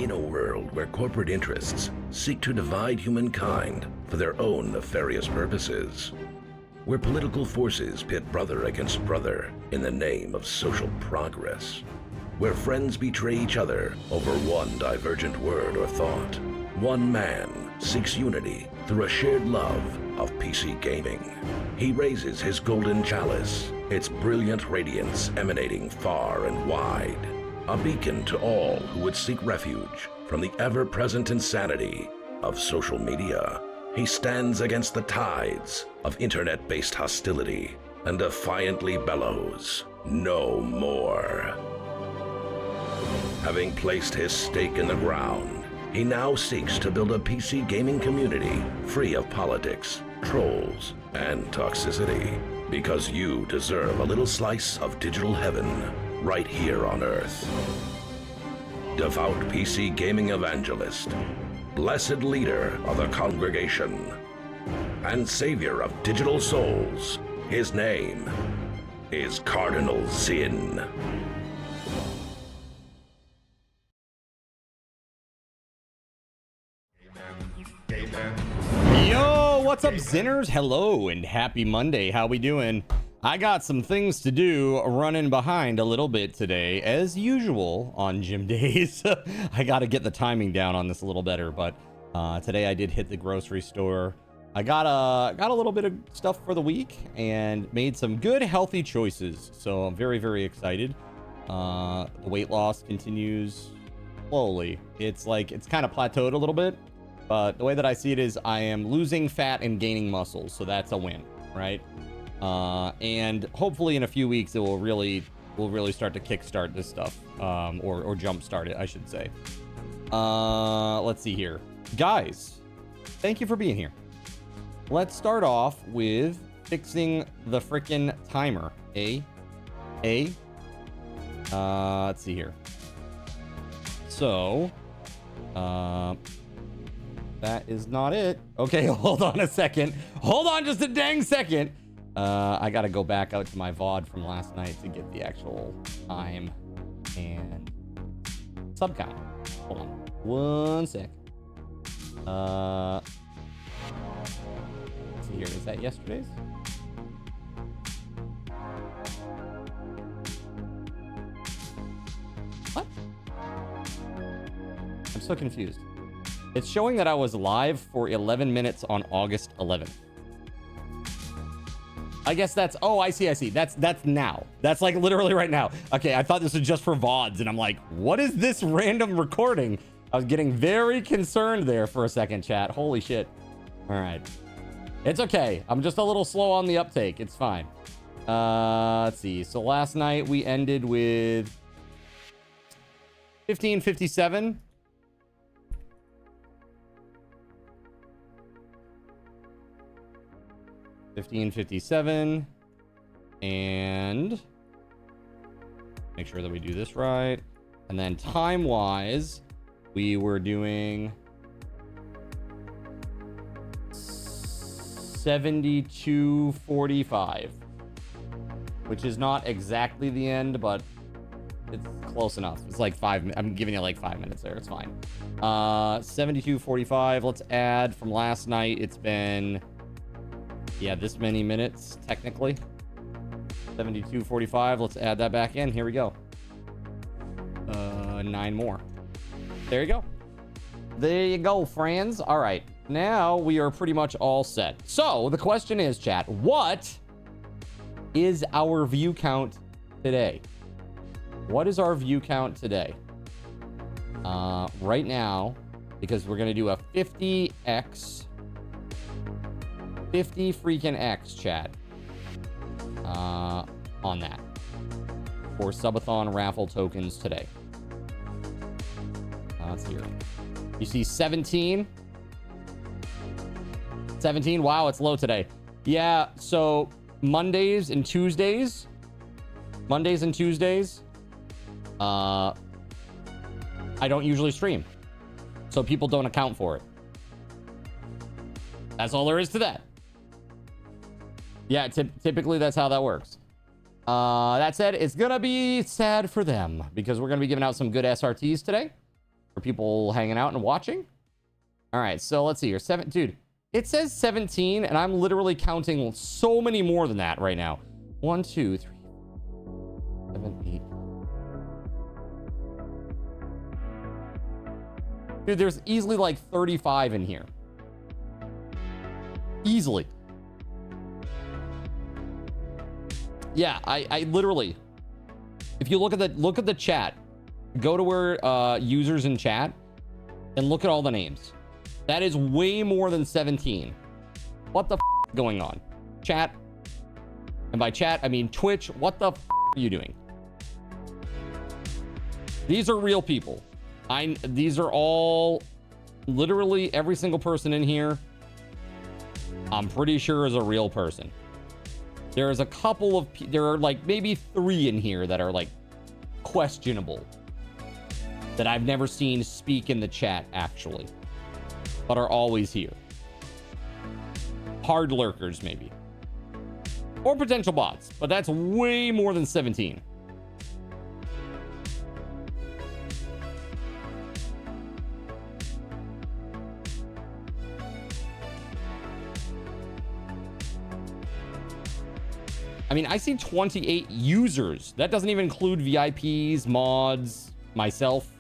In a world where corporate interests seek to divide humankind for their own nefarious purposes, where political forces pit brother against brother in the name of social progress, where friends betray each other over one divergent word or thought, one man seeks unity through a shared love of PC gaming. He raises his golden chalice, its brilliant radiance emanating far and wide, a beacon to all who would seek refuge from the ever-present insanity of social media. He stands against the tides of internet-based hostility and defiantly bellows, "No more." Having placed his stake in the ground, he now seeks to build a PC gaming community free of politics, trolls, and toxicity, because you deserve a little slice of digital heaven right here on Earth. Devout PC gaming evangelist, blessed leader of the congregation, and savior of digital souls, his name is Cardinal Zin. Yo, what's up, Zinners? Hello and happy Monday. How we doing? I got some things to do, running behind a little bit today, as usual on gym days. I got to get the timing down on this a little better, but today I did hit the grocery store. I got a little bit of stuff for the week and made some good, healthy choices. So I'm very, very excited. The weight loss continues slowly. It's kind of plateaued a little bit, but the way that I see it is I am losing fat and gaining muscle. So that's a win, right? And hopefully in a few weeks it will really start to kickstart this stuff, or jumpstart it, I should say. Let's see here, guys. Thank you for being here. Let's start off with fixing the freaking timer. Let's see here. So, that is not it. Okay, hold on a second. Hold on just a dang second. I gotta go back out to my VOD from last night to get the actual time and sub count. Hold on one sec. Let's see here. Is that yesterday's? What? I'm so confused. It's showing that I was live for 11 minutes on August 11th. I guess that's, oh, I see. That's now. That's like literally right now. Okay, I thought this was just for VODs, and I'm like, what is this random recording? I was getting very concerned there for a second, chat. Holy shit. All right. It's okay. I'm just a little slow on the uptake. It's fine. Let's see. So last night we ended with 1557. $15.57, and make sure that we do this right. And then time wise, we were doing 72:45, which is not exactly the end, but it's close enough. It's like I'm giving you like 5 minutes there. It's fine. 72:45. Let's add from last night. It's been, yeah, this many minutes technically. 72:45. Let's add that back in. Here we go. 9 more. There you go. There you go, friends. All right, now we are pretty much all set. So the question is, chat, what is our view count today? What is our view count today? Right now, because we're gonna do a 50x. 50 freaking X, chat, on that for Subathon raffle tokens today. Let's hear it. You see 17. Wow, it's low today. Yeah, so Mondays and Tuesdays, I don't usually stream, so people don't account for it. That's all there is to that. Yeah, typically that's how that works. That said, it's gonna be sad for them because we're gonna be giving out some good SRTs today. for people hanging out and watching. All right, so let's see here. Dude, it says 17, and I'm literally counting so many more than that right now. 1, 2, 3, 7, 8. Dude, there's easily like 35 in here. Easily. Yeah, I literally, if you look at the chat, go to where users in chat and look at all the names. That is way more than 17. What the f is going on? Chat. And by chat, I mean Twitch. What the f are you doing? These are real people. These are all, literally every single person in here, I'm pretty sure is a real person. There's a couple of, there are like maybe 3 in here that are like questionable, that I've never seen speak in the chat actually, but are always here. Hard lurkers maybe, or potential bots, but that's way more than 17. I mean, I see 28 users. That doesn't even include VIPs, mods, myself.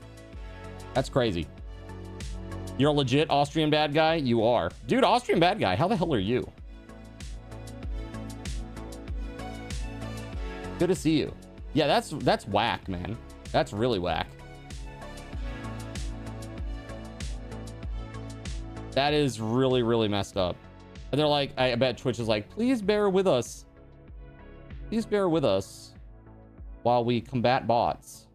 That's crazy. You're a legit Austrian bad guy? You are. Dude, Austrian bad guy, how the hell are you? Good to see you. Yeah, that's whack, man. That's really whack. That is really, really messed up. And they're like, I bet Twitch is like, please bear with us. Please bear with us while we combat bots.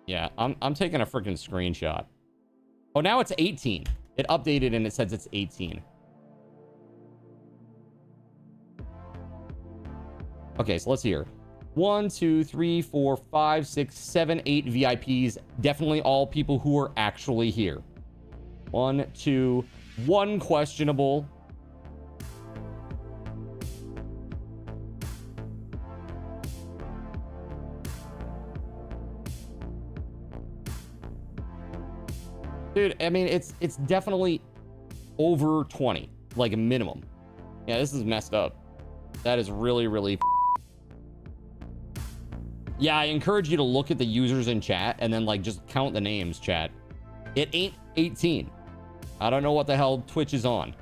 Yeah, I'm taking a freaking screenshot. Oh, now it's 18. It updated and it says it's 18. Okay, so let's see here. 1, 2, 3, 4, 5, 6, 7, 8 VIPs. Definitely all people who are actually here. 1, 2, 1 questionable. Dude, I mean, it's definitely over 20, like a minimum. Yeah, this is messed up. That is really, really. Yeah, I encourage you to look at the users in chat and then like just count the names, chat. It ain't 18. I don't know what the hell Twitch is on.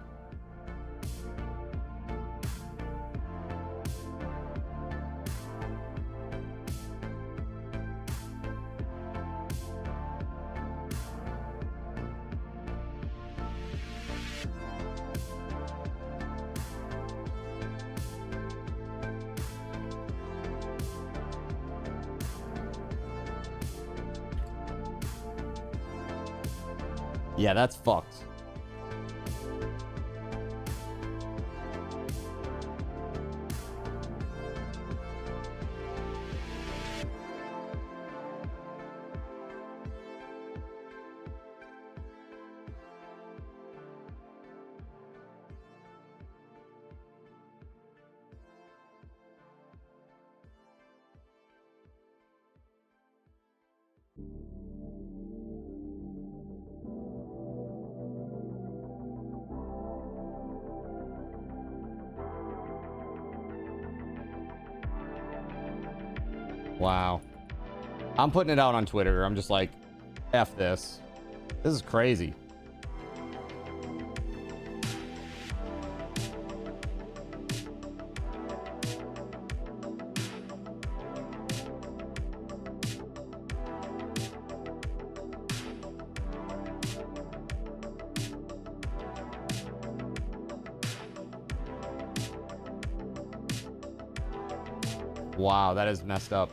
Yeah, that's fucked. Wow. I'm putting it out on Twitter. I'm just like, F this. This is crazy. Wow, that is messed up.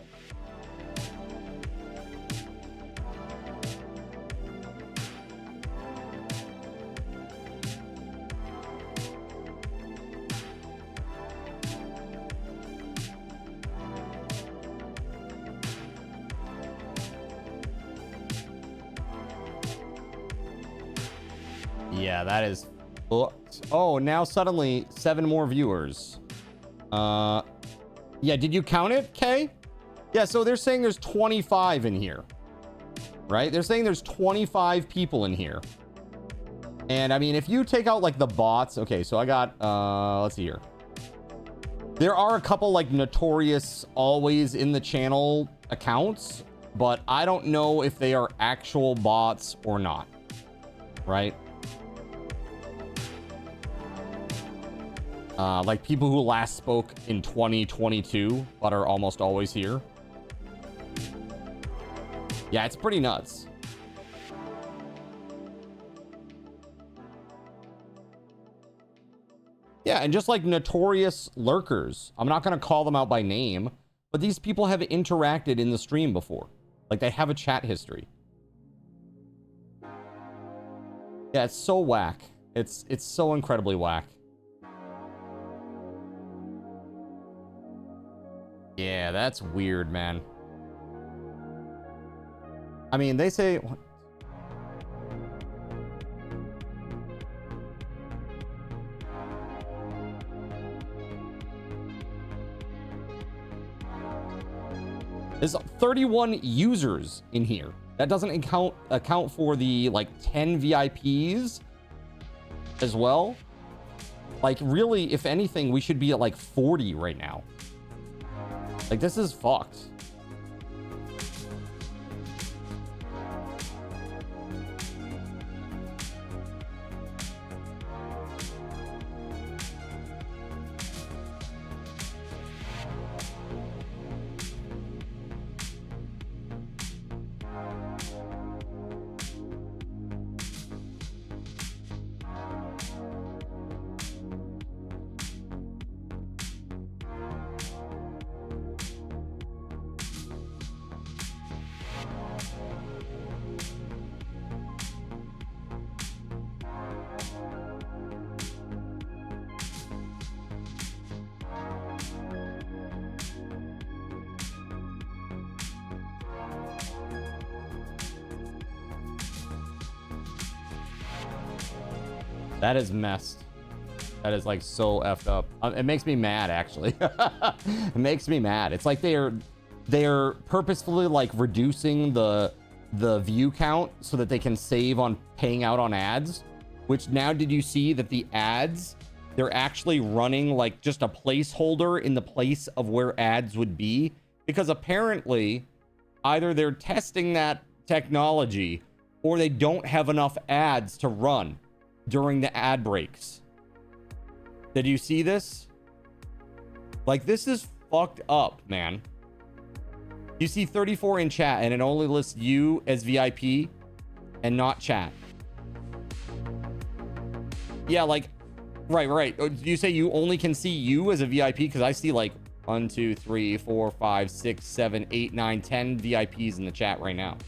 Yeah, that is booked. Oh, now suddenly 7 more viewers. Yeah, did you count it, Kay? Yeah, so they're saying there's 25 in here, right? They're saying there's 25 people in here. And I mean, if you take out like the bots, okay, so I got, let's see here. There are a couple like notorious always in the channel accounts, but I don't know if they are actual bots or not, right? Like people who last spoke in 2022, but are almost always here. Yeah, it's pretty nuts. Yeah, and just like notorious lurkers, I'm not going to call them out by name, but these people have interacted in the stream before. Like they have a chat history. Yeah, it's so whack. It's so incredibly whack. Yeah, that's weird, man. I mean, they say... There's 31 users in here. That doesn't account for the like 10 VIPs as well. Like really, if anything, we should be at like 40 right now. Like this is fucked. That is messed. That is like so effed up. It makes me mad, actually. It makes me mad. It's like they're purposefully like reducing the view count so that they can save on paying out on ads. Which now did you see that the ads, they're actually running like just a placeholder in the place of where ads would be? Because apparently either they're testing that technology or they don't have enough ads to run during the ad breaks. Did you see this? Like, this is fucked up, man. You see 34 in chat and it only lists you as VIP and not chat. Yeah, like, right. You say you only can see you as a VIP? Because I see like 1, 2, 3, 4, 5, 6, 7, 8, 9, 10 VIPs in the chat right now.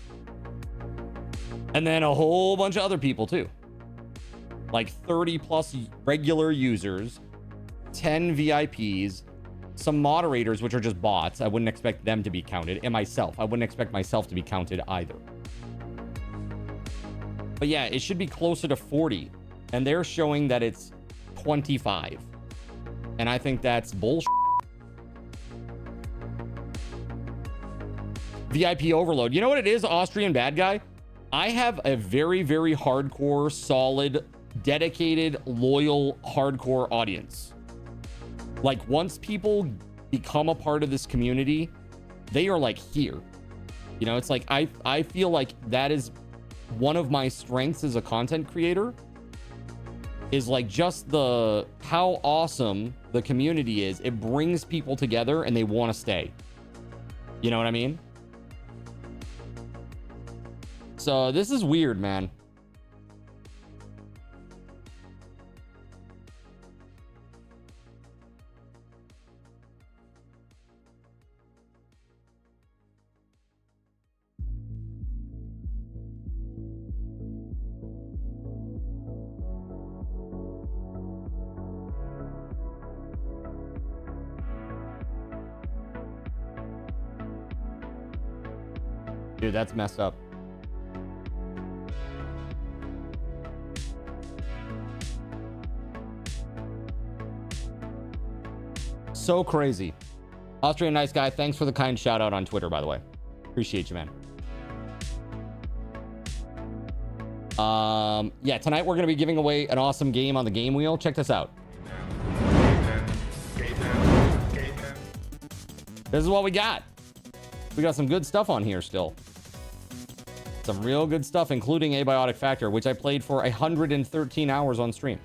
And then a whole bunch of other people too. Like 30 plus regular users, 10 VIPs, some moderators, which are just bots. I wouldn't expect them to be counted. And myself. I wouldn't expect myself to be counted either. But yeah, it should be closer to 40. And they're showing that it's 25. And I think that's bullshit. VIP overload. You know what it is, Austrian bad guy? I have a very, very hardcore, solid, dedicated, loyal, hardcore audience. Like, once people become a part of this community, they are like here. You know, it's like I feel like that is one of my strengths as a content creator, is like just the how awesome the community is. It brings people together and they want to stay. You know what I mean? So this is weird, man. Dude, that's messed up. So crazy. Austrian nice guy, thanks for the kind shout out on Twitter, by the way. Appreciate you, man. Yeah, tonight we're gonna be giving away an awesome game on the game wheel. Check this out. This is what we got. We got some good stuff on here still. Some real good stuff, including Abiotic Factor, which I played for 113 hours on stream.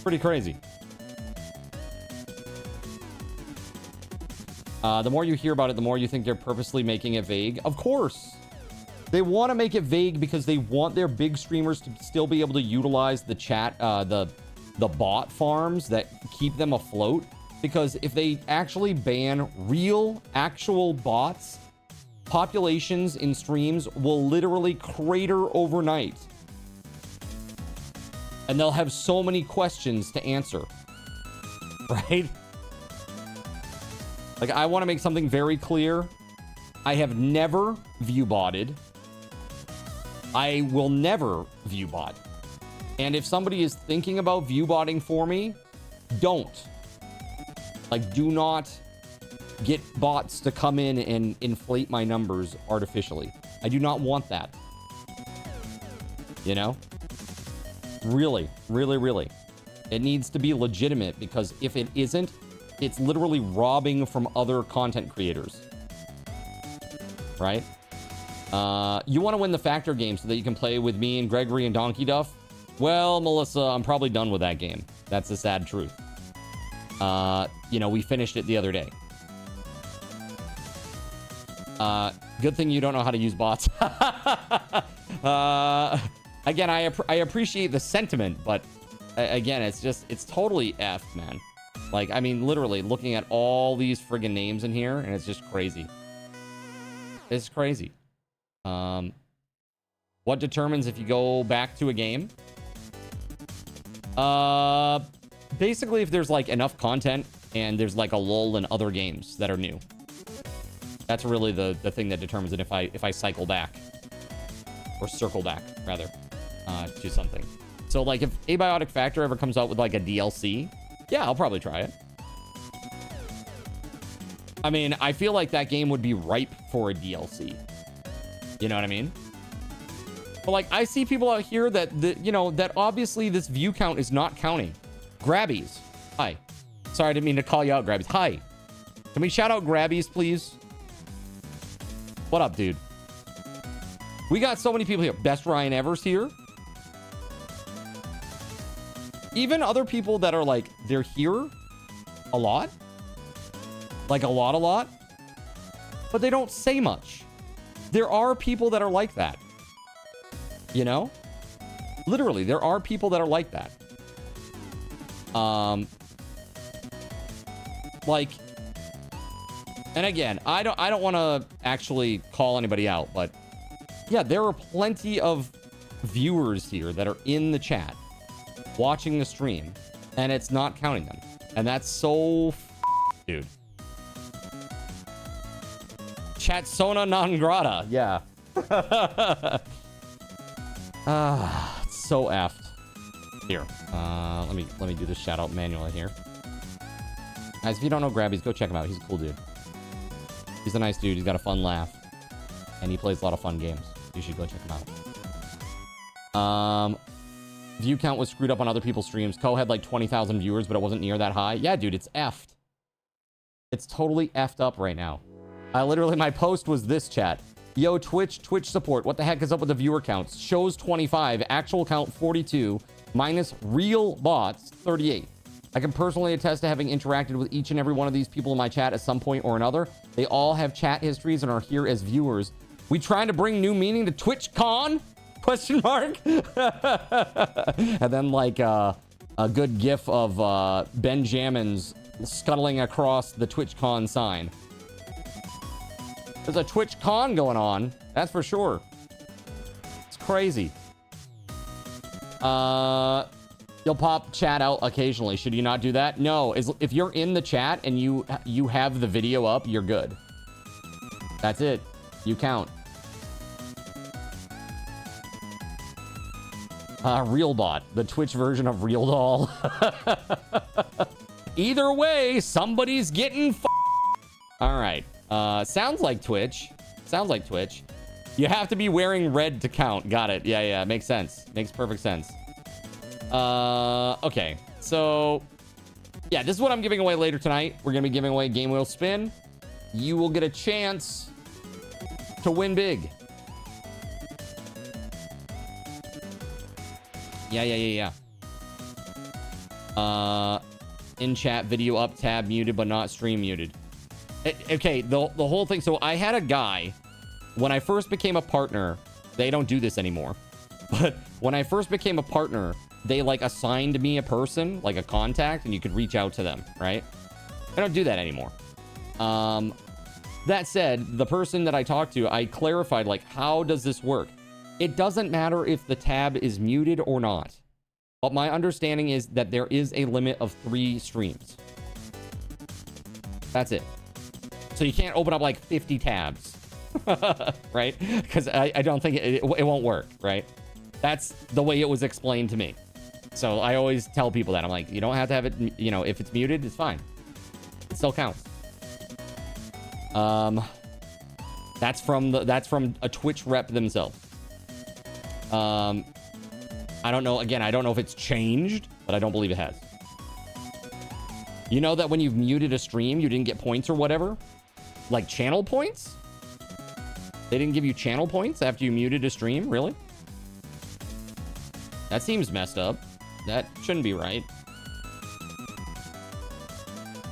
Pretty crazy. The more you hear about it, the more you think they're purposely making it vague. Of course. They want to make it vague because they want their big streamers to still be able to utilize the chat, the bot farms that keep them afloat. Because if they actually ban real, actual bots, populations in streams will literally crater overnight. And they'll have so many questions to answer. Right? Like, I want to make something very clear. I have never view-botted. I will never view-bot. And if somebody is thinking about view-botting for me, don't. Like, do not get bots to come in and inflate my numbers artificially. I do not want that. You know? Really, really, really. It needs to be legitimate, because if it isn't, it's literally robbing from other content creators. Right? You want to win the Factor game so that you can play with me and Gregory and Donkey Duff? Well, Melissa, I'm probably done with that game. That's the sad truth. You know, we finished it the other day. Good thing you don't know how to use bots. Again, I appreciate the sentiment, but again, it's totally effed, man. Like, I mean, literally looking at all these friggin' names in here, and it's just crazy. It's crazy. What determines if you go back to a game? Basically, if there's like enough content and there's like a lull in other games that are new. That's really the thing that determines it if I cycle back. Or circle back, rather, to something. So, like, if Abiotic Factor ever comes out with, like, a DLC, yeah, I'll probably try it. I mean, I feel like that game would be ripe for a DLC. You know what I mean? But, like, I see people out here that, that obviously this view count is not counting. Grabbies. Hi. Sorry, I didn't mean to call you out, Grabbies. Hi. Can we shout out Grabbies, please? What up, dude? We got so many people here. Best Ryan Ever's here. Even other people that are like, they're here a lot. Like a lot. But they don't say much. There are people that are like that. You know? Literally, there are people that are like that. Like, and again, I don't want to actually call anybody out, but yeah, there are plenty of viewers here that are in the chat watching the stream, and it's not counting them. And that's so dude. Chat sona non grata. Yeah. It's so effed. Here. Let me do this shout out manually here. Guys, if you don't know Grabbies, go check him out. He's a cool dude. He's a nice dude. He's got a fun laugh. And he plays a lot of fun games. You should go check him out. View count was screwed up on other people's streams. Co had like 20,000 viewers, but it wasn't near that high. Yeah, dude, it's effed. It's totally effed up right now. Literally, my post was this, chat. Yo, Twitch support. What the heck is up with the viewer counts? Shows 25, actual count 42, minus real bots 38. I can personally attest to having interacted with each and every one of these people in my chat at some point or another. They all have chat histories and are here as viewers. We trying to bring new meaning to TwitchCon? Question mark. And then like a good gif of Benjamin's scuttling across the TwitchCon sign. There's a TwitchCon going on, that's for sure. It's crazy. You'll pop chat out occasionally. Should you not do that? No. If you're in the chat and you have the video up, you're good. That's it. You count. RealBot, the Twitch version of Real Doll. Either way, somebody's getting All right. Sounds like Twitch. Sounds like Twitch. You have to be wearing red to count. Got it. Yeah, yeah. Makes sense. Makes perfect sense. Okay. So, yeah, this is what I'm giving away later tonight. We're going to be giving away Game Wheel Spin. You will get a chance to win big. Yeah. In chat, video up, tab muted, but not stream muted. Okay, the whole thing. So I had a guy, when I first became a partner, they don't do this anymore. But when I first became a partner, they like assigned me a person, like a contact, and you could reach out to them, right? I don't do that anymore. That said, the person that I talked to, I clarified, like, how does this work? It doesn't matter if the tab is muted or not. But my understanding is that there is a limit of 3 streams. That's it. So you can't open up like 50 tabs, right? Because I don't think it won't work, right? That's the way it was explained to me. So I always tell people that. I'm like, you don't have to have it, you know, if it's muted, it's fine. It still counts. That's from a Twitch rep themselves. I don't know. Again, I don't know if it's changed, but I don't believe it has. You know that when you've muted a stream, you didn't get points or whatever? Like channel points? They didn't give you channel points after you muted a stream? Really? That seems messed up. That shouldn't be right.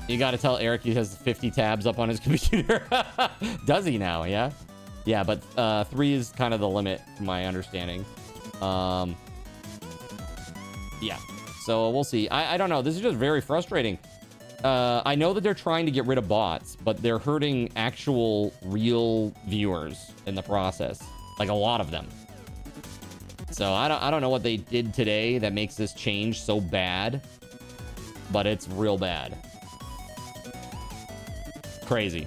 You gotta tell Eric he has 50 tabs up on his computer. Does he now? Yeah? Yeah, but 3 is kind of the limit, from my understanding. Yeah. So we'll see. I don't know. This is just very frustrating. I know that they're trying to get rid of bots, but they're hurting actual real viewers in the process. Like a lot of them. So I don't know what they did today that makes this change so bad, but it's real bad. Crazy.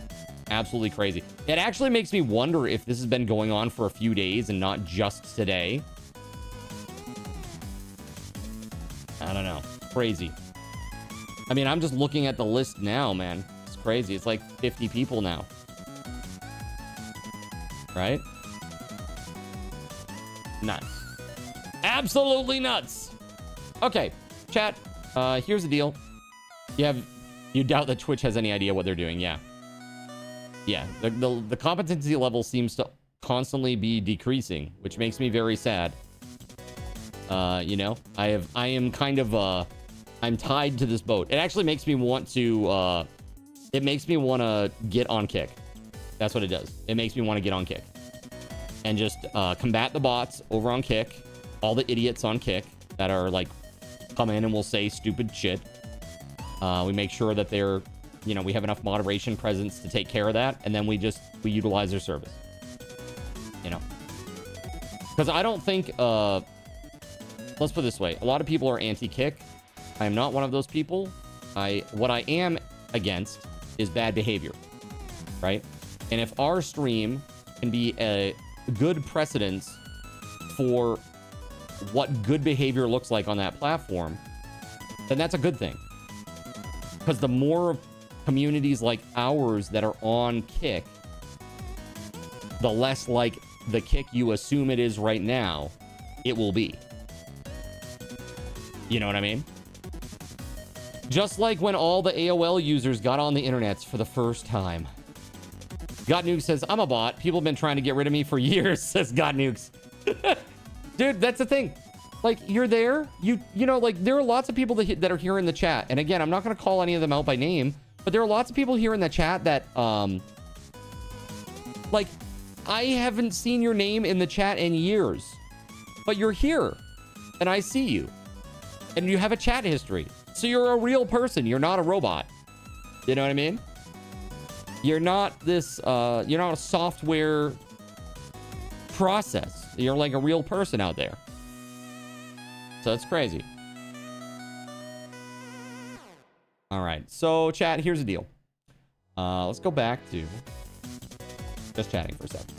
Absolutely crazy. It actually makes me wonder if this has been going on for a few days and not just today. I don't know. Crazy. I mean, I'm just looking at the list now, man. It's crazy. It's like 50 people now. Right? Nuts. Absolutely nuts. Okay, chat. Here's the deal. You doubt that Twitch has any idea what they're doing. Yeah. Yeah. The competency level seems to constantly be decreasing, which makes me very sad. You know, I am kind of I'm tied to this boat. It actually makes me want to get on Kick. That's what it does. It makes me want to get on Kick and just combat the bots over on Kick, all the idiots on Kick that are like come in and will say stupid shit. We make sure that they're, you know, we have enough moderation presence to take care of that, and then we utilize their service. You know, because I don't think let's put it this way. A lot of people are anti-Kick. I am not one of those people. What I am against is bad behavior, right? And if our stream can be a good precedence for what good behavior looks like on that platform, then that's a good thing. Because the more communities like ours that are on Kick, the less like the Kick you assume it is right now, it will be. You know what I mean? Just like when all the AOL users got on the internet for the first time. Gotnukes says, I'm a bot. People have been trying to get rid of me for years, says Gotnukes. Dude, that's the thing. Like, you're there. You know, like, there are lots of people that are here in the chat. And again, I'm not going to call any of them out by name, but there are lots of people here in the chat that, like, I haven't seen your name in the chat in years, but you're here and I see you and you have a chat history. So you're a real person. You're not a robot. You know what I mean? You're not this, you're not a software process. You're like a real person out there. So it's crazy. All right. So chat, here's the deal. Let's go back to just chatting for a second.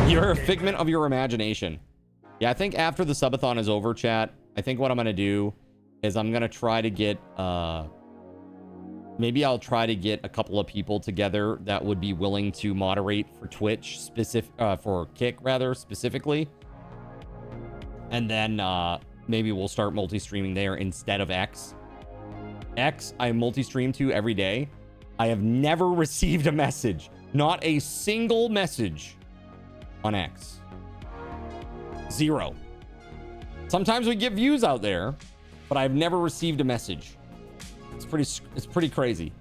You're a figment of your imagination. Yeah, I think after the subathon is over, chat, I think what I'm going to do is I'm going to try to get Maybe I'll try to get a couple of people together that would be willing to moderate for Twitch for Kick rather specifically. And then maybe we'll start multi-streaming there instead of X. X, I multi-stream to every day. I have never received a message. Not a single message on X. 0. Sometimes we get views out there, but I've never received a message. It's pretty crazy.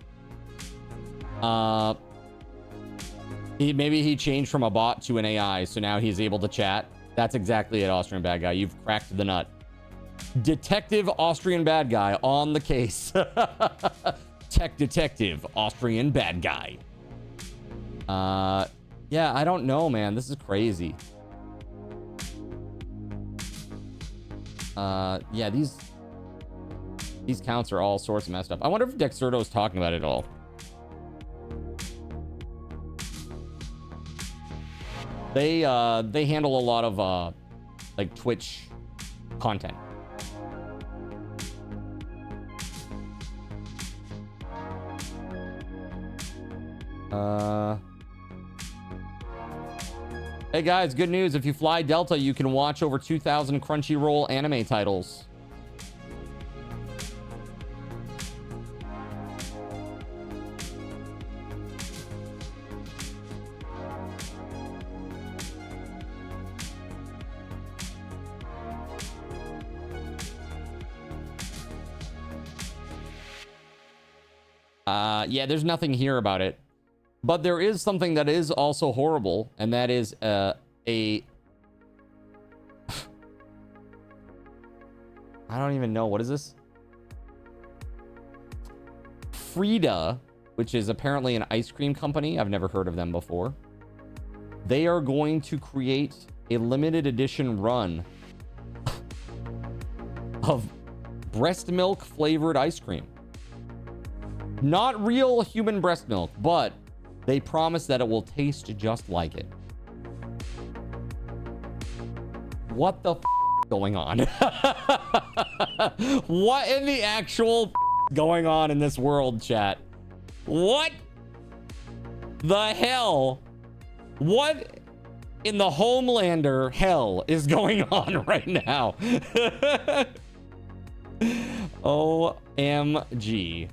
Maybe he changed from a bot to an AI, so now he's able to chat. That's exactly it, Austrian Bad Guy. You've cracked the nut. Detective Austrian Bad Guy on the case. Tech Detective Austrian Bad Guy. Yeah, I don't know, man. This is crazy. Yeah, these counts are all sorts of messed up. I wonder if Dexerto is talking about it all. They handle a lot of like Twitch content. Hey guys, good news. If you fly Delta, you can watch over 2,000 Crunchyroll anime titles. Yeah, there's nothing here about it. But there is something that is also horrible, and that is I don't even know. What is this? Frida, which is apparently an ice cream company. I've never heard of them before. They are going to create a limited edition run of breast milk flavored ice cream. Not real human breast milk, but they promise that it will taste just like it. What the f going on? What in the actual f going on in this world, chat? What the hell? What in the Homelander hell is going on right now? OMG.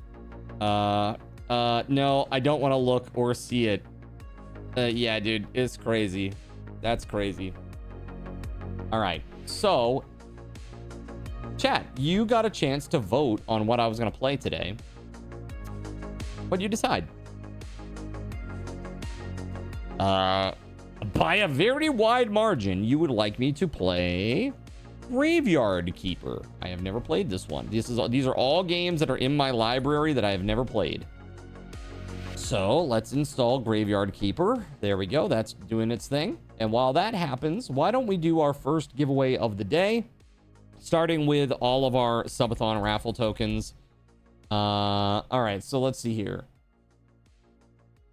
No, I don't want to look or see it. Yeah, dude, it's crazy. That's crazy. All right, so chat, you got a chance to vote on what I was going to play today. What'd you decide? By a very wide margin, you would like me to play Graveyard Keeper. I have never played this one. These are all games that are in my library that I have never played. So let's install Graveyard Keeper. There we go. That's doing its thing. And while that happens, why don't we do our first giveaway of the day, starting with all of our Subathon raffle tokens. All right, so let's see here.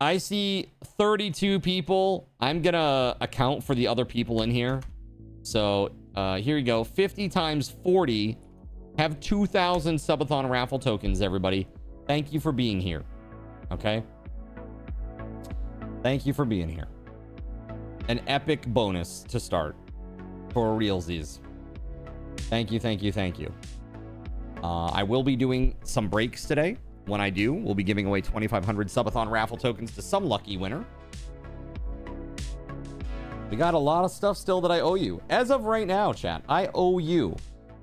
I see 32 people. I'm gonna account for the other people in here. So here you go. 50 times 40 have 2,000 Subathon raffle tokens, everybody. Thank you for being here. Okay? Thank you for being here. An epic bonus to start for realsies. Thank you, thank you, thank you. I will be doing some breaks today. When I do, we'll be giving away 2,500 Subathon raffle tokens to some lucky winner. We got a lot of stuff still that I owe you. As of right now, chat, I owe you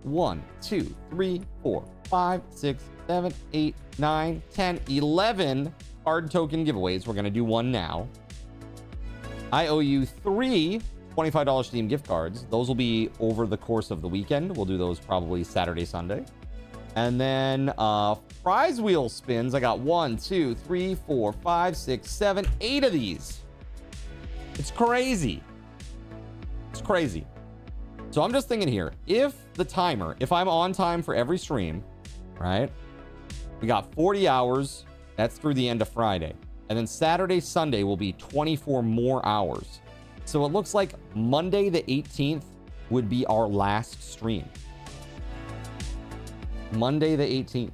1, 2, 3, 4, 5, 6, 7, 8, 9, 10, 11 card token giveaways. We're going to do one now. I owe you 3 $25 Steam gift cards. Those will be over the course of the weekend. We'll do those probably Saturday, Sunday. And then prize wheel spins. I got 1, 2, 3, 4, 5, 6, 7, 8 of these. It's crazy. It's crazy. So I'm just thinking here, if I'm on time for every stream, right? We got 40 hours. That's through the end of Friday. And then Saturday, Sunday will be 24 more hours. So it looks like Monday the 18th would be our last stream. Monday the 18th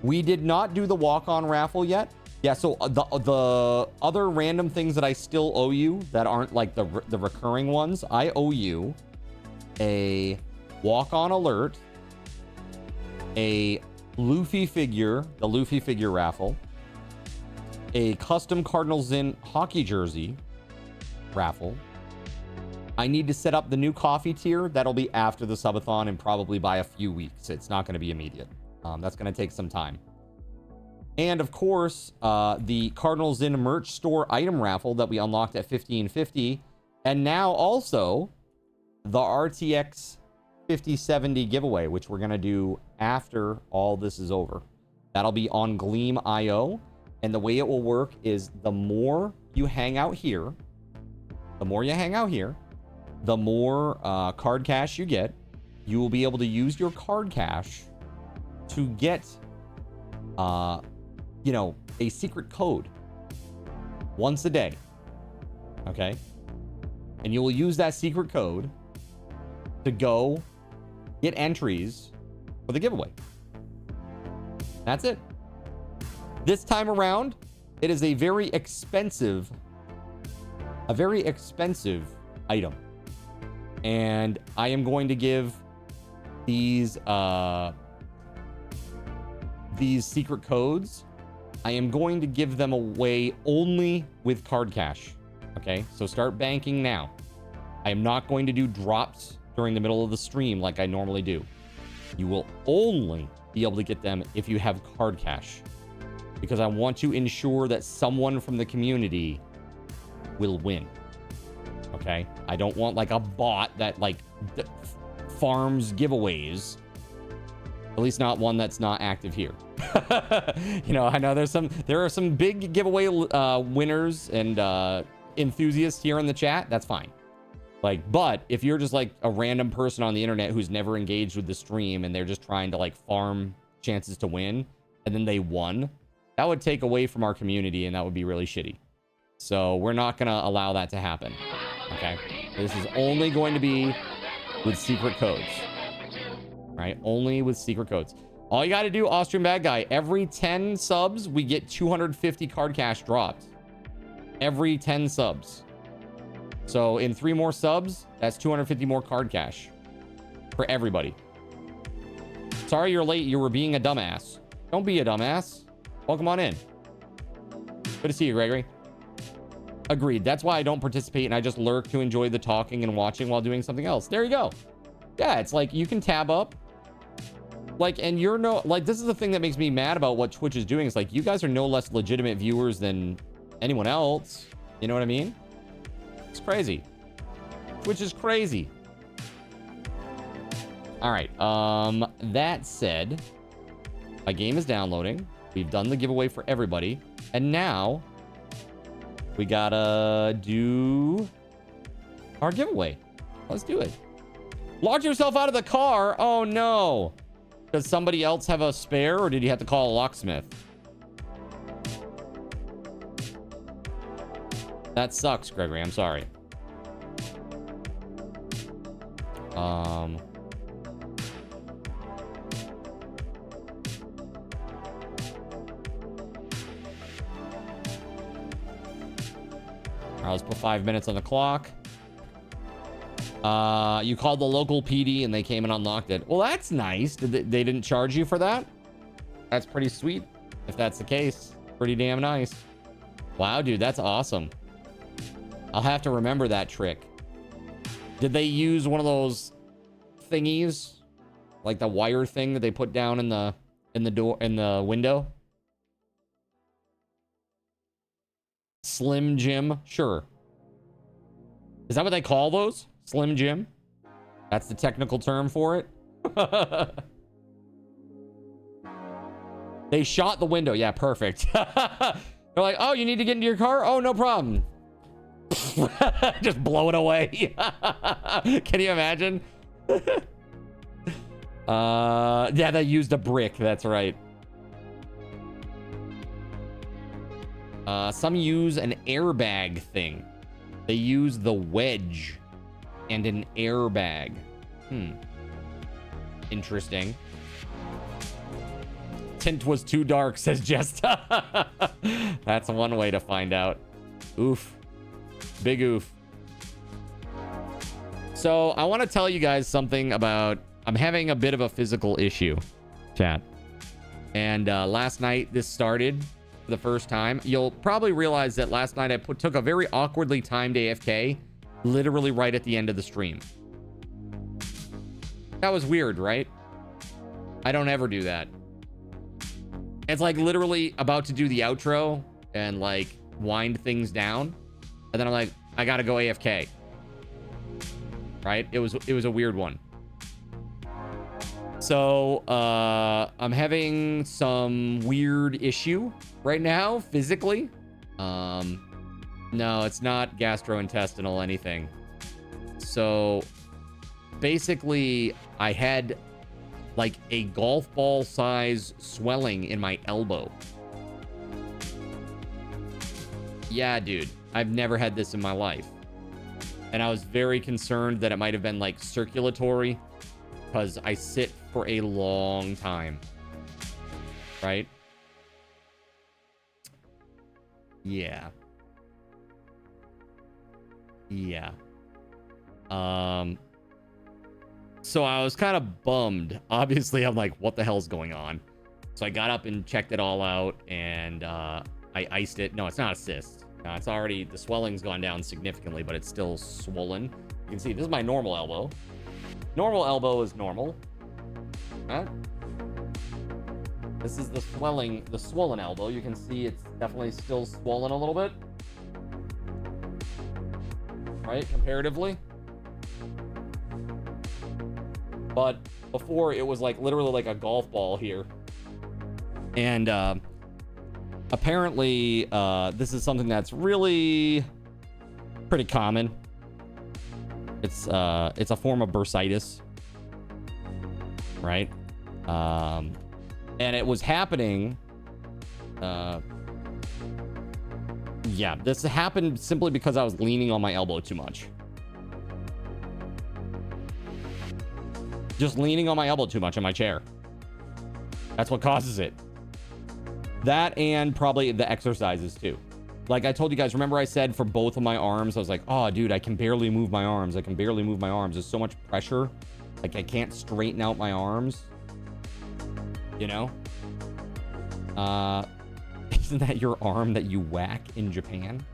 We did not do the walk-on raffle yet. Yeah, so the other random things that I still owe you that aren't like the recurring ones, I owe you a walk-on alert, a Luffy figure, the Luffy figure raffle, a custom Cardinals in hockey jersey raffle. I need to set up the new coffee tier. That'll be after the subathon and probably by a few weeks. It's not going to be immediate. That's going to take some time. And of course, the Cardinals in merch store item raffle that we unlocked at 1550. And now also the RTX 5070 giveaway, which we're going to do after all this is over. That'll be on Gleam.io. And the way it will work is the more you hang out here, the more card cash you get. You will be able to use your card cash to get, you know, a secret code once a day. Okay. And you will use that secret code to go get entries for the giveaway. That's it. This time around, it is a very expensive item. And I am going to give these secret codes. I am going to give them away only with card cash. Okay, so start banking now. I am not going to do drops during the middle of the stream like I normally do. You will only be able to get them if you have card cash, because I want to ensure that someone from the community will win. Okay, I don't want like a bot that like farms giveaways, at least not one that's not active here. You know, I know there are some big giveaway winners and enthusiasts here in the chat. That's fine. Like, but if you're just like a random person on the internet who's never engaged with the stream and they're just trying to like farm chances to win and then they won, that would take away from our community and that would be really shitty. So we're not going to allow that to happen. Okay. This is only going to be with secret codes, right? Only with secret codes. All you got to do, Austrian Bad Guy, every 10 subs, we get 250 card cash dropped. Every 10 subs. So in 3 more subs, that's 250 more card cash for everybody. Sorry you're late. You were being a dumbass. Don't be a dumbass. Welcome on in. Good to see you, Gregory. Agreed. That's why I don't participate and I just lurk to enjoy the talking and watching while doing something else. There you go. Yeah, it's like you can tab up. Like, and you're no, like, this is the thing that makes me mad about what Twitch is doing. It's like, you guys are no less legitimate viewers than anyone else. You know what I mean? It's crazy. Twitch is crazy. All right. That said, my game is downloading. We've done the giveaway for everybody. And now we gotta do our giveaway. Let's do it. Lock yourself out of the car. Oh no. Does somebody else have a spare or did you have to call a locksmith? That sucks, Gregory. I'm sorry. Let's put 5 minutes on the clock. You called the local PD and they came and unlocked it. Well, that's nice. They didn't charge you for that? That's pretty sweet. If that's the case, pretty damn nice. Wow, dude, that's awesome. I'll have to remember that trick. Did they use one of those thingies, like the wire thing that they put down in the door, in the window? Slim Jim? Sure. Is that what they call those? Slim Jim? That's the technical term for it? They shot the window. Yeah, perfect. They're like, oh, you need to get into your car? Oh, no problem. Just blow it away. Can you imagine? Yeah, they used a brick. That's right. Some use an airbag thing. They use the wedge and an airbag. Interesting. tint was too dark, says Jesta. That's one way to find out. Oof. Big oof. So I want to tell you guys something about... I'm having a bit of a physical issue, chat. And last night this started for the first time. You'll probably realize that last night I took a very awkwardly timed AFK, literally right at the end of the stream. That was weird, right? I don't ever do that. It's like literally about to do the outro and like wind things down. And then I'm like, I gotta go AFK. Right? It was a weird one. So I'm having some weird issue right now physically. No, it's not gastrointestinal anything. So basically I had like a golf ball size swelling in my elbow. Yeah, dude, I've never had this in my life. And I was very concerned that it might have been like circulatory because I sit for a long time. Right? Yeah. Yeah. So I was kind of bummed. Obviously, I'm like, what the hell's going on? So I got up and checked it all out, and I iced it. No, it's not a cyst. No, it's already, the swelling's gone down significantly, but it's still swollen. You can see, this is my normal elbow. Normal elbow is normal. Huh? This is the swollen elbow. You can see it's definitely still swollen a little bit. Right, comparatively. But before, it was like literally like a golf ball here. And apparently this is something that's really pretty common. It's a form of bursitis, right? And it was happening. Yeah, this happened simply because I was leaning on my elbow too much. Just leaning on my elbow too much in my chair. That's what causes it. That and probably the exercises too. Like I told you guys, remember I said for both of my arms, I was like, oh, dude, I can barely move my arms. I can barely move my arms. There's so much pressure. Like I can't straighten out my arms. You know? Isn't that your arm that you whack in Japan?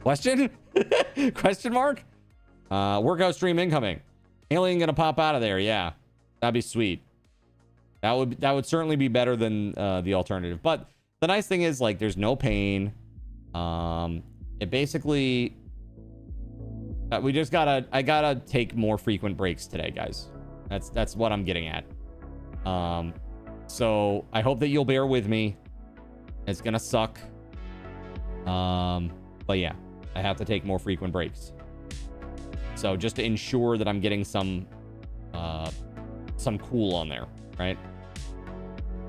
Question? Question mark? Workout stream incoming. Alien gonna pop out of there. Yeah, that'd be sweet. That would certainly be better than the alternative. But the nice thing is, like, there's no pain. It basically we just I gotta take more frequent breaks today, guys. That's what I'm getting at. So I hope that you'll bear with me. It's gonna suck. But yeah, I have to take more frequent breaks. So just to ensure that I'm getting some cool on there, right?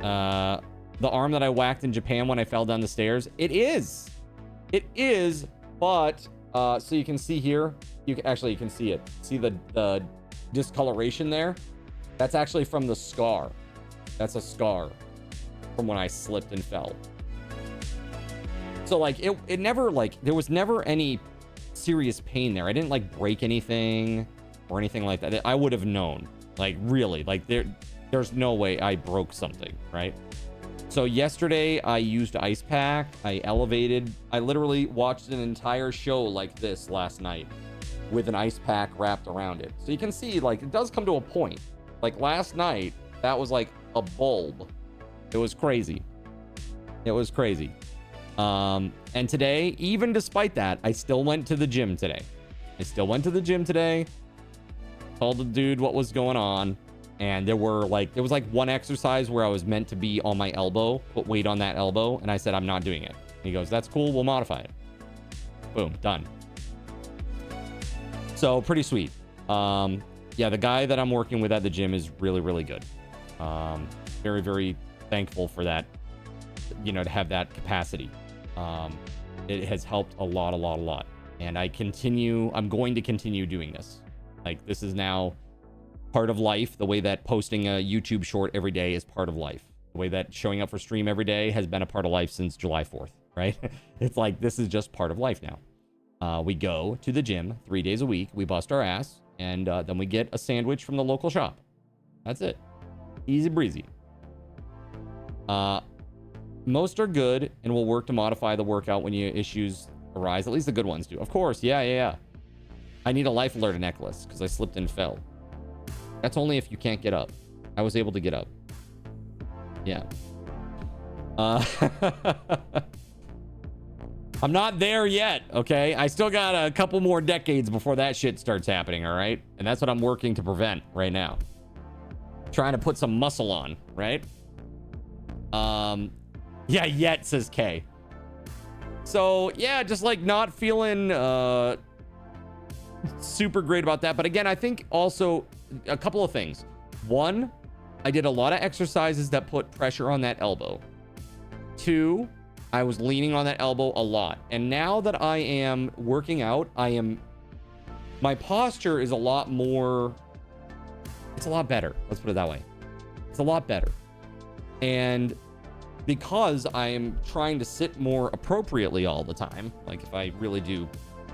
The arm that I whacked in Japan when I fell down the stairs, it is, but so you can see here, you can see it. See the discoloration there? That's actually from the scar. That's a scar from when I slipped and fell. So like it never, like, there was never any serious pain there. I didn't like break anything or anything like that. I would have known, like, really, like there's no way I broke something, right? So yesterday I used ice pack. I elevated. I literally watched an entire show like this last night with an ice pack wrapped around it. So you can see, like, it does come to a point. Like last night, that was like a bulb. It was crazy. It was crazy. And today, even despite that, I still went to the gym today. Told the dude what was going on. And there was like one exercise where I was meant to be on my elbow, put weight on that elbow. And I said, I'm not doing it. And he goes, that's cool. We'll modify it. Boom, done. So pretty sweet. Yeah, the guy that I'm working with at the gym is really, really good. Very, very thankful for that, you know, to have that capacity. It has helped a lot. And I'm going to continue doing this. Like, this is now part of life, the way that posting a YouTube short every day is part of life, the way that showing up for stream every day has been a part of life since July 4th, right? It's like, this is just part of life now. We go to the gym 3 days a week, we bust our ass, and then we get a sandwich from the local shop. That's it. Easy breezy. Most are good, and we'll work to modify the workout when issues arise. At least the good ones do. Of course, yeah. I need a life alert necklace because I slipped and fell. That's only if you can't get up. I was able to get up. Yeah. I'm not there yet, okay? I still got a couple more decades before that shit starts happening, all right? And that's what I'm working to prevent right now. Trying to put some muscle on, right? Yeah, yet, says K. So, yeah, just like not feeling super great about that. But again, I think also a couple of things. One, I did a lot of exercises that put pressure on that elbow. Two, I was leaning on that elbow a lot. And now that I am working out, my posture is a lot more, it's a lot better. Let's put it that way. It's a lot better. And because I am trying to sit more appropriately all the time, like if I really do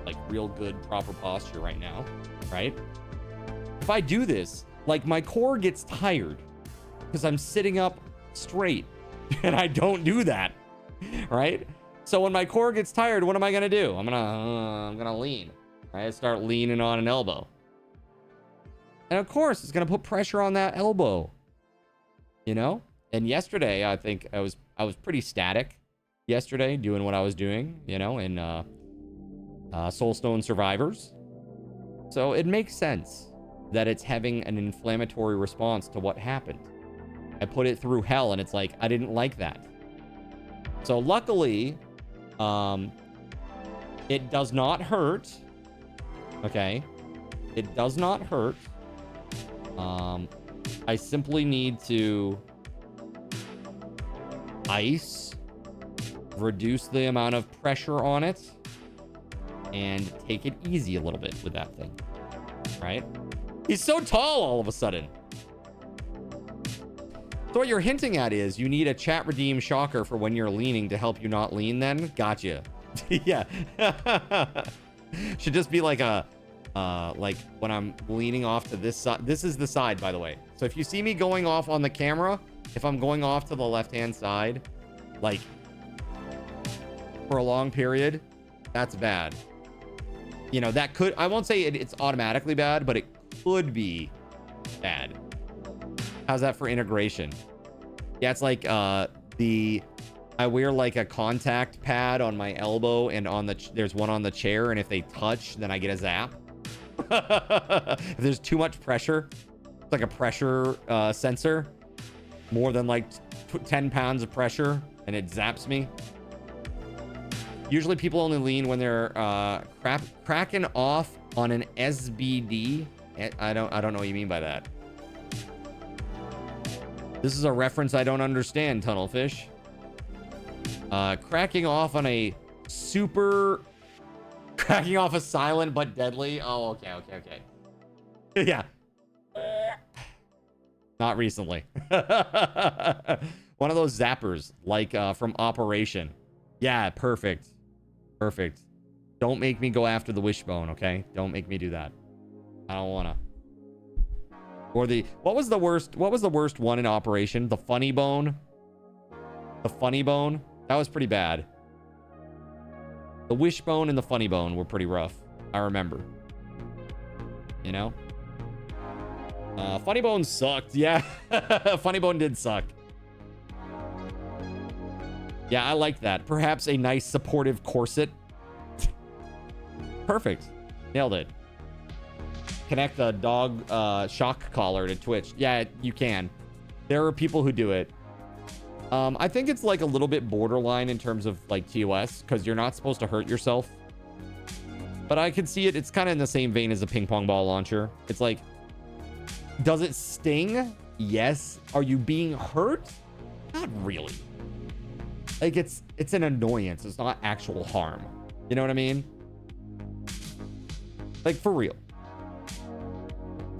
like real good, proper posture right now, right? If I do this, like my core gets tired because I'm sitting up straight and I don't do that, right? So when my core gets tired, what am I gonna do? I'm gonna lean, right? Start leaning on an elbow. And of course, it's gonna put pressure on that elbow, you know? And yesterday, I think I was pretty static yesterday doing what I was doing, you know, in Soulstone Survivors. So it makes sense that it's having an inflammatory response to what happened. I put it through hell and it's like, I didn't like that. So luckily, it does not hurt. Okay. It does not hurt. I simply need to ice, reduce the amount of pressure on it, and take it easy a little bit with that thing, right? He's so tall all of a sudden. So what you're hinting at is you need a chat redeem shocker for when you're leaning to help you not lean then? Gotcha. Yeah. Should just be like like when I'm leaning off to this side. This is the side, by the way. So if you see me going off on the camera, if I'm going off to the left-hand side, like for a long period, that's bad. You know, that could, I won't say it's automatically bad, but it could be bad. How's that for integration? Yeah, it's like I wear like a contact pad on my elbow and there's one on the chair, and if they touch, then I get a zap. If there's too much pressure, it's like a pressure sensor. More than like 10 pounds of pressure, and it zaps me. Usually people only lean when they're cracking off on an SBD. I don't know what you mean by that. This is a reference I don't understand, Tunnelfish. Cracking off on a cracking off a silent but deadly. Oh, okay. Yeah. Not recently. One of those zappers, like from Operation. Yeah, perfect. Don't make me go after the wishbone, okay? Don't make me do that. I don't wanna. Or what was the worst one in Operation? The funny bone? The funny bone? That was pretty bad. The wishbone and the funny bone were pretty rough. I remember. You know? Funny Bone sucked. Yeah. Funny Bone did suck. Yeah, I like that. Perhaps a nice supportive corset. Perfect. Nailed it. Connect the dog shock collar to Twitch. Yeah, you can. There are people who do it. I think it's like a little bit borderline in terms of like TOS, because you're not supposed to hurt yourself. But I can see it. It's kind of in the same vein as a ping pong ball launcher. It's like, does it sting? Yes. Are you being hurt? Not really. Like it's an annoyance. It's not actual harm. You know what I mean? Like for real.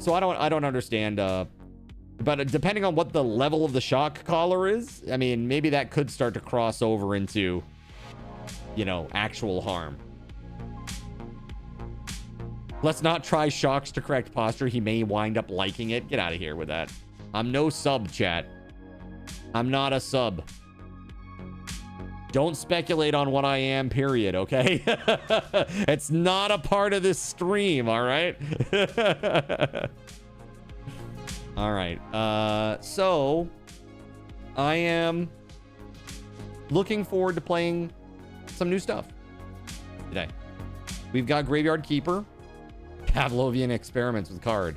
So I don't understand. But depending on what the level of the shock collar is, I mean, maybe that could start to cross over into, you know, actual harm. Let's not try shocks to correct posture. He may wind up liking it. Get out of here with that. I'm no sub, chat. I'm not a sub. Don't speculate on what I am, period, okay? It's not a part of this stream, all right? All right. So I am looking forward to playing some new stuff today. We've got Graveyard Keeper, Pavlovian Experiments with Card.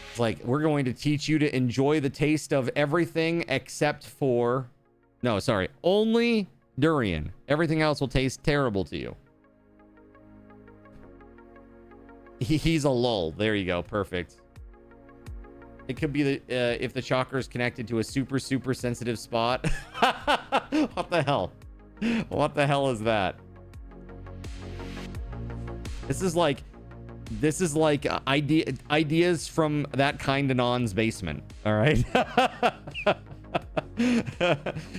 It's like, we're going to teach you to enjoy the taste of everything except for... No, sorry. Only durian. Everything else will taste terrible to you. He's a lull. There you go. Perfect. It could be the if the chakra is connected to a super sensitive spot. What the hell? What the hell is that? This is like ideas from that kind of non's basement. All right.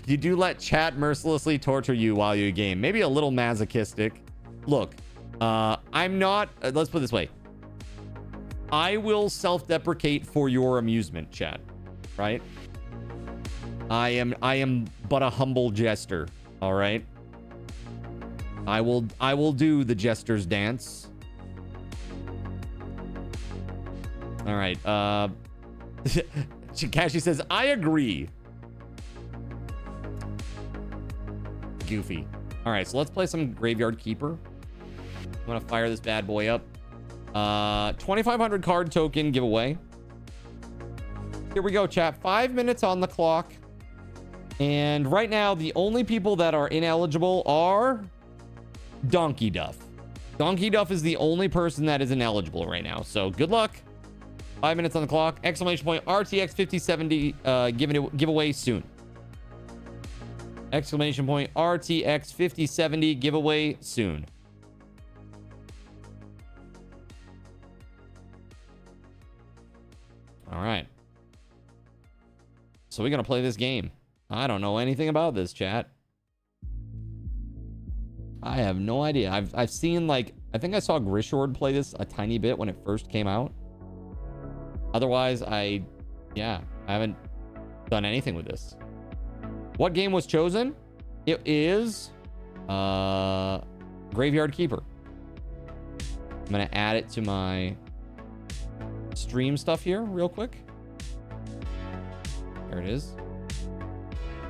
You do let chat mercilessly torture you while you game. Maybe a little masochistic. Look, I'm not. Let's put it this way. I will self-deprecate for your amusement, chat. Right? I am but a humble jester. All right. I will do the jester's dance. All right. Kashi says, I agree. Goofy. All right, so let's play some Graveyard Keeper. I'm gonna fire this bad boy up. 2,500 card token giveaway. Here we go, chat. 5 minutes on the clock. And right now, the only people that are ineligible are Donkey Duff. Donkey Duff is the only person that is ineligible right now. So good luck. 5 minutes on the clock. Exclamation point RTX 5070 giveaway soon. Exclamation point RTX 5070 giveaway soon. All right. So we're going to play this game. I don't know anything about this, chat. I have no idea. I've seen, like, I think I saw Grishord play this a tiny bit when it first came out. Otherwise, I haven't done anything with this. What game was chosen? It is Graveyard Keeper. I'm gonna add it to my stream stuff here real quick. There it is.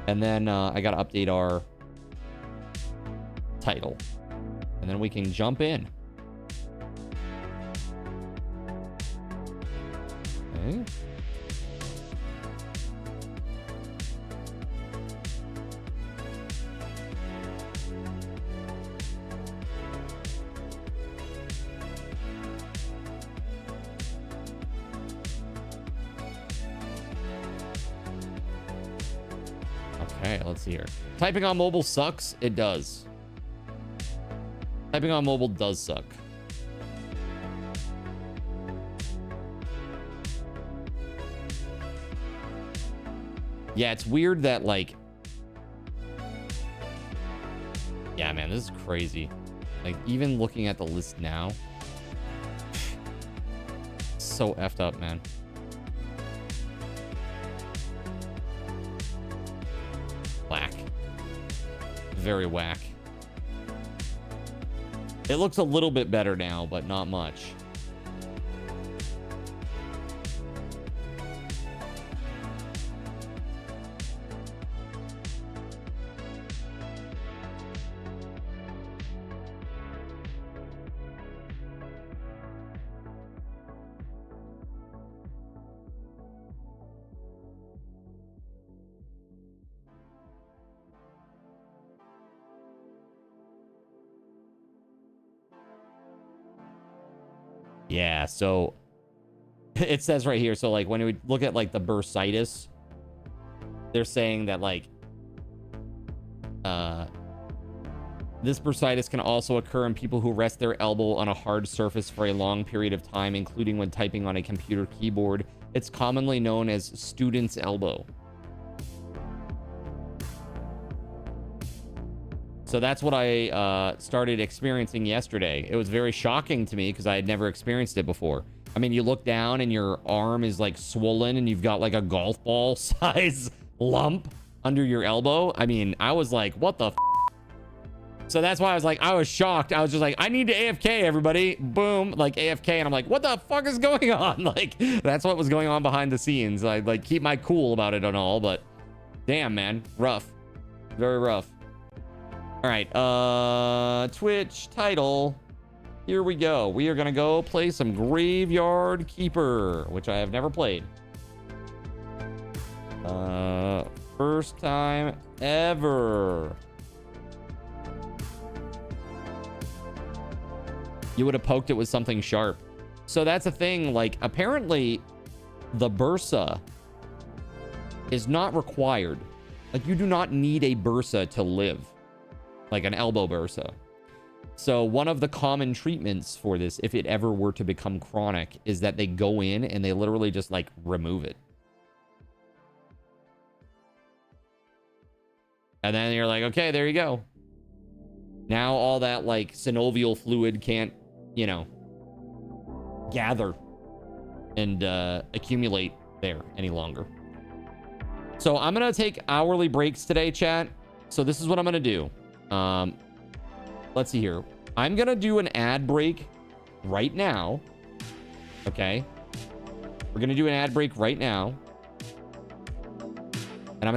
And then I gotta update our title. And then we can jump in. Okay. Okay, let's see here. Typing on mobile sucks. It does. Typing on mobile does suck. Yeah, it's weird that, like... Yeah, man, this is crazy. Like, even looking at the list now... So effed up, man. Whack. Very whack. It looks a little bit better now, but not much. Yeah, so it says right here, so like when we look at like the bursitis, they're saying that like This bursitis can also occur in people who rest their elbow on a hard surface for a long period of time, including when typing on a computer keyboard. It's commonly known as student's elbow. So that's what I started experiencing yesterday. It was very shocking to me because I had never experienced it before. I mean, you look down and your arm is like swollen and you've got like a golf ball size lump under your elbow. I mean, I was like, what the f? So that's why I was shocked. I was just like, I need to AFK, everybody. Boom, like AFK. And I'm like, what the fuck is going on? Like, that's what was going on behind the scenes. I like keep my cool about it and all, but damn, man, rough. Very rough. All right, Twitch title. Here we go. We are gonna go play some Graveyard Keeper, which I have never played. First time ever. You would have poked it with something sharp. So that's a thing, like, apparently the bursa is not required. Like, you do not need a bursa to live, like an elbow bursa. So one of the common treatments for this, if it ever were to become chronic, is that they go in and they literally just like remove it. And then you're like, okay, there you go. Now all that like synovial fluid can't, you know, gather and accumulate there any longer. So I'm gonna take hourly breaks today, chat. So this is what I'm gonna do. Let's see here. I'm gonna do an ad break right now. Okay, we're gonna do an ad break right now, and I'm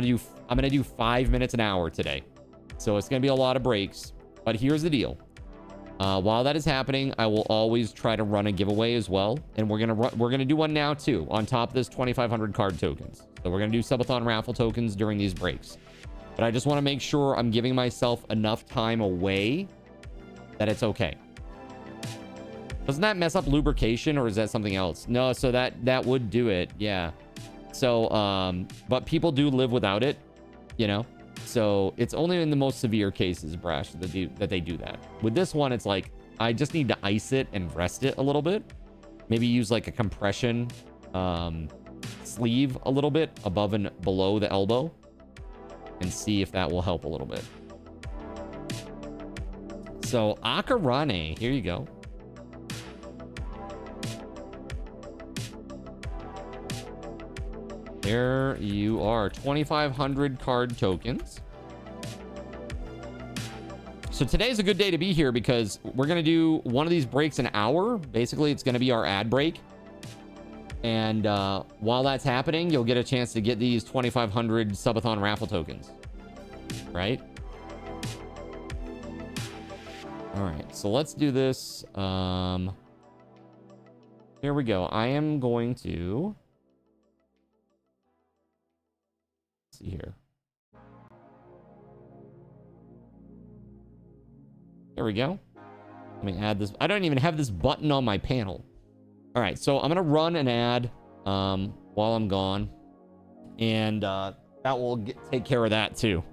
gonna do 5 minutes an hour today. So it's gonna be a lot of breaks. But here's the deal. While that is happening, I will always try to run a giveaway as well, and we're gonna do one now too. On top of this, 2,500 card tokens. So we're gonna do Subathon raffle tokens during these breaks. But I just want to make sure I'm giving myself enough time away that it's okay. Doesn't that mess up lubrication, or is that something else? No, so that would do it. Yeah. So but people do live without it, you know. So it's only in the most severe cases, Brash, that they do that. With this one, it's like I just need to ice it and rest it a little bit. Maybe use like a compression sleeve a little bit above and below the elbow, and see if that will help a little bit. So Akarane, here you go. There you are, 2,500 card tokens. So today's a good day to be here because we're gonna do one of these breaks an hour. Basically, it's gonna be our ad break. And while that's happening, you'll get a chance to get these 2,500 Subathon raffle tokens. Right? All right, so let's do this. Here we go. I am going to... Let's see here. There we go. Let me add this. I don't even have this button on my panel. All right, so I'm gonna run an ad while I'm gone, and that will take care of that too.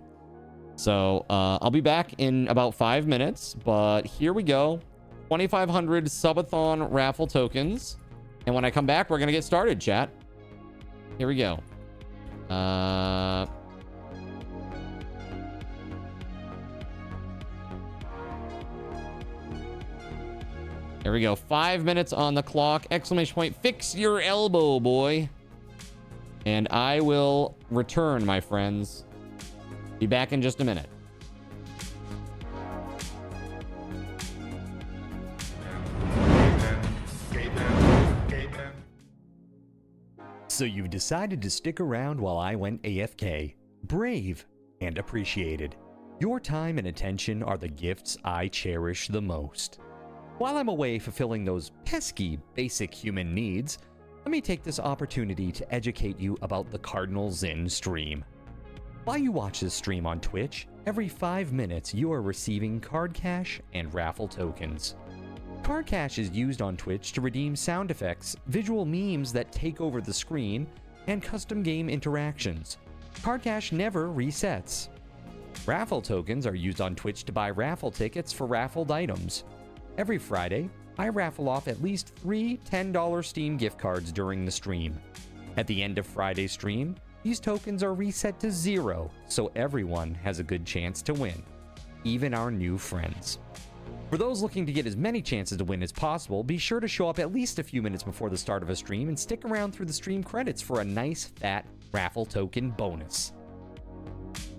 So I'll be back in about 5 minutes, but here we go. 2,500 Subathon raffle tokens, and when I come back, we're gonna get started, chat. Here we go. There we go. 5 minutes on the clock. Exclamation point. Fix your elbow, boy. And I will return, my friends. Be back in just a minute. So you've decided to stick around while I went AFK. Brave and appreciated. Your time and attention are the gifts I cherish the most. While I'm away fulfilling those pesky basic human needs, let me take this opportunity to educate you about the Cardinal Zin stream. While you watch this stream on Twitch, every 5 minutes you are receiving card cash and raffle tokens. Card cash is used on Twitch to redeem sound effects, visual memes that take over the screen, and custom game interactions. Card cash never resets. Raffle tokens are used on Twitch to buy raffle tickets for raffled items. Every Friday, I raffle off at least 3 $10 Steam gift cards during the stream. At the end of Friday's stream, these tokens are reset to 0, so everyone has a good chance to win, even our new friends. For those looking to get as many chances to win as possible, be sure to show up at least a few minutes before the start of a stream and stick around through the stream credits for a nice fat raffle token bonus.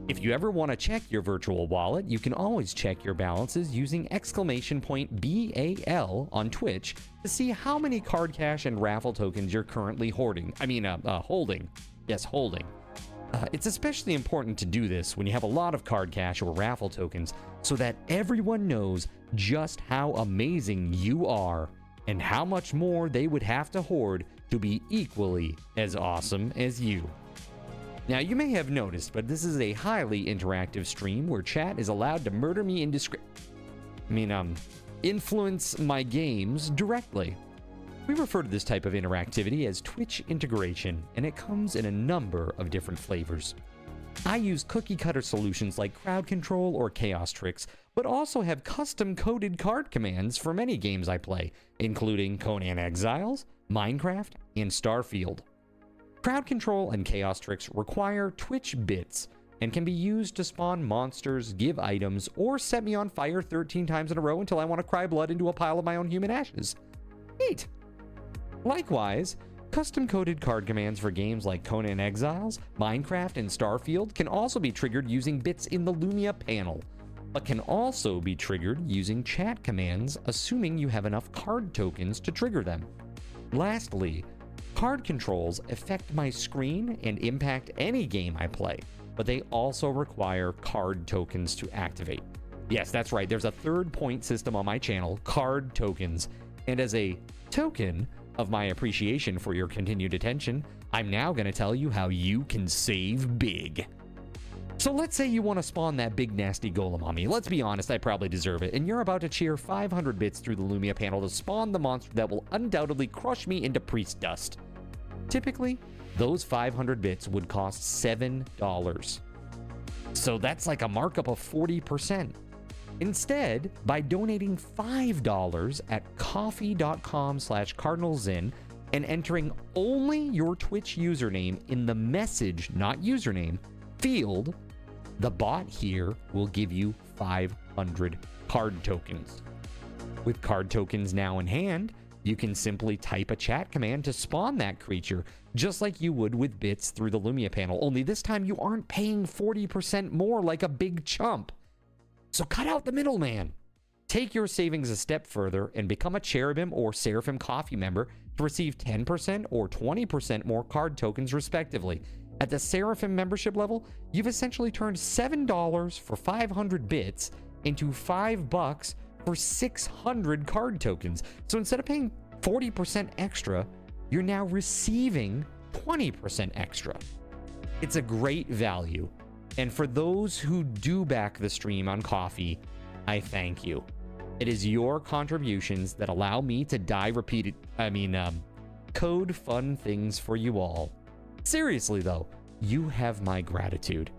If you ever want to check your virtual wallet, you can always check your balances using !BAL on Twitch to see how many card cash and raffle tokens you're currently holding. Yes, holding. It's especially important to do this when you have a lot of card cash or raffle tokens so that everyone knows just how amazing you are and how much more they would have to hoard to be equally as awesome as you. Now, you may have noticed, but this is a highly interactive stream where chat is allowed to murder me influence my games directly. We refer to this type of interactivity as Twitch integration, and it comes in a number of different flavors. I use cookie-cutter solutions like crowd control or chaos tricks, but also have custom-coded card commands for many games I play, including Conan Exiles, Minecraft, and Starfield. Crowd control and chaos tricks require Twitch bits and can be used to spawn monsters, give items, or set me on fire 13 times in a row until I want to cry blood into a pile of my own human ashes. Neat! Likewise, custom-coded card commands for games like Conan Exiles, Minecraft, and Starfield can also be triggered using bits in the Lumia panel, but can also be triggered using chat commands, assuming you have enough card tokens to trigger them. Lastly, card controls affect my screen and impact any game I play, but they also require card tokens to activate. Yes, that's right, there's a third point system on my channel, card tokens, and as a token of my appreciation for your continued attention, I'm now going to tell you how you can save big. So let's say you want to spawn that big nasty golem on me. Let's be honest, I probably deserve it, and you're about to cheer 500 bits through the Lumia panel to spawn the monster that will undoubtedly crush me into priest dust. Typically, those 500 bits would cost $7. So that's like a markup of 40%. Instead, by donating $5 at coffee.com/cardinalzin and entering only your Twitch username in the message, not username, field, the bot here will give you 500 card tokens. With card tokens now in hand, you can simply type a chat command to spawn that creature, just like you would with bits through the Lumia panel, only this time you aren't paying 40% more like a big chump. So cut out the middleman. Take your savings a step further and become a Cherubim or Seraphim Coffee member to receive 10% or 20% more card tokens respectively. At the Seraphim membership level, you've essentially turned $7 for 500 bits into $5 for 600 card tokens. So instead of paying 40% extra, you're now receiving 20% extra. It's a great value. And for those who do back the stream on Coffee, I thank you. It is your contributions that allow me to code fun things for you all. Seriously though, you have my gratitude.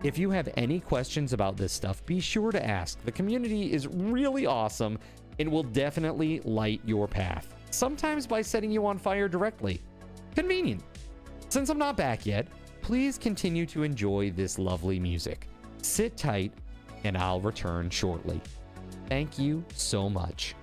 If you have any questions about this stuff, be sure to ask. The community is really awesome and will definitely light your path. Sometimes by setting you on fire directly. Convenient. Since I'm not back yet, please continue to enjoy this lovely music. Sit tight, and I'll return shortly. Thank you so much.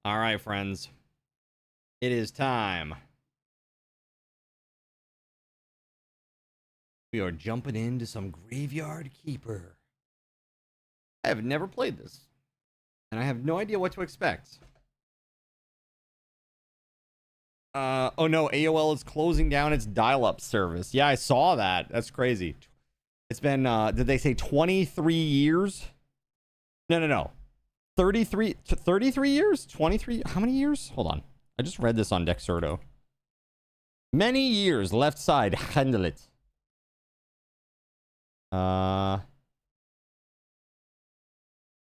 All right, friends. It is time. We are jumping into some Graveyard Keeper. I have never played this, and I have no idea what to expect. Oh no, AOL is closing down its dial-up service. Yeah, I saw that. That's crazy. It's been, did they say 23 years? No. 33 years? 23? How many years? Hold on. I just read this on Dexerto. Many years. Left side. Handle it.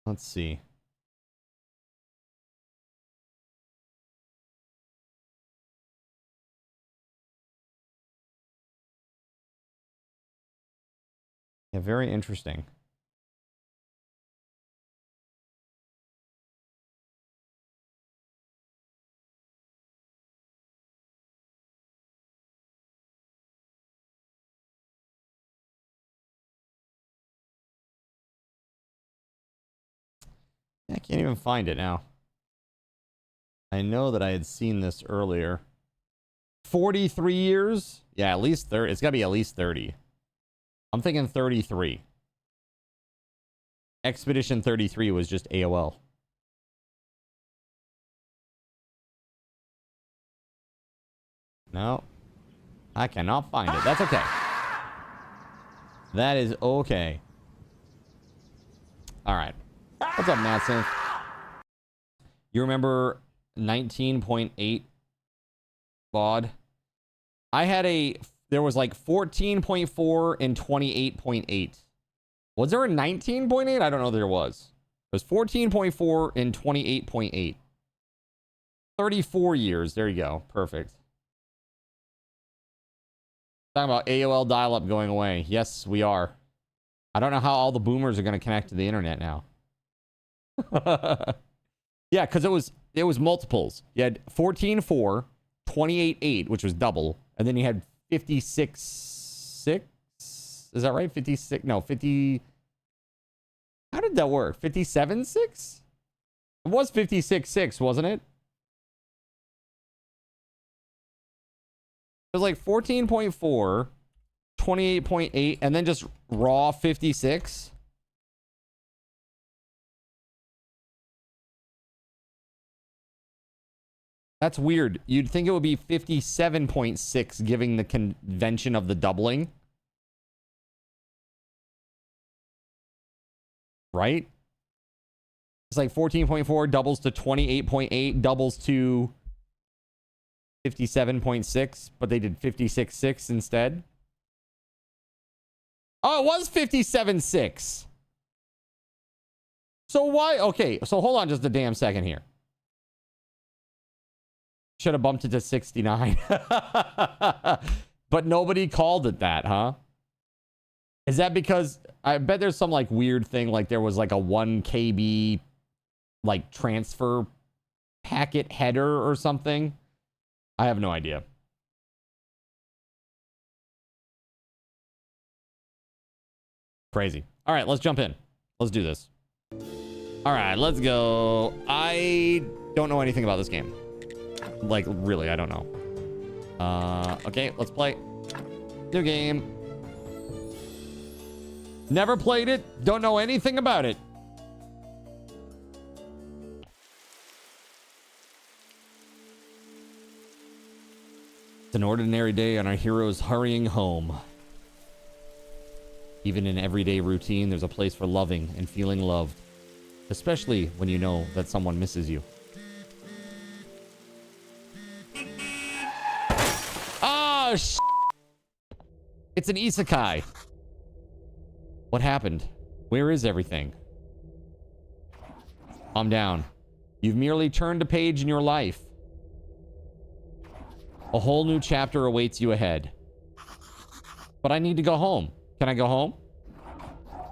Let's see. Yeah, very interesting. I can't even find it now. I know that I had seen this earlier. 43 years? Yeah, at least 30. It's got to be at least 30. I'm thinking 33. Expedition 33 was just AOL. No. I cannot find it. That's okay. That is okay. All right. What's up, Madsen? You remember 19.8 baud? I had there was like 14.4 and 28.8. Was there a 19.8? I don't know if there was. It was 14.4 and 28.8. 34 years. There you go. Perfect. Talking about AOL dial-up going away. Yes, we are. I don't know how all the boomers are going to connect to the internet now. Yeah, because it was multiples. You had 14.4, 28.8, which was double, and then you had 56.6. Is that right? 56? No, 50. How did that work? 57.6? It was 56.6, wasn't it? It was like 14.4, 28.8, and then just raw 56. That's weird. You'd think it would be 57.6, giving the convention of the doubling. Right? It's like 14.4 doubles to 28.8, doubles to 57.6, but they did 56.6 instead. Oh, it was 57.6. So why? Okay, so hold on just a damn second here. Should have bumped it to 69. But nobody called it that, huh? Is that because I bet there's some like weird thing, like there was like a 1 KB like transfer packet header or something? I have no idea. Crazy. All right, let's jump in. Let's do this. All right, let's go. I don't know anything about this game. Like, really, I don't know. Okay, let's play. New game. Never played it. Don't know anything about it. It's an ordinary day and our heroes hurrying home. Even in everyday routine, there's a place for loving and feeling loved. Especially when you know that someone misses you. Oh, it's an isekai. What happened? Where is everything? Calm down. You've merely turned a page in your life. A whole new chapter awaits you ahead. But I need to go home. Can I go home?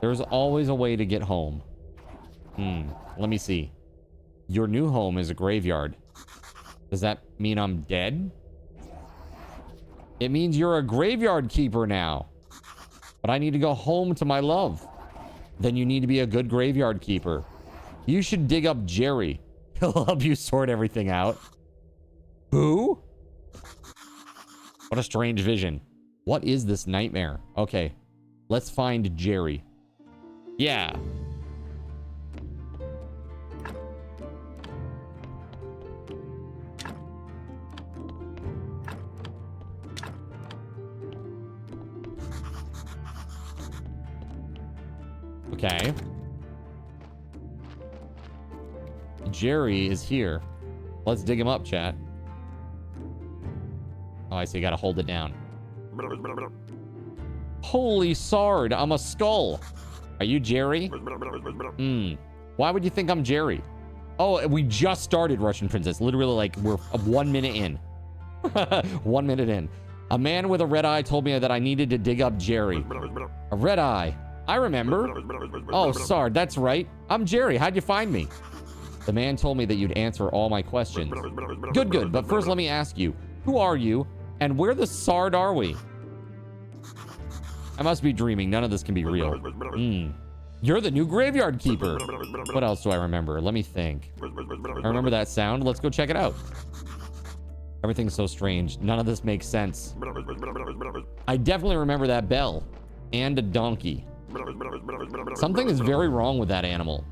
There's always a way to get home. Let me see. Your new home is a graveyard. Does that mean I'm dead? It means you're a graveyard keeper now. But I need to go home to my love. Then you need to be a good graveyard keeper. You should dig up Jerry. He'll help you sort everything out. Who? What a strange vision. What is this nightmare? Okay, let's find Jerry. Yeah. Okay. Jerry is here. Let's dig him up, chat. Oh, I see. Gotta hold it down. Holy sard, I'm a skull. Are you Jerry? Why would you think I'm Jerry? Oh, we just started Russian Princess. Literally, like, we're 1 minute in. 1 minute in. A man with a red eye told me that I needed to dig up Jerry. A red eye. I remember. Oh, Sard, that's right. I'm Jerry. How'd you find me? The man told me that you'd answer all my questions. Good, good. But first, let me ask you, who are you, and where the Sard are we? I must be dreaming. None of this can be real. You're the new graveyard keeper. What else do I remember? Let me think. I remember that sound. Let's go check it out. Everything's so strange. None of this makes sense. I definitely remember that bell. And a donkey. Something is very wrong with that animal.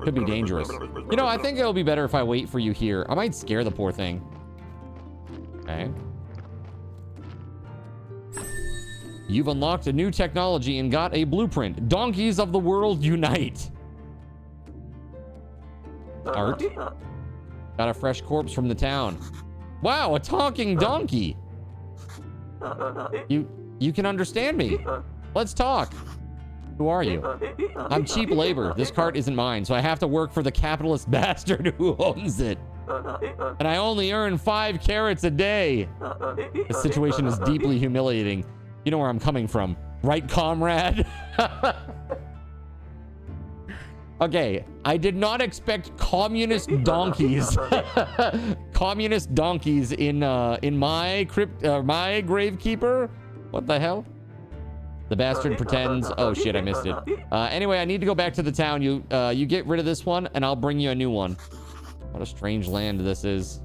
Could be dangerous. You know, I think it'll be better if I wait for you here. I might scare the poor thing. Okay. You've unlocked a new technology and got a blueprint. Donkeys of the world unite. Art. Got a fresh corpse from the town. Wow, a talking donkey. You can understand me. Let's talk. Who are you? I'm cheap labor. This cart isn't mine, so I have to work for the capitalist bastard who owns it. And I only earn 5 carrots a day. The situation is deeply humiliating. You know where I'm coming from, right, comrade? Okay, I did not expect communist donkeys. Communist donkeys in my my gravekeeper? What the hell? The bastard pretends. Oh shit, I missed it. Anyway, I need to go back to the town. You get rid of this one, and I'll bring you a new one. What a strange land this is.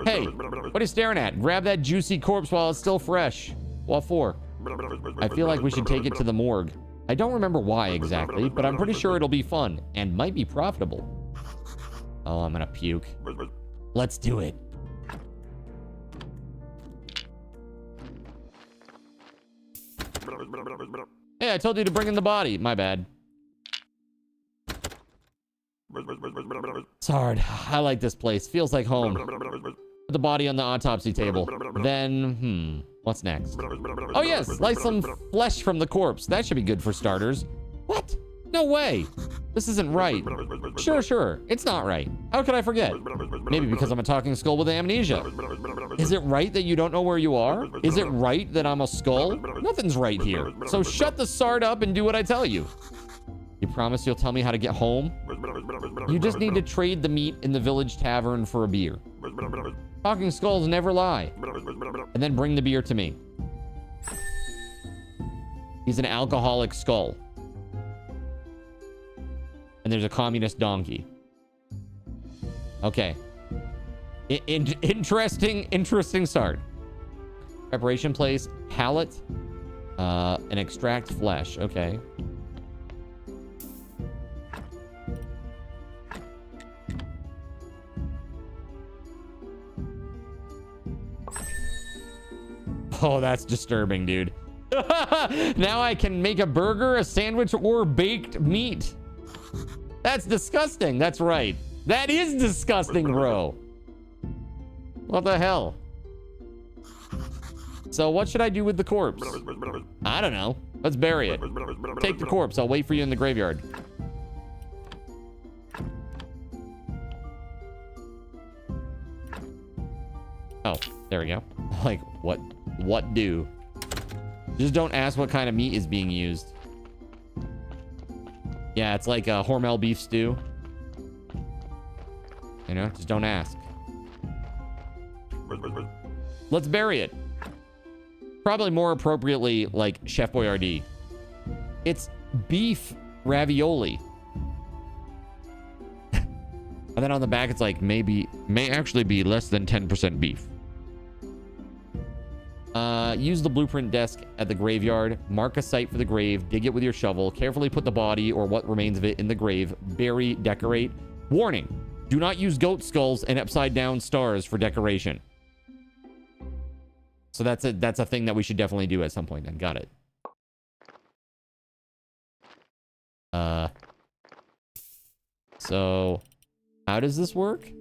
Hey, what are you staring at? Grab that juicy corpse while it's still fresh. What for? I feel like we should take it to the morgue. I don't remember why exactly, but I'm pretty sure it'll be fun and might be profitable. Oh, I'm gonna puke. Let's do it. Hey, I told you to bring in the body. My bad. It's hard. I like this place. Feels like home. Put the body on the autopsy table. Then, what's next? Oh yes, slice some flesh from the corpse. That should be good for starters. What? No way. This isn't right. Sure. It's not right. How could I forget? Maybe because I'm a talking skull with amnesia. Is it right that you don't know where you are? Is it right that I'm a skull? Nothing's right here. So shut the sard up and do what I tell you. You promise you'll tell me how to get home? You just need to trade the meat in the village tavern for a beer. Talking skulls never lie. And then bring the beer to me. He's an alcoholic skull. And there's a communist donkey. Okay. Interesting start. Preparation place, pallet, and extract flesh. Okay. Oh, that's disturbing, dude. Now I can make a burger, a sandwich, or baked meat. That's disgusting. That's right. That is disgusting, bro. What the hell? So what should I do with the corpse? I don't know. Let's bury it. Take the corpse. I'll wait for you in the graveyard. Oh, there we go. Like, what do? Just don't ask what kind of meat is being used. Yeah, it's like a Hormel beef stew. You know, just don't ask. Let's bury it. Probably more appropriately, like Chef Boyardee. It's beef ravioli. And then on the back, it's like, may actually be less than 10% beef. Use the blueprint desk at the graveyard. Mark a site for the grave. Dig it with your shovel. Carefully put the body or what remains of it in the grave. Bury, decorate. Warning. Do not use goat skulls and upside down stars for decoration. So that's a thing that we should definitely do at some point then. Got it. So how does this work?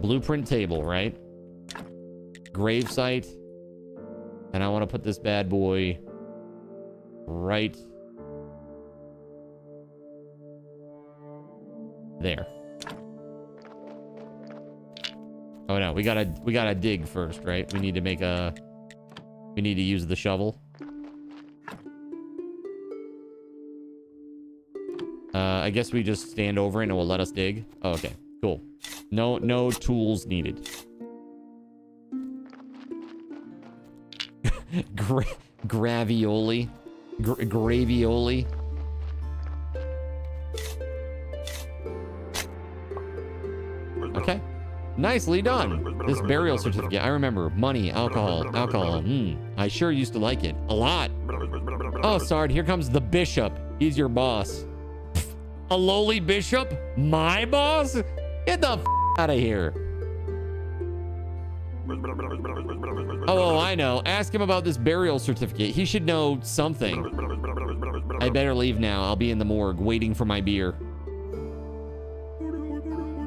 Blueprint table, right? Grave site. And I want to put this bad boy right there. Oh no, we gotta dig first, right? We need to use the shovel. I guess we just stand over it and it will let us dig. Oh, okay, cool. No tools needed. Gravioli. Gravioli. Okay. Nicely done. This burial certificate. I remember. Money, alcohol. I sure used to like it. A lot. Oh, Sard, here comes the bishop. He's your boss. A lowly bishop? My boss? Get the out of here. Oh, I know. Ask him about this burial certificate. He should know something. I better leave now. I'll be in the morgue waiting for my beer.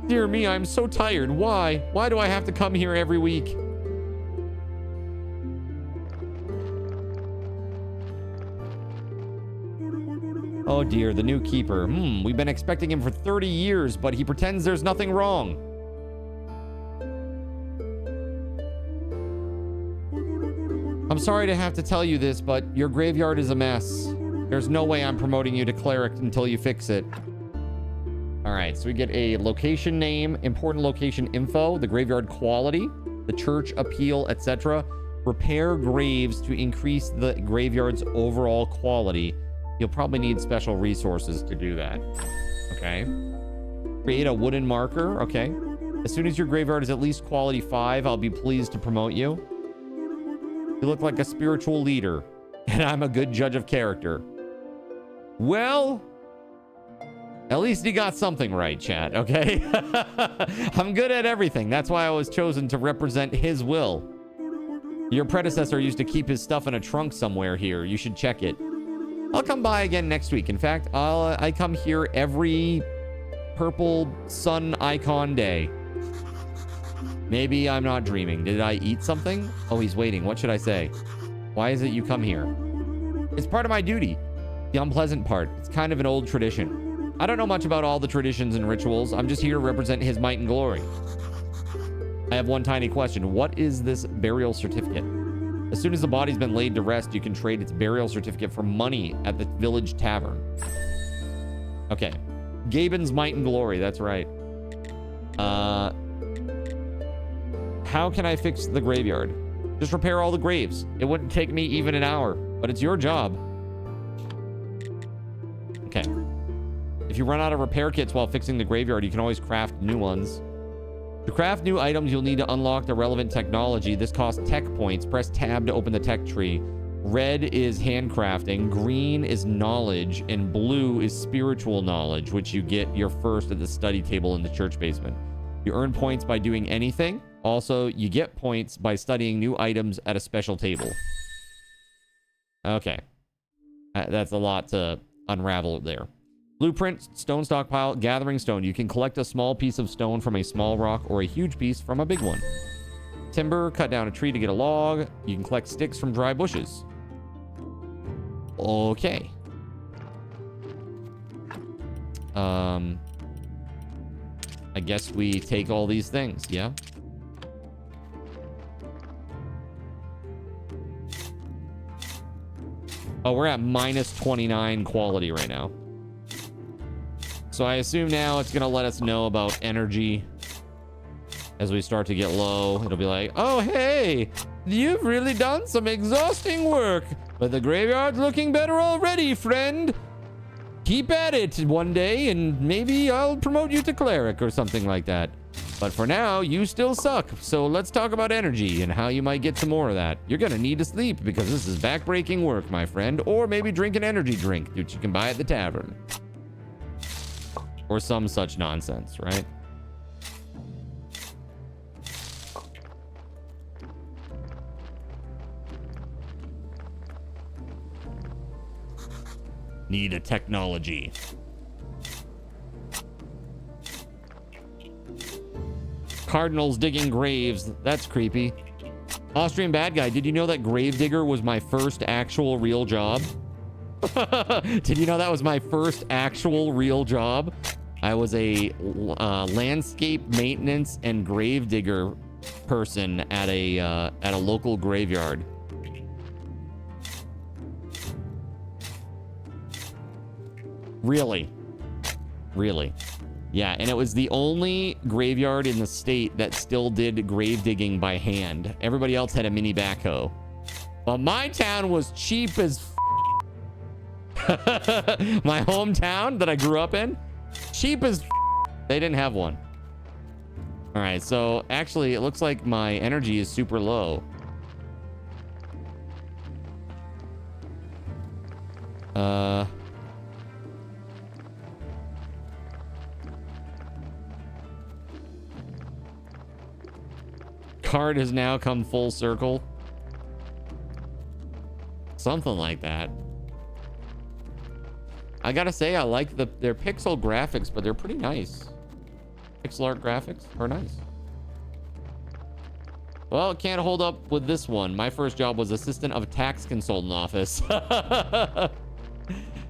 Dear me, I'm so tired. Why? Why do I have to come here every week? Oh dear, the new keeper. We've been expecting him for 30 years, but he pretends there's nothing wrong. I'm sorry to have to tell you this, but your graveyard is a mess. There's no way I'm promoting you to cleric until you fix it. All right, so we get a location name, important location info, the graveyard quality, the church appeal, etc. Repair graves to increase the graveyard's overall quality. You'll probably need special resources to do that. Okay. Create a wooden marker. Okay. As soon as your graveyard is at least quality 5, I'll be pleased to promote you. You look like a spiritual leader, and I'm a good judge of character. Well, at least he got something right, chat, okay? I'm good at everything. That's why I was chosen to represent his will. Your predecessor used to keep his stuff in a trunk somewhere here. You should check it. I'll come by again next week. In fact, I come here every purple sun icon day. Maybe I'm not dreaming. Did I eat something? Oh, he's waiting. What should I say? Why is it you come here? It's part of my duty. The unpleasant part. It's kind of an old tradition. I don't know much about all the traditions and rituals. I'm just here to represent his might and glory. I have one tiny question. What is this burial certificate? As soon as the body's been laid to rest, you can trade its burial certificate for money at the village tavern. Okay. Gaben's might and glory. That's right. How can I fix the graveyard? Just repair all the graves. It wouldn't take me even an hour, but it's your job. Okay. If you run out of repair kits while fixing the graveyard, you can always craft new ones. To craft new items, you'll need to unlock the relevant technology. This costs tech points. Press tab to open the tech tree. Red is handcrafting, green is knowledge, and blue is spiritual knowledge, which you get your first at the study table in the church basement. You earn points by doing anything. Also, you get points by studying new items at a special table. Okay. That's a lot to unravel there. Blueprint, stone stockpile, gathering stone. You can collect a small piece of stone from a small rock or a huge piece from a big one. Timber, cut down a tree to get a log. You can collect sticks from dry bushes. Okay. I guess we take all these things, yeah? Oh, we're at minus 29 quality right now. So I assume now it's going to let us know about energy As we start to get low, it'll be like, oh, hey, you've really done some exhausting work, but the graveyard's looking better already, friend. Keep at it one day, and maybe I'll promote you to cleric or something like that. But for now, you still suck. So let's talk about energy and how you might get some more of that. You're going to need to sleep because this is backbreaking work, my friend. Or maybe drink an energy drink, which you can buy at the tavern. Or some such nonsense, right? Need a technology. Cardinals digging graves. That's creepy. Austrian bad guy. Did you know that gravedigger was my first actual real job? Did you know that was my first actual real job? I was a landscape maintenance and gravedigger person at a local graveyard. Really? Really? Yeah, and it was the only graveyard in the state that still did grave digging by hand. Everybody else had a mini backhoe. But my town was cheap as my hometown that I grew up in, cheap as they didn't have one. All right, so actually it looks like my energy is super low. Card has now come full circle. Something like that. I gotta say, I like their pixel graphics, but they're pretty nice. Pixel art graphics are nice. Well, it can't hold up with this one. My first job was assistant of a tax consultant office.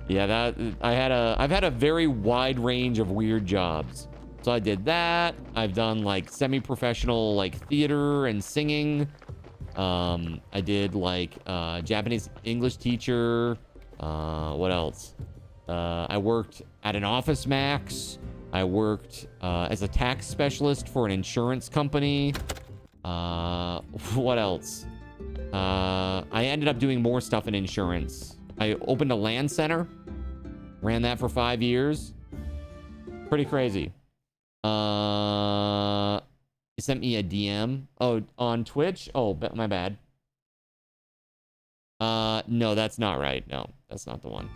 Yeah, I've had a very wide range of weird jobs. So I did that. I've done like semi-professional like theater and singing. I did like Japanese English teacher. What else? I worked at an Office Max. I worked as a tax specialist for an insurance company. What else? I ended up doing more stuff in insurance. I opened a land center. Ran that for 5 years. Pretty crazy. You sent me a DM. Oh, on Twitch? Oh, my bad. No, that's not right. No, that's not the one.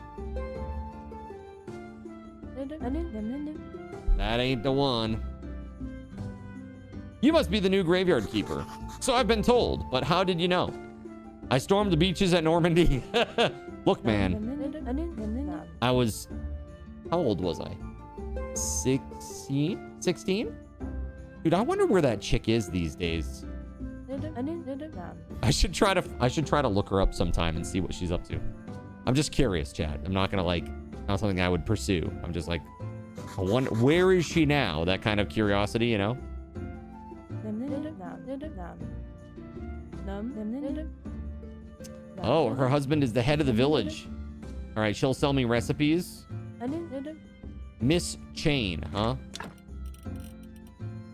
That ain't the one. You must be the new graveyard keeper. So I've been told, but how did you know? I stormed the beaches at Normandy. Look, man. I was... How old was I? 16? 16? Dude, I wonder where that chick is these days. I should try to look her up sometime and see what she's up to. I'm just curious, chat. I'm not gonna not something I would pursue. I'm just like, I wonder, where is she now? That kind of curiosity, you know? Oh, her husband is the head of the village. All right, she'll sell me recipes. Miss Chain, huh?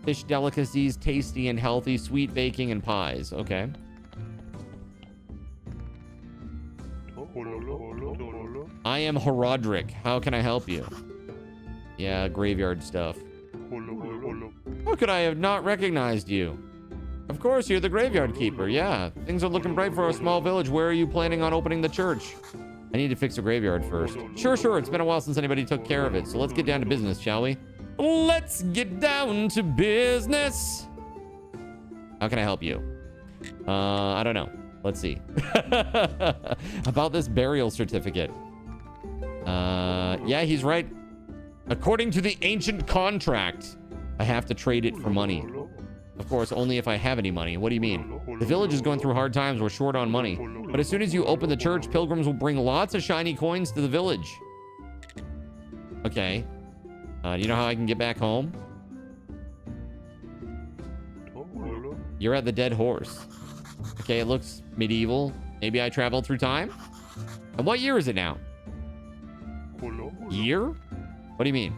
Fish delicacies, tasty and healthy, sweet baking and pies. Okay. I am Herodric. How can I help you? Yeah, graveyard stuff. How could I have not recognized you? Of course, you're the graveyard keeper. Yeah, things are looking bright for a small village. Where are you planning on opening the church? I need to fix the graveyard first. Sure. It's been a while since anybody took care of it. So let's get down to business, shall we? Let's get down to business. How can I help you? I don't know. Let's see. About this burial certificate. Yeah, he's right. According to the ancient contract, I have to trade it for money. Of course, only if I have any money. What do you mean? The village is going through hard times. We're short on money. But as soon as you open the church, pilgrims will bring lots of shiny coins to the village. Okay. Do you know how I can get back home? You're at the Dead Horse. Okay, it looks medieval. Maybe I traveled through time? And what year is it now? Year? What do you mean?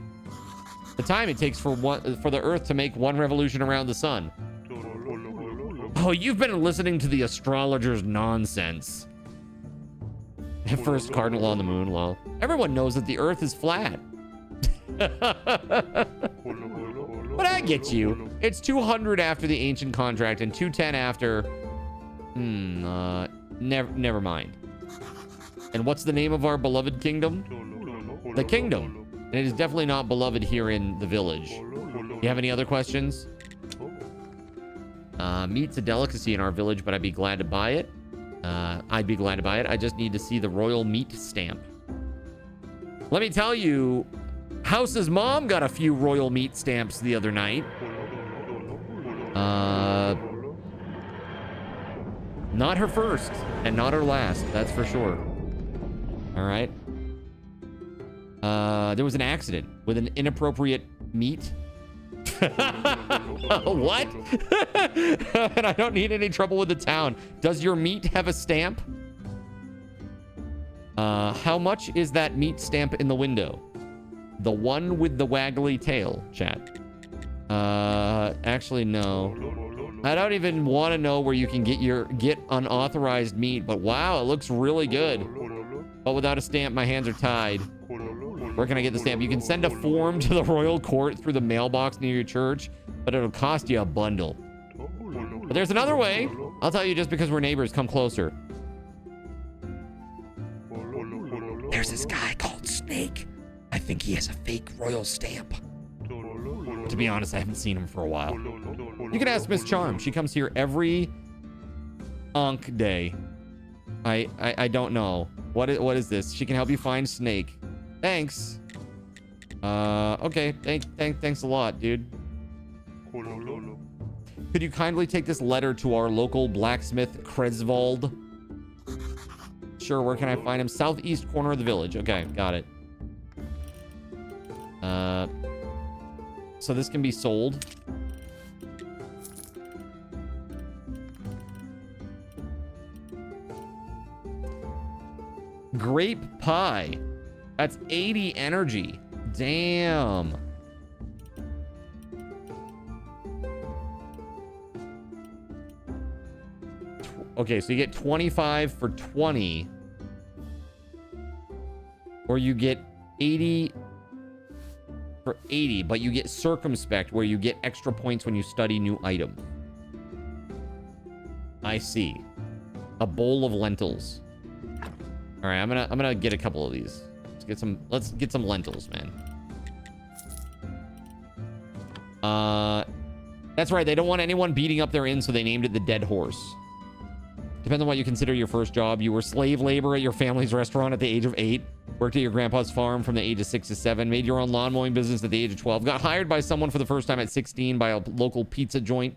The time it takes for the Earth to make one revolution around the sun. Oh, you've been listening to the astrologer's nonsense. First cardinal on the moon, lol. Everyone knows that the Earth is flat. But I get you. It's 200 after the ancient contract and 210 after... never mind. And what's the name of our beloved kingdom? The kingdom. And it is definitely not beloved here in the village. You have any other questions? Meat's a delicacy in our village, but I'd be glad to buy it. I'd be glad to buy it. I just need to see the royal meat stamp. Let me tell you, House's mom got a few royal meat stamps the other night. Not her first and not her last, that's for sure. All right. There was an accident with an inappropriate meat. What? And I don't need any trouble with the town. Does your meat have a stamp? How much is that meat stamp in the window? The one with the waggly tail, chat. Actually, no. I don't even want to know where you can get unauthorized meat, but wow, it looks really good. But without a stamp, my hands are tied. Where can I get the stamp? You can send a form to the royal court through the mailbox near your church, but it'll cost you a bundle. But there's another way. I'll tell you just because we're neighbors. Come closer. There's this guy called Snake. I think he has a fake royal stamp. To be honest, I haven't seen him for a while. You can ask Miss Charm. She comes here every day. I don't know. What is this? She can help you find Snake. Thanks. Okay. Thanks a lot, dude. Could you kindly take this letter to our local blacksmith, Kresvold? Sure, where can I find him? Southeast corner of the village. Okay, got it. So this can be sold. Grape pie. That's 80 energy. Damn. Okay, so you get 25 for 20. Or you get 80 for 80, but you get circumspect, where you get extra points when you study new items. I see. A bowl of lentils. All right, I'm gonna get a couple of these. Let's get some lentils, man. That's right. They don't want anyone beating up their inn, so they named it the Dead Horse. Depends on what you consider your first job. You were slave labor at your family's restaurant at the age of 8. Worked at your grandpa's farm from the age of 6 to 7. Made your own lawn mowing business at the age of 12. Got hired by someone for the first time at 16 by a local pizza joint.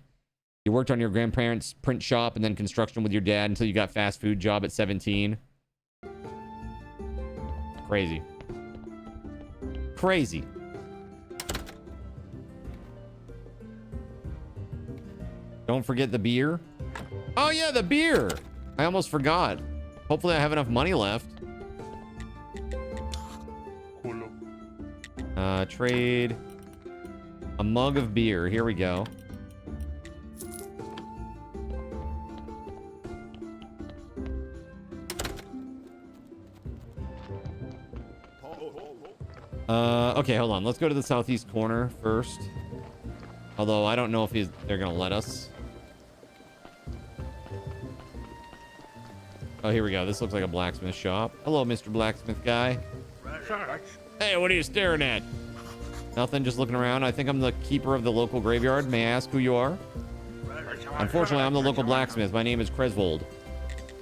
You worked on your grandparents' print shop and then construction with your dad until you got fast food job at 17. Crazy. Crazy. Don't forget the beer. Oh yeah, the beer. I almost forgot. Hopefully I have enough money left. Trade a mug of beer. Here we go. Okay, hold on. Let's go to the southeast corner first. Although I don't know if they're gonna let us. Oh, here we go. This looks like a blacksmith shop. Hello, Mr. Blacksmith guy. Hey, what are you staring at? Nothing, just looking around. I think I'm the keeper of the local graveyard. May I ask who you are? Unfortunately, I'm the local blacksmith. My name is Kresvold.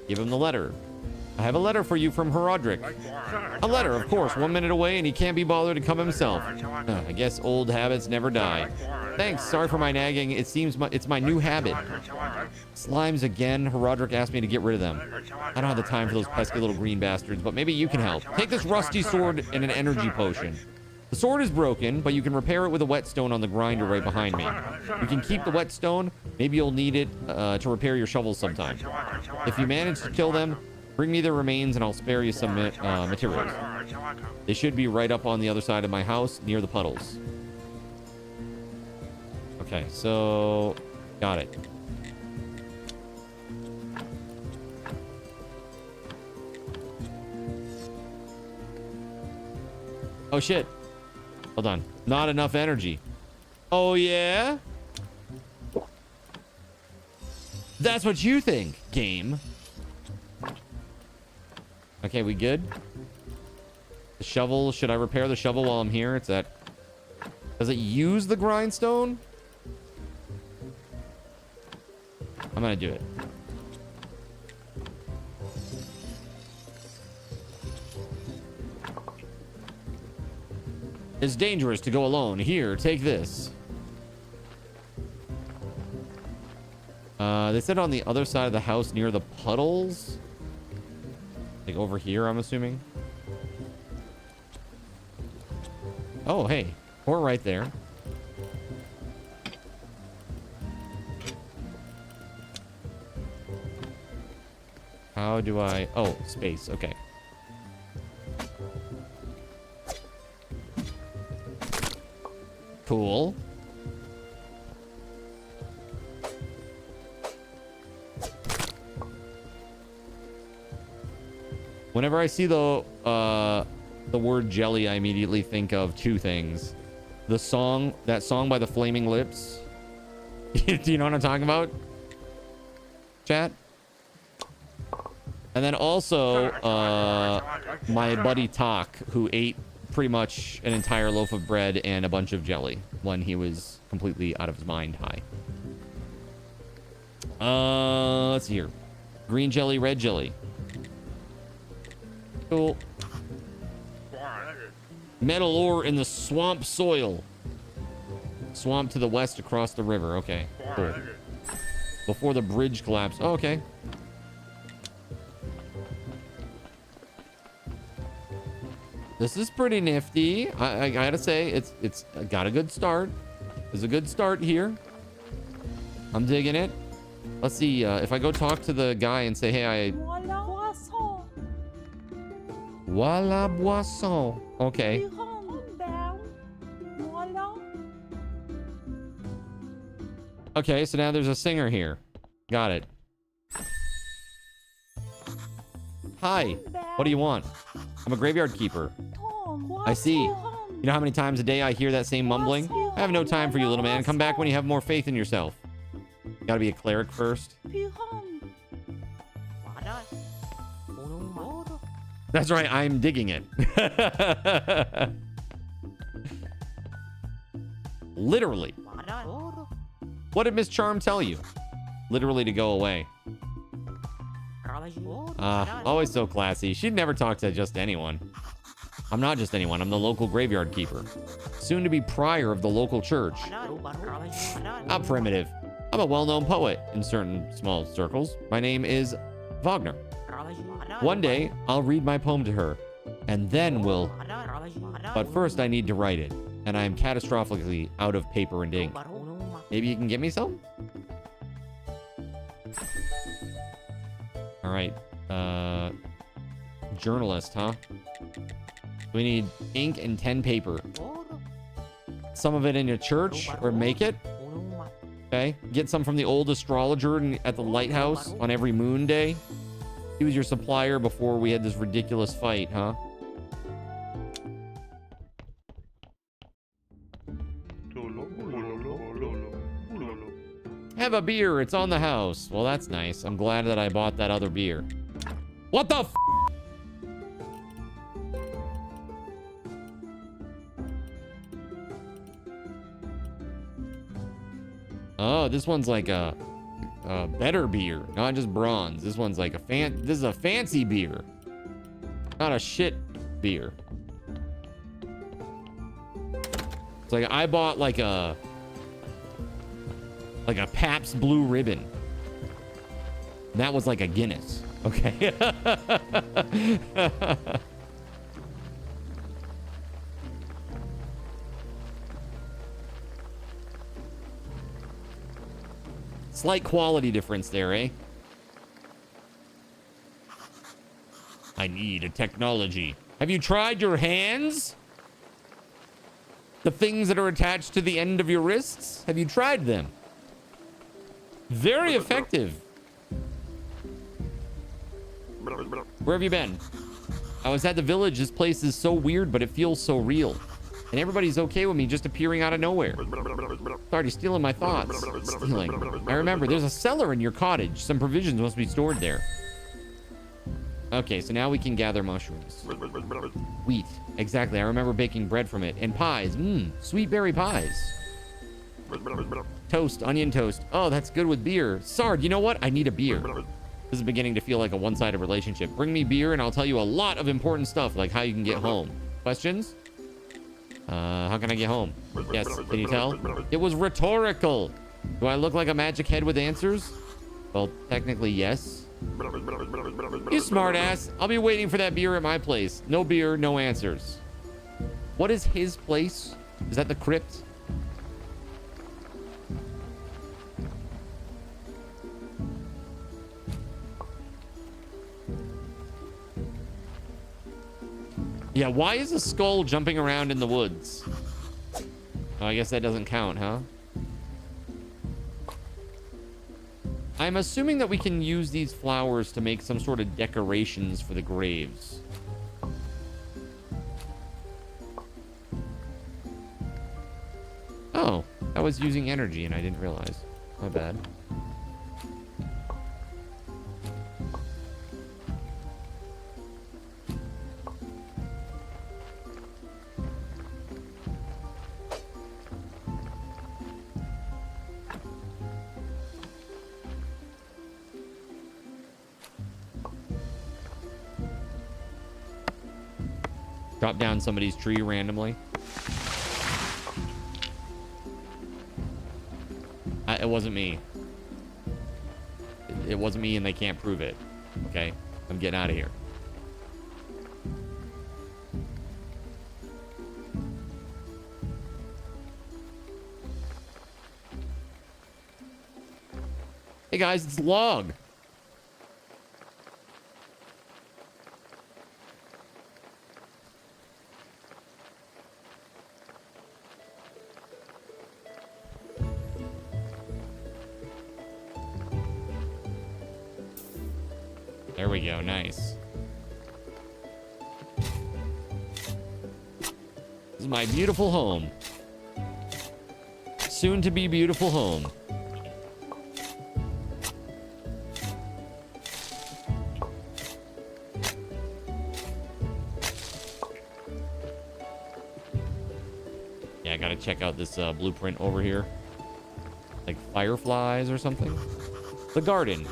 Give him the letter. I have a letter for you from Herodric. A letter, of course. 1 minute away and he can't be bothered to come himself. I guess old habits never die. Thanks. Sorry for my nagging. It seems it's my new habit. Slimes again. Herodric asked me to get rid of them. I don't have the time for those pesky little green bastards, but maybe you can help. Take this rusty sword and an energy potion. The sword is broken, but you can repair it with a whetstone on the grinder right behind me. You can keep the whetstone. Maybe you'll need it to repair your shovels sometime. If you manage to kill them, bring me their remains and I'll spare you some materials. They should be right up on the other side of my house near the puddles. Okay, so got it. Oh shit. Hold on. Not enough energy. Oh yeah? That's what you think, game. Okay, we good? The shovel, should I repair the shovel while I'm here? It's at... Does it use the grindstone? I'm gonna do it. It's dangerous to go alone. Here, take this. They said on the other side of the house near the puddles. Like over here, I'm assuming. Oh, hey. Or right there. How do I... Oh, space. Okay. Cool. Whenever I see the word jelly, I immediately think of two things. The song, that song by the Flaming Lips. Do you know what I'm talking about? Chat? And then also, my buddy Tak, who ate pretty much an entire loaf of bread and a bunch of jelly when he was completely out of his mind high. Let's see here. Green jelly, red jelly. Cool. Metal ore in the swamp soil. Swamp to the west across the river. Okay, cool. Before the bridge collapsed. Oh, okay. This is pretty nifty. I gotta say, it's got a good start. There's a good start here. I'm digging it. Let's see if I go talk to the guy and say, hey, Voila boisson. Okay. Okay, so now there's a singer here. Got it. Hi. What do you want? I'm a graveyard keeper. I see. You know how many times a day I hear that same mumbling? I have no time for you, little man. Come back when you have more faith in yourself. Gotta be a cleric first. That's right, I'm digging it. Literally. What did Miss Charm tell you? Literally to go away. Always so classy. She'd never talk to just anyone. I'm not just anyone. I'm the local graveyard keeper. Soon to be prior of the local church. I'm primitive. I'm a well-known poet in certain small circles. My name is Wagner. One day, I'll read my poem to her, and then we'll... But first, I need to write it, and I am catastrophically out of paper and ink. Maybe you can get me some? All right. Journalist, huh? We need ink and 10 paper. Some of it in your church, or make it. Okay. Get some from the old astrologer at the lighthouse on every moon day. He was your supplier before we had this ridiculous fight, huh? Have a beer. It's on the house. Well, that's nice. I'm glad that I bought that other beer. What the f? Oh, this one's like a better beer, not just bronze. This one's like this is a fancy beer, not a shit beer. It's like I bought like a Pabst Blue Ribbon. That was like a Guinness. Okay. Slight quality difference there, eh? I need a technology. Have you tried your hands? The things that are attached to the end of your wrists? Have you tried them? Very effective. Where have you been? I was at the village. This place is so weird, but it feels so real. And everybody's okay with me just appearing out of nowhere. It's already stealing my thoughts. Stealing. I remember, there's a cellar in your cottage. Some provisions must be stored there. Okay, so now we can gather mushrooms. Wheat. Exactly, I remember baking bread from it. And pies. Mmm, sweet berry pies. Toast, onion toast. Oh, that's good with beer. Sard, you know what? I need a beer. This is beginning to feel like a one-sided relationship. Bring me beer and I'll tell you a lot of important stuff, like how you can get home. Questions? How can I get home? Yes, can you tell? It was rhetorical. Do I look like a magic head with answers? Well, technically, yes. You smartass. I'll be waiting for that beer at my place. No beer, no answers. What is his place? Is that the crypt? Yeah, why is a skull jumping around in the woods? Oh, I guess that doesn't count, huh? I'm assuming that we can use these flowers to make some sort of decorations for the graves. Oh, I was using energy and I didn't realize. My bad. Drop down somebody's tree randomly. It wasn't me. It wasn't me and they can't prove it. Okay? I'm getting out of here. Hey guys, it's Log. There we go, nice. This is my beautiful home. Soon to be beautiful home. Yeah, I gotta check out this blueprint over here. Like fireflies or something. The garden.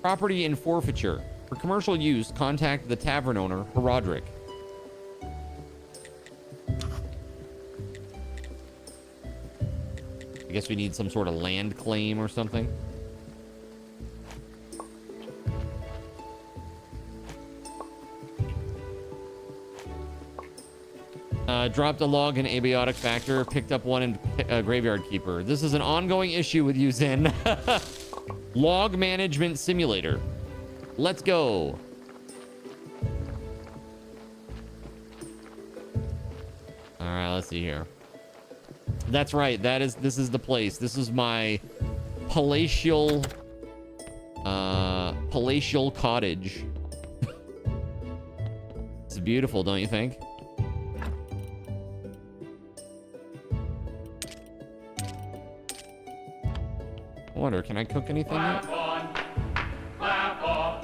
Property in forfeiture. For commercial use, contact the tavern owner, Herodric. I guess we need some sort of land claim or something. Dropped a log in abiotic factor, picked up one in graveyard keeper. This is an ongoing issue with you, Zen. Log management simulator. Let's go. All right, let's see here. That's right. This is the place. This is my palatial cottage. It's beautiful, don't you think? I wonder, can I cook anything yet? Clap on, clap off,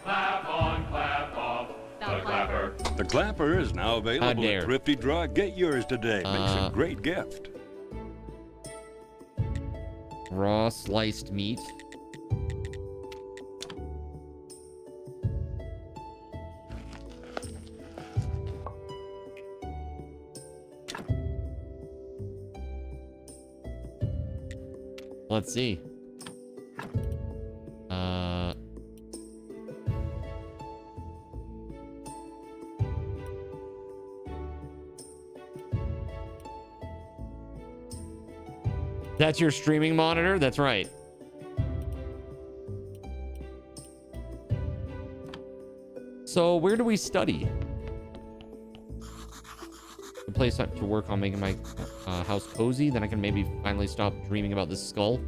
clap on, clap off. The clapper. The clapper is now available dare. at Thrifty Draw. Get yours today. Makes a great gift. Raw sliced meat. Let's see. That's your streaming monitor? That's right. So where do we study? place to work on making my house cozy. Then I can maybe finally stop dreaming about this skull.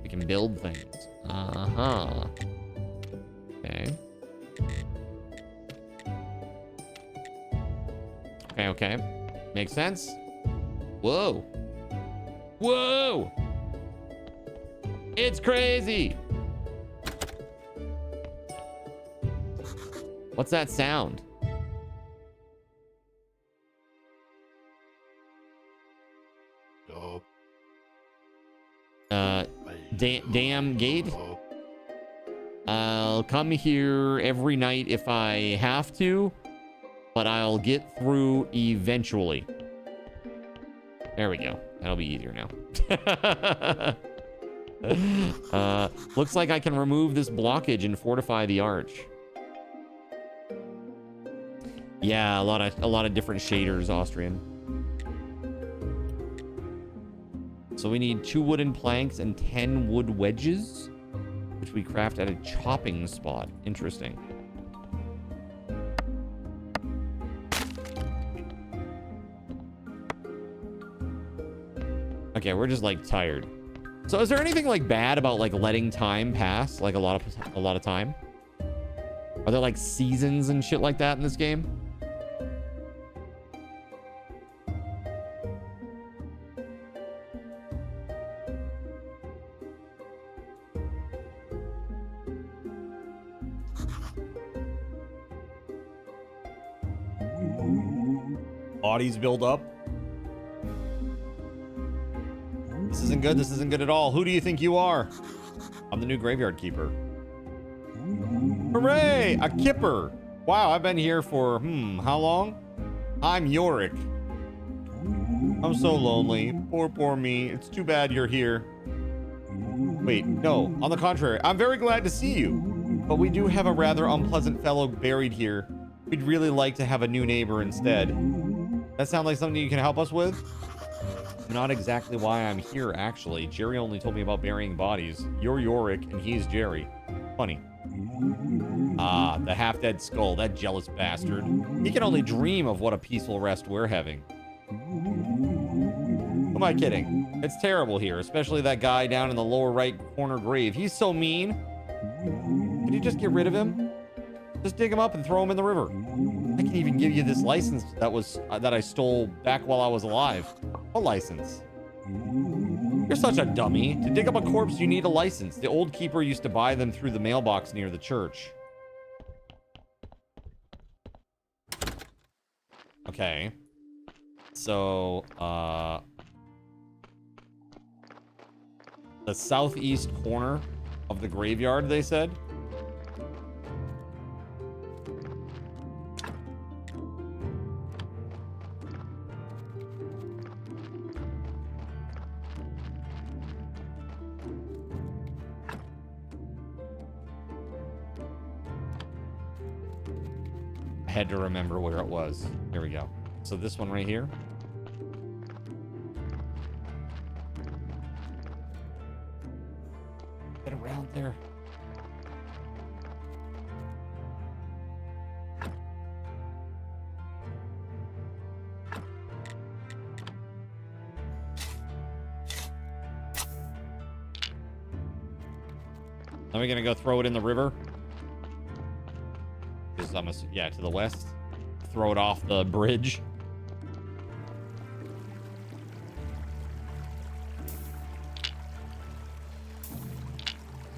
We can build things. Uh-huh. Okay. Okay. Makes sense. Whoa. Whoa! It's crazy! What's that sound? Damn gate? I'll come here every night if I have to, but I'll get through eventually. There we go. That'll be easier now. Looks like I can remove this blockage and fortify the arch. Yeah, a lot of different shaders, Austrian. So we need 2 wooden planks and 10 wood wedges, which we craft at a chopping spot. Interesting. Okay, we're just like tired. So is there anything like bad about like letting time pass, like a lot of time? Are there like seasons and shit like that in this game? Bodies build up. This isn't good. This isn't good at all. Who do you think you are? I'm the new graveyard keeper. Hooray! A kipper. Wow, I've been here for, how long? I'm Yorick. I'm so lonely. Poor me. It's too bad you're here. Wait, no. On the contrary, I'm very glad to see you. But we do have a rather unpleasant fellow buried here. We'd really like to have a new neighbor instead. That sound like something you can help us with? Not exactly why I'm here, actually. Jerry only told me about burying bodies. You're Yorick, and he's Jerry. Funny. Ah, the half-dead skull, that jealous bastard. He can only dream of what a peaceful rest we're having. Who am I kidding? It's terrible here, especially that guy down in the lower right corner grave. He's so mean. Can you just get rid of him? Just dig him up and throw him in the river. I can even give you this license that I stole back while I was alive. What license? You're such a dummy. To dig up a corpse, you need a license. The old keeper used to buy them through the mailbox near the church. Okay. So, the southeast corner of the graveyard, they said. I had to remember where it was. Here we go. So this one right here. Get around there. Then we're gonna go throw it in the river. Yeah, to the west. Throw it off the bridge.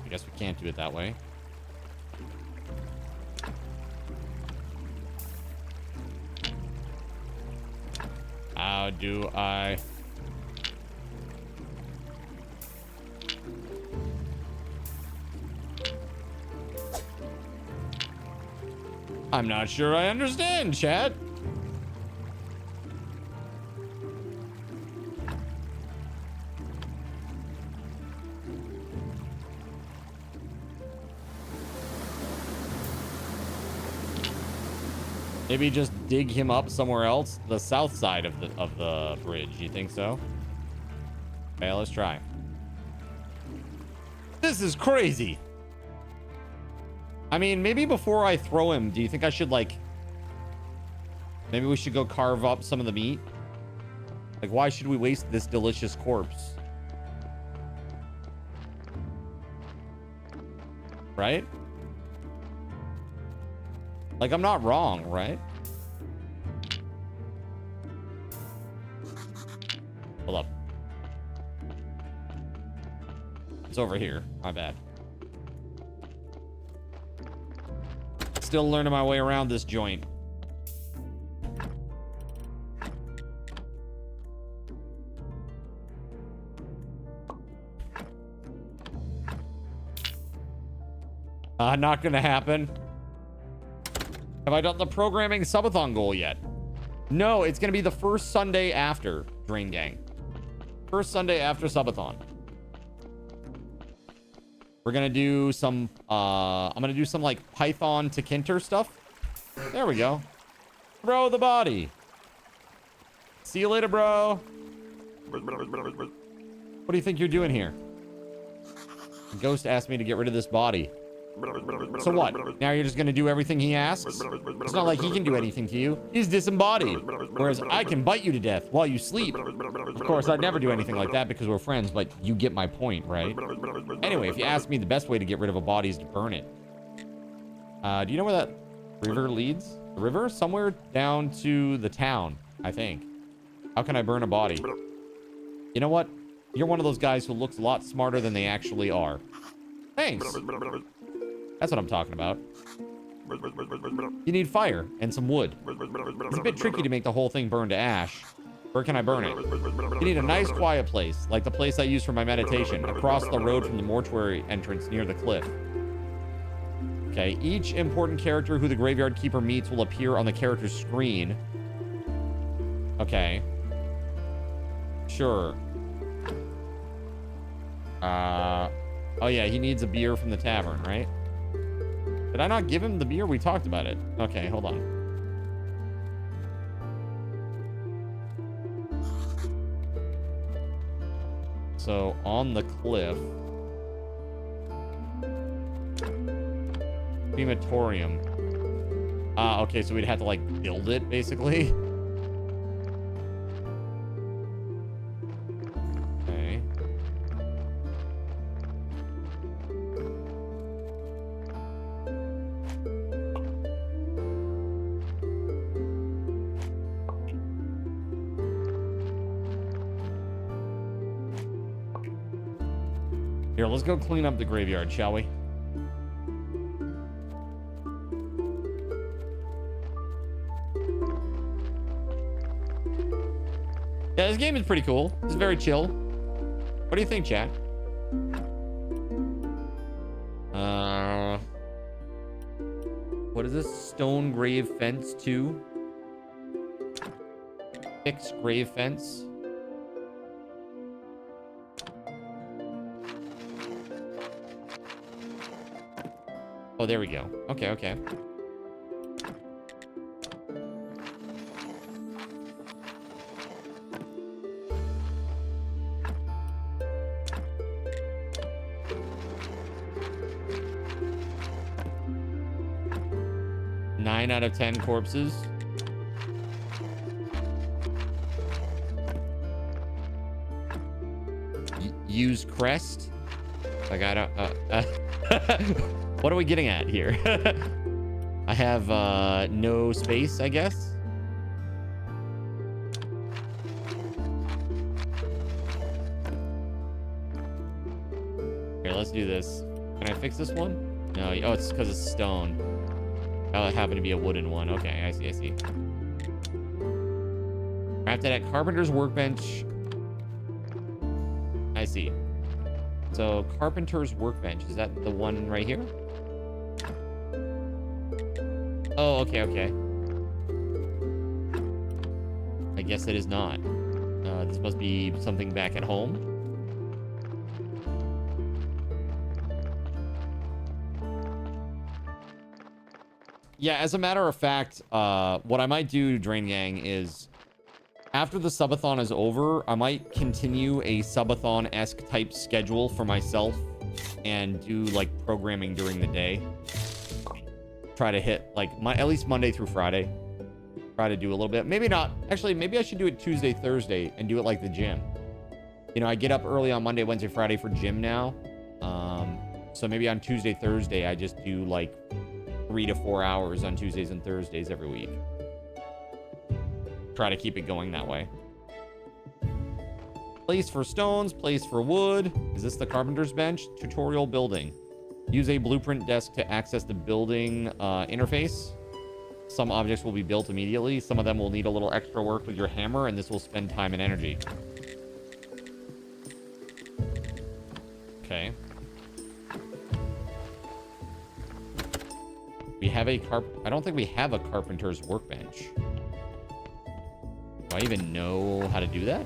I guess we can't do it that way. How do I... I'm not sure I understand, chat. Maybe just dig him up somewhere else, the south side of the bridge. You think so? Okay, let's try. This is crazy. I mean, maybe before I throw him, do you think I should, like... Maybe we should go carve up some of the meat. Like, why should we waste this delicious corpse? Right? Like, I'm not wrong, right? Hold up. It's over here. My bad. Still learning my way around this joint. Not gonna happen. Have I done the programming subathon goal yet? No, it's gonna be the first Sunday after Drain Gang. First Sunday after subathon. We're gonna do some I'm gonna do some like Python to Kinter stuff. There we go. Throw the body. See you later, bro. What do you think you're doing here? The ghost asked me to get rid of this body. So what? Now you're just gonna do everything he asks? It's not like he can do anything to you. He's disembodied. Whereas I can bite you to death while you sleep. Of course, I'd never do anything like that because we're friends, but you get my point, right? Anyway, if you ask me, the best way to get rid of a body is to burn it. Do you know where that river leads? The river? Somewhere down to the town, I think. How can I burn a body? You know what? You're one of those guys who looks a lot smarter than they actually are. Thanks. That's what I'm talking about. You need fire and some wood. It's a bit tricky to make the whole thing burn to ash. Where can I burn it? You need a nice quiet place, like the place I use for my meditation, across the road from the mortuary entrance near the cliff. Okay, each important character who the graveyard keeper meets will appear on the character's screen. Okay. Sure. Oh yeah, he needs a beer from the tavern, right? Did I not give him the beer? We talked about it. Okay, hold on. So, on the cliff. Crematorium. Okay, so we'd have to, like, build it, basically. Okay. Here, let's go clean up the graveyard, shall we? Yeah, this game is pretty cool. It's very chill. What do you think, chat? What is this? Stone grave fence 2? Fixed grave fence. Oh, there we go. Okay, okay. Nine out of 10 corpses. Use crest. Like, I don't... What are we getting at here? I have no space, I guess. Here, let's do this. Can I fix this one? No. Oh, it's because it's stone. Oh, it happened to be a wooden one. Okay, I see, I see. Crafted at Carpenter's Workbench. I see. So, Carpenter's Workbench. Is that the one right here? Oh, okay, okay. I guess it is not. This must be something back at home. Yeah, as a matter of fact, what I might do, Drain Gang, is after the subathon is over, I might continue a subathon-esque type schedule for myself and do like programming during the day. Try to hit like at least Monday through Friday. try to do a little bit. Maybe not. Actually, maybe I should do it Tuesday, Thursday, and do it like the gym. You know, I get up early on Monday, Wednesday, Friday for gym now. So maybe on Tuesday, Thursday, I just do like 3 to 4 hours on Tuesdays and Thursdays every week. Try to keep it going that way. Place for stones, place for wood. Is this the carpenter's bench? Tutorial building. Use a blueprint desk to access the building interface. Some objects will be built immediately. Some of them will need a little extra work with your hammer, and this will spend time and energy. Okay. We have a I don't think we have a carpenter's workbench. Do I even know how to do that?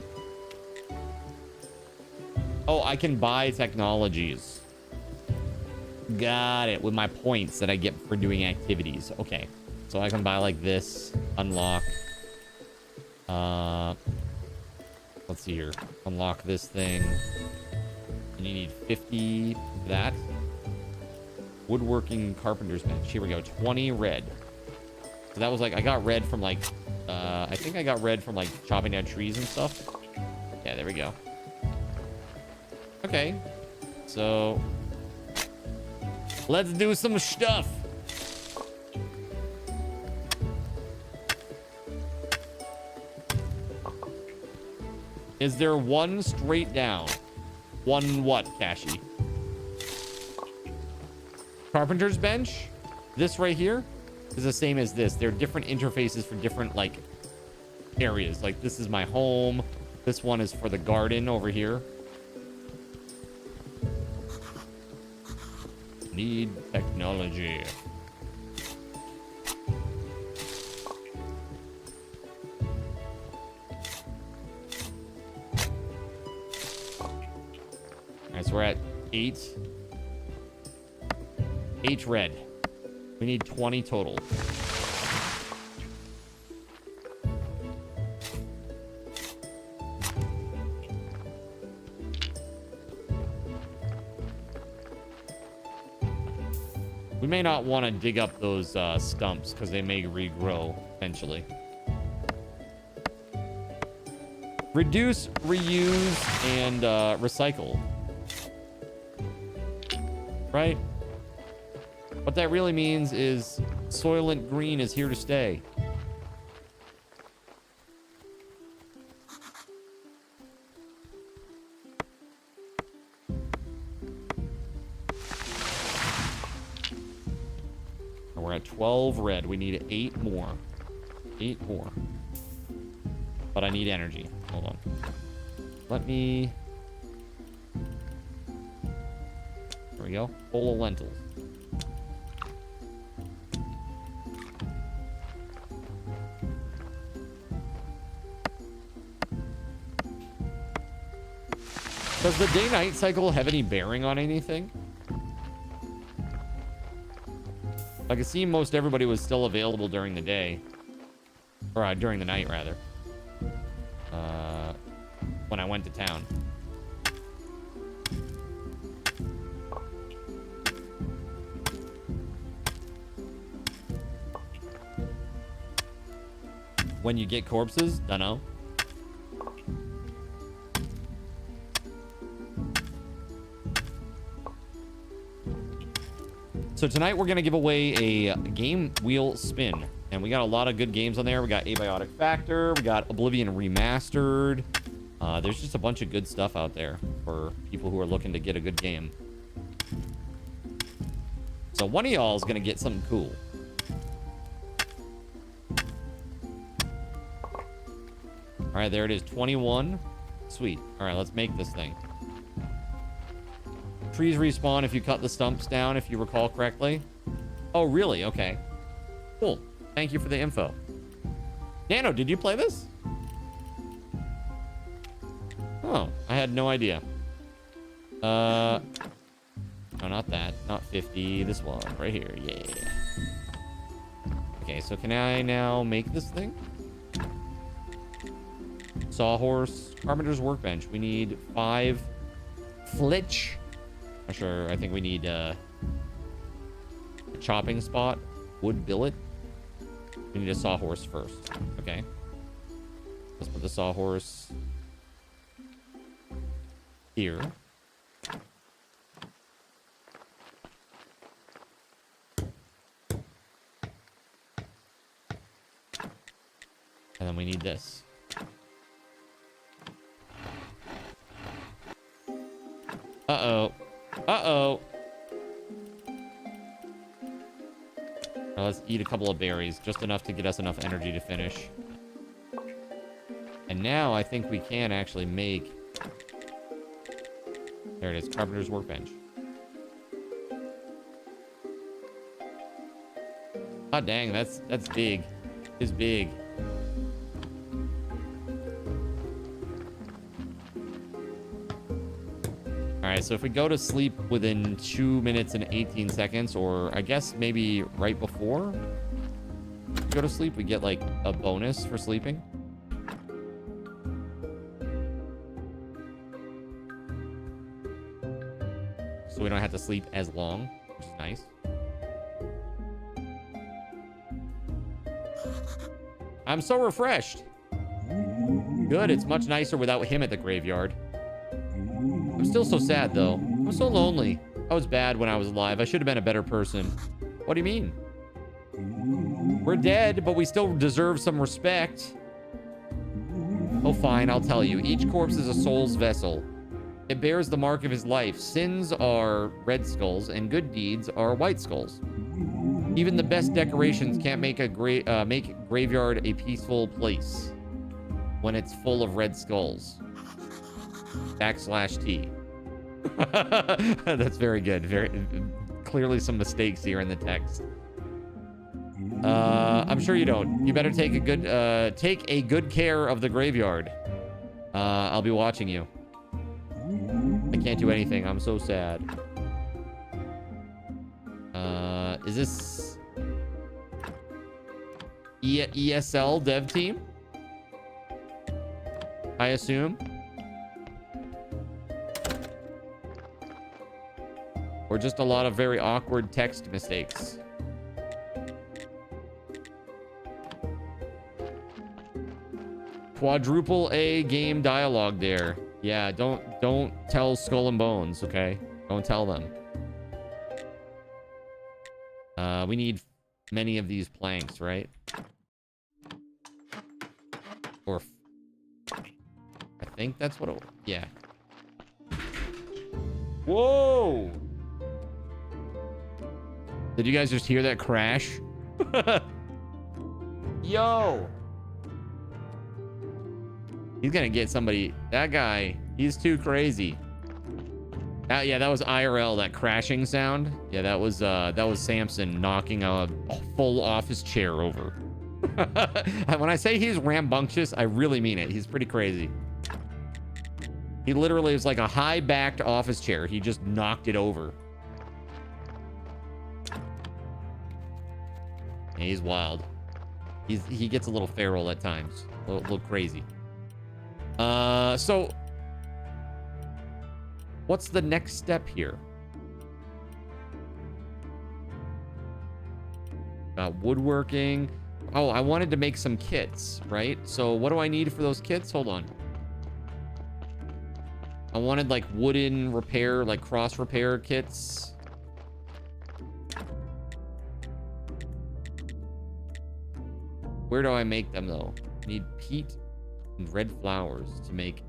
Oh, I can buy technologies. Got it. With my points that I get for doing activities. Okay. So I can buy like this. Unlock. Let's see here. Unlock this thing. And you need 50 of that. Woodworking carpenter's bench. Here we go. 20 red. So that was like, I got red from like, I think I got red from like chopping down trees and stuff. Yeah, there we go. Okay. So let's do some stuff. Is there one straight down? One what, Cashy? Carpenter's bench? This right here is the same as this. They're different interfaces for different, like, areas. Like, this is my home. This one is for the garden over here. Need technology. Alright, so we're at 8. 8 red. We need 20 total. We may not want to dig up those stumps because they may regrow eventually. Reduce, reuse, and recycle. Right? What that really means is Soylent Green is here to stay. And we're at 12 red. We need 8 more. 8 more. But I need energy. Hold on. Let me... There we go. Full of lentils. Does the day-night cycle have any bearing on anything? Like, it seemed most everybody was still available during the day. Or during the night, rather. When I went to town. When you get corpses? Dunno. So tonight we're going to give away a game wheel spin. And we got a lot of good games on there. We got Abiotic Factor. We got Oblivion Remastered. There's just a bunch of good stuff out there for people who are looking to get a good game. So one of y'all is going to get something cool. All right, there it is. 21. Sweet. All right, let's make this thing. Trees respawn if you cut the stumps down, if you recall correctly. Oh, really? Okay. Cool. Thank you for the info. Nano, did you play this? Oh, I had no idea. No, not that. Not 50. This one right here. Yeah. Okay, so can I now make this thing? Sawhorse. Carpenter's workbench. We need 5 flitch. Not sure. I think we need a chopping spot. Wood billet. We need a sawhorse first. Okay. Let's put the sawhorse here. And then we need this. Uh-oh. Uh-oh. Now let's eat a couple of berries. Just enough to get us enough energy to finish. And now I think we can actually make... There it is. Carpenter's Workbench. Oh, dang. That's big. It's big. Alright, so if we go to sleep within 2 minutes and 18 seconds, or I guess maybe right before we go to sleep, we get like a bonus for sleeping. So we don't have to sleep as long, which is nice. I'm so refreshed. Good, it's much nicer without him at the graveyard. I'm still so sad, though. I'm so lonely. I was bad when I was alive. I should have been a better person. What do you mean? We're dead, but we still deserve some respect. Oh, fine, I'll tell you. Each corpse is a soul's vessel. It bears the mark of his life. Sins are red skulls, and good deeds are white skulls. Even the best decorations can't make a graveyard a peaceful place when it's full of red skulls. /T. That's very good. Very clearly some mistakes here in the text. I'm sure you don't. You better take a good care of the graveyard. I'll be watching you. I can't do anything. I'm so sad. Is this ESL dev team? I assume. Or just a lot of very awkward text mistakes. Quadruple A game dialogue there. Yeah, don't tell Skull and Bones, okay? Don't tell them. We need many of these planks, right? Or I think that's what it was. Yeah. Whoa! Did you guys just hear that crash? Yo! He's gonna get somebody. That guy, he's too crazy. Yeah, that was IRL, that crashing sound. Yeah, that was Samson knocking a full office chair over. When I say he's rambunctious, I really mean it. He's pretty crazy. He literally is like a high-backed office chair. He just knocked it over. Yeah, he's wild. He gets a little feral at times. A little crazy. So what's the next step here? Woodworking. Oh, I wanted to make some kits, right? So what do I need for those kits? Hold on. I wanted like wooden repair, like cross repair kits. Where do I make them though? I need peat and red flowers to make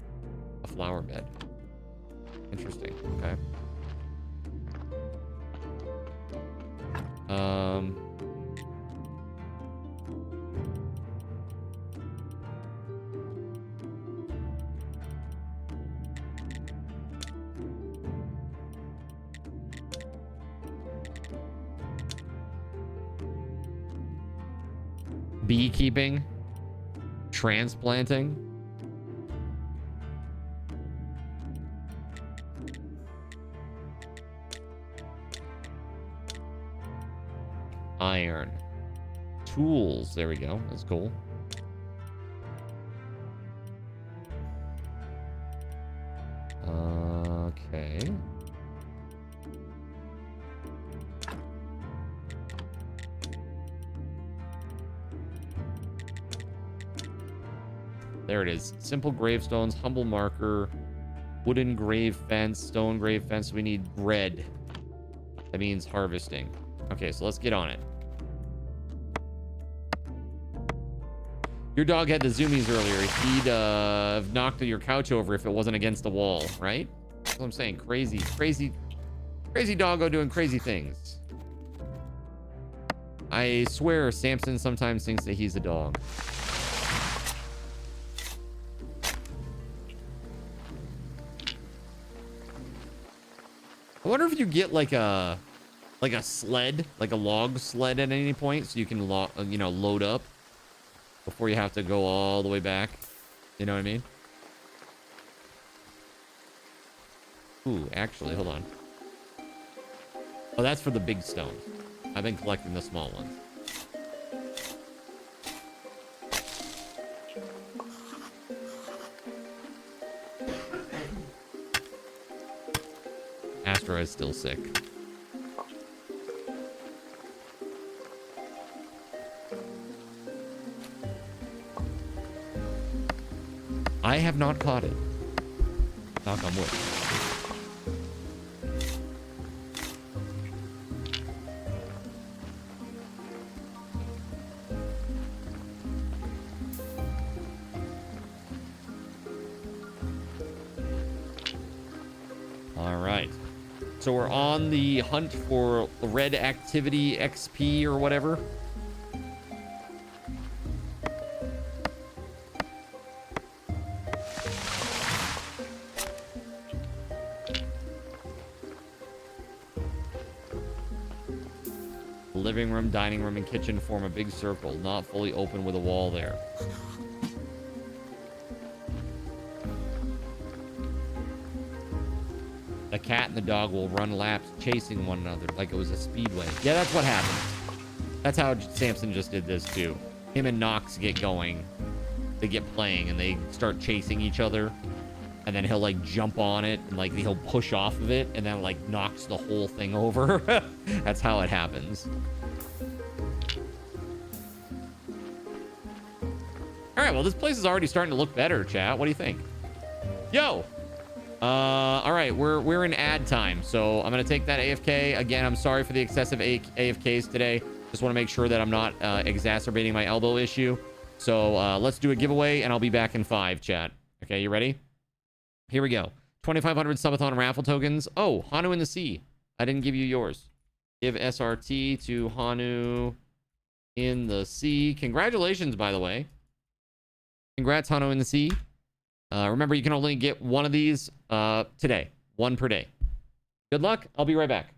a flower bed. Interesting. Okay. Beekeeping, transplanting. Iron. Tools. There we go. That's cool. Okay. There it is. Simple gravestones, humble marker, wooden grave fence, stone grave fence. We need red. That means harvesting. Okay, so let's get on it. Your dog had the zoomies earlier. He'd have knocked your couch over if it wasn't against the wall, right? That's what I'm saying. Crazy, crazy, crazy doggo doing crazy things. I swear Samson sometimes thinks that he's a dog. I wonder if you get like a sled, like a log sled at any point, so you can load up before you have to go all the way back. You know what I mean? Ooh, actually, hold on. Oh, that's for the big stones. I've been collecting the small ones. Astro is still sick. I have not caught it. Knock on wood. All right. So we're on the hunt for red activity XP or whatever. Living room, dining room, and kitchen form a big circle, not fully open with a wall there. The cat and the dog will run laps chasing one another like it was a speedway. Yeah, that's what happens. That's how Samson just did this too. Him and Nox get going. They get playing and they start chasing each other. And then he'll like jump on it and like he'll push off of it and then like knocks the whole thing over. That's how it happens. All right, well, this place is already starting to look better, chat. What do you think? Yo! All right, we're in ad time, so I'm gonna take that AFK. Again, I'm sorry for the excessive AFKs today. Just want to make sure that I'm not exacerbating my elbow issue. So let's do a giveaway, and I'll be back in 5, chat. Okay, you ready? Here we go. 2,500 Subathon raffle tokens. Oh, Hanu in the Sea. I didn't give you yours. Give SRT to Hanu in the Sea. Congratulations, by the way. Congrats, Hanu in the Sea. Remember, you can only get one of these today. One per day. Good luck. I'll be right back.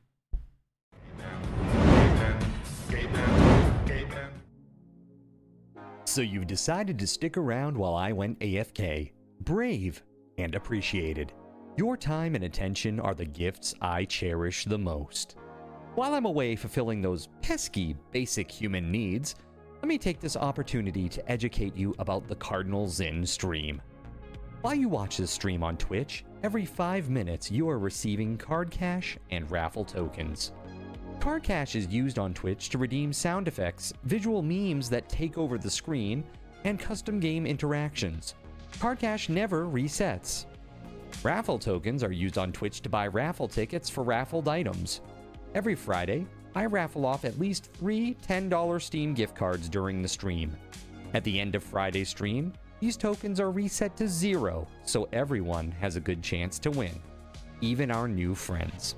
So you've decided to stick around while I went AFK. Brave and appreciated. Your time and attention are the gifts I cherish the most. While I'm away fulfilling those pesky basic human needs, let me take this opportunity to educate you about the Cardinal Zin stream. While you watch this stream on Twitch, every 5 minutes you are receiving card cash and raffle tokens. Card cash is used on Twitch to redeem sound effects, visual memes that take over the screen, and custom game interactions. Card cash never resets. Raffle tokens are used on Twitch to buy raffle tickets for raffled items. Every Friday, I raffle off at least 3 $10 Steam gift cards during the stream. At the end of Friday's stream, these tokens are reset to 0, so everyone has a good chance to win, even our new friends.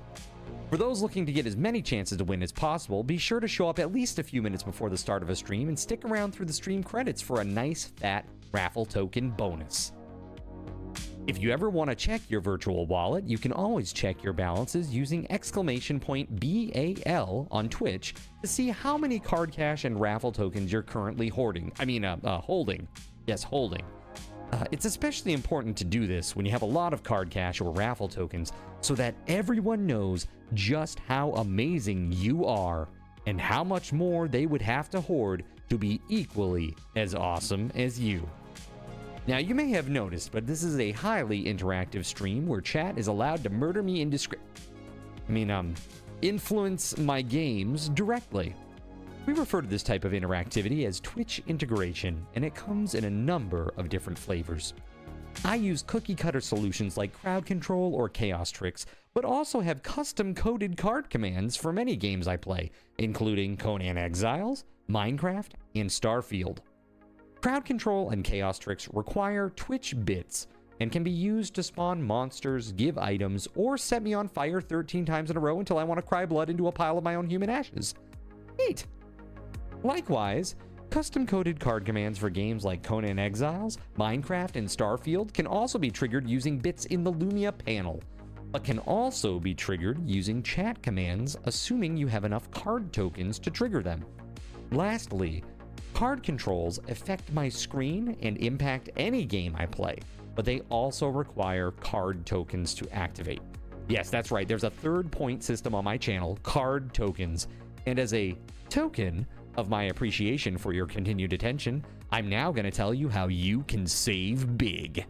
For those looking to get as many chances to win as possible, be sure to show up at least a few minutes before the start of a stream and stick around through the stream credits for a nice fat raffle token bonus. If you ever want to check your virtual wallet, you can always check your balances using !BAL on Twitch to see how many card cash and raffle tokens you're currently holding. Yes, holding. It's especially important to do this when you have a lot of card cash or raffle tokens so that everyone knows just how amazing you are and how much more they would have to hoard to be equally as awesome as you. Now, you may have noticed, but this is a highly interactive stream where chat is allowed to murder me influence my games directly. We refer to this type of interactivity as Twitch integration, and it comes in a number of different flavors. I use cookie-cutter solutions like crowd control or chaos tricks, but also have custom-coded card commands for many games I play, including Conan Exiles, Minecraft, and Starfield. Crowd control and chaos tricks require Twitch bits and can be used to spawn monsters, give items, or set me on fire 13 times in a row until I want to cry blood into a pile of my own human ashes. Neat! Likewise, custom-coded card commands for games like Conan Exiles, Minecraft, and Starfield can also be triggered using bits in the Lumia panel, but can also be triggered using chat commands, assuming you have enough card tokens to trigger them. Lastly, card controls affect my screen and impact any game I play, but they also require card tokens to activate. Yes, that's right, there's a third point system on my channel, card tokens, and as a token of my appreciation for your continued attention, I'm now going to tell you how you can save big.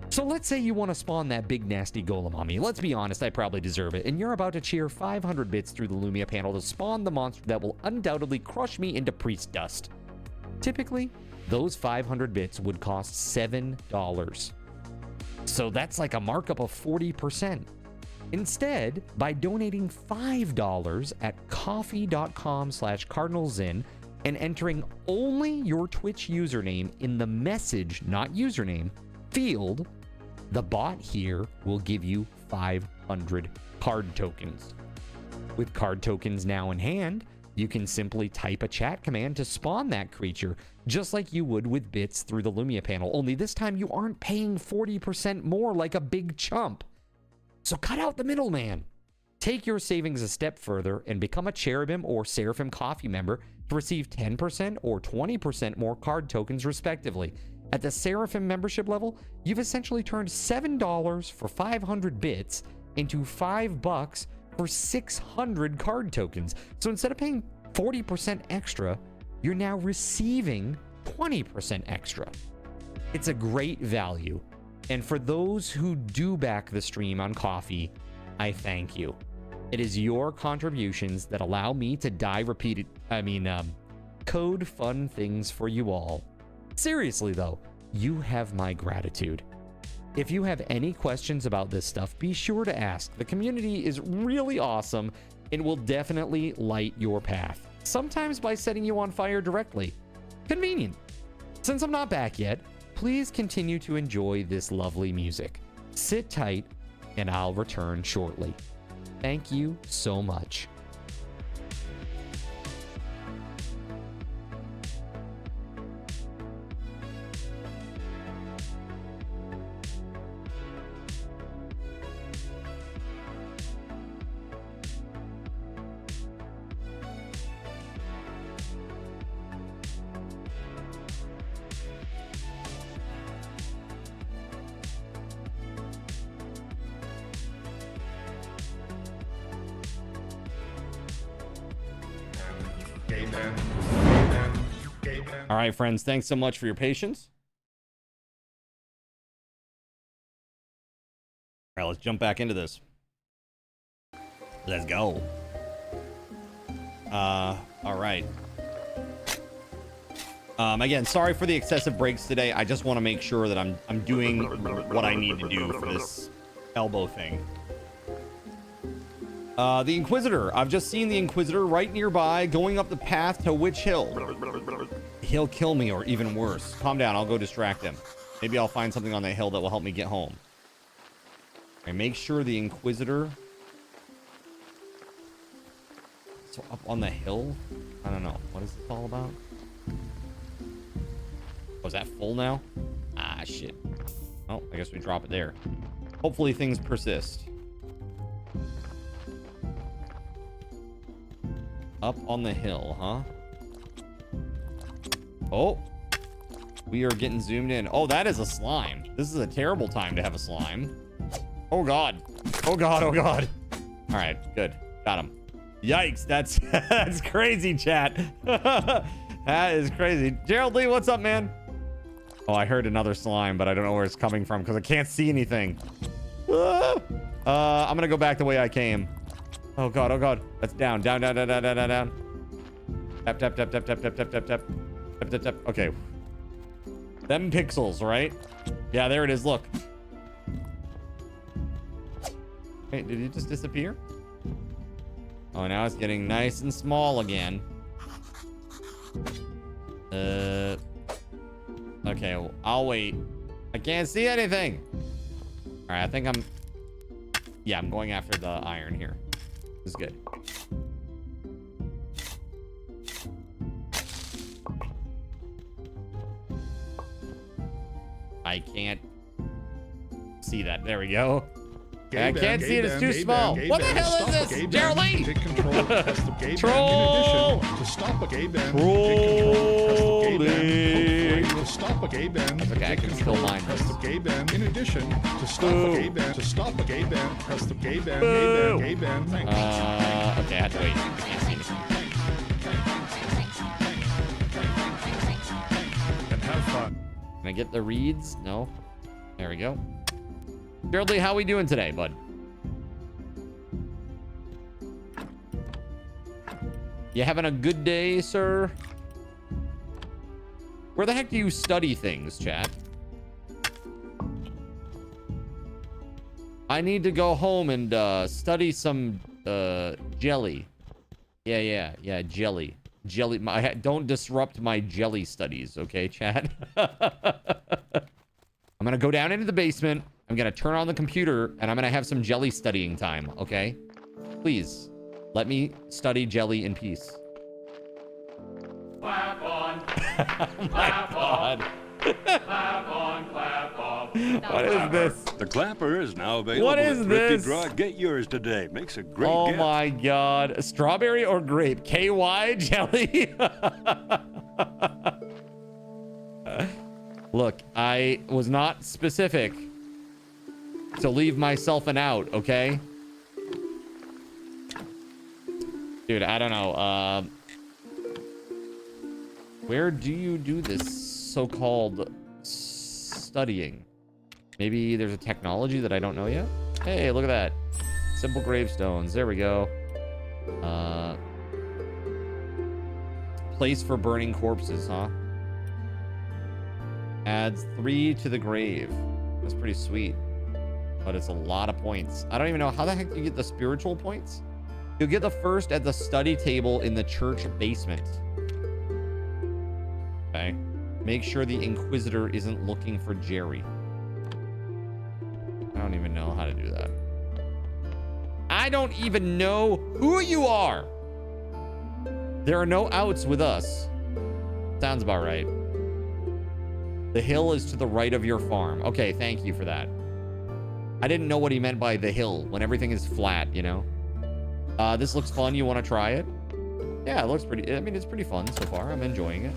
So let's say you want to spawn that big nasty golem on me. Let's be honest, I probably deserve it, and you're about to cheer 500 bits through the Lumia panel to spawn the monster that will undoubtedly crush me into priest dust. Typically, those 500 bits would cost $7. So that's like a markup of 40%. Instead, by donating $5 at coffee.com/cardinalzin and entering only your Twitch username in the message, not username, field, the bot here will give you 500 card tokens. With card tokens now in hand, you can simply type a chat command to spawn that creature, just like you would with bits through the Lumia panel, only this time you aren't paying 40% more like a big chump. So cut out the middleman. Take your savings a step further and become a Cherubim or Seraphim Coffee member to receive 10% or 20% more card tokens respectively. At the Seraphim membership level, you've essentially turned $7 for 500 bits into $5 for 600 card tokens. So instead of paying 40% extra, you're now receiving 20% extra. It's a great value. And for those who do back the stream on Coffee, I thank you. It is your contributions that allow me to code fun things for you all. Seriously though, you have my gratitude. If you have any questions about this stuff, be sure to ask. The community is really awesome and will definitely light your path. Sometimes by setting you on fire directly. Convenient. Since I'm not back yet, please continue to enjoy this lovely music. Sit tight, and I'll return shortly. Thank you so much. All right, friends, thanks so much for your patience. All right, let's jump back into this. Let's go. All right. Again, sorry for the excessive breaks today. I just want to make sure that I'm doing what I need to do for this elbow thing. The Inquisitor. I've just seen the Inquisitor right nearby going up the path to Witch Hill. He'll kill me or even worse. Calm down. I'll go distract him. Maybe I'll find something on that hill that will help me get home. And make sure the Inquisitor... So up on the hill? I don't know. What is this all about? Oh, is that full now? Ah, shit. Oh, I guess we drop it there. Hopefully things persist. Up on the hill, huh? Oh, we are getting zoomed in. Oh, that is a slime. This is a terrible time to have a slime. Oh, God. Oh, God. Oh, God. All right, good. Got him. Yikes. That's that's crazy, chat. That is crazy. Gerald Lee, what's up, man? Oh, I heard another slime, but I don't know where it's coming from because I can't see anything. I'm going to go back the way I came. Oh, God. Oh, God. That's down, down, down, down, down, down, down. Tap, tap, tap, tap, tap, tap, tap, tap, tap. Tap, tap, tap. Okay. Them pixels, right? Yeah, there it is. Look. Wait, did it just disappear? Oh, now it's getting nice and small again. Okay, well, I'll wait. I can't see anything. All right, I think I'm... Yeah, I'm going after the iron here. This is good. I can't see that. There we go. I can't see it. It's too small. What the hell is this? Geraldine! Take control. Press the gay Troll! band. In addition, to stop a gay band, Trolling! to stop a gay band. Okay, I can still mine Press this. the gay band. In addition, to stop a gay band, press the gay band, gay band. Thanks. Okay, I have to wait. Can't see anything. And have fun. Can I get the reeds? No. There we go. Geraldine, how we doing today, bud? You having a good day, sir? Where the heck do you study things, chat? I need to go home and study some jelly. Yeah, jelly. Jelly. Don't disrupt my jelly studies, okay, chat? I'm gonna go down into the basement. I'm gonna turn on the computer and I'm gonna have some jelly studying time, okay? Please, let me study jelly in peace. Clap on, Oh my God. clap on, clap off. What is this? The clapper is now available. What is at Thrifty this? Draw. Get yours today. Makes a great Oh gift. my God. Strawberry or grape? KY jelly? Look, I was not specific to leave myself an out, okay? Dude, I don't know. Where do you do this so-called studying? Maybe there's a technology that I don't know yet? Hey, look at that. Simple gravestones. There we go. Place for burning corpses, huh? Adds 3 to the grave. That's pretty sweet. But it's a lot of points. I don't even know. How the heck do you get the spiritual points? You'll get the first at the study table in the church basement. Okay. Make sure the Inquisitor isn't looking for Jerry. I don't even know how to do that. I don't even know who you are. There are no outs with us. Sounds about right. The hill is to the right of your farm. Okay, thank you for that. I didn't know what he meant by the hill when everything is flat, you know? This looks fun. You want to try it? Yeah, it looks pretty... I mean, it's pretty fun so far. I'm enjoying it.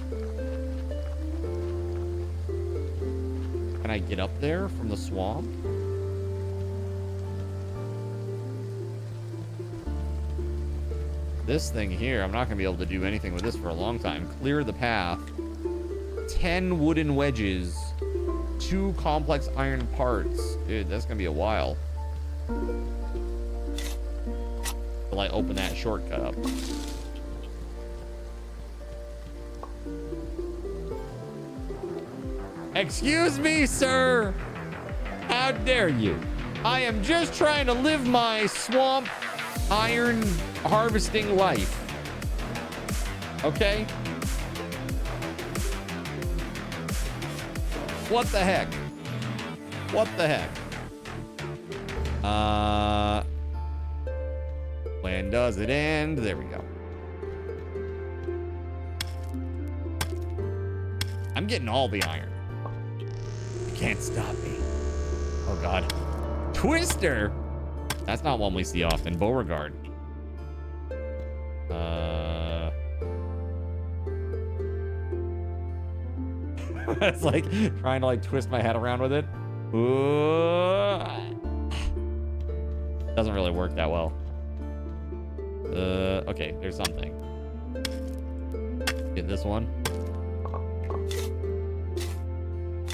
Can I get up there from the swamp? This thing here, I'm not going to be able to do anything with this for a long time. Clear the path. 10 wooden wedges. 2 complex iron parts. Dude, that's going to be a while. Will I open that shortcut up? Excuse me, sir. How dare you? I am just trying to live my swamp iron harvesting life. Okay? What the heck? What the heck? When does it end? There we go. I'm getting all the iron. You can't stop me. Oh God. Twister? That's not one we see often. Beauregard. It's like trying to like twist my head around with it. Ooh. Doesn't really work that well. Okay, there's something. Get this one.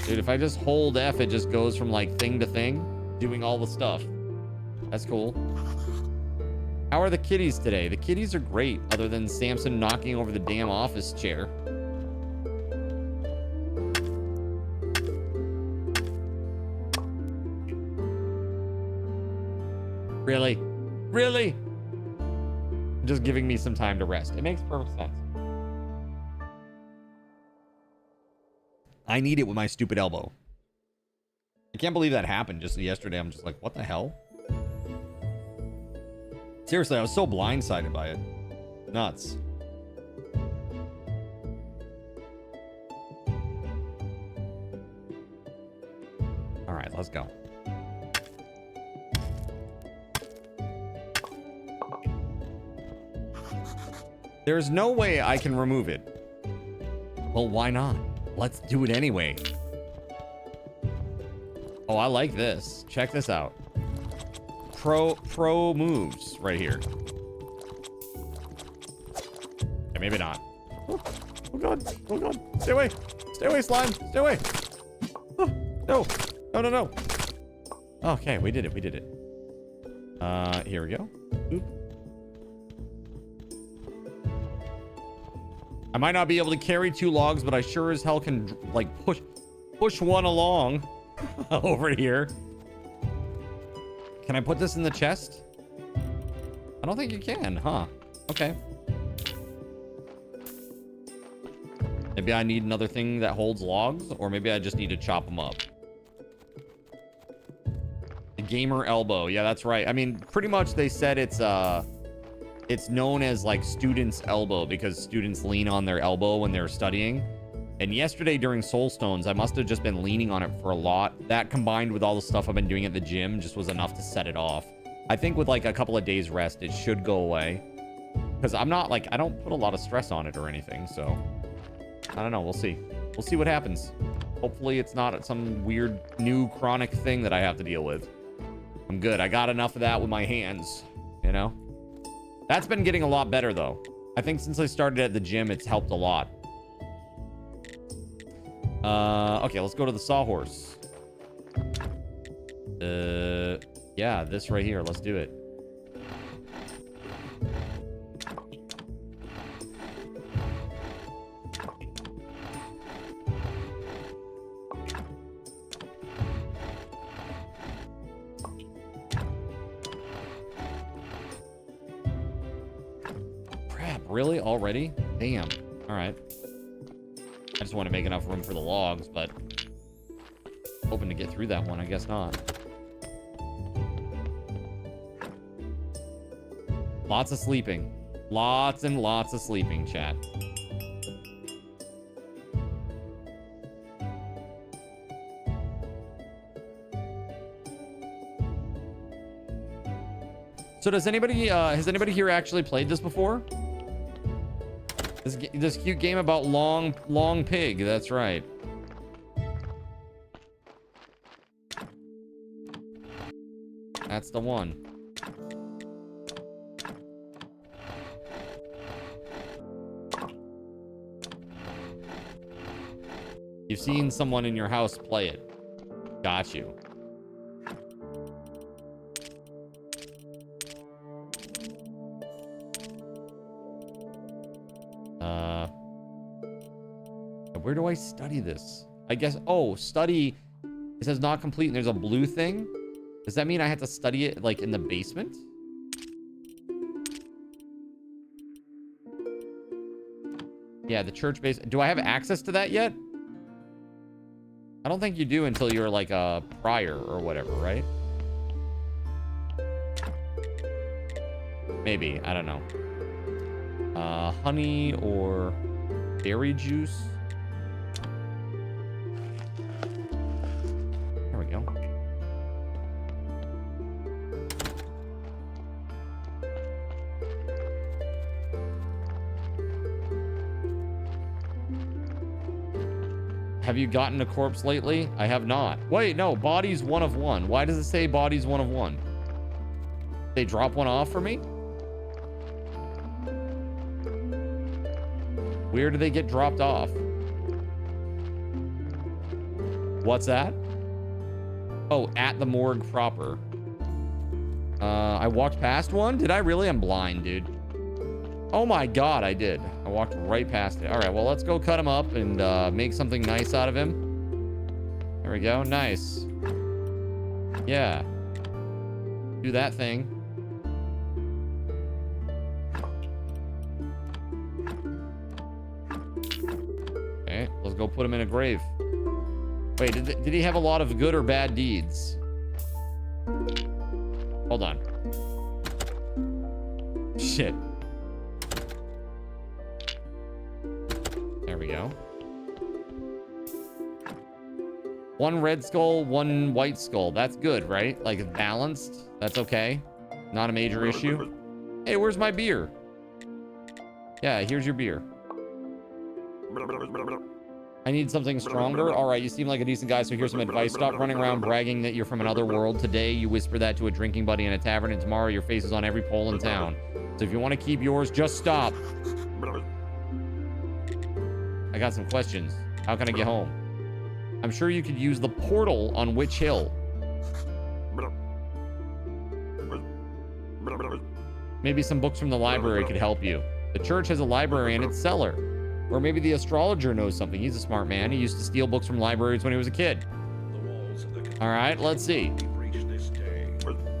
Dude, if I just hold F, it just goes from like thing to thing, doing all the stuff. That's cool. How are the kitties today? The kitties are great, other than Samson knocking over the damn office chair. Really? Really? Just giving me some time to rest. It makes perfect sense. I need it with my stupid elbow. I can't believe that happened just yesterday. I'm just like, what the hell? Seriously, I was so blindsided by it. Nuts. All right, let's go. There's no way I can remove it. Well, why not? Let's do it anyway. Oh, I like this. Check this out. Pro moves right here. Okay, maybe not. Oh, oh god. Oh god. Stay away. Stay away, slime. Stay away. Oh, no. No, no, no. Okay, we did it. We did it. Here we go. Oop. I might not be able to carry 2 logs, but I sure as hell can, like, push one along over here. Can I put this in the chest? I don't think you can, huh? Okay. Maybe I need another thing that holds logs, or maybe I just need to chop them up. The gamer elbow. Yeah, that's right. I mean, pretty much they said it's known as like student's elbow because students lean on their elbow when they're studying. And yesterday during Soulstones, I must have just been leaning on it for a lot. That combined with all the stuff I've been doing at the gym just was enough to set it off. I think with like a couple of days rest, it should go away. Because I'm not like, I don't put a lot of stress on it or anything. So I don't know. We'll see. We'll see what happens. Hopefully it's not some weird new chronic thing that I have to deal with. I'm good. I got enough of that with my hands, you know? That's been getting a lot better, though. I think since I started at the gym, it's helped a lot. Okay, let's go to the sawhorse. Yeah, this right here. Let's do it. Really? Already? Damn. All right. I just want to make enough room for the logs, but hoping to get through that one. I guess not. Lots of sleeping. Lots and lots of sleeping, chat. So does anybody, has anybody here actually played this before? This cute game about long pig. That's right. That's the one. You've seen someone in your house play it. Got you. Where do I study this? I guess, oh, study, it says not complete and there's a blue thing. Does that mean I have to study it like in the basement? Yeah, the church base. Do I have access to that yet? I don't think you do until you're like a prior or whatever, right? Maybe, I don't know. Honey or berry juice. There we go. Have you gotten a corpse lately? I have not. Wait, no, body's 1 of 1. Why does it say body's 1 of 1? They drop one off for me? Where do they get dropped off? What's that? Oh, at the morgue proper. I walked past one. Did I really? I'm blind, dude. Oh my God, I did. I walked right past it. All right, well, let's go cut him up and make something nice out of him. There we go. Nice. Yeah. Do that thing. Okay, let's go put him in a grave. Wait, did he have a lot of good or bad deeds? Hold on. Shit. There we go. One red skull, one white skull. That's good, right? Like balanced. That's okay. Not a major issue. Hey, where's my beer? Yeah, here's your beer. I need something stronger. All right, you seem like a decent guy, so here's some advice. Stop running around bragging that you're from another world. Today, you whisper that to a drinking buddy in a tavern, and tomorrow your face is on every pole in town. So if you want to keep yours, just stop. I got some questions. How can I get home? I'm sure you could use the portal on Witch Hill. Maybe some books from the library could help you. The church has a library in its cellar. Or maybe the astrologer knows something. He's a smart man. He used to steal books from libraries when he was a kid. All right, let's see.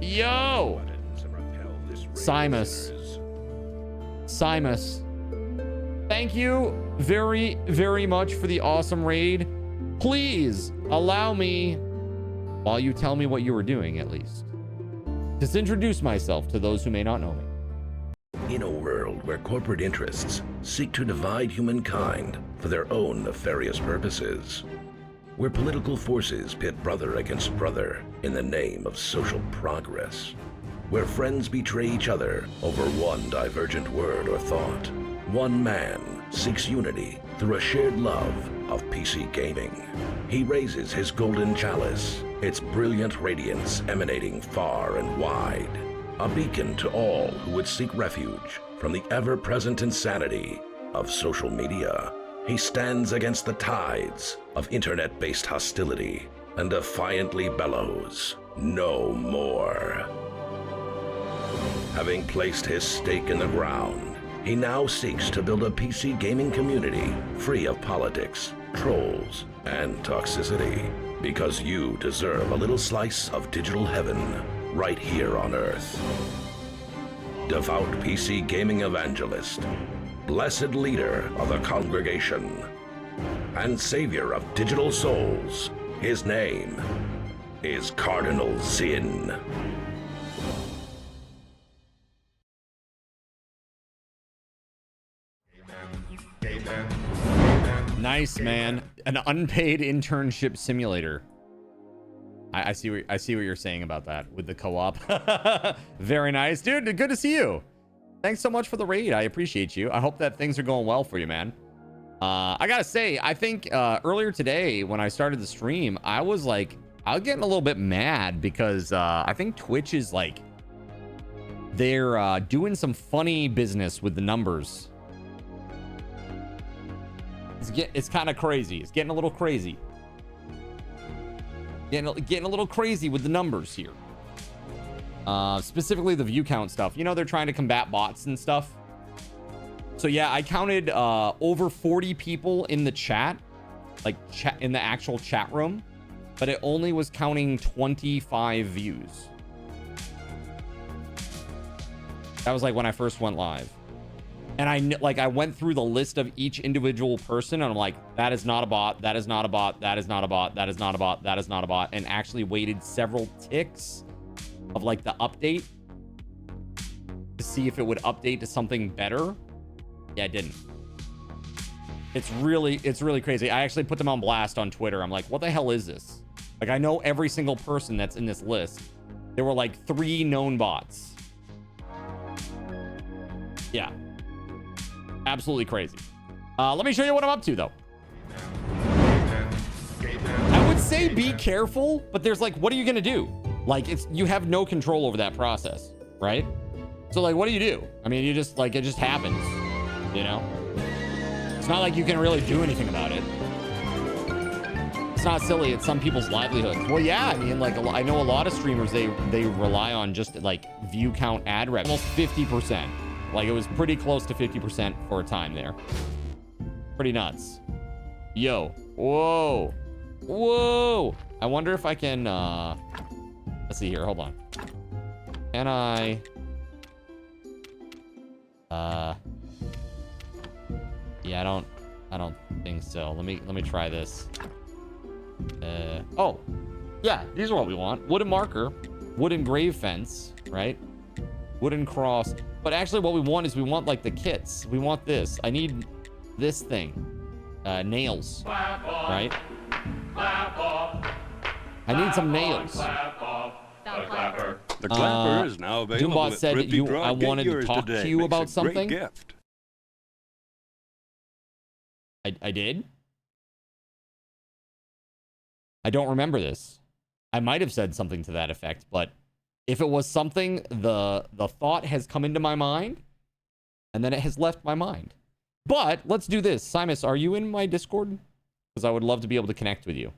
Yo! Simus. Thank you very, very much for the awesome raid. Please allow me, while you tell me what you were doing at least, to introduce myself to those who may not know me. In a world where corporate interests seek to divide humankind for their own nefarious purposes, where political forces pit brother against brother in the name of social progress, where friends betray each other over one divergent word or thought, one man seeks unity through a shared love of PC gaming. He raises his golden chalice, its brilliant radiance emanating far and wide, a beacon to all who would seek refuge from the ever-present insanity of social media. He stands against the tides of internet-based hostility and defiantly bellows, "No more." Having placed his stake in the ground, he now seeks to build a PC gaming community free of politics, trolls, and toxicity, because you deserve a little slice of digital heaven right here on Earth. Devout PC gaming evangelist, blessed leader of the congregation, and savior of digital souls, his name is Cardinal Sin. Nice, man. An unpaid internship simulator. I see what you're saying about that with the co-op. Very nice, dude. Good to see you. Thanks so much for the raid. I appreciate you. I hope that things are going well for you, man. I gotta say, I think earlier today when I started the stream, I was getting a little bit mad because I think Twitch is like, they're doing some funny business with the numbers. It's kind of crazy. It's getting a little crazy. Getting a little crazy with the numbers here. Specifically the view count stuff. You know, they're trying to combat bots and stuff. So yeah, I counted over 40 people in the chat, in the actual chat room, but it only was counting 25 views. That was like when I first went live. And I went through the list of each individual person, and I'm like, that is not a bot, that is not a bot, that is not a bot, that is not a bot, that is not a bot, and actually waited several ticks of like the update to see if it would update to something better. Yeah, it didn't. It's really crazy. I actually put them on blast on Twitter. I'm like, what the hell is this? Like, I know every single person that's in this list. There were like 3 known bots. Yeah. Absolutely crazy. Let me show you what I'm up to, though. I would say be careful, but there's like, what are you gonna do? Like, you have no control over that process, right? So like, what do you do? I mean, you just like, it just happens, you know? It's not like you can really do anything about it. not silly. It's some people's livelihoods. Well, yeah, I mean, like, I know a lot of streamers, they rely on just, like, view count ad revenue. Almost 50%. Like, it was pretty close to 50% for a time there. Pretty nuts. Yo. Whoa. Whoa. I wonder if I can, let's see here. Hold on. Can I... Yeah, I don't think so. Let me try this. Oh, yeah, these are what we want. Wooden marker, wooden grave fence, right? Wooden cross. But actually what we want is we want like the kits. We want this. I need this thing. Nails, right? I need some nails. The clapper is now available. Doombot at said Frisbee Draw. I Get wanted to yours talk today. to you Makes about a great something. gift. I did? I don't remember this. I might have said something to that effect, but if it was something, the thought has come into my mind, and then it has left my mind. But let's do this. Simus, are you in my Discord? Because I would love to be able to connect with you.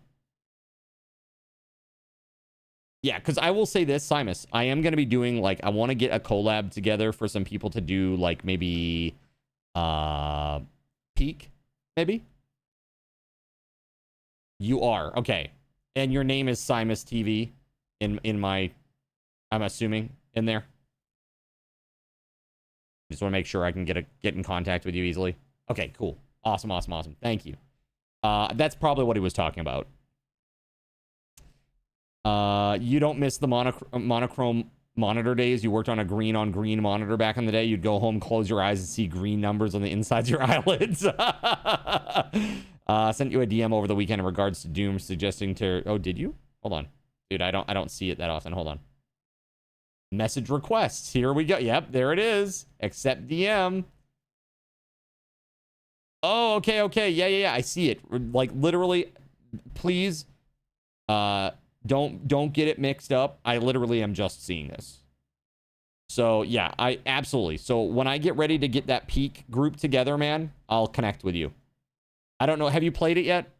Yeah, because I will say this, Simus, I am going to be doing, like, I want to get a collab together for some people to do, like, maybe, Peak, maybe? You are, okay. And your name is Simus TV in my, I'm assuming, in there? Just want to make sure I can get in contact with you easily. Okay, cool. Awesome, awesome, awesome. Thank you. That's probably what he was talking about. You don't miss the monochrome monitor days. You worked on a green on green monitor back in the day. You'd go home, close your eyes, and see green numbers on the insides of your eyelids. Sent you a DM over the weekend in regards to Doom, suggesting to... Oh, did you? Hold on. Dude, I don't see it that often. Hold on. Message requests. Here we go. Yep, there it is. Accept DM. Oh, okay, okay. Yeah. I see it. Like, literally, please, don't get it mixed up. I literally am just seeing this. So, yeah, I absolutely. So, when I get ready to get that Peak group together, man, I'll connect with you. I don't know. Have you played it yet?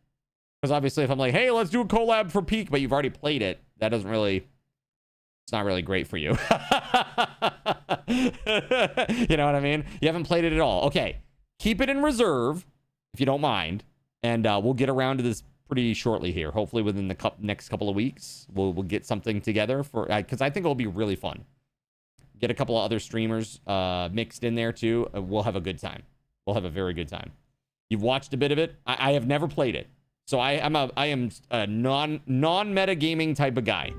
Because obviously, if I'm like, hey, let's do a collab for Peak, but you've already played it, that doesn't really... It's not really great for you. You know what I mean? You haven't played it at all. Okay. Keep it in reserve, if you don't mind. And we'll get around to this pretty shortly here. Hopefully within the next couple of weeks, we'll get something together for... Because I think it'll be really fun. Get a couple of other streamers mixed in there, too. We'll have a good time. We'll have a very good time. You've watched a bit of it. I have never played it. So I am a non-meta gaming type of guy.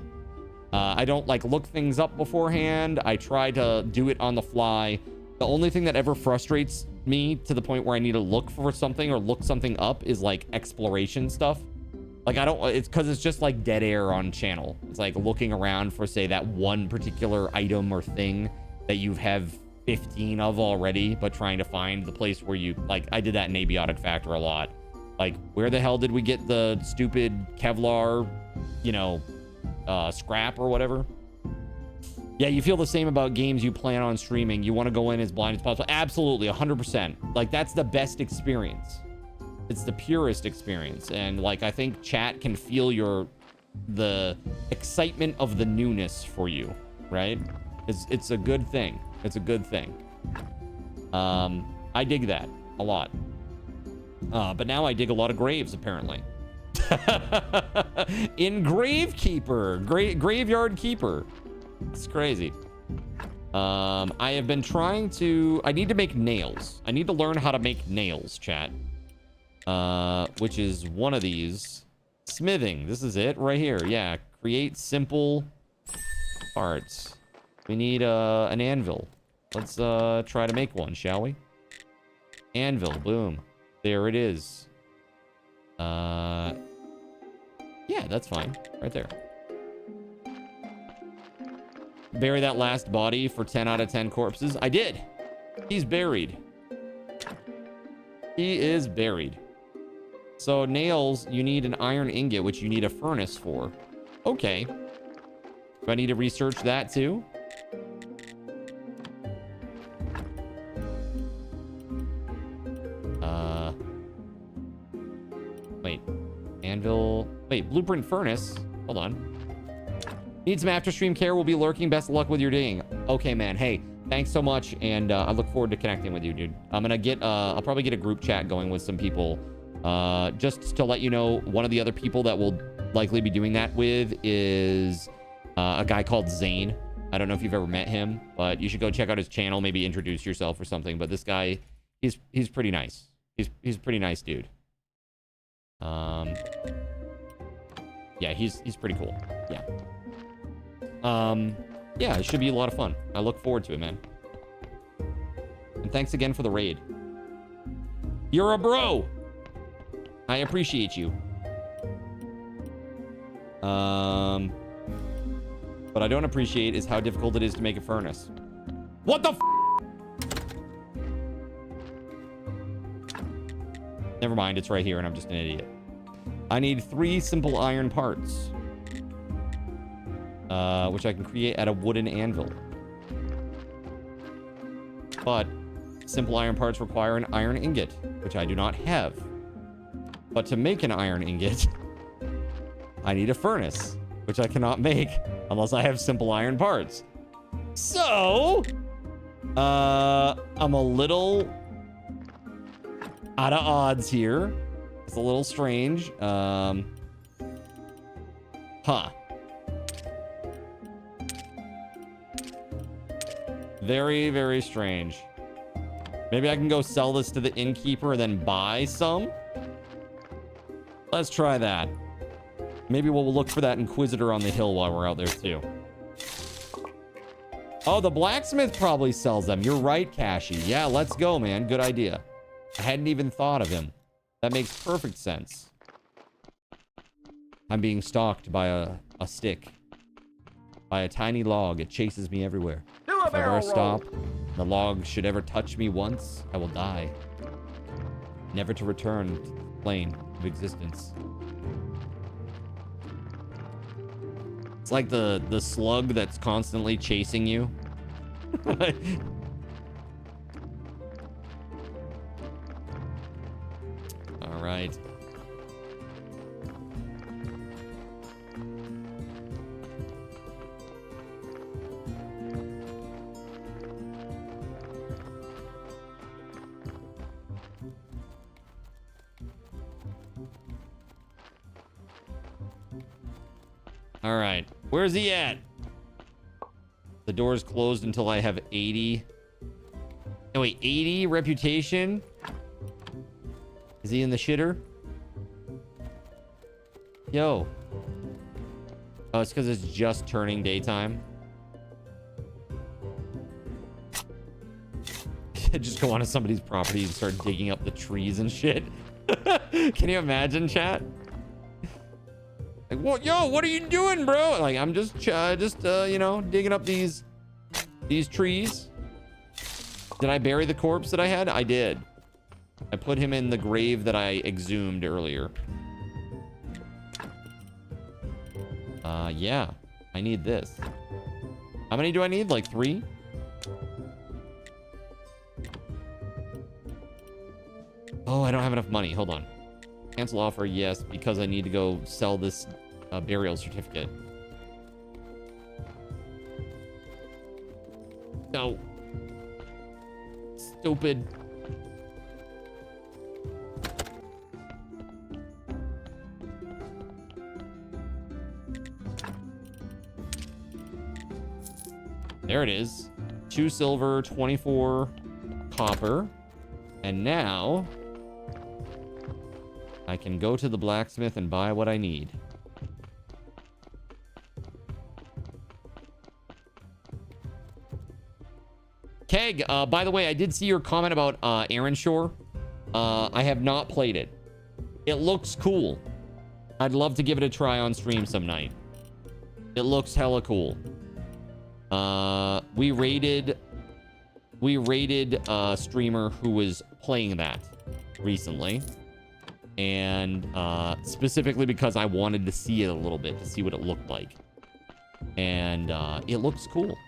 I don't like look things up beforehand. I try to do it on the fly. The only thing that ever frustrates me to the point where I need to look for something or look something up is like exploration stuff. Like it's because it's just like dead air on channel. It's like looking around for, say, that one particular item or thing that you have 15 of already, but trying to find the place where you, like, I did that in Abiotic Factor a lot. Like, where the hell did we get the stupid Kevlar, you know, scrap or whatever? Yeah, you feel the same about games you plan on streaming. You want to go in as blind as possible. Absolutely, 100%. Like, that's the best experience. It's the purest experience. And, like, I think chat can feel the excitement of the newness for you, right? It's a good thing. It's a good thing. I dig that a lot. But now I dig a lot of graves, apparently. In Gravekeeper. Graveyard Keeper. It's crazy. I have been trying to... I need to make nails. I need to learn how to make nails, chat. Which is one of these. Smithing. This is it right here. Yeah. Create simple parts. We need an anvil. Let's try to make one, shall we? Anvil. Boom. There it is. Yeah, that's fine. Right there. Bury that last body for 10 out of 10 corpses. I did. He's buried. He is buried. So nails, you need an iron ingot, which you need a furnace for. Okay. Do I need to research that too? Wait. Anvil. Wait, Blueprint Furnace. Hold on. Need some after stream care. Will be lurking. Best of luck with your ding. Okay, man. Hey, thanks so much. And I look forward to connecting with you, dude. I'm going to get, I'll probably get a group chat going with some people. Just to let you know, one of the other people that we'll likely be doing that with is a guy called Zane. I don't know if you've ever met him, but you should go check out his channel. Maybe introduce yourself or something. But this guy, he's pretty nice. He's a pretty nice dude. Yeah, he's pretty cool. Yeah. Yeah, it should be a lot of fun. I look forward to it, man. And thanks again for the raid. You're a bro. I appreciate you. What I don't appreciate is how difficult it is to make a furnace. What the f? Never mind, it's right here and I'm just an idiot. I need 3 simple iron parts. Which I can create at a wooden anvil. But simple iron parts require an iron ingot, which I do not have. But to make an iron ingot, I need a furnace, which I cannot make unless I have simple iron parts. So, I'm a little out of odds here. It's a little strange. Huh. Very, very strange. Maybe I can go sell this to the innkeeper and then buy some. Let's try that. Maybe we'll look for that Inquisitor on the hill while we're out there too. Oh, the blacksmith probably sells them. You're right, Cashy. Yeah, let's go, man. Good idea. I hadn't even thought of him. That makes perfect sense. I'm being stalked by a stick. By a tiny log. It chases me everywhere. If I ever stop, the log should ever touch me once, I will die. Never to return to the plane of existence. It's like the slug that's constantly chasing you. All right. All right. Where's he at? The door's closed until I have 80. Oh, wait. 80 reputation? Is he in the shitter? Yo. Oh, it's because it's just turning daytime. Just go onto somebody's property and start digging up the trees and shit. Can you imagine, chat? Like, what? Yo, what are you doing, bro? Like, I'm just you know, digging up these trees. Did I bury the corpse that I had? I did. I put him in the grave that I exhumed earlier. Yeah. I need this. How many do I need? Like 3? Oh, I don't have enough money. Hold on. Cancel offer, yes, because I need to go sell this burial certificate. No. Stupid. There it is. 2 silver, 24 copper. And now I can go to the blacksmith and buy what I need. Keg, by the way, I did see your comment about Aaron Shore. I have not played it. It looks cool. I'd love to give it a try on stream some night. It looks hella cool. We raided a streamer who was playing that recently. And specifically because I wanted to see it a little bit, to see what it looked like. And it looks cool.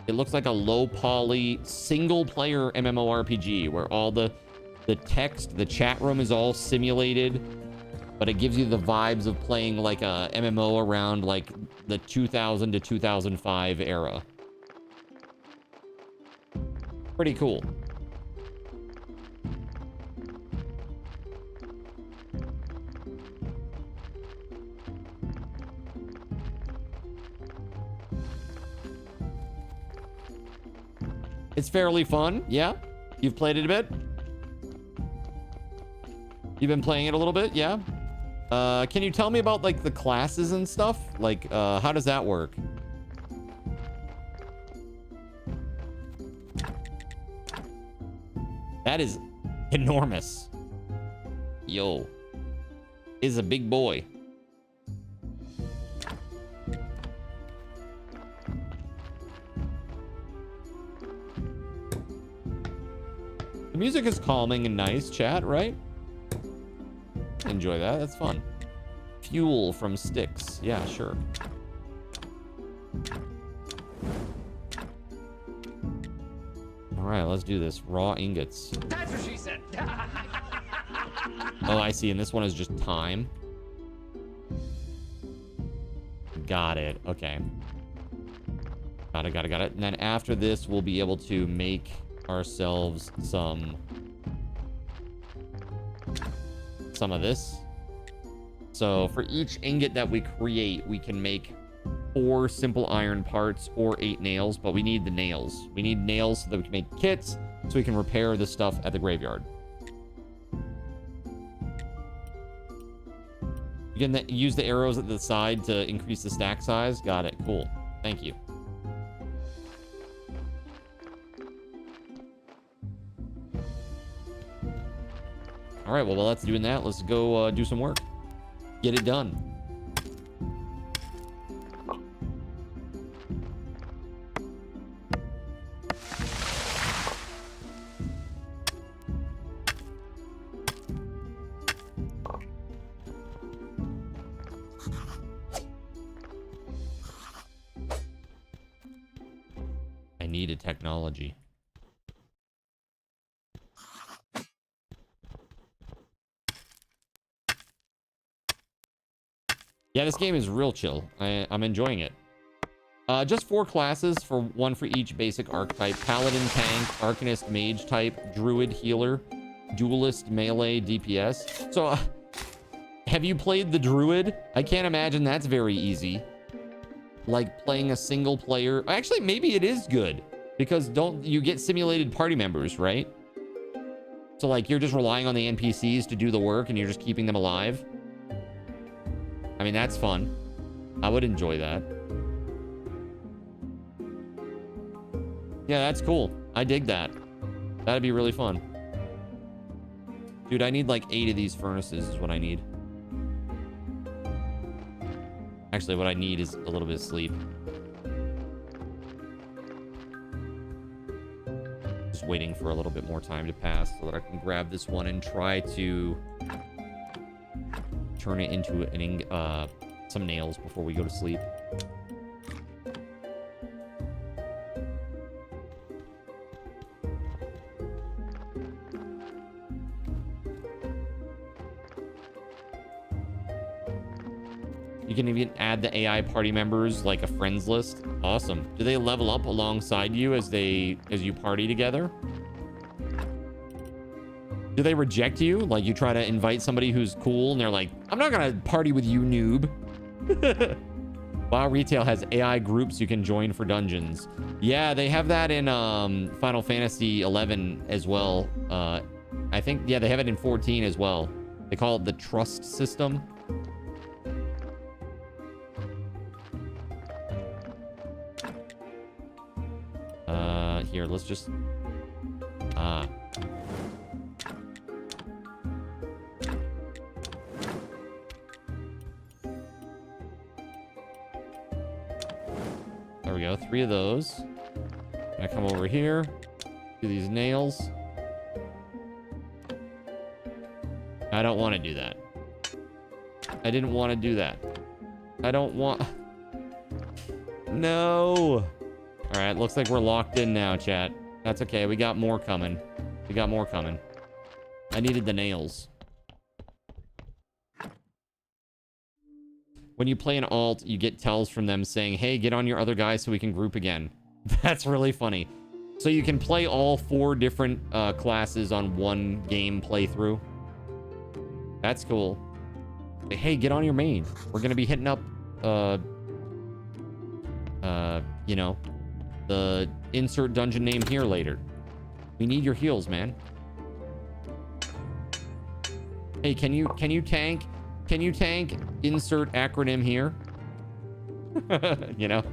It looks like a low poly single player MMORPG where all the text, the chat room is all simulated. but it gives you the vibes of playing like a MMO around like the 2000 to 2005 era. Pretty cool. It's fairly fun. Yeah. You've played it a bit? You've been playing it a little bit? Yeah. Can you tell me about like the classes and stuff? Like, how does that work? That is enormous. Yo. Is a big boy. The music is calming and nice, chat, right? Enjoy that. That's fun. Fuel from sticks. Yeah, sure. All right, let's do this. Raw ingots. That's what she said. Oh, I see. And this one is just time. Got it. Okay. Got it. And then after this, we'll be able to make ourselves some of this. So for each ingot that we create, we can make 4 simple iron parts or 8 nails, but we need the nails. We need nails so that we can make kits, so we can repair the stuff at the graveyard. You can use the arrows at the side to increase the stack size. Got it. Cool. Thank you. All right, well, while that's doing that, let's go do some work. Get it done. I need a technology. Yeah, this game is real chill. I'm enjoying it. Just 4 classes, one for each basic archetype. Paladin, Tank, Arcanist, Mage type, Druid, Healer, Duelist, Melee, DPS. So, have you played the Druid? I can't imagine that's very easy. Like, playing a single player. Actually, maybe it is good. Because you get simulated party members, right? So, like, you're just relying on the NPCs to do the work, and you're just keeping them alive. I mean, that's fun. I would enjoy that. Yeah, that's cool. I dig that. That'd be really fun. Dude, I need like 8 of these furnaces is what I need. Actually, what I need is a little bit of sleep. Just waiting for a little bit more time to pass so that I can grab this one and try to turn it into some nails before we go to sleep. You can even add the AI party members like a friends list. Awesome. Do they level up alongside you as you party together? Do they reject you? Like you try to invite somebody who's cool and they're like, I'm not gonna party with you, noob. WoW Retail has AI groups you can join for dungeons. Yeah, they have that in Final Fantasy 11 as well. I think, yeah, they have it in 14 as well. They call it the Trust System. Here, let's just... There we go, 3 of those. I come over here, do these nails. I don't want to do that. I didn't want to do that. I don't want... No! Alright, looks like we're locked in now, chat. That's okay, we got more coming. We got more coming. I needed the nails. when you play an alt, you get tells from them saying, hey, get on your other guy so we can group again. That's really funny. So you can play all 4 different classes on one game playthrough. That's cool. Hey, get on your main. We're going to be hitting up, you know, the insert dungeon name here later. We need your heals, man. Hey, can you tank insert acronym here? You know?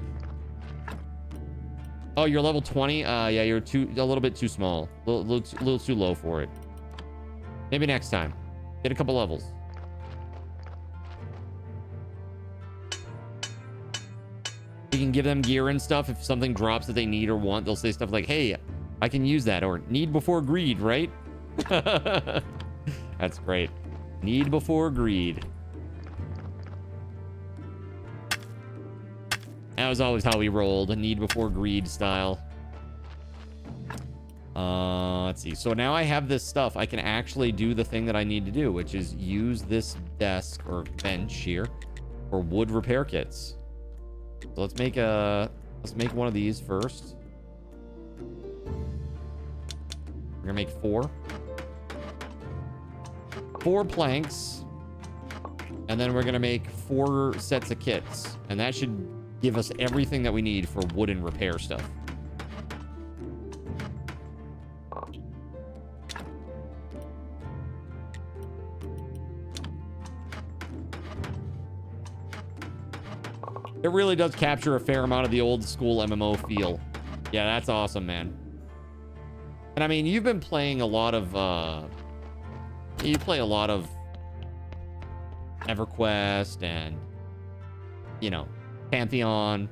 Oh, you're level 20? Yeah, you're a little bit too small. A little too low for it. Maybe next time. Get a couple levels. You can give them gear and stuff. If something drops that they need or want, they'll say stuff like, hey, I can use that. Or need before greed, right? That's great. Need before greed. That was always how we rolled. A need before greed style. Let's see. So now I have this stuff. I can actually do the thing that I need to do, which is use this desk or bench here for wood repair kits. So let's make one of these first. We're gonna make 4 planks, and then we're gonna make 4 sets of kits, and that should give us everything that we need for wooden repair stuff. It really does capture a fair amount of the old school MMO feel. Yeah, that's awesome, man. And I mean, you've been playing a lot of, you play a lot of EverQuest and, you know, Pantheon.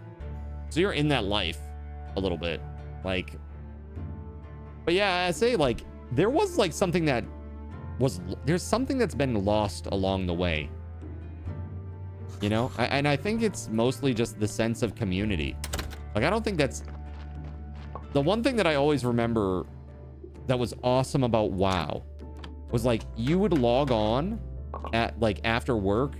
So you're in that life a little bit. Like, but yeah, I say, like, there was like something that was, there's something that's been lost along the way. You know, and I think it's mostly just the sense of community. Like, I don't think that's the one thing that I always remember that was awesome about WoW was like you would log on at like after work,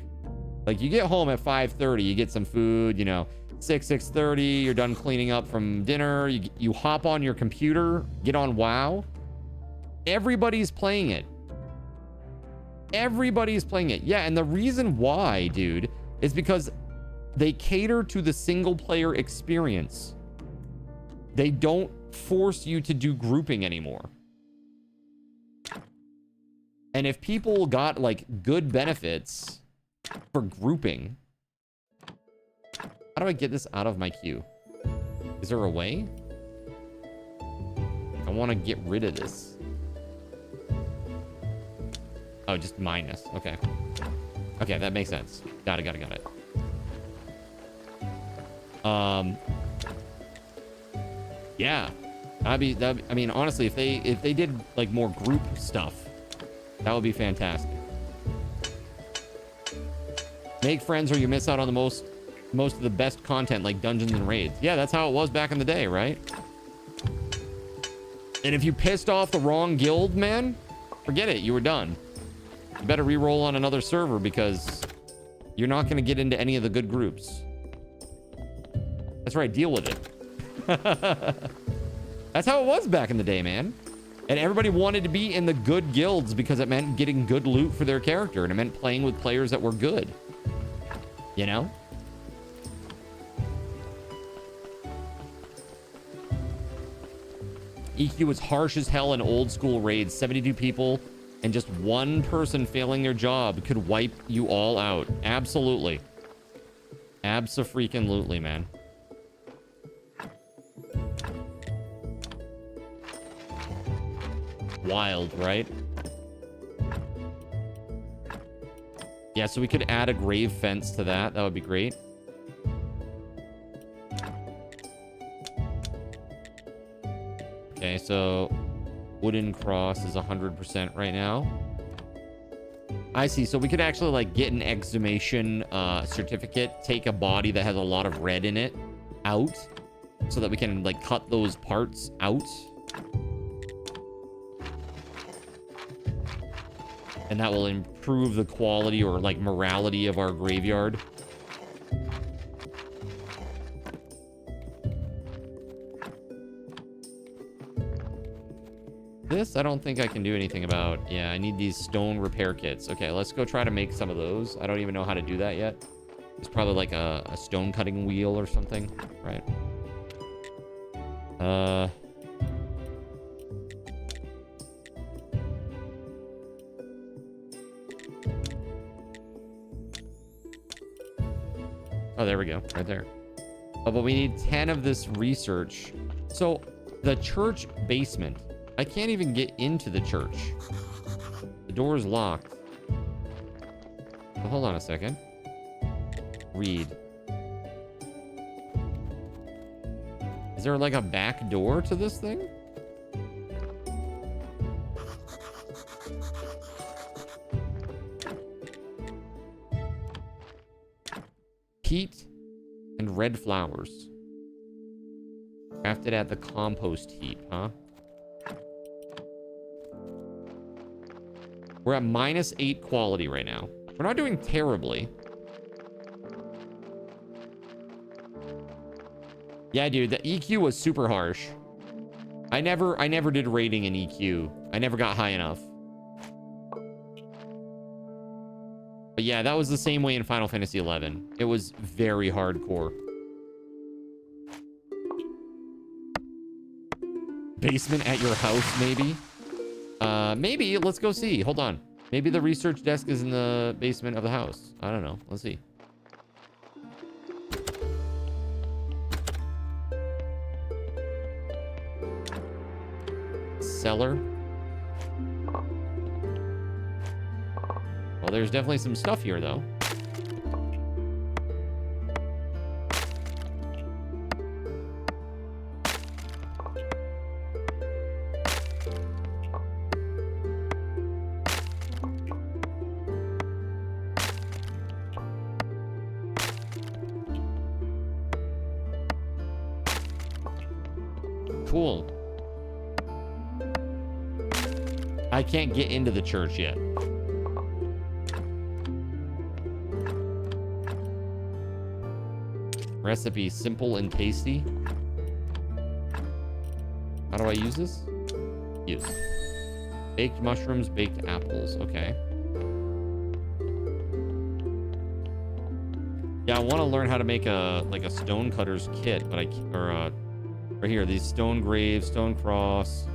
like you get home at 5:30, you get some food, you know, 6:30, you're done cleaning up from dinner, you hop on your computer, get on WoW. Everybody's playing it. Everybody's playing it. Yeah, and the reason why, dude, is because they cater to the single player experience. They don't force you to do grouping anymore. And if people got like good benefits for grouping, how do I get this out of my queue? Is there a way? I want to get rid of this. Oh, just minus. Okay. Okay, that makes sense. Got it. Yeah. I mean, honestly, if they did like more group stuff, that would be fantastic. Make friends or you miss out on the most of the best content like dungeons and raids. Yeah, that's how it was back in the day, right? And if you pissed off the wrong guild, man, forget it. You were done. You better re-roll on another server because you're not going to get into any of the good groups. That's right. Deal with it. That's how it was back in the day, man. And everybody wanted to be in the good guilds because it meant getting good loot for their character. And it meant playing with players that were good. You know? EQ was harsh as hell in old school raids. 72 people and just one person failing their job could wipe you all out. Absolutely. Abso-freaking-lutely, man. Wild, right? Yeah, so we could add a grave fence to that. That would be great. Okay, so wooden cross is 100% right now. I see. So we could actually like get an exhumation certificate, take a body that has a lot of red in it out so that we can like cut those parts out. And that will improve the quality or like morality of our graveyard. this, I don't think I can do anything about. Yeah, I need these stone repair kits. Okay, let's go try to make some of those. I don't even know how to do that yet. It's probably like a stone cutting wheel or something, right? Oh, there we go. Right there. Oh, but we need 10 of this research. So, the church basement. I can't even get into the church. The door is locked. Oh, hold on a second. Read. Is there like a back door to this thing? Peat and red flowers. Crafted at the compost heap, huh? We're at -8 quality right now. We're not doing terribly. Yeah, dude, the EQ was super harsh. I never did rating in EQ. I never got high enough. But yeah, that was the same way in Final Fantasy XI. It was very hardcore. Basement at your house, maybe? Maybe. Let's go see. Hold on. Maybe the research desk is in the basement of the house. I don't know. Let's see. Cellar. Well, there's definitely some stuff here, though. Cool. I can't get into the church yet. Recipe, simple and tasty. How do I use this? Use. Baked mushrooms, baked apples. Okay. Yeah, I want to learn how to make a stone cutter's kit, but right here, these stone graves, stone cross.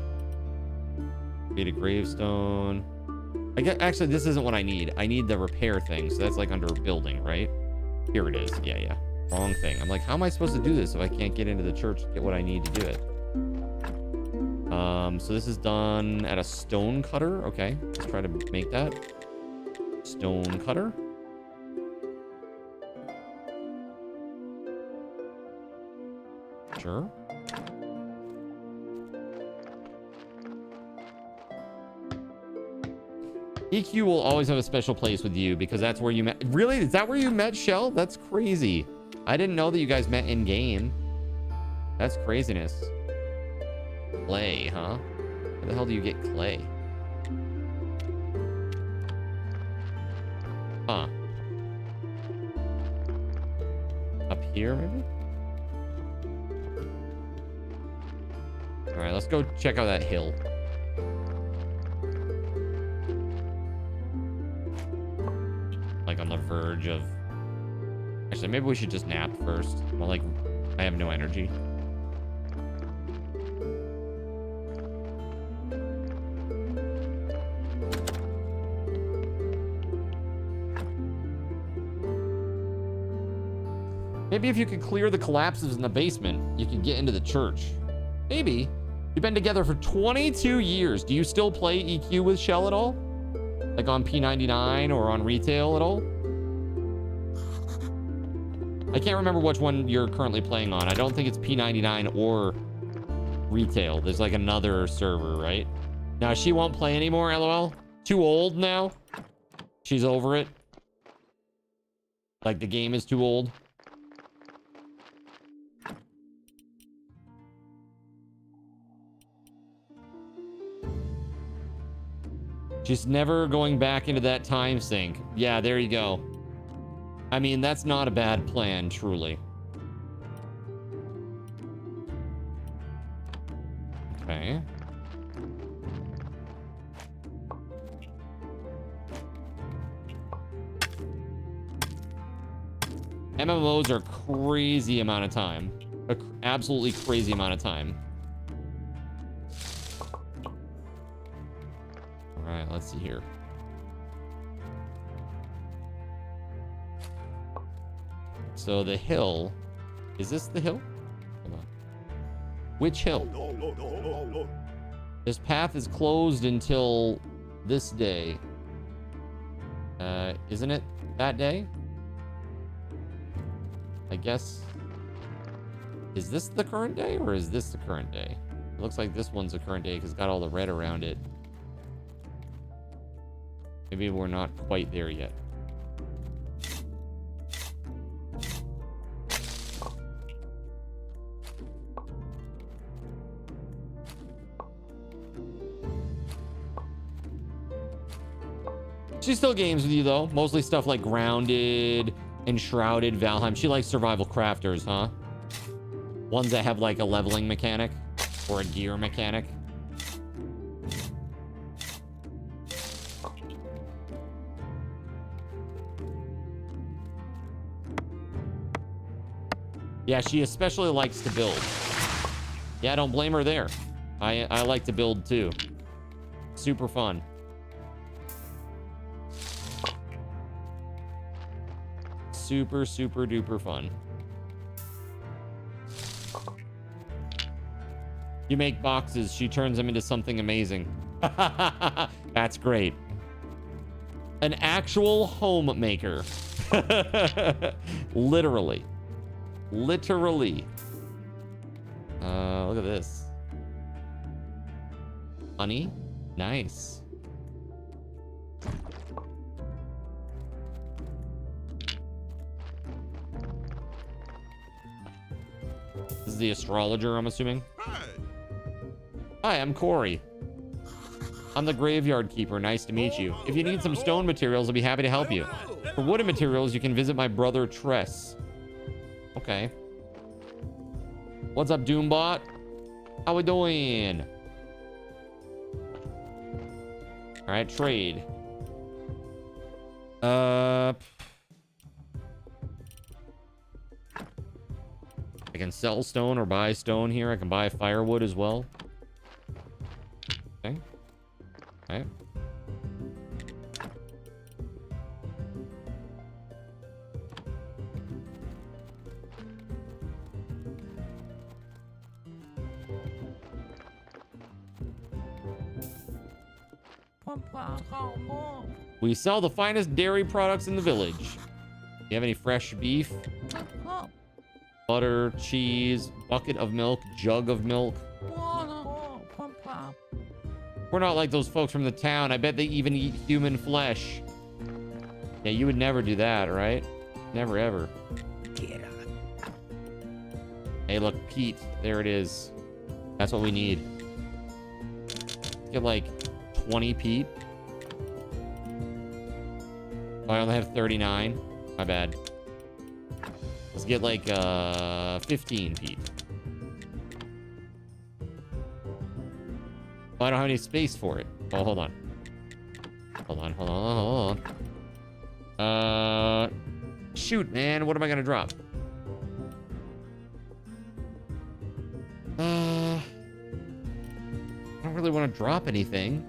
Create a gravestone. Actually, this isn't what I need. I need the repair thing. So that's like under building, right? Here it is. Yeah. Wrong thing. I'm like, how am I supposed to do this if I can't get into the church to get what I need to do it? So this is done at a stone cutter. Okay, let's try to make that. Stone cutter. Sure. EQ will always have a special place with you because that's where you met. Really? Is that where you met, Shell? That's crazy. I didn't know that you guys met in game. That's craziness. Clay, huh? Where the hell do you get clay? Huh. Up here, maybe? All right, let's go check out that hill. Like on the verge of... Actually, maybe we should just nap first. Well, like, I have no energy. Maybe if you could clear the collapses in the basement, you could get into the church. Maybe. You've been together for 22 years. Do you still play EQ with Shell at all? Like on P99 or on retail at all? I can't remember which one you're currently playing on. I don't think it's P99 or retail. There's like another server, right? Now she won't play anymore, LOL. Too old now? She's over it? Like the game is too old? She's never going back into that time sink. Yeah, there you go. I mean, that's not a bad plan, truly. Okay. MMOs are crazy amount of time. Absolutely crazy amount of time. All right, let's see here. So the hill, is this the hill? Hold on. Which hill? This path is closed until this day. Isn't it that day? I guess. Is this the current day or is this the current day? It looks like this one's the current day because it's got all the red around it. Maybe we're not quite there yet. She still games with you though. Mostly stuff like Grounded, Enshrouded, Valheim. She likes survival crafters, huh? Ones that have like a leveling mechanic or a gear mechanic. Yeah, she especially likes to build. Yeah, don't blame her there. I like to build too. Super fun. Super, super duper fun. You make boxes, she turns them into something amazing. That's great. An actual homemaker. Literally. Literally. Look at this. Honey. Nice. This is the astrologer, I'm assuming. Hi, I'm Corey. I'm the graveyard keeper. Nice to meet you. If you need some stone materials, I'll be happy to help you. For wooden materials, you can visit my brother Tress. Okay. What's up, Doombot? How we doing? All right, trade. I can sell stone or buy stone here. I can buy firewood as well. Okay. Okay. We sell the finest dairy products in the village. You have any fresh beef? Butter, cheese, bucket of milk, jug of milk. We're not like those folks from the town. I bet they even eat human flesh. Yeah, you would never do that, right? Never, ever. Hey, look, Pete. There it is. That's what we need. Let's get like 20 Pete. Oh, I only have 39. My bad. Let's get like 15 Pete. Oh, I don't have any space for it. Oh, hold on. Hold on, hold on, hold on. Shoot, man. What am I gonna drop? I don't really want to drop anything.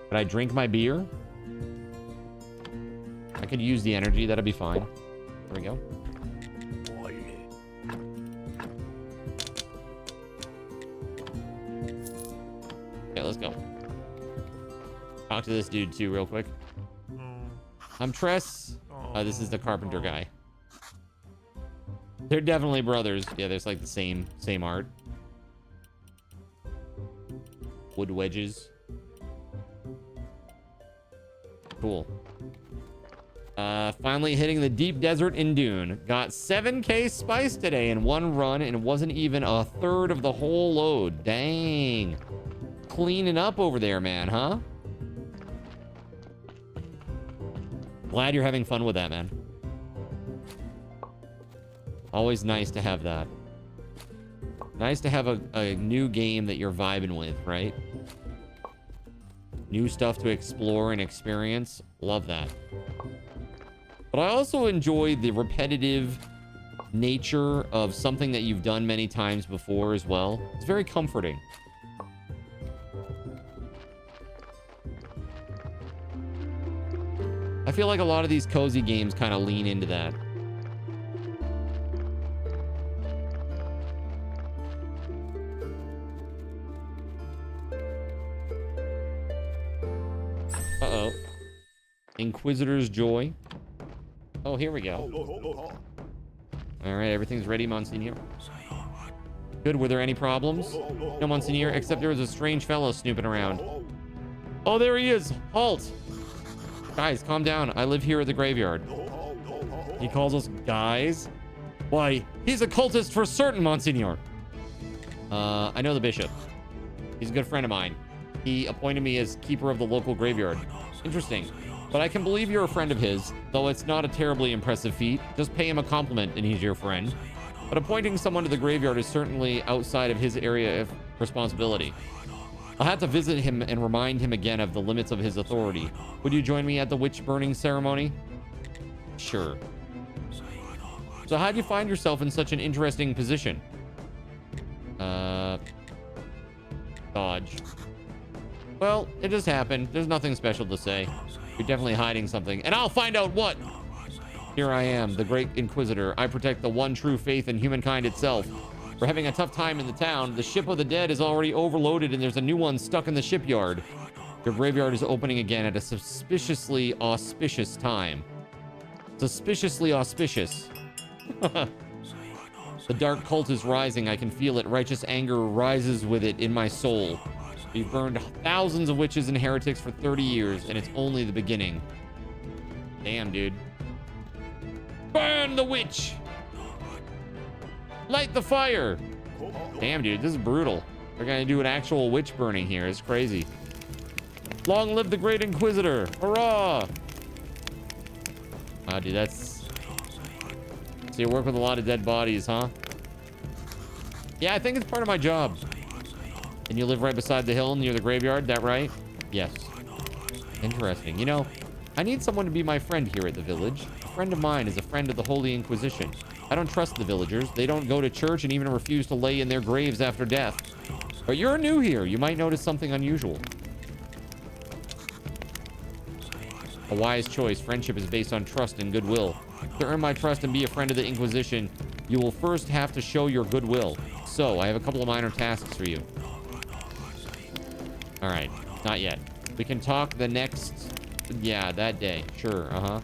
But I drink my beer. I could use the energy. That'd be fine. There we go. Okay, let's go. Talk to this dude too real quick. I'm Tress. This is the carpenter guy. They're definitely brothers. Yeah, there's like the same art. Wood wedges. Cool. Finally hitting the deep desert in Dune. Got 7k spice today in one run and wasn't even a third of the whole load. Dang. Cleaning up over there, man, huh? Glad you're having fun with that, man. Always nice to have that. Nice to have a new game that you're vibing with, right? New stuff to explore and experience. Love that. But I also enjoy the repetitive nature of something that you've done many times before as well. It's very comforting. I feel like a lot of these cozy games kind of lean into that. Uh-oh. Inquisitor's Joy. Oh, here we go. All right, everything's ready, Monsignor. Good. Were there any problems? No, Monsignor, except there was a strange fellow snooping around. Oh, there he is. Halt. Guys, calm down. I live here at the graveyard. He calls us guys? Why, he's a cultist for certain, Monsignor. I know the bishop. He's a good friend of mine. He appointed me as keeper of the local graveyard. Interesting. But I can believe you're a friend of his, though it's not a terribly impressive feat. Just pay him a compliment and he's your friend. But appointing someone to the graveyard is certainly outside of his area of responsibility. I'll have to visit him and remind him again of the limits of his authority. Would you join me at the witch burning ceremony? Sure. So how'd you find yourself in such an interesting position? Dodge. Well, it just happened. There's nothing special to say. You're definitely hiding something, and I'll find out what. Here I am, the great Inquisitor. I protect the one true faith in humankind itself. We're having a tough time in the town. The ship of the dead is already overloaded, and there's a new one stuck in the shipyard. Your graveyard is opening again at a suspiciously auspicious time. Suspiciously auspicious. The dark cult is rising. I can feel it. Righteous anger rises with it in my soul. We've burned thousands of witches and heretics for 30 years, and it's only the beginning. Damn, dude. Burn the witch! Light the fire! Damn, dude, this is brutal. We're gonna do an actual witch burning here. It's crazy. Long live the great Inquisitor! Hurrah! Wow, dude, that's... So you work with a lot of dead bodies, huh? Yeah, I think it's part of my job. And you live right beside the hill near the graveyard, that right? Yes. Interesting. You know, I need someone to be my friend here at the village. A friend of mine is a friend of the Holy Inquisition. I don't trust the villagers. They don't go to church and even refuse to lay in their graves after death. But you're new here. You might notice something unusual. A wise choice. Friendship is based on trust and goodwill. To earn my trust and be a friend of the Inquisition, you will first have to show your goodwill. So, I have a couple of minor tasks for you. All right, not yet. We can talk the next... Yeah, that day. Sure, uh-huh.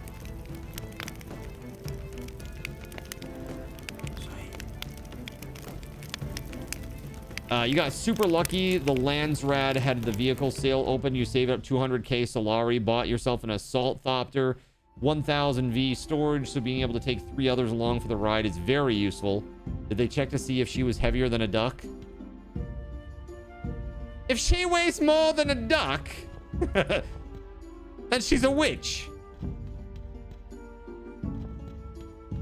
You got super lucky. The Landsrad had the vehicle sale open. You saved up 200k Solari, bought yourself an Assault Thopter, 1000 V storage, so being able to take 3 others along for the ride is very useful. Did they check to see if she was heavier than a duck? If she weighs more than a duck, then she's a witch.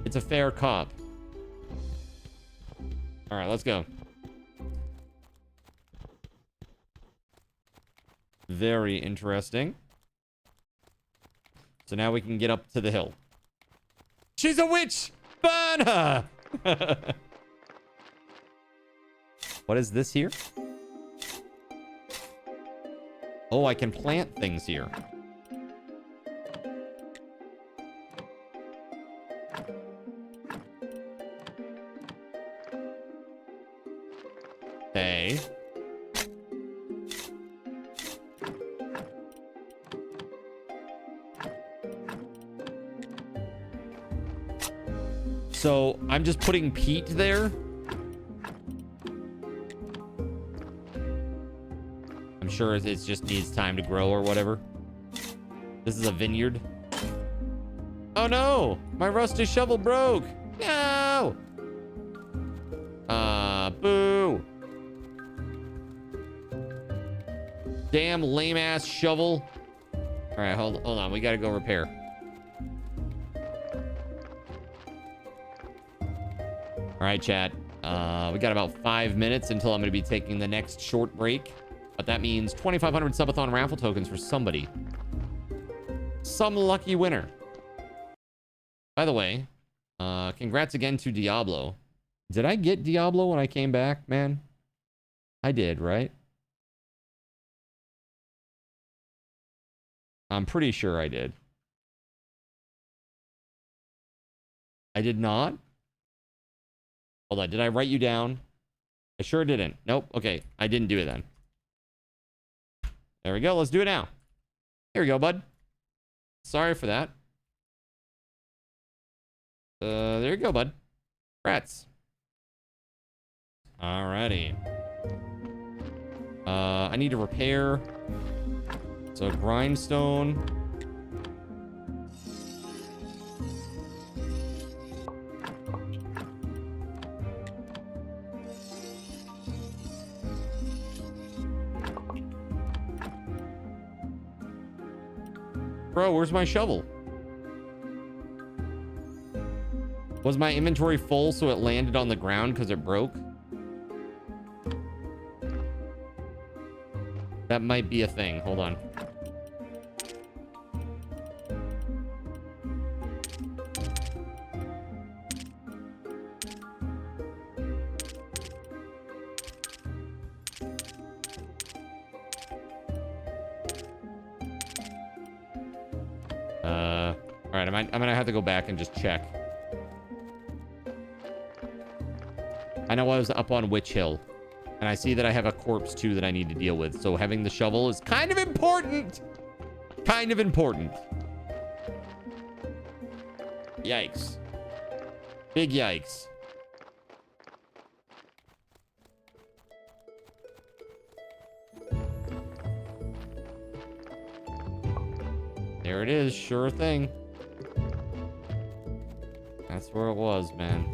It's a fair cop. All right, let's go. Very interesting. So now we can get up to the hill. She's a witch! Burn her! What is this here? Oh, I can plant things here. Okay. So I'm just putting peat there. I'm sure it just needs time to grow or whatever. This is a vineyard. Oh no! My rusty shovel broke! No! Boo! Damn lame-ass shovel. Alright, hold on. We gotta go repair. Alright, chat. We got about 5 minutes until I'm going to be taking the next short break. But that means 2,500 Subathon raffle tokens for somebody. Some lucky winner. By the way, congrats again to Diablo. Did I get Diablo when I came back, man? I did, right? I'm pretty sure I did. I did not. Hold on, did I write you down? I sure didn't. Nope. Okay, I didn't do it then. There we go. Let's do it now. Here we go, bud. Sorry for that. There you go, bud. Rats. Alrighty. I need to repair. So grindstone. Bro, where's my shovel? Was my inventory full so it landed on the ground because it broke? That might be a thing. Hold on. All right, I'm gonna have to go back and just check. I know I was up on Witch Hill, and I see that I have a corpse too that I need to deal with. So having the shovel is kind of important. Kind of important. Yikes. Big yikes. There it is, sure thing. That's where it was, man.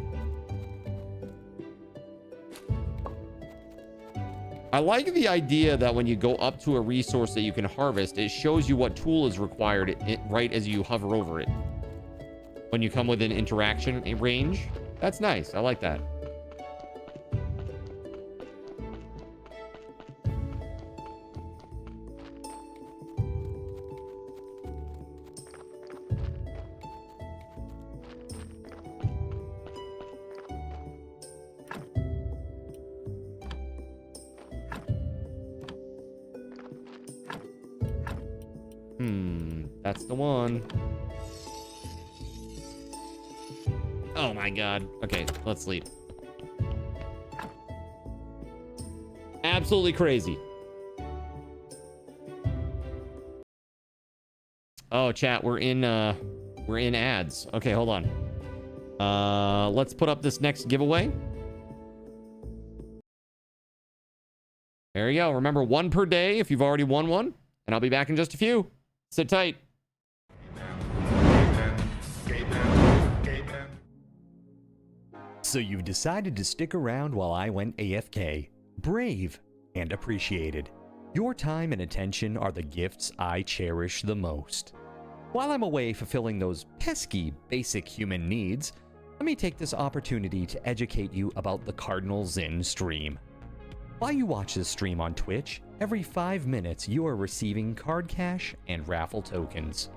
I like the idea that when you go up to a resource that you can harvest, it shows you what tool is required right as you hover over it. When you come within interaction range. That's nice. I like that. That's the one. Oh my god. Okay, let's sleep. Absolutely crazy. Oh, chat, we're in ads. Okay, hold on. Let's put up this next giveaway. There you go. Remember, 1 per day if you've already won one, and I'll be back in just a few. Sit tight. So you've decided to stick around while I went AFK. Brave and appreciated. Your time and attention are the gifts I cherish the most. While I'm away fulfilling those pesky basic human needs, let me take this opportunity to educate you about the Cardinal Zin stream. While you watch this stream on Twitch, every 5 minutes you are receiving card cash and raffle tokens.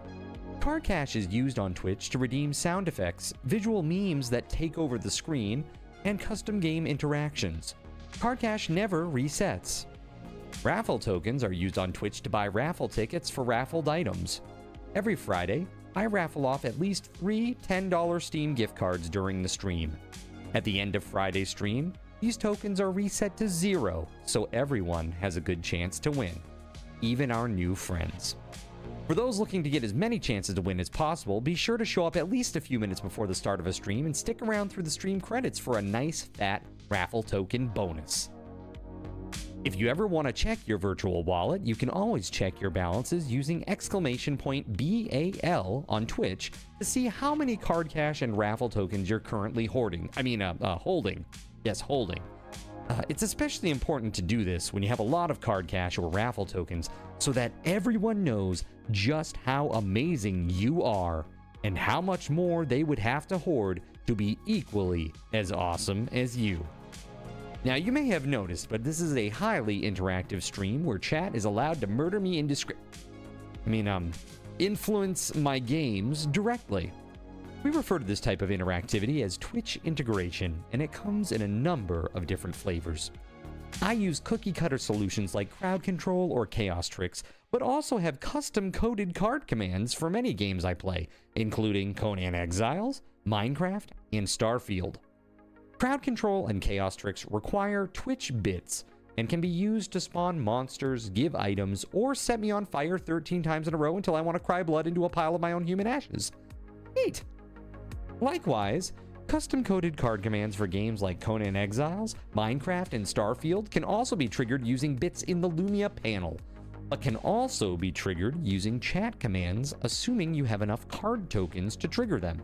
Card cash is used on Twitch to redeem sound effects, visual memes that take over the screen, and custom game interactions. Card cash never resets. Raffle tokens are used on Twitch to buy raffle tickets for raffled items. Every Friday, I raffle off at least 3 $10 Steam gift cards during the stream. At the end of Friday's stream, these tokens are reset to 0, so everyone has a good chance to win, even our new friends. For those looking to get as many chances to win as possible, be sure to show up at least a few minutes before the start of a stream and stick around through the stream credits for a nice fat raffle token bonus. If you ever want to check your virtual wallet, you can always check your balances using !BAL on Twitch to see how many card cash and raffle tokens you're currently holding. Yes, holding. It's especially important to do this when you have a lot of card cash or raffle tokens so that everyone knows just how amazing you are and how much more they would have to hoard to be equally as awesome as you. Now, you may have noticed, but this is a highly interactive stream where chat is allowed to murder me influence my games directly. We refer to this type of interactivity as Twitch integration, and it comes in a number of different flavors. I use cookie-cutter solutions like crowd control or chaos tricks, but also have custom-coded card commands for many games I play, including Conan Exiles, Minecraft, and Starfield. Crowd control and chaos tricks require Twitch bits and can be used to spawn monsters, give items, or set me on fire 13 times in a row until I want to cry blood into a pile of my own human ashes. Neat! Likewise, custom-coded card commands for games like Conan Exiles, Minecraft, and Starfield can also be triggered using bits in the Lumia panel, but can also be triggered using chat commands, assuming you have enough card tokens to trigger them.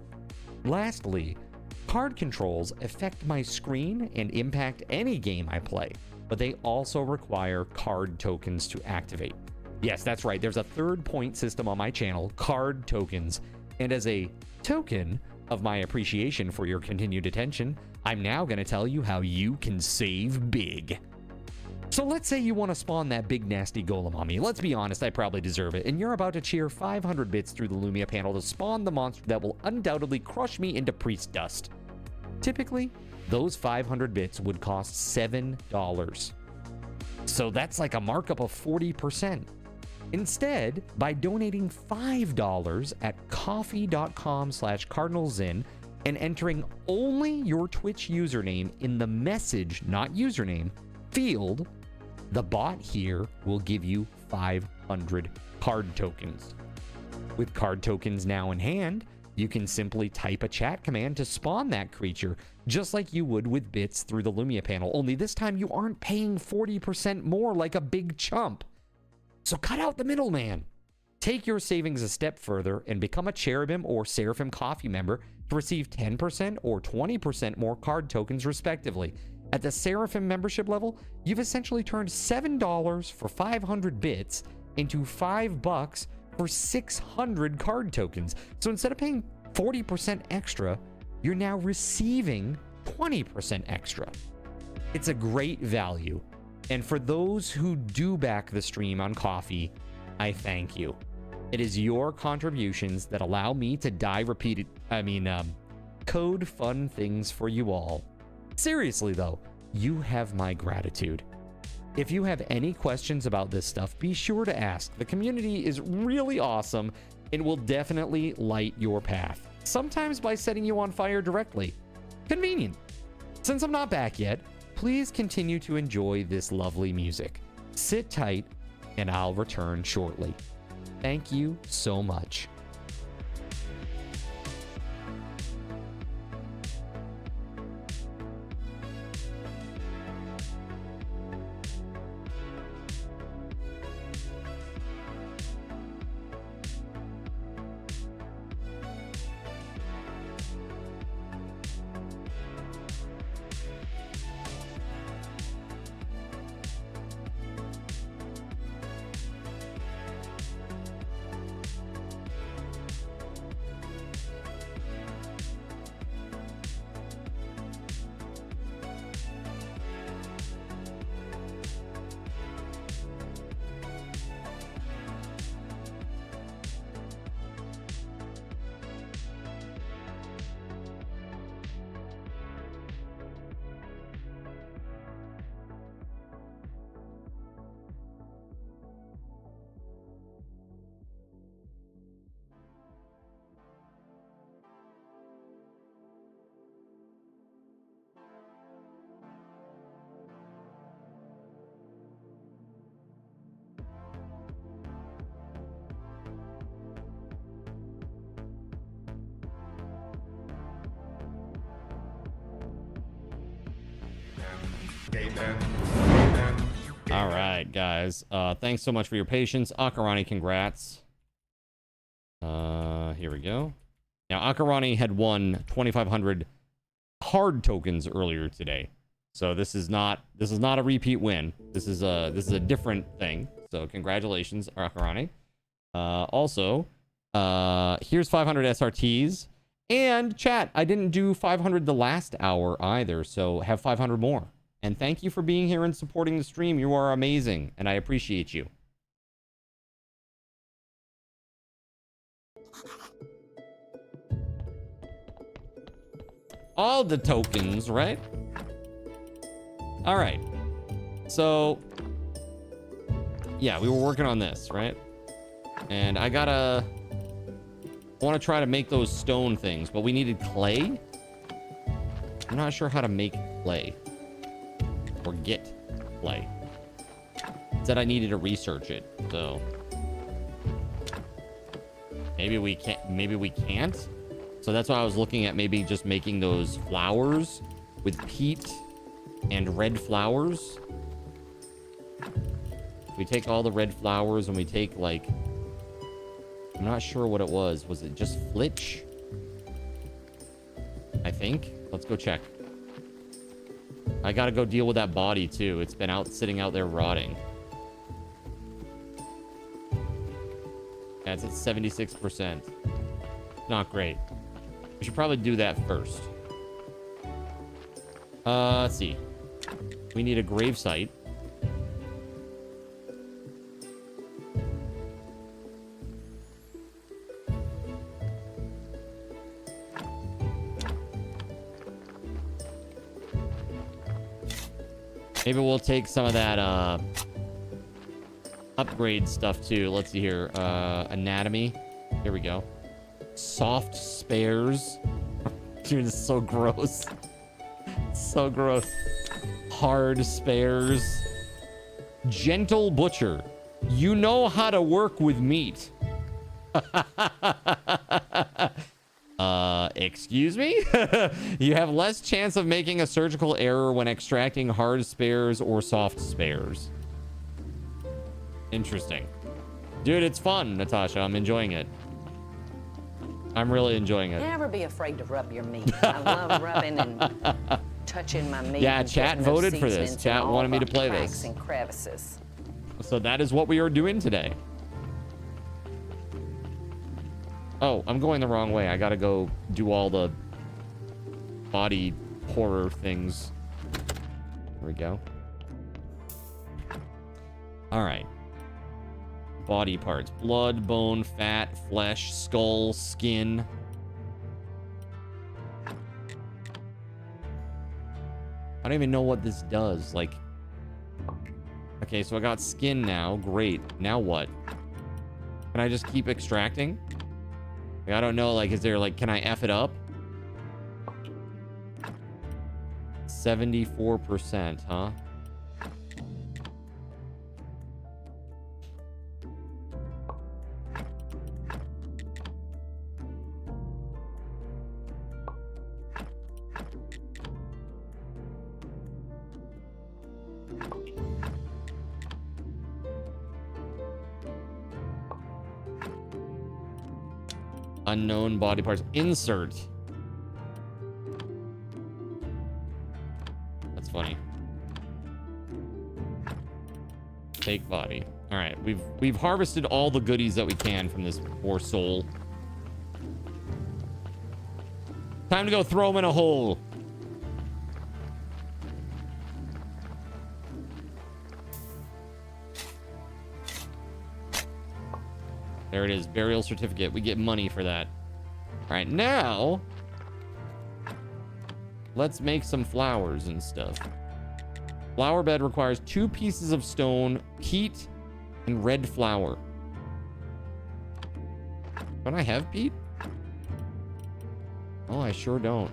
Lastly, card controls affect my screen and impact any game I play, but they also require card tokens to activate. Yes, that's right, there's a third point system on my channel, card tokens, and as a token of my appreciation for your continued attention, I'm now going to tell you how you can save big. So let's say you want to spawn that big nasty golem on me. Let's be honest, I probably deserve it. And you're about to cheer 500 bits through the Lumia panel to spawn the monster that will undoubtedly crush me into priest dust. Typically, those 500 bits would cost $7. So that's like a markup of 40%. Instead, by donating $5 at coffee.com/cardinalzin and entering only your Twitch username in the message, not username, field, the bot here will give you 500 card tokens. With card tokens now in hand, you can simply type a chat command to spawn that creature, just like you would with bits through the Lumia panel, only this time you aren't paying 40% more like a big chump. So cut out the middleman. Take your savings a step further and become a Cherubim or Seraphim Coffee member to receive 10% or 20% more card tokens respectively. At the Seraphim membership level, you've essentially turned $7 for 500 bits into $5 for 600 card tokens. So instead of paying 40% extra, you're now receiving 20% extra. It's a great value. And for those who do back the stream on Coffee, I thank you. It is your contributions that allow me to code fun things for you all. Seriously though, you have my gratitude. If you have any questions about this stuff, be sure to ask. The community is really awesome and will definitely light your path. Sometimes by setting you on fire directly. Convenient. Since I'm not back yet, please continue to enjoy this lovely music. Sit tight, and I'll return shortly. Thank you so much. All right, guys. Thanks so much for your patience. Akarani, congrats. Here we go. Now, Akarani had won 2,500 card tokens earlier today, so this is not a repeat win. This is a different thing. So congratulations, Akarani. Also, here's 500 SRTs. And chat, I didn't do 500 the last hour either, so have 500 more. And thank you for being here and supporting the stream. You are amazing, and I appreciate you. all the tokens, right? All right. So, yeah, we were working on this, right? And I want to try to make those stone things, but we needed clay. I'm not sure how to make clay or get clay. It said I needed to research it, so maybe we can't. So that's why I was looking at maybe just making those flowers with peat and red flowers. We take all the red flowers and we take, like, I'm not sure what it was. Was it just flitch? I think. Let's go check. I gotta go deal with that body too. It's been sitting out there rotting. Yeah, it's at 76%. Not great. We should probably do that first. Let's see. We need a gravesite. Maybe we'll take some of that upgrade stuff too. Let's see here. Anatomy. Here we go. Soft spares. Dude, this is so gross. So gross. Hard spares. Gentle butcher. You know how to work with meat. Excuse me? You have less chance of making a surgical error when extracting hard spares or soft spares. Interesting. Dude, it's fun, Natasha. I'm enjoying it. I'm really enjoying it. Never be afraid to rub your meat. I love rubbing and touching my meat. Yeah, and chat getting voted those for this. seasonings Chat in all wanted me the to play cracks this. and crevices. So that is what we are doing today. Oh, I'm going the wrong way. I gotta go do all the body horror things. There we go. All right. Body parts. Blood, bone, fat, flesh, skull, skin. I don't even know what this does. Like, okay, so I got skin now. Great. Now what? Can I just keep extracting? Like, I don't know. Like, is there, like, can I F it up? 74%, huh? Unknown body parts. Insert. That's funny. Fake body. All right, we've harvested all the goodies that we can from this poor soul. Time to go throw him in a hole. There it is. Burial certificate. We get money for that. All right, now let's make some flowers and stuff. Flower bed requires 2 pieces of stone, peat, and red flower. Don't I have peat? Oh, I sure don't.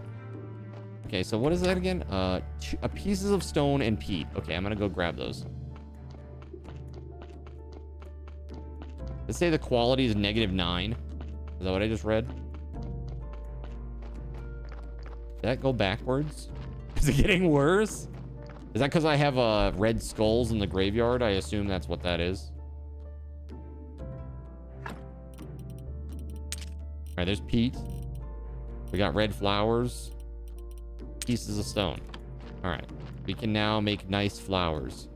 Okay, so what is that again? Pieces of stone and peat. Okay, I'm gonna go grab those. Let's say the quality is -9. Is that what I just read? Did that go backwards? Is it getting worse? Is that because I have red skulls in the graveyard? I assume that's what that is. All right, there's peat. We got red flowers. Pieces of stone. All right. We can now make nice flowers.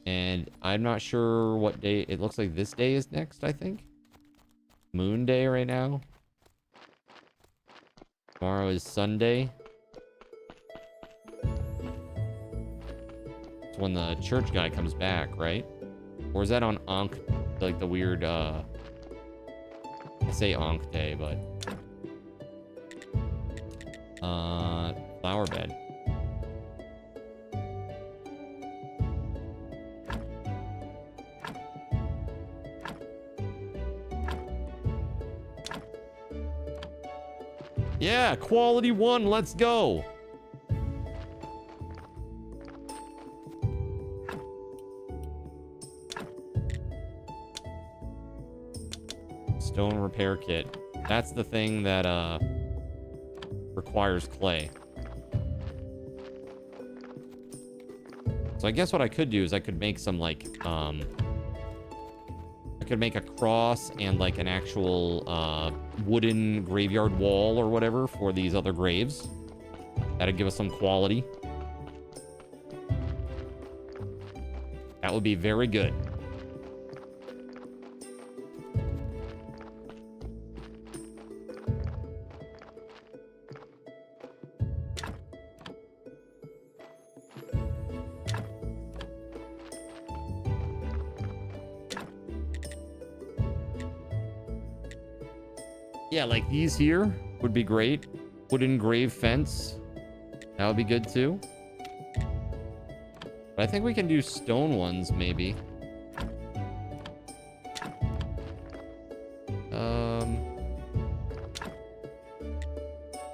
And I'm not sure what day. It looks like this day is next, I think. Moon day right now. Tomorrow is Sunday. It's when the church guy comes back, right? Or is that on Ankh? Like the weird, I say Ankh day, but... flower bed. Yeah, quality 1, let's go. Stone repair kit. That's the thing that requires clay. So I guess what I could do is I could make some like I could make a cross and like an actual wooden graveyard wall or whatever for these other graves. That'd give us some quality. That would be very good. Yeah, like these here would be great. Wooden grave fence. That would be good too. But I think we can do stone ones maybe.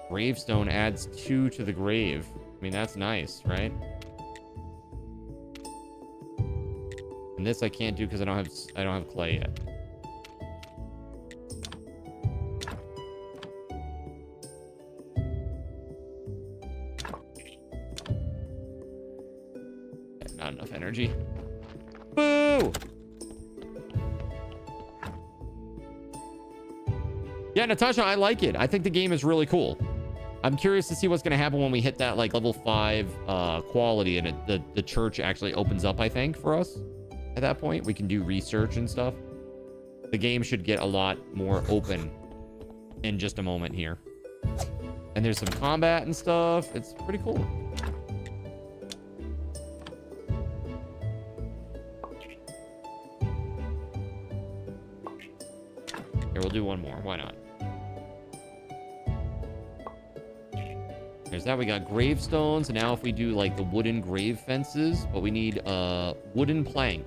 Gravestone adds 2 to the grave. I mean, that's nice, right? And this I can't do because I don't have clay yet. Not enough energy. Boo! Yeah, Natasha, I like it. I think the game is really cool. I'm curious to see what's going to happen when we hit that like level 5 quality and the church actually opens up, I think, for us. At that point, we can do research and stuff. The game should get a lot more open in just a moment here. And there's some combat and stuff. It's pretty cool. Here, we'll do one more. Why not? There's that. We got gravestones. And now if we do like the wooden grave fences, but we need a wooden plank.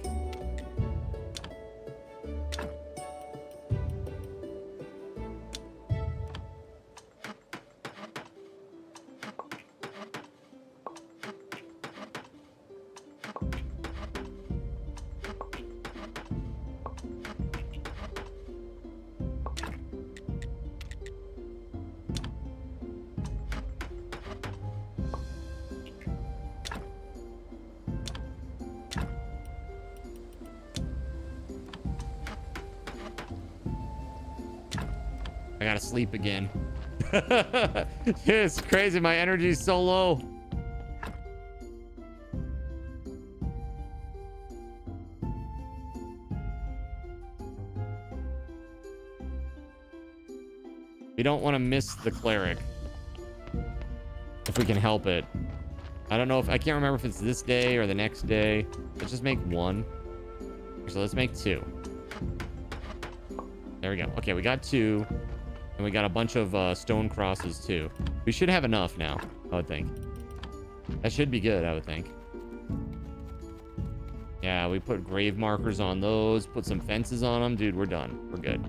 I gotta sleep again. It's crazy. My energy's so low. We don't want to miss the cleric. If we can help it. I don't know if... I can't remember if it's this day or the next day. Let's just make 1. So let's make 2. There we go. Okay, we got 2. And we got a bunch of stone crosses too. We should have enough now, I would think. That should be good, I would think. Yeah, we put grave markers on those. Put some fences on them. Dude, we're done. We're good.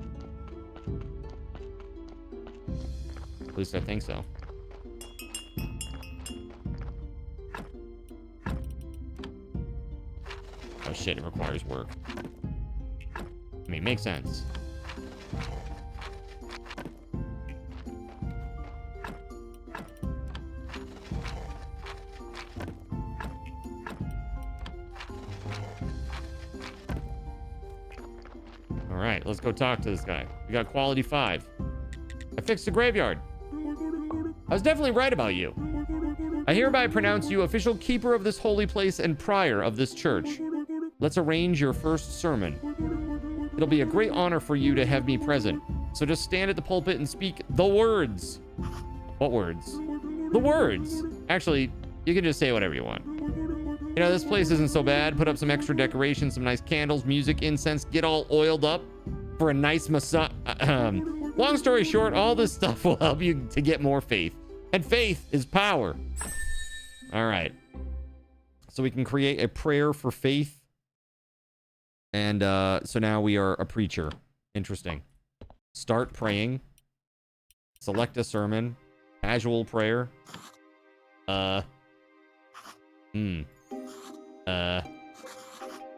At least I think so. Oh shit, it requires work. I mean, makes sense. All right, let's go talk to this guy. We got quality 5. I fixed the graveyard. I was definitely right about you. I hereby pronounce you official keeper of this holy place and prior of this church. Let's arrange your first sermon. It'll be a great honor for you to have me present. So just stand at the pulpit and speak the words. What words? The words. Actually, you can just say whatever you want. You know, this place isn't so bad. Put up some extra decorations, some nice candles, music, incense, get all oiled up for a nice massage. Long story short, all this stuff will help you to get more faith And faith is power. All right. So we can create a prayer for faith. And so now we are a preacher. Interesting. Start praying. Select a sermon. Casual prayer. May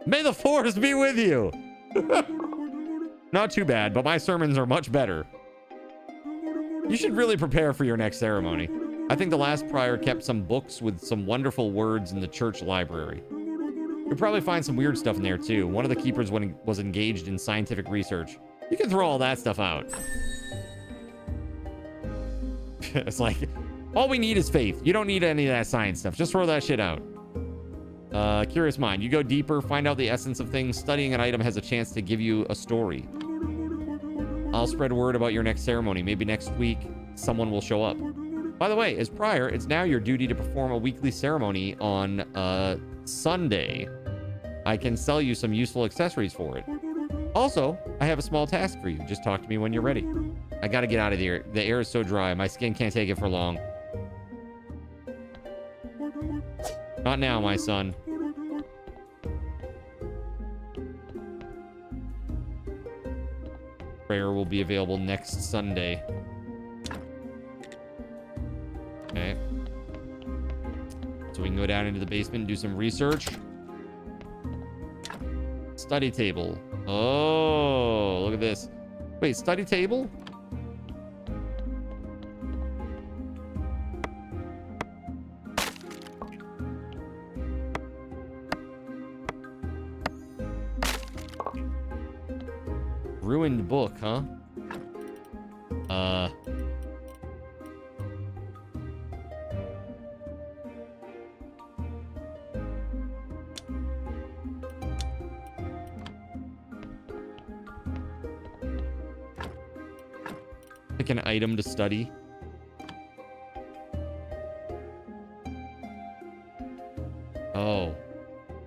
the force be with you. Not too bad, but my sermons are much better. You should really prepare for your next ceremony. I think the last prior kept some books with some wonderful words in the church library. You'll probably find some weird stuff in there too. One of the keepers was engaged in scientific research. You can throw all that stuff out. It's like, all we need is faith. You don't need any of that science stuff. Just throw that shit out. Curious mind. You go deeper, find out the essence of things. Studying an item has a chance to give you a story. I'll spread word about your next ceremony. Maybe next week, someone will show up. By the way, as prior, it's now your duty to perform a weekly ceremony on Sunday. I can sell you some useful accessories for it. Also, I have a small task for you. Just talk to me when you're ready. I gotta get out of here. The air is so dry. My skin can't take it for long. Not now, my son. Prayer will be available next Sunday. Okay. So we can go down into the basement and do some research. Study table. Oh, look at this. Wait, study table? Ruined book, huh? Pick an item to study. Oh.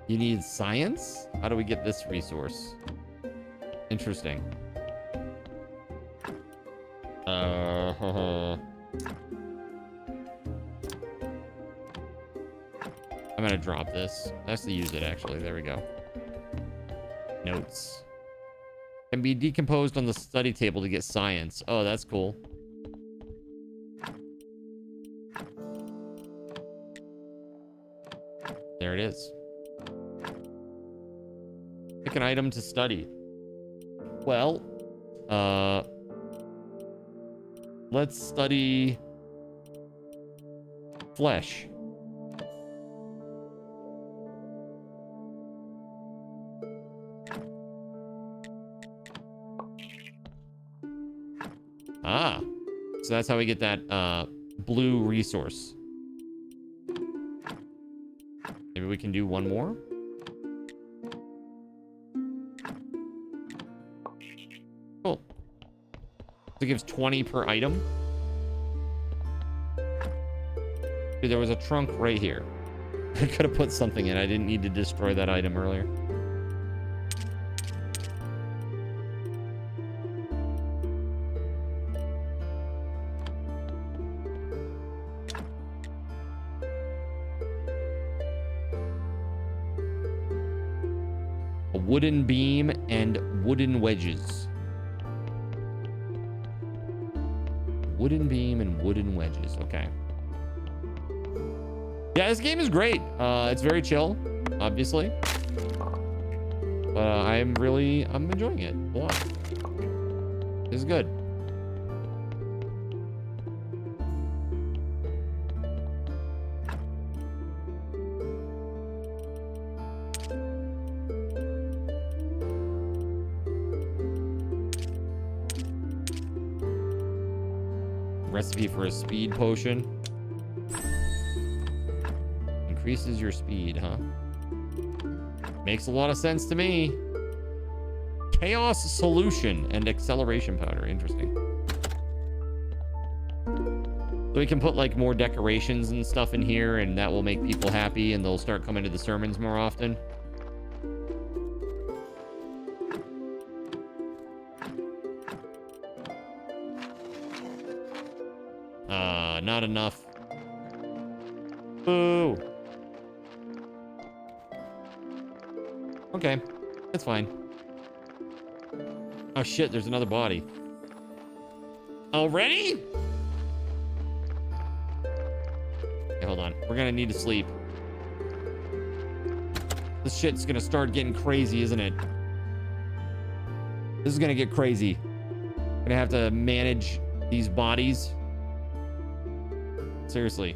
You need science? How do we get this resource? Interesting. I'm gonna drop this. I have to use it, actually. There we go. Notes. Can be decomposed on the study table to get science. Oh, that's cool. There it is. Pick an item to study. Well, let's study flesh. Ah, so that's how we get that blue resource. Maybe we can do one more. Cool. So it gives 20 per item. Dude, there was a trunk right here. I could have put something in. I didn't need to destroy that item earlier. A wooden beam and wooden wedges. Wooden beam and wooden wedges. Okay. Yeah, this game is great. It's very chill, obviously. But I'm enjoying it a lot. This is good. Recipe for a speed potion. Increases your speed, huh? Makes a lot of sense to me. Chaos solution and acceleration powder. Interesting. So we can put like more decorations and stuff in here, and that will make people happy, and they'll start coming to the sermons more often. Not enough. Boo. Okay, it's fine. Oh shit, there's another body. Already? Okay, hold on. We're gonna need to sleep. This shit's gonna start getting crazy, isn't it? This is gonna get crazy. Gonna have to manage these bodies. Seriously.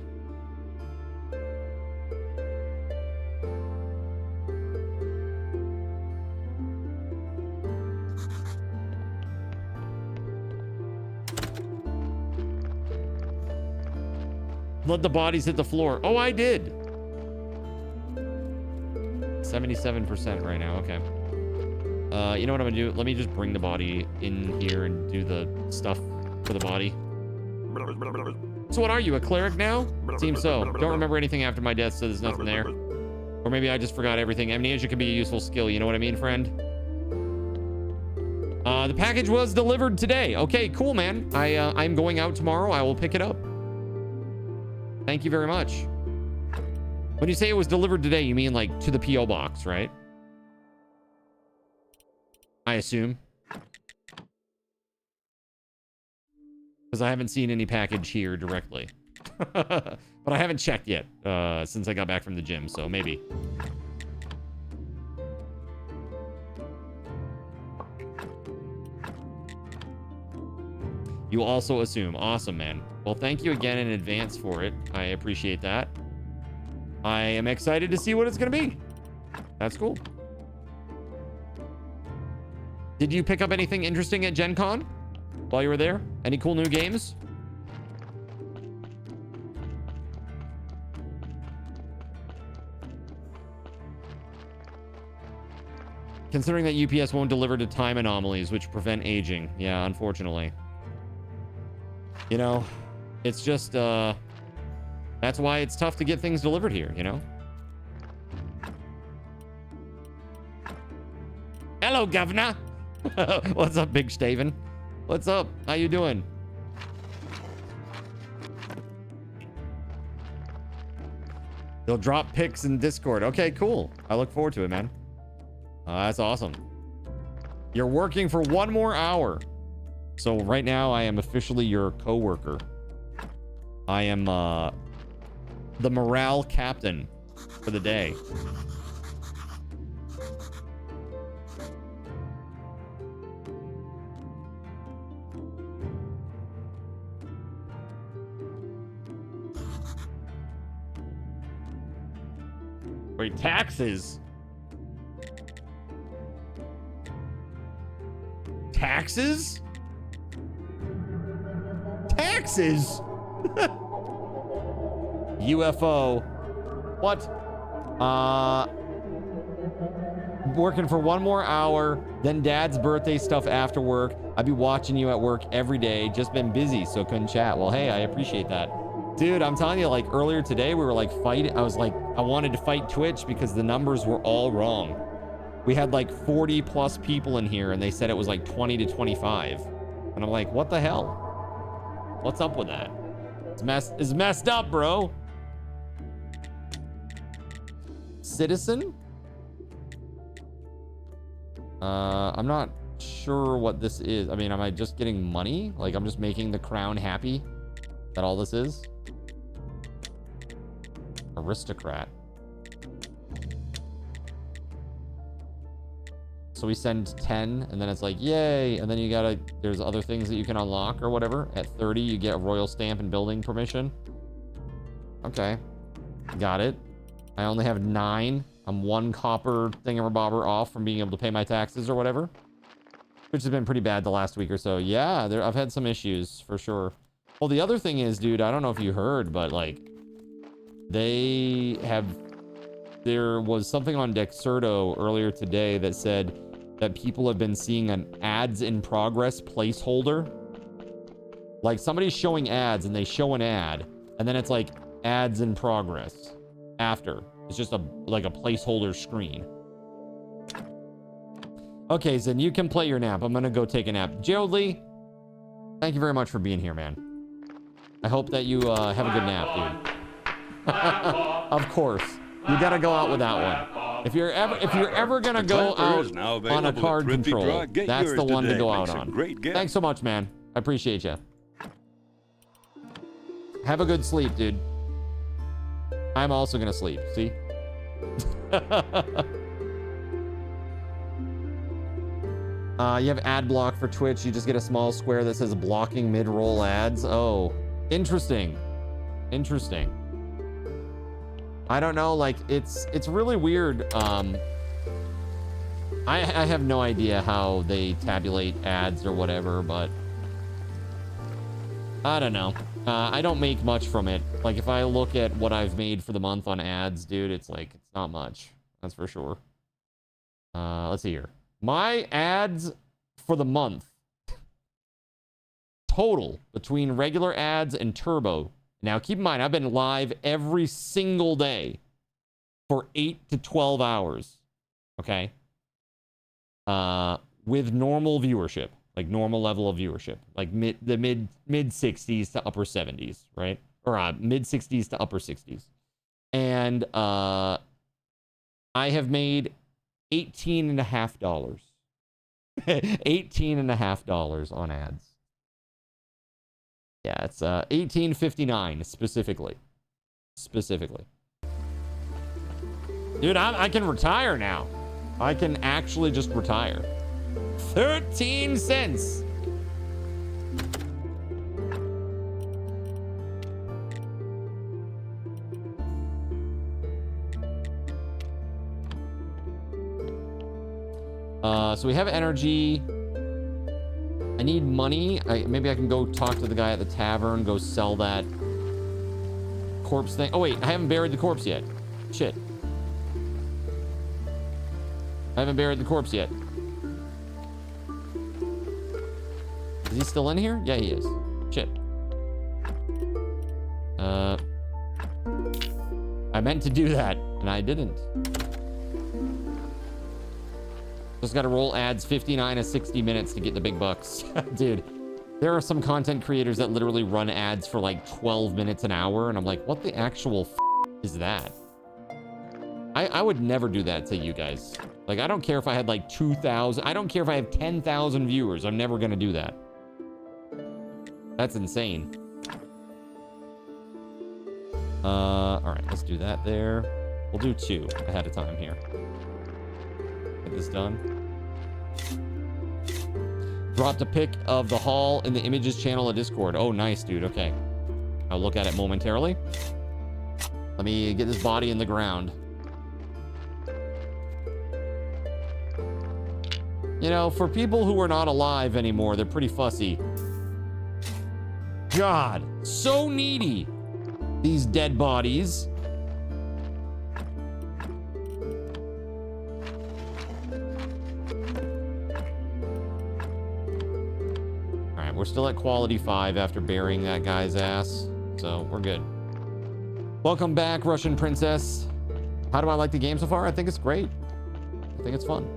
Let the bodies hit the floor. Oh, I did. 77% right now. Okay. You know what I'm gonna do? Let me just bring the body in here and do the stuff for the body. So what are you, a cleric now? Seems so. Don't remember anything after my death, so there's nothing there. Or maybe I just forgot everything. Amnesia can be a useful skill. You know what I mean, friend? The package was delivered today. Okay, cool, man. I'm going out tomorrow. I will pick it up. Thank you very much. When you say it was delivered today, you mean like to the P.O. box, right? I assume. Because I haven't seen any package here directly. But I haven't checked yet since I got back from the gym, so maybe. You also assume. Awesome, man. Well, thank you again in advance for it. I appreciate that. I am excited to see what it's going to be. That's cool. Did you pick up anything interesting at Gen Con while you were there? Any cool new games? Considering that UPS won't deliver to time anomalies, which prevent aging. Yeah, unfortunately. You know, it's just, that's why it's tough to get things delivered here, you know? Hello, Governor. What's up, Big Staven? What's up? How you doing? They'll drop pics in Discord. Okay, cool. I look forward to it, man. That's awesome. You're working for 1 more hour. So right now, I am officially your co-worker. I am the morale captain for the day. Wait, taxes? Taxes? Taxes? UFO. What? Working for 1 more hour, then dad's birthday stuff after work. I'd be watching you at work every day. Just been busy, so couldn't chat. Well, hey, I appreciate that. Dude, I'm telling you, like earlier today, we were like fighting. I was like, I wanted to fight Twitch because the numbers were all wrong. We had like 40 plus people in here and they said it was like 20 to 25. And I'm like, what the hell? What's up with that? It's messed up, bro. Citizen? I'm not sure what this is. I mean, am I just getting money? Like, I'm just making the crown happy? Is that all this is? Aristocrat. So we send 10 and then it's like, yay. And then you gotta, there's other things that you can unlock or whatever. At 30, you get a royal stamp and building permission. Okay. Got it. I only have 9. I'm 1 copper thingamabobber off from being able to pay my taxes or whatever. Which has been pretty bad the last week or so. Yeah, I've had some issues for sure. Well, the other thing is, dude, I don't know if you heard, but like, there was something on Dexerto earlier today that said that people have been seeing an ads in progress placeholder. Like somebody's showing ads and they show an ad and then it's like ads in progress after. It's just like a placeholder screen. Okay, Zen, you can play your nap. I'm gonna go take a nap. Gerald Lee, thank you very much for being here, man. I hope that you have a good nap, dude. Of course. You gotta go out with that one. If you're ever gonna go out on a card control, that's the one to go out on. Thanks so much, man. I appreciate you. Have a good sleep, dude. I'm also gonna sleep. See? You have ad block for Twitch. You just get a small square that says blocking mid-roll ads. Oh, interesting. Interesting. I don't know, like it's really weird. I have no idea how they tabulate ads or whatever, but I don't know. I don't make much from it. Like if I look at what I've made for the month on ads, dude, it's like it's not much. That's for sure. Let's see here. My ads for the month total between regular ads and turbo. Now, keep in mind, I've been live every single day for 8 to 12 hours. Okay? With normal viewership, like normal level of viewership, like mid 60s to upper 70s, right? Or mid 60s to upper 60s. And I have made $18.50. $18.50 on ads. Yeah, it's $18.59 specifically. Dude, I can retire now. I can actually just retire. 13 cents. So we have energy. I need money. Maybe I can go talk to the guy at the tavern, go sell that corpse thing. Oh, wait, I haven't buried the corpse yet. Shit. I haven't buried the corpse yet. Is he still in here? Yeah, he is. Shit. I meant to do that, and I didn't. Just gotta roll ads 59 to 60 minutes to get the big bucks. Dude, there are some content creators that literally run ads for like 12 minutes an hour, and I'm like, what the actual is that? I would never do that to you guys. Like, I don't care if I had like 2,000. I don't care if I have 10,000 viewers. I'm never gonna do that. That's insane. All right, let's do that there. We'll do 2 ahead of time here. Get this done. Dropped a pic of the hall in the images channel of Discord. Oh, nice, dude. Okay. I'll look at it momentarily. Let me get this body in the ground. You know, for people who are not alive anymore, they're pretty fussy. God, so needy. These dead bodies. We're still at quality 5 after burying that guy's ass, so we're good. Welcome back, Russian Princess. How do I like the game so far? I think it's great. I think it's fun.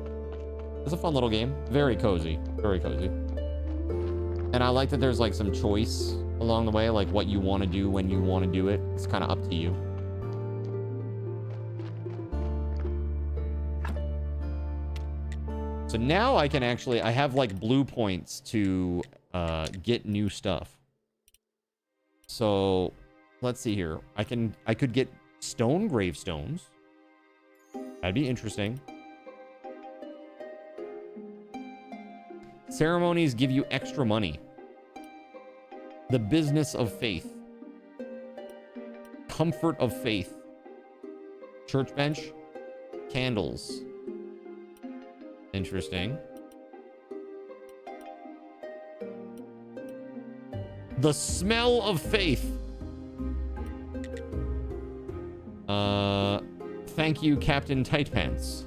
It's a fun little game. Very cozy. Very cozy. And I like that there's like some choice along the way, like what you want to do when you want to do it. It's kind of up to you. So now I can actually, I have like blue points to get new stuff. So let's see here. I could get stone gravestones. That'd be interesting. Ceremonies give you extra money. The business of faith. Comfort of faith. Church bench. Candles. Interesting. The smell of faith. Thank you, Captain Tightpants.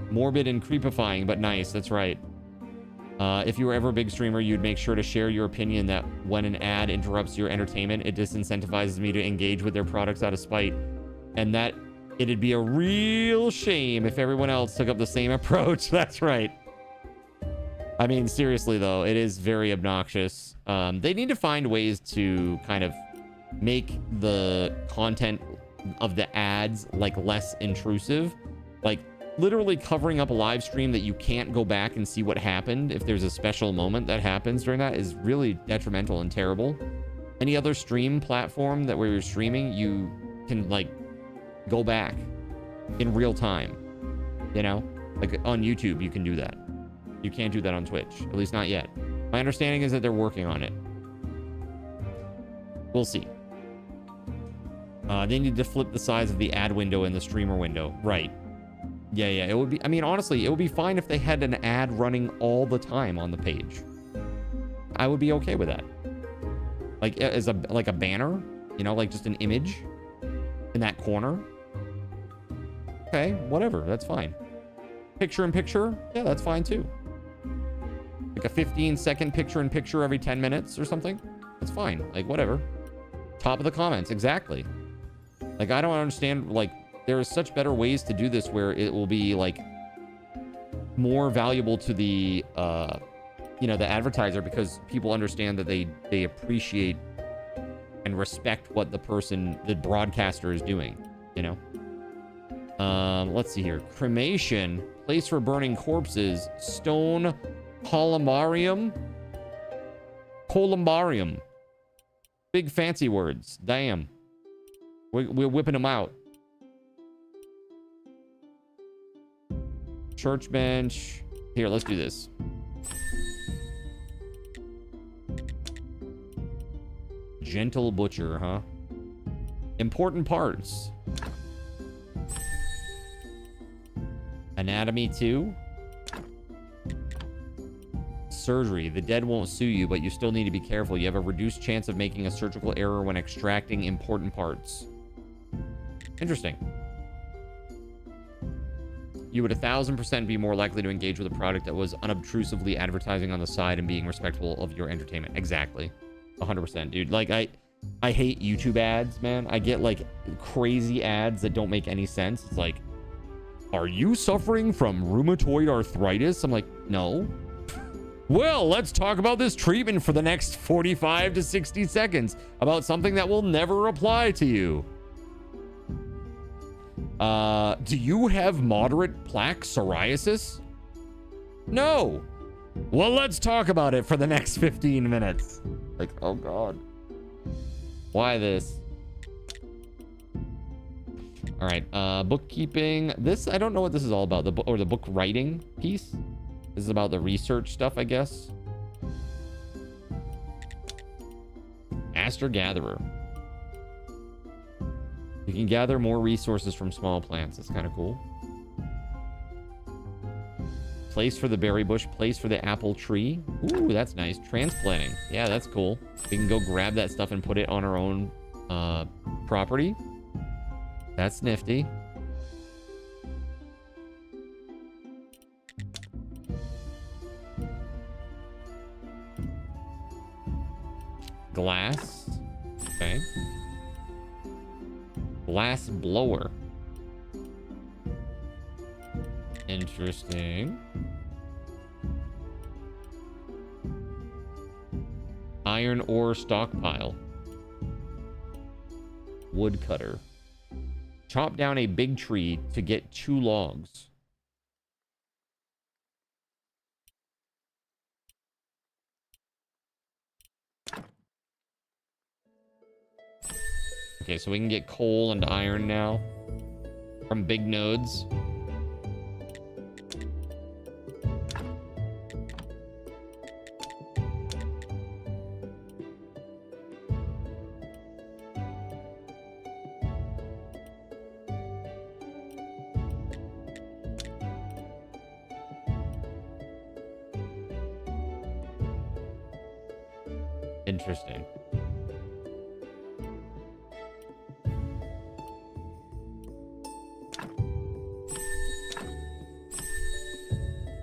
Morbid and creepifying, but nice. That's right. If you were ever a big streamer, you'd make sure to share your opinion that when an ad interrupts your entertainment, it disincentivizes me to engage with their products out of spite. And that it'd be a real shame if everyone else took up the same approach. That's right. I mean, seriously, though, it is very obnoxious. They need to find ways to kind of make the content of the ads, like, less intrusive. Like, literally covering up a live stream that you can't go back and see what happened if there's a special moment that happens during that is really detrimental and terrible. Any other stream platform that where you're streaming, you can, like, go back in real time. You know? Like, on YouTube, you can do that. You can't do that on Twitch. At least not yet. My understanding is that they're working on it. We'll see. They need to flip the size of the ad window and the streamer window. Right. Yeah, yeah. It would be... I mean, honestly, it would be fine if they had an ad running all the time on the page. I would be okay with that. Like, as a banner. You know, like just an image in that corner. Okay, whatever. That's fine. Picture-in-picture? Yeah, that's fine too. Like a 15-second picture-in-picture every 10 minutes or something? That's fine. Like, whatever. Top of the comments. Exactly. Like, I don't understand. Like, there are such better ways to do this where it will be, like, more valuable to the, you know, the advertiser because people understand that they appreciate and respect what the broadcaster is doing, you know? Let's see here. Cremation, place for burning corpses, stone columbarium. Columbarium. Big fancy words. Damn. We're whipping them out. Church bench. Here, let's do this. Gentle butcher, huh? Important parts. Anatomy 2. Surgery. The dead won't sue you, but you still need to be careful. You have a reduced chance of making a surgical error when extracting important parts. Interesting. You would 1000% be more likely to engage with a product that was unobtrusively advertising on the side and being respectful of your entertainment. Exactly. 100%, dude. Like, I hate YouTube ads, man. I get, like, crazy ads that don't make any sense. It's like, are you suffering from rheumatoid arthritis? I'm like, no. Well, let's talk about this treatment for the next 45 to 60 seconds about something that will never apply to you. Do you have moderate plaque psoriasis? No. Well, let's talk about it for the next 15 minutes. Like, oh God. Why this? All right, bookkeeping. This, I don't know what this is all about. The book writing piece. This is about the research stuff, I guess. Aster Gatherer. You can gather more resources from small plants. That's kind of cool. Place for the berry bush. Place for the apple tree. Ooh, that's nice. Transplanting. Yeah, that's cool. We can go grab that stuff and put it on our own property. That's nifty. Glass. Okay. Glass blower. Interesting. Iron ore stockpile. Woodcutter. Chop down a big tree to get 2 logs. Okay, so we can get coal and iron now from big nodes. Interesting.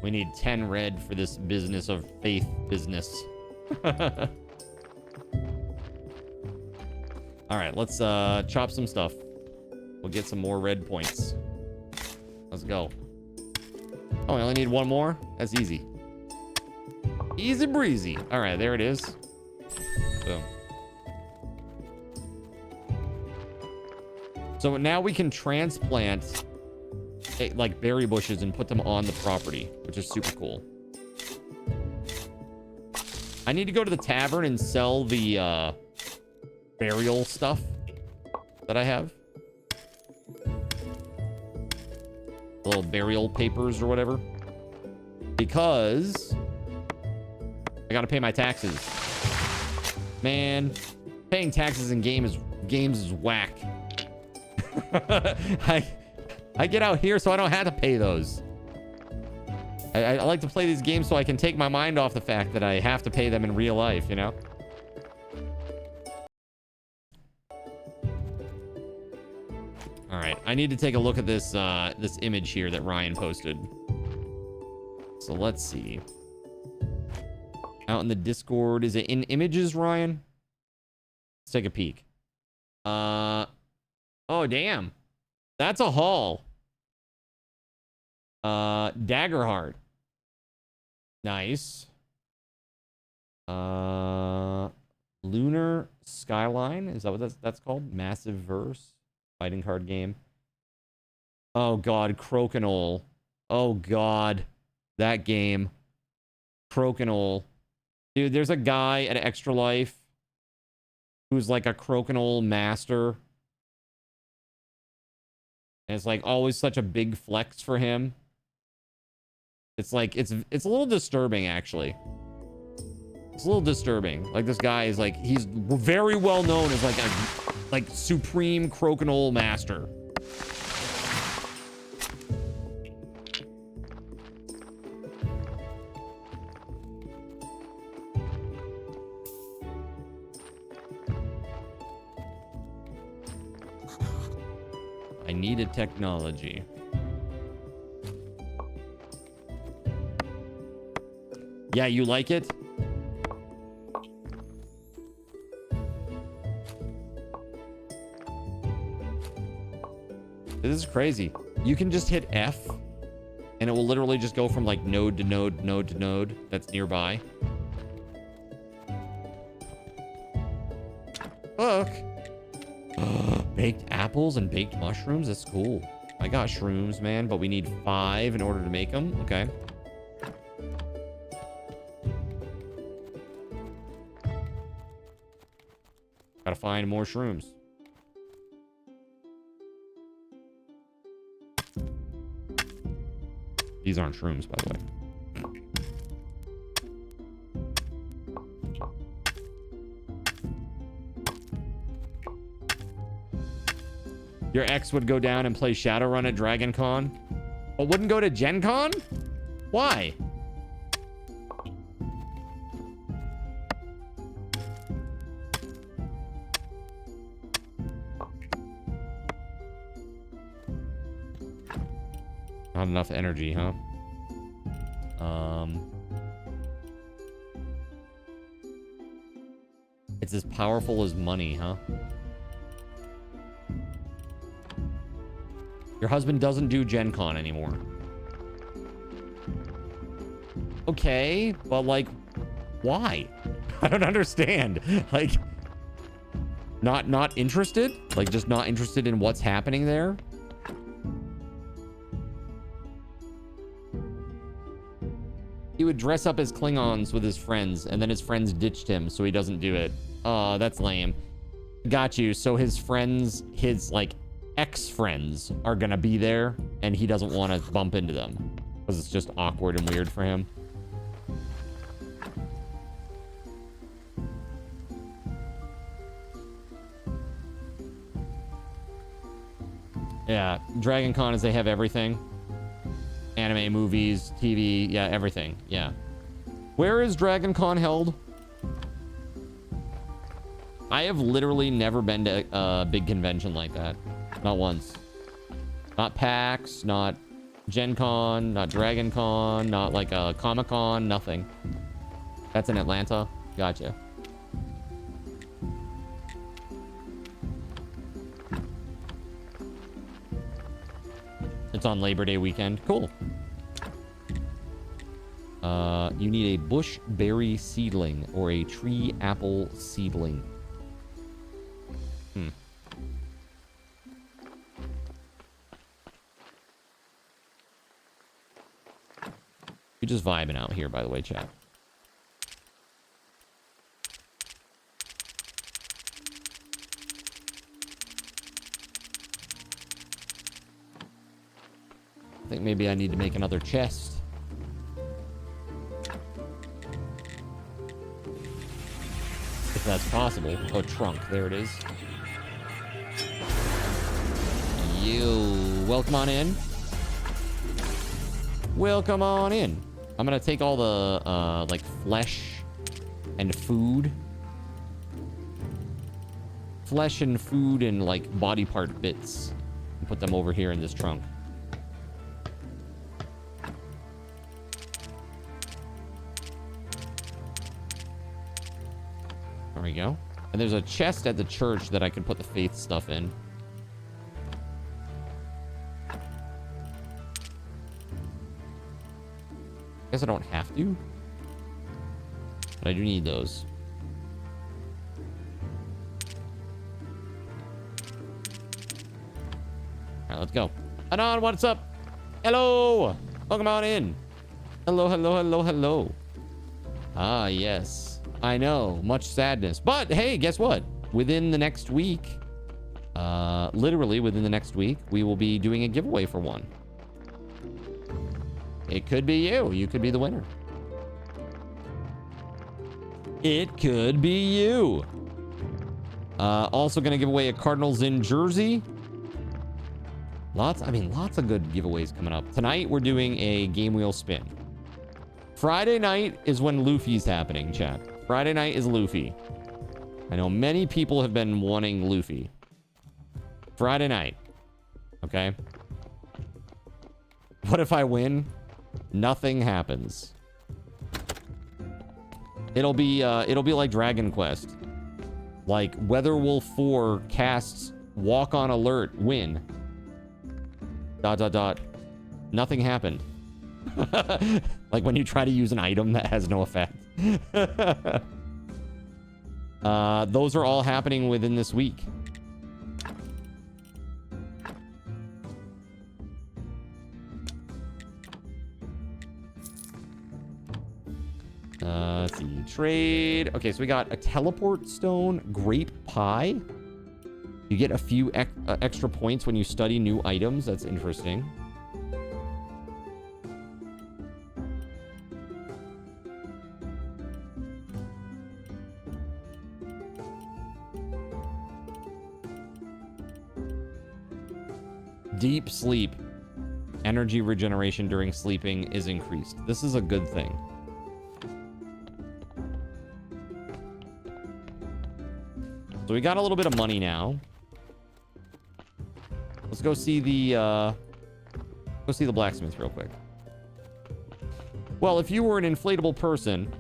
We need 10 red for this business of faith business. All right, let's chop some stuff. We'll get some more red points. Let's go. Oh, I only need 1 more? That's easy. Easy breezy. All right, there it is. Boom. So now we can transplant like berry bushes and put them on the property, which is super cool. I need to go to the tavern and sell the burial stuff that I have. Little burial papers or whatever. Because I gotta pay my taxes. Man, paying taxes in games is whack. I get out here so I don't have to pay those. I like to play these games so I can take my mind off the fact that I have to pay them in real life, you know? All right, I need to take a look at this this image here that Ryan posted. So let's see. Out in the Discord, is it in images, Ryan? Let's take a peek. Oh damn, that's a haul. Daggerheart. Nice. Lunar Skyline, is that what that's called? Massive Verse fighting card game. Oh god, Crokinole. Oh god, that game. Crokinole. Dude, there's a guy at Extra Life who's like a Crokinole master. And it's like always such a big flex for him. It's like it's a little disturbing actually. It's a little disturbing. Like this guy is like, he's very well known as like a supreme Crokinole master. I needed technology. Yeah, you like it? This is crazy. You can just hit F and it will literally just go from like node to node, node to node that's nearby. Look. Baked apples and baked mushrooms. That's cool. I got shrooms, man, but we need 5 in order to make them. Okay. Gotta find more shrooms. These aren't shrooms, by the way. Your ex would go down and play Shadowrun at Dragon Con, but wouldn't go to Gen Con? Why? Not enough energy, huh? It's as powerful as money, huh? Your husband doesn't do Gen Con anymore. Okay, but like, why? I don't understand. Like, not interested? Like, just not interested in what's happening there? He would dress up as Klingons with his friends, and then his friends ditched him, so he doesn't do it. Oh, that's lame. Got you. So his friends, his, like, ex-friends are gonna be there, and he doesn't want to bump into them, because it's just awkward and weird for him. Yeah, Dragon Con is they have everything. Anime, movies, TV, yeah, everything, yeah. Where is Dragon Con held? I have literally never been to a big convention like that. Not once. Not PAX, not Gen Con, not Dragon Con, not like a Comic Con, nothing. That's in Atlanta? Gotcha. It's on Labor Day weekend. Cool. You need a bush berry seedling or a tree apple seedling. You're just vibing out here, by the way, chat. I think maybe I need to make another chest. If that's possible. Oh, trunk. There it is. You. Welcome on in. Welcome on in. I'm gonna take all the, like, flesh and food. Flesh and food and, like, body part bits. And put them over here in this trunk. There we go. And there's a chest at the church that I can put the faith stuff in. Guess I don't have to. But I do need those. Alright, let's go. Anon, what's up? Hello! Welcome on in. Hello, hello, hello, hello. Ah, yes. I know. Much sadness. But, hey, guess what? Within the next week, literally within the next week, we will be doing a giveaway for one. It could be you. You could be the winner. It could be you. Also going to give away a Cardinals in jersey. Lots of good giveaways coming up. Tonight, we're doing a game wheel spin. Friday night is when Luffy's happening, chat. Friday night is Luffy. I know many people have been wanting Luffy. Friday night. Okay? What if I win? Nothing happens. It'll be like Dragon Quest. Like WeatherWolf4 casts walk on alert win. ... Nothing happened. Like when you try to use an item that has no effect. Those are all happening within this week. Let's see. Trade. Okay, so we got a teleport stone, grape pie. You get a few extra points when you study new items. That's interesting. Deep sleep. Energy regeneration during sleeping is increased. This is a good thing. So we got a little bit of money now. Let's go see the blacksmith real quick. Well, if you were an inflatable person,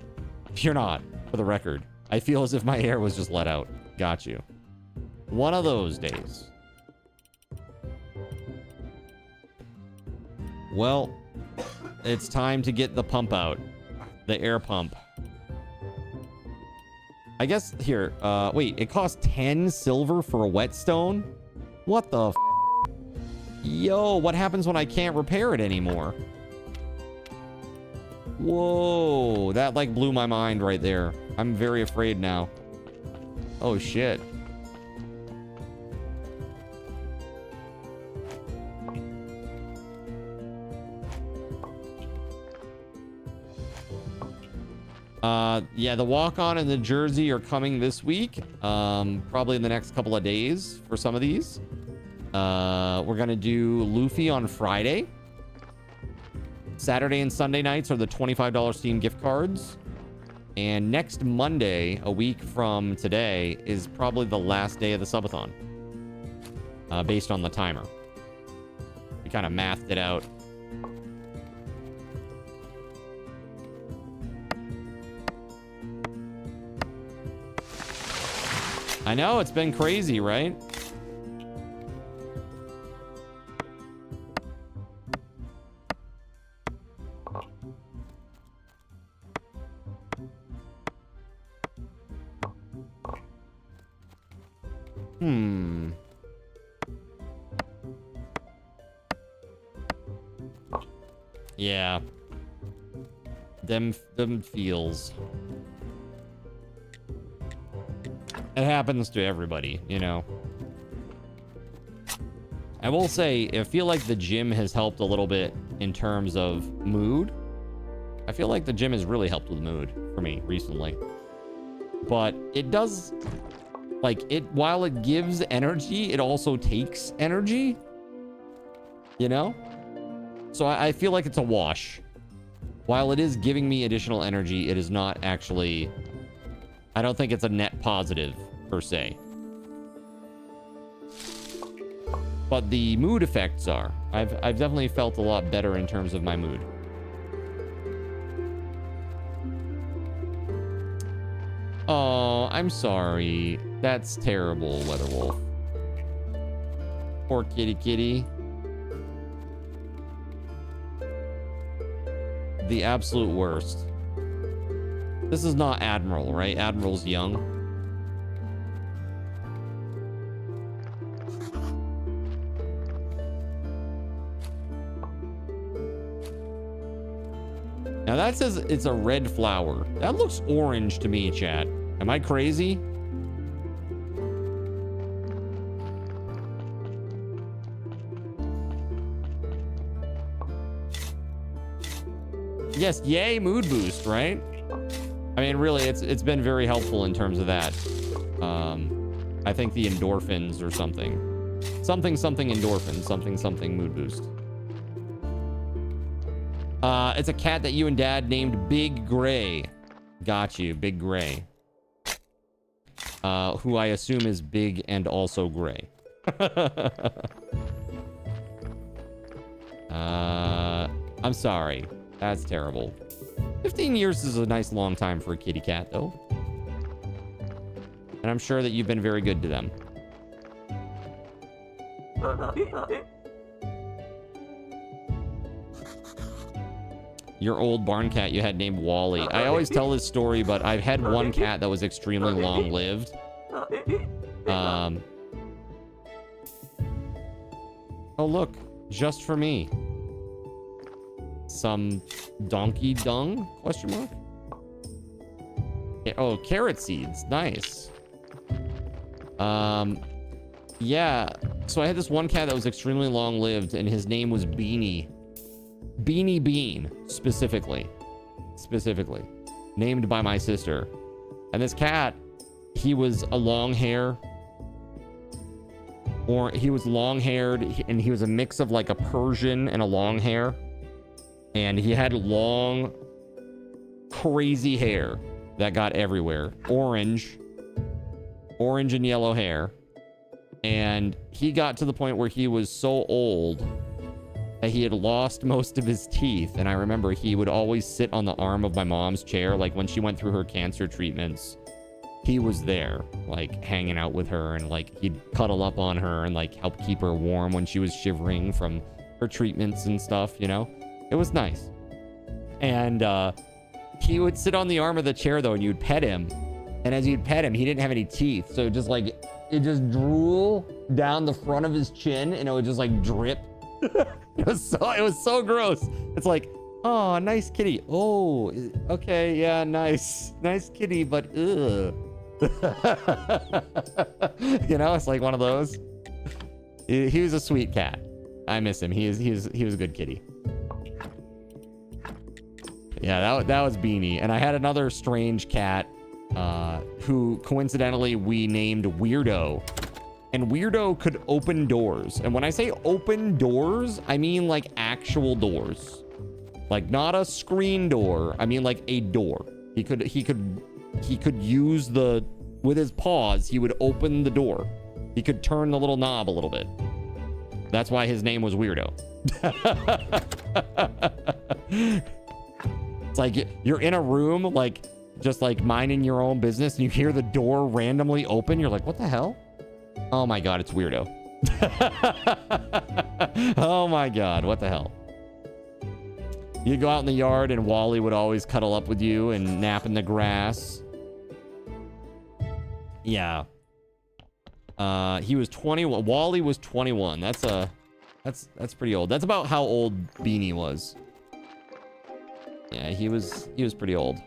you're not, for the record. I feel as if my air was just let out. Got you. One of those days. Well, it's time to get the pump out. The air pump. I guess here, wait, it costs 10 silver for a whetstone? What the f? Yo, what happens when I can't repair it anymore? Whoa, that like blew my mind right there. I'm very afraid now. Oh shit. Yeah, the walk-on and the jersey are coming this week. Probably in the next couple of days for some of these. We're gonna do Luffy on Friday. Saturday and Sunday nights are the $25 Steam gift cards. And next Monday, a week from today, is probably the last day of the subathon. Based on the timer. We kind of mathed it out. I know, it's been crazy, right? Yeah. Them feels. It happens to everybody, you know. I will say, I feel like the gym has helped a little bit in terms of mood. I feel like the gym has really helped with mood for me recently. But it does, like, while it gives energy, it also takes energy. You know? So I feel like it's a wash. While it is giving me additional energy, it is not actually... I don't think it's a net positive, per se. But the mood effects are. I've definitely felt a lot better in terms of my mood. Oh, I'm sorry. That's terrible, WeatherWolf. Poor kitty. The absolute worst. This is not Admiral, right? Admiral's young. Now that says it's a red flower. That looks orange to me, chat. Am I crazy? Yes, yay, mood boost, right? I mean, really, it's been very helpful in terms of that. I think the endorphins or something. Something endorphins, something mood boost. It's a cat that you and Dad named Big Gray. Got you, Big Gray. Who I assume is big and also gray. I'm sorry. That's terrible. 15 years is a nice long time for a kitty cat, though. And I'm sure that you've been very good to them. Your old barn cat you had named Wally. I always tell this story, but I've had one cat that was extremely long-lived. Oh, look. Just for me. Some donkey dung? Question mark? Oh, carrot seeds. Nice. Yeah. So I had this one cat that was extremely long-lived, and his name was Beanie. Beanie Bean, specifically. Named by my sister. And this cat, he was a long hair. Or he was long-haired, and he was a mix of like a Persian and a long hair. And he had long, crazy hair that got everywhere. Orange and yellow hair. And he got to the point where he was so old that he had lost most of his teeth. And I remember he would always sit on the arm of my mom's chair. Like when she went through her cancer treatments, he was there, like hanging out with her, and like he'd cuddle up on her and like help keep her warm when she was shivering from her treatments and stuff, you know? It was nice. And he would sit on the arm of the chair though, and you'd pet him. And as you'd pet him, he didn't have any teeth. So just like, it just drool down the front of his chin, and it would just like drip. It was so gross. It's like, oh, nice kitty. Oh, okay, yeah, nice kitty, but ugh. You know, it's like one of those. He was a sweet cat. I miss him. He was a good kitty. Yeah, that was Beanie. And I had another strange cat who coincidentally we named Weirdo. And Weirdo could open doors. And when I say open doors, I mean like actual doors. Like not a screen door. I mean like a door. He could use with his paws, he would open the door. He could turn the little knob a little bit. That's why his name was Weirdo. It's like you're in a room, like just like minding your own business, and you hear the door randomly open. You're like, what the hell? Oh my God, it's Weirdo. Oh my God, what the hell? You'd go out in the yard and Wally would always cuddle up with you and nap in the grass. Yeah. He was 21. Wally was 21. That's pretty old. That's about how old Beanie was. Yeah, he was pretty old.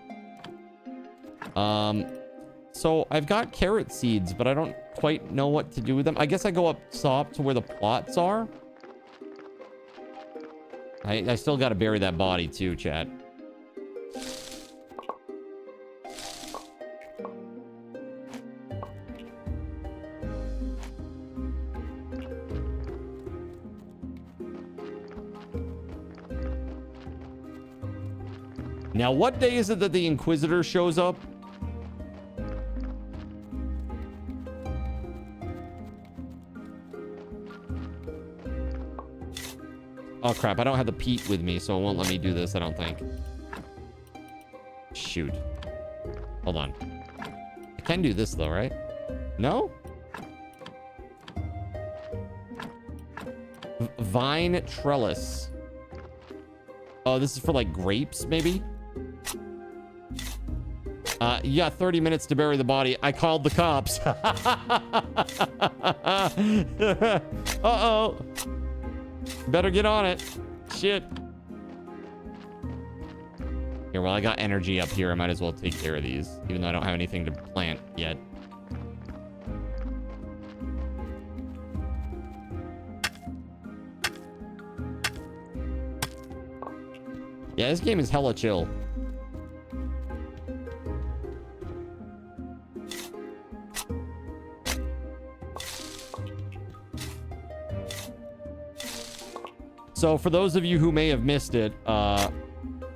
So I've got carrot seeds, but I don't quite know what to do with them. I guess I go up top to where the plots are. I still got to bury that body too, chat. Now, what day is it that the Inquisitor shows up? Oh, crap. I don't have the peat with me, so it won't let me do this, I don't think. Shoot. Hold on. I can do this, though, right? No? Vine trellis. Oh, this is for, like, grapes, maybe? You got 30 minutes to bury the body. I called the cops. Uh-oh. Better get on it. Shit. Here, well, I got energy up here. I might as well take care of these, even though I don't have anything to plant yet. Yeah, this game is hella chill. So for those of you who may have missed it, we're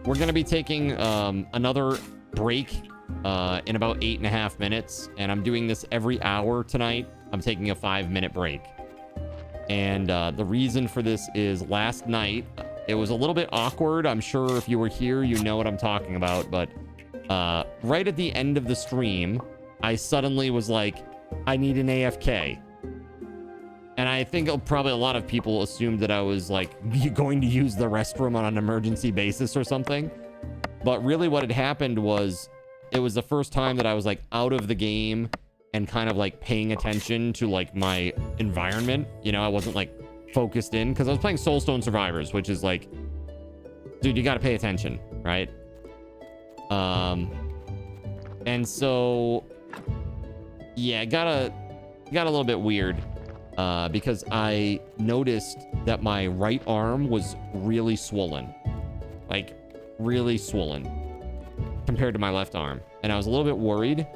going to be taking another break in about 8.5 minutes. And I'm doing this every hour tonight. I'm taking a 5-minute break. And the reason for this is last night, it was a little bit awkward. I'm sure if you were here, you know what I'm talking about. But right at the end of the stream, I suddenly was like, I need an AFK. And I think probably a lot of people assumed that I was like going to use the restroom on an emergency basis or something. But really what had happened was it was the first time that I was like out of the game and kind of like paying attention to like my environment. You know, I wasn't like focused in because I was playing Soulstone Survivors, which is like, dude, you got to pay attention, right? And so, yeah, it got a little bit weird. Because I noticed that my right arm was really swollen. Like, really swollen. Compared to my left arm. And I was a little bit worried.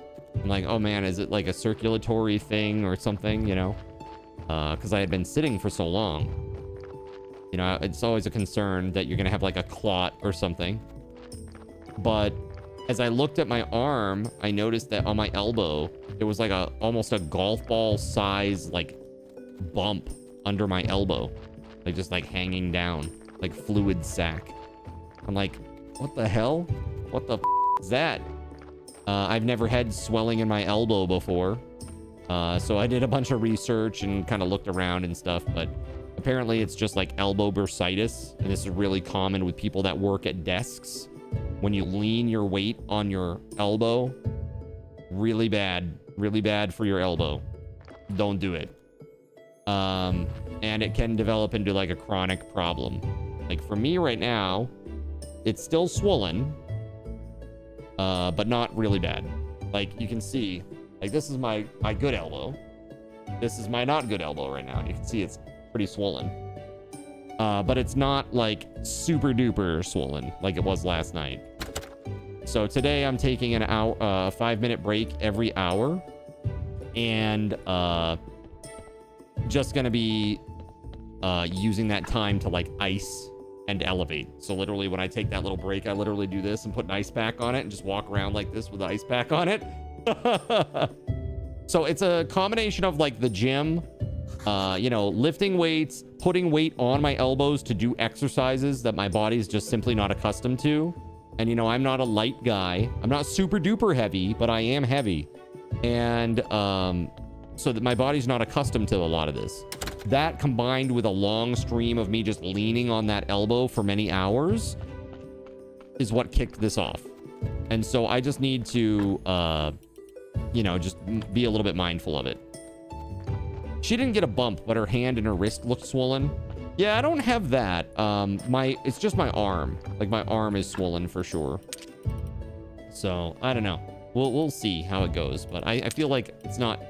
I'm like, oh man, is it like a circulatory thing or something, you know? Because I had been sitting for so long. You know, it's always a concern that you're going to have like a clot or something. But as I looked at my arm, I noticed that on my elbow, there was like almost a golf ball size, like, bump under my elbow, like just like hanging down, like fluid sac. I'm like, what the hell? What the is that? I've never had swelling in my elbow before, so I did a bunch of research and kind of looked around and stuff, but apparently it's just like elbow bursitis, and this is really common with people that work at desks. When you lean your weight on your elbow, really bad for your elbow. Don't do it. And it can develop into like a chronic problem. Like for me right now, it's still swollen, but not really bad. Like you can see, like this is my good elbow. This is my not good elbow right now. And you can see it's pretty swollen. But it's not like super duper swollen like it was last night. So today I'm taking an hour, 5-minute break every hour. And, just gonna be using that time to like ice and elevate. So literally when I take that little break, I literally do this and put an ice pack on it and just walk around like this with the ice pack on it. So it's a combination of like the gym, you know, lifting weights, putting weight on my elbows to do exercises that my body's just simply not accustomed to. And you know, I'm not a light guy. I'm not super duper heavy, but I am heavy. And so that my body's not accustomed to a lot of this. That combined with a long stream of me just leaning on that elbow for many hours is what kicked this off. And so I just need to, you know, just be a little bit mindful of it. She didn't get a bump, but her hand and her wrist looked swollen. Yeah, I don't have that. It's just my arm. Like, my arm is swollen for sure. So, I don't know. We'll see how it goes. But I feel like it's not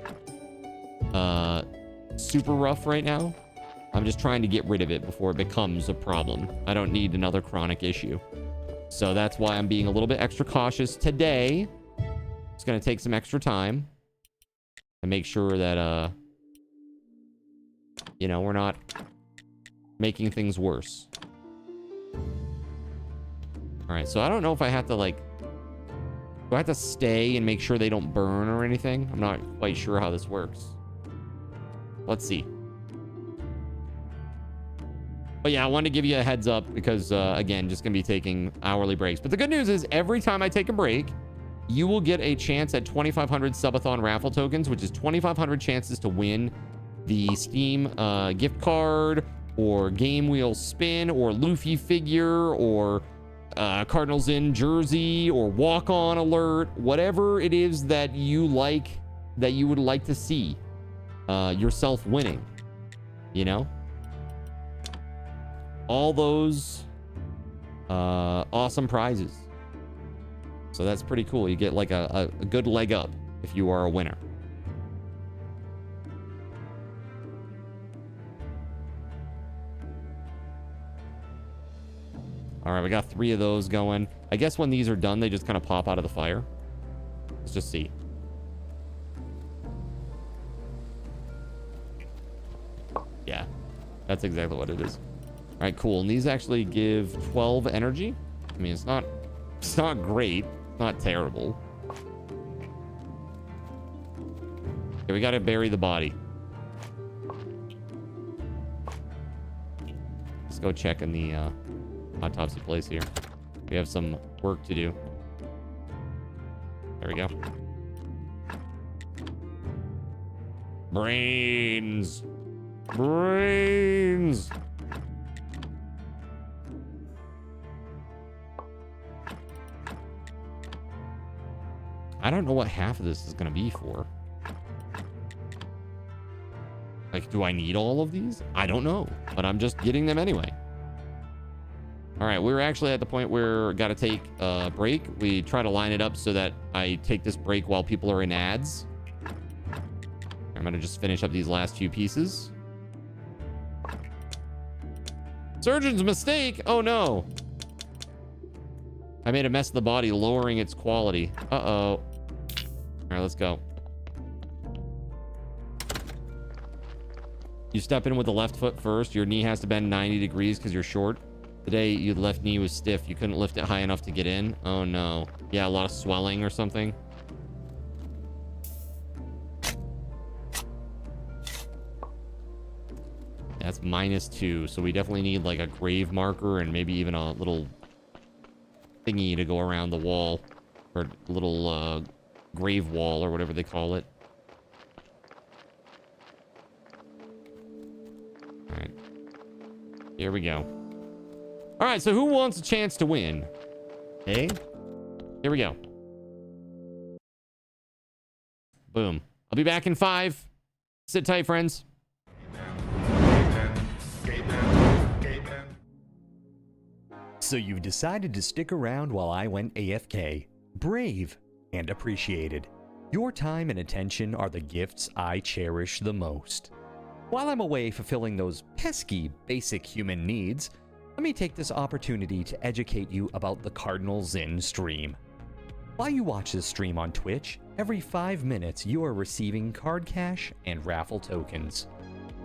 super rough right now. I'm just trying to get rid of it before it becomes a problem. I don't need another chronic issue. So that's why I'm being a little bit extra cautious today. It's going to take some extra time to make sure that, you know, we're not making things worse. All right, so I don't know if I have to, like, do I have to stay and make sure they don't burn or anything? I'm not quite sure how this works. Let's see. But yeah, I wanted to give you a heads up because, again, just going to be taking hourly breaks. But the good news is every time I take a break, you will get a chance at 2,500 Subathon raffle tokens, which is 2,500 chances to win the Steam gift card or Game Wheel spin or Luffy figure or Cardinals in jersey or walk-on alert, whatever it is that you like, that you would like to see yourself winning, you know? All those awesome prizes. So that's pretty cool. You get like a good leg up if you are a winner. All right, we got 3 of those going. I guess when these are done, they just kind of pop out of the fire. Let's just see. Yeah, that's exactly what it is. All right, cool. And these actually give 12 energy. I mean, it's not great. It's not terrible. Okay, we got to bury the body. Let's go check in the autopsy place here. We have some work to do. There we go. Brains. Brains. I don't know what half of this is going to be for. Like, do I need all of these? I don't know, but I'm just getting them anyway. All right, we're actually at the point where got to take a break. We try to line it up so that I take this break while people are in ads. I'm going to just finish up these last few pieces. Surgeon's mistake. Oh, no. I made a mess of the body, lowering its quality. Uh-oh. All right, let's go. You step in with the left foot first. Your knee has to bend 90 degrees because you're short. Today, your left knee was stiff. You couldn't lift it high enough to get in. Oh, no. Yeah, a lot of swelling or something. That's -2. So we definitely need like a grave marker and maybe even a little thingy to go around the wall. Or a little grave wall or whatever they call it. All right. Here we go. All right, so who wants a chance to win? Hey? Here we go. Boom. I'll be back in 5. Sit tight, friends. So you've decided to stick around while I went AFK. Brave and appreciated. Your time and attention are the gifts I cherish the most. While I'm away fulfilling those pesky basic human needs, let me take this opportunity to educate you about the Cardinals in stream. While you watch this stream on Twitch, every 5 minutes you are receiving card cash and raffle tokens.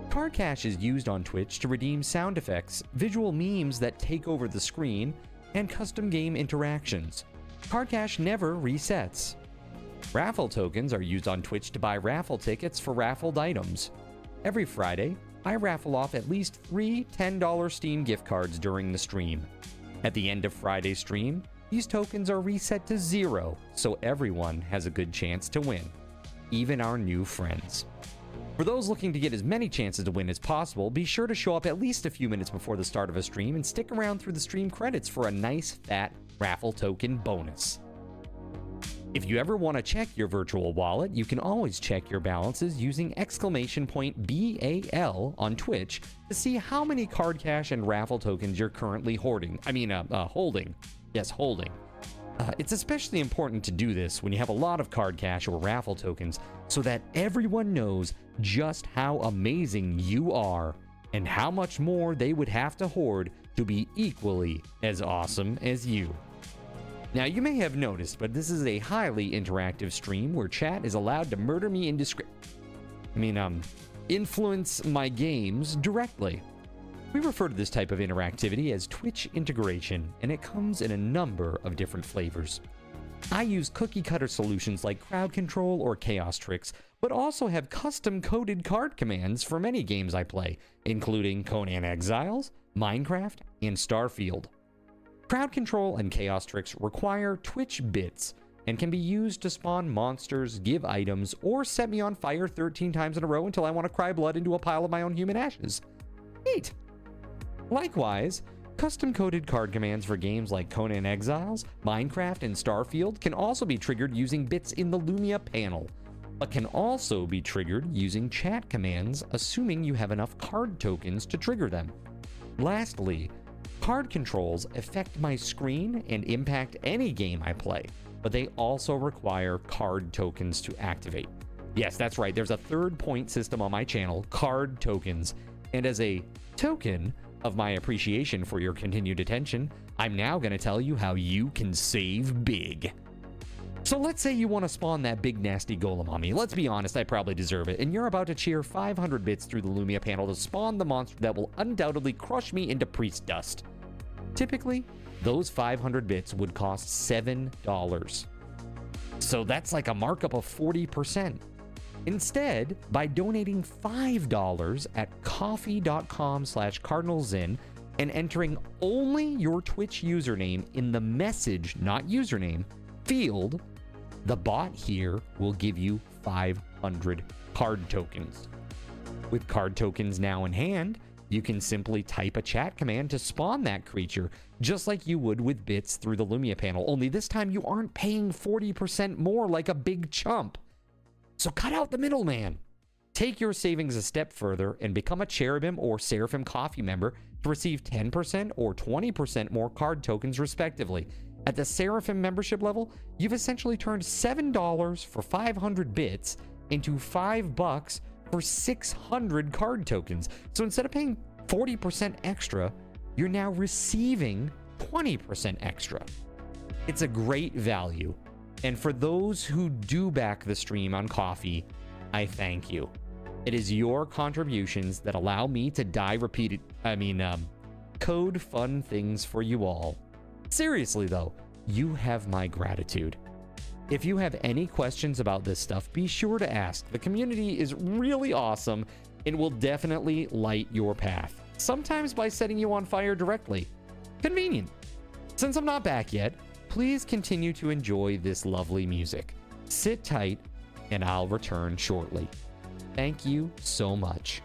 Card cash is used on Twitch to redeem sound effects, visual memes that take over the screen, and custom game interactions. Card cash never resets. Raffle tokens are used on Twitch to buy raffle tickets for raffled items. Every Friday, I raffle off at least 3 $10 Steam gift cards during the stream. At the end of Friday's stream, these tokens are reset to 0, so everyone has a good chance to win, even our new friends. For those looking to get as many chances to win as possible, be sure to show up at least a few minutes before the start of a stream and stick around through the stream credits for a nice fat raffle token bonus. If you ever want to check your virtual wallet, you can always check your balances using !BAL on Twitch to see how many card cash and raffle tokens you're currently holding. Yes, holding. It's especially important to do this when you have a lot of card cash or raffle tokens so that everyone knows just how amazing you are and how much more they would have to hoard to be equally as awesome as you. Now, you may have noticed, but this is a highly interactive stream where chat is allowed to murder me influence my games directly. We refer to this type of interactivity as Twitch integration, and it comes in a number of different flavors. I use cookie-cutter solutions like crowd control or chaos tricks, but also have custom-coded card commands for many games I play, including Conan Exiles, Minecraft, and Starfield. Crowd control and chaos tricks require Twitch bits and can be used to spawn monsters, give items, or set me on fire 13 times in a row until I want to cry blood into a pile of my own human ashes. Neat! Likewise, custom-coded card commands for games like Conan Exiles, Minecraft, and Starfield can also be triggered using bits in the Lumia panel, but can also be triggered using chat commands, assuming you have enough card tokens to trigger them. Lastly, card controls affect my screen and impact any game I play, but they also require card tokens to activate. Yes, that's right, there's a third point system on my channel, card tokens, and as a token of my appreciation for your continued attention, I'm now going to tell you how you can save big. So let's say you want to spawn that big nasty golem on me. Let's be honest, I probably deserve it. And you're about to cheer 500 bits through the Lumia panel to spawn the monster that will undoubtedly crush me into priest dust. Typically, those 500 bits would cost $7. So that's like a markup of 40%. Instead, by donating $5 at coffee.com/cardinalzin and entering only your Twitch username in the message, not username, field, the bot here will give you 500 card tokens. With card tokens now in hand, you can simply type a chat command to spawn that creature, just like you would with bits through the Lumia panel, only this time you aren't paying 40% more like a big chump. So cut out the middleman. Take your savings a step further and become a Cherubim or Seraphim Coffee member to receive 10% or 20% more card tokens respectively. At the Seraphim membership level, you've essentially turned $7 for 500 bits into $5 for 600 card tokens. So instead of paying 40% extra, you're now receiving 20% extra. It's a great value. And for those who do back the stream on Coffee, I thank you. It is your contributions that allow me to code fun things for you all. Seriously though, you have my gratitude. If you have any questions about this stuff, be sure to ask. The community is really awesome and will definitely light your path. Sometimes by setting you on fire directly. Convenient. Since I'm not back yet, please continue to enjoy this lovely music. Sit tight, and I'll return shortly. Thank you so much.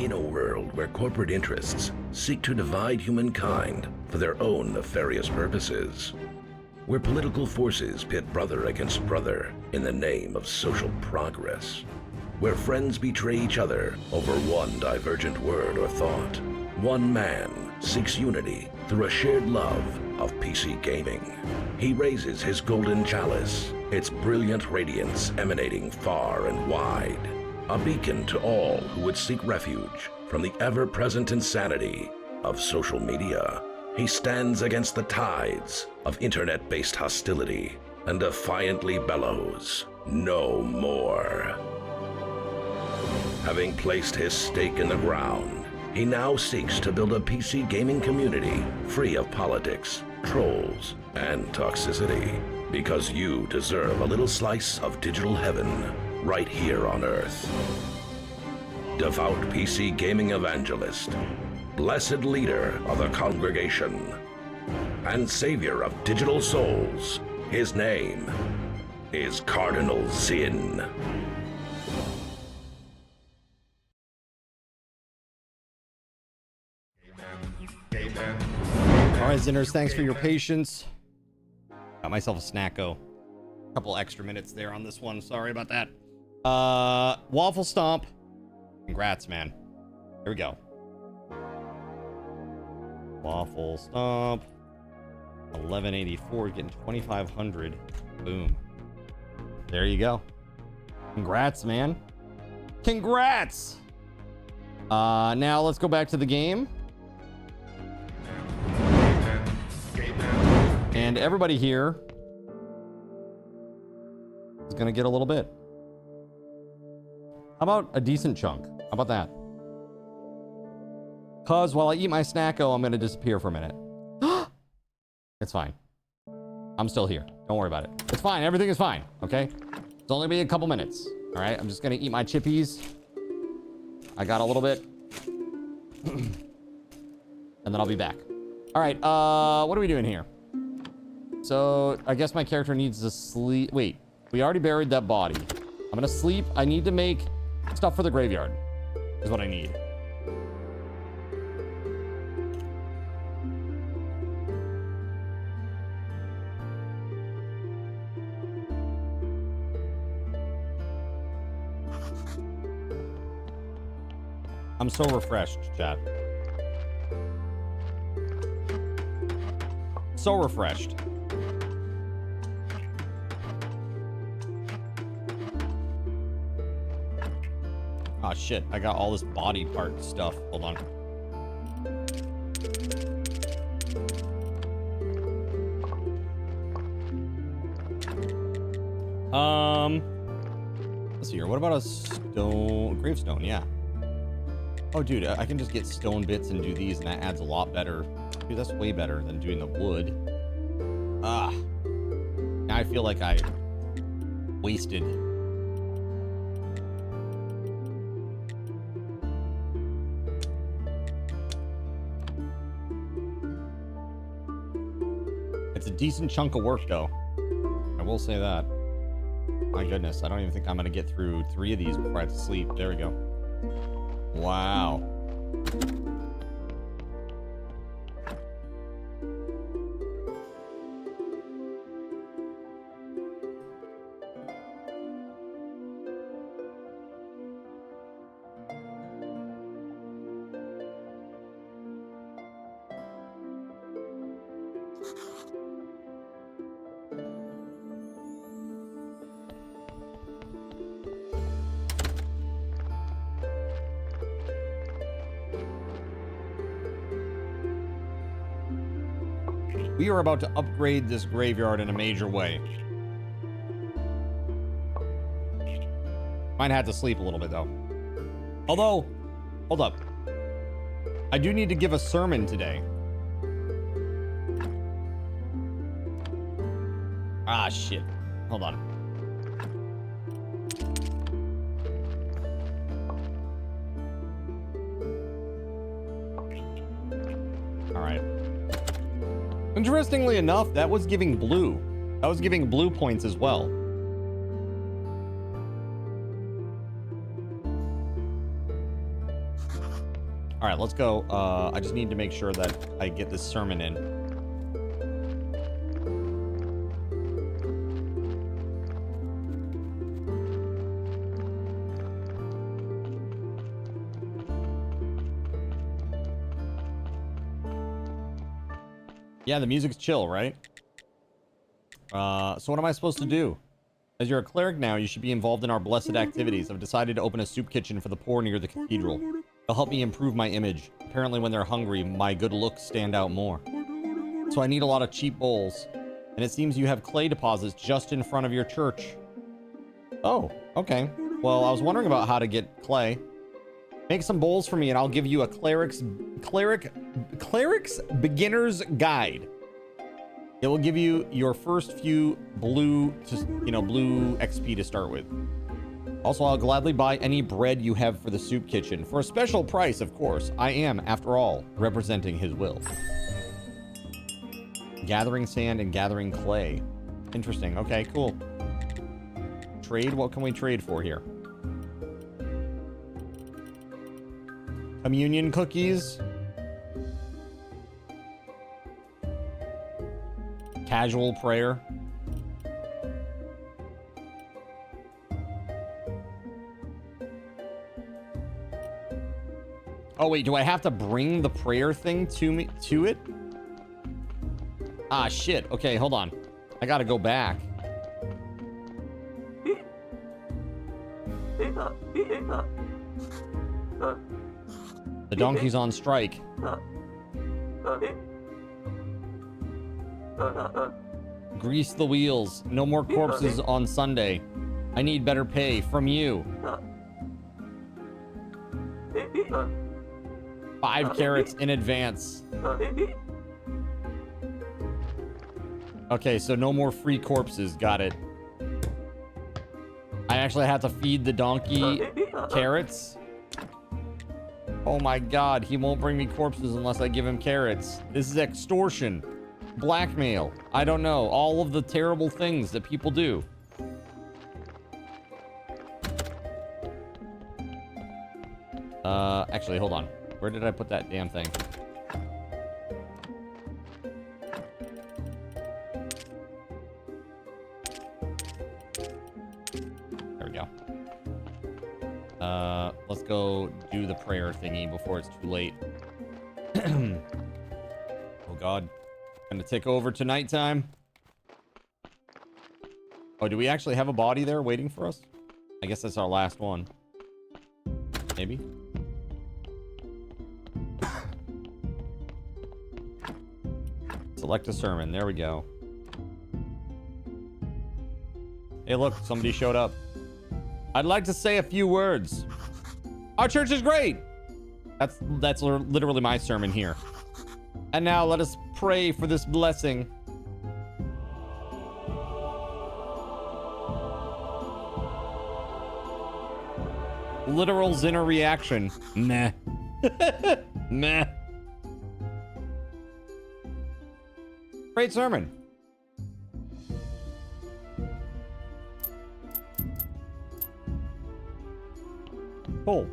In a world where corporate interests seek to divide humankind for their own nefarious purposes, where political forces pit brother against brother in the name of social progress, where friends betray each other over one divergent word or thought, one man seeks unity through a shared love of PC gaming. He raises his golden chalice, its brilliant radiance emanating far and wide, a beacon to all who would seek refuge from the ever-present insanity of social media. He stands against the tides of internet-based hostility and defiantly bellows, "No more." Having placed his stake in the ground, he now seeks to build a PC gaming community free of politics, trolls, and toxicity. Because you deserve a little slice of digital heaven right here on Earth. Devout PC gaming evangelist, blessed leader of the congregation, and savior of digital souls, his name is Cardinal Sin. All right, Zinners, thanks for your patience. Got myself a snacko. Couple extra minutes there on this one. Sorry about that. Waffle Stomp. Congrats, man. Here we go. Waffle Stomp. 1184, getting 2,500. Boom. There you go. Congrats, man. Congrats! Now let's go back to the game. And everybody here is gonna get a little bit. How about a decent chunk? How about that? Cause while I eat my snacko, I'm gonna disappear for a minute. It's fine. I'm still here. Don't worry about it. It's fine. Everything is fine. Okay? It's only be a couple minutes. All right? I'm just gonna eat my chippies. I got a little bit. And then I'll be back. All right. What are we doing here? So I guess my character needs to sleep. Wait, we already buried that body. I'm gonna sleep. I need to make stuff for the graveyard is what I need. I'm so refreshed, chat. So refreshed. Oh shit, I got all this body part stuff. Hold on. Let's see here. What about a stone gravestone? Yeah. Oh dude, I can just get stone bits and do these, and that adds a lot better. Dude, that's way better than doing the wood. Ah. Now I feel like I wasted. It's a decent chunk of work, though. I will say that. My goodness, I don't even think I'm going to get through 3 of these before I have to sleep. There we go. Wow. We are about to upgrade this graveyard in a major way. Might have to sleep a little bit, though. Although, hold up. I do need to give a sermon today. Ah, shit. Hold on. All right. Interestingly enough, that was giving blue. That was giving blue points as well. All right, let's go. I just need to make sure that I get this sermon in. Yeah, the music's chill, right? So what am I supposed to do? As you're a cleric now, you should be involved in our blessed activities. I've decided to open a soup kitchen for the poor near the cathedral. It'll help me improve my image. Apparently when they're hungry, my good looks stand out more. So I need a lot of cheap bowls. And it seems you have clay deposits just in front of your church. Oh, okay. Well, I was wondering about how to get clay. Make some bowls for me and I'll give you a cleric's beginner's guide. It will give you your first few blue XP to start with. Also, I'll gladly buy any bread you have for the soup kitchen for a special price, of course. I am, after all, representing his will. Gathering sand and gathering clay. Interesting. Okay, cool. Trade? What can we trade for here? Communion cookies. Casual prayer. Oh wait, do I have to bring the prayer thing to it? Ah shit. Okay, hold on. I gotta go back. The donkey's on strike. Grease the wheels. No more corpses on Sunday. I need better pay from you. 5 carrots in advance. Okay, so no more free corpses. Got it. I actually have to feed the donkey carrots. Oh my god, he won't bring me corpses unless I give him carrots. This is extortion. Blackmail. I don't know. All of the terrible things that people do. Actually, hold on. Where did I put that damn thing? There we go. Let's go do the prayer thingy before it's too late. Oh god. Gonna take over to nighttime. Oh, do we actually have a body there waiting for us? I guess that's our last one. Maybe. Select a sermon. There we go. Hey, look, somebody showed up. I'd like to say a few words. Our church is great. That's literally my sermon here. And now let us pray for this blessing. Literal Zinner reaction. Meh. Meh. Great sermon. Cool.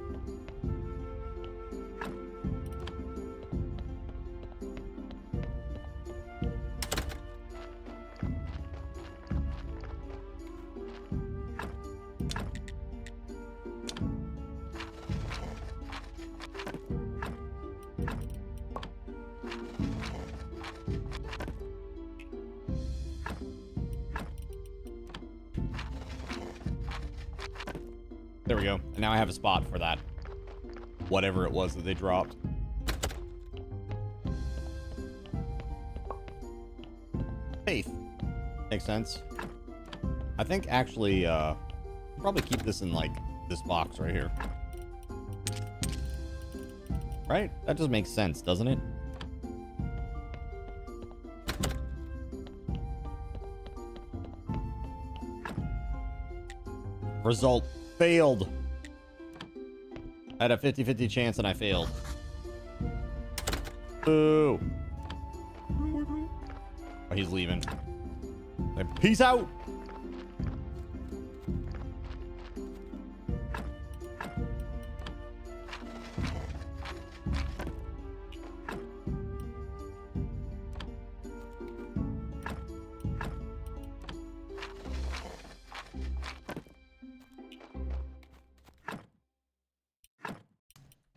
There we go. And now I have a spot for that. Whatever it was that they dropped. Faith. Makes sense. I think actually, probably keep this in like this box right here. Right? That just makes sense, doesn't it? Result failed. I had a 50-50 chance and I failed. Boo. Oh, he's leaving. Like, peace out.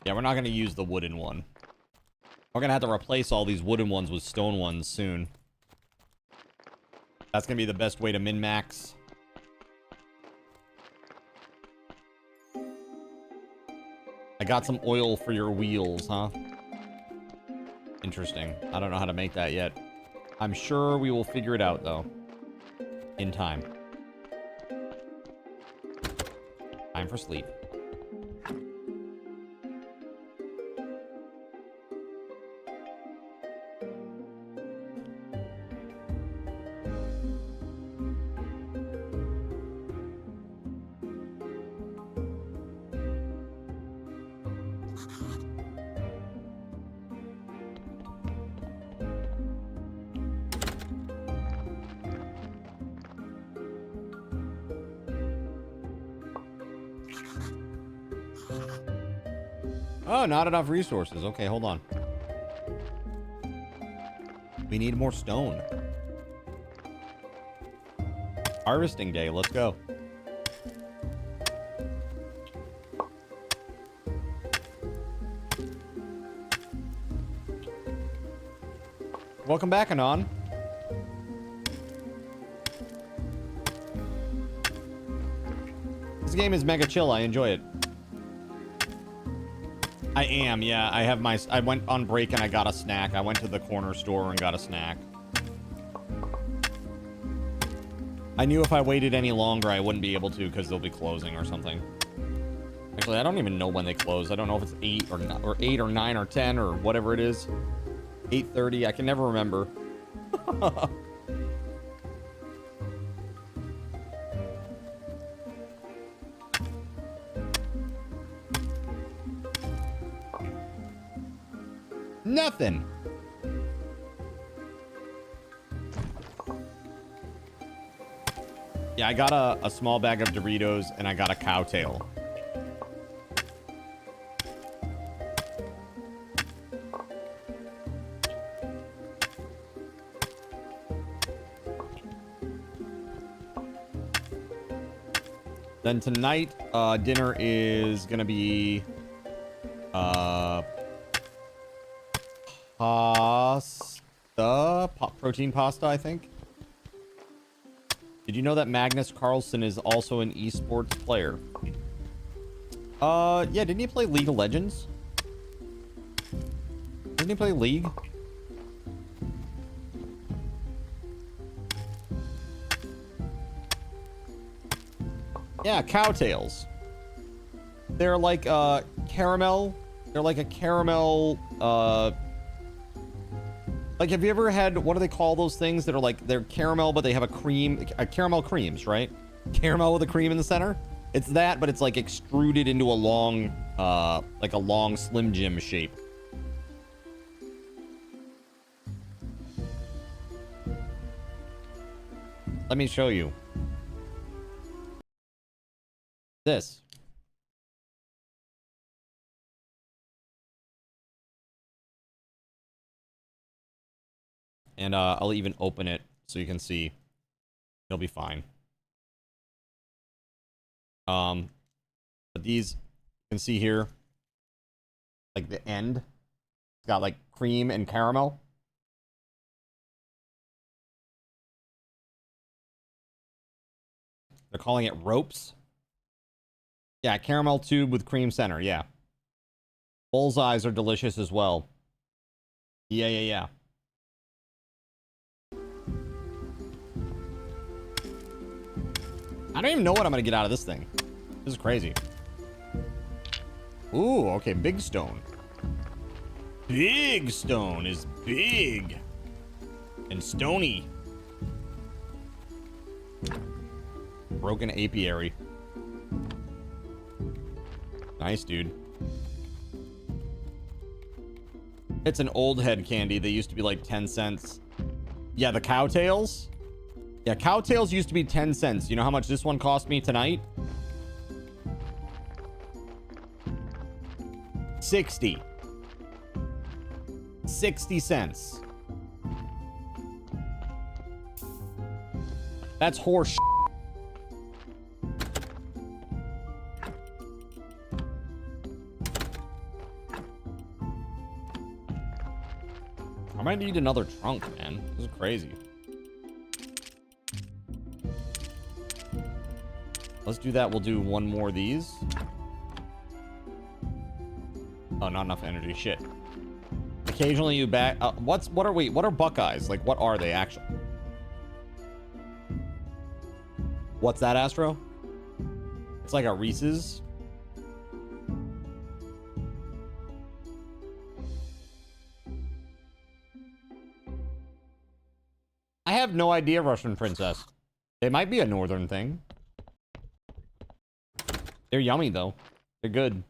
Yeah, we're not going to use the wooden one. We're going to have to replace all these wooden ones with stone ones soon. That's going to be the best way to min-max. I got some oil for your wheels, huh? Interesting. I don't know how to make that yet. I'm sure we will figure it out, though. In time. Time for sleep. Oh, not enough resources. Okay, hold on. We need more stone. Harvesting day. Let's go. Welcome back, Anon. This game is mega chill. I enjoy it. I am, yeah. I went on break and I got a snack. I went to the corner store and got a snack. I knew if I waited any longer, I wouldn't be able to because they'll be closing or something. Actually, I don't even know when they close. I don't know if it's 8 or 8 or 9 or 10 or whatever it is. 8:30. I can never remember. Nothing. Yeah, I got a small bag of Doritos and I got a cowtail. Then tonight, dinner is gonna be protein pasta, I think. Did you know that Magnus Carlsen is also an esports player? Yeah, didn't he play League of Legends? Didn't he play League? Yeah, cowtails. They're like caramel. They're like a caramel like, have you ever had, what do they call those things that are like, they're caramel, but they have a cream, caramel creams, right? Caramel with a cream in the center? It's that, but it's like extruded into a long, like a long Slim Jim shape. Let me show you. This. And I'll even open it so you can see. It'll be fine. But these, you can see here, like the end, it's got like cream and caramel. They're calling it ropes. Yeah, caramel tube with cream center, yeah. Bullseyes are delicious as well. Yeah. I don't even know what I'm gonna get out of this thing. This is crazy. Ooh, okay, big stone. Big stone is big. And stony. Broken apiary. Nice, dude. It's an old head candy. They used to be like 10 cents. Yeah, the cowtails. Yeah, cowtails used to be 10 cents. You know how much this one cost me tonight? 60. 60 cents. That's horse shit. might need another trunk, man. This is crazy. Let's do that. We'll do one more of these. Oh, not enough energy. Shit. Occasionally you back. What are Buckeyes? Like, what are they actually? What's that, Astro? It's like a Reese's. I have no idea, Russian Princess. It might be a northern thing. They're yummy, though. They're good.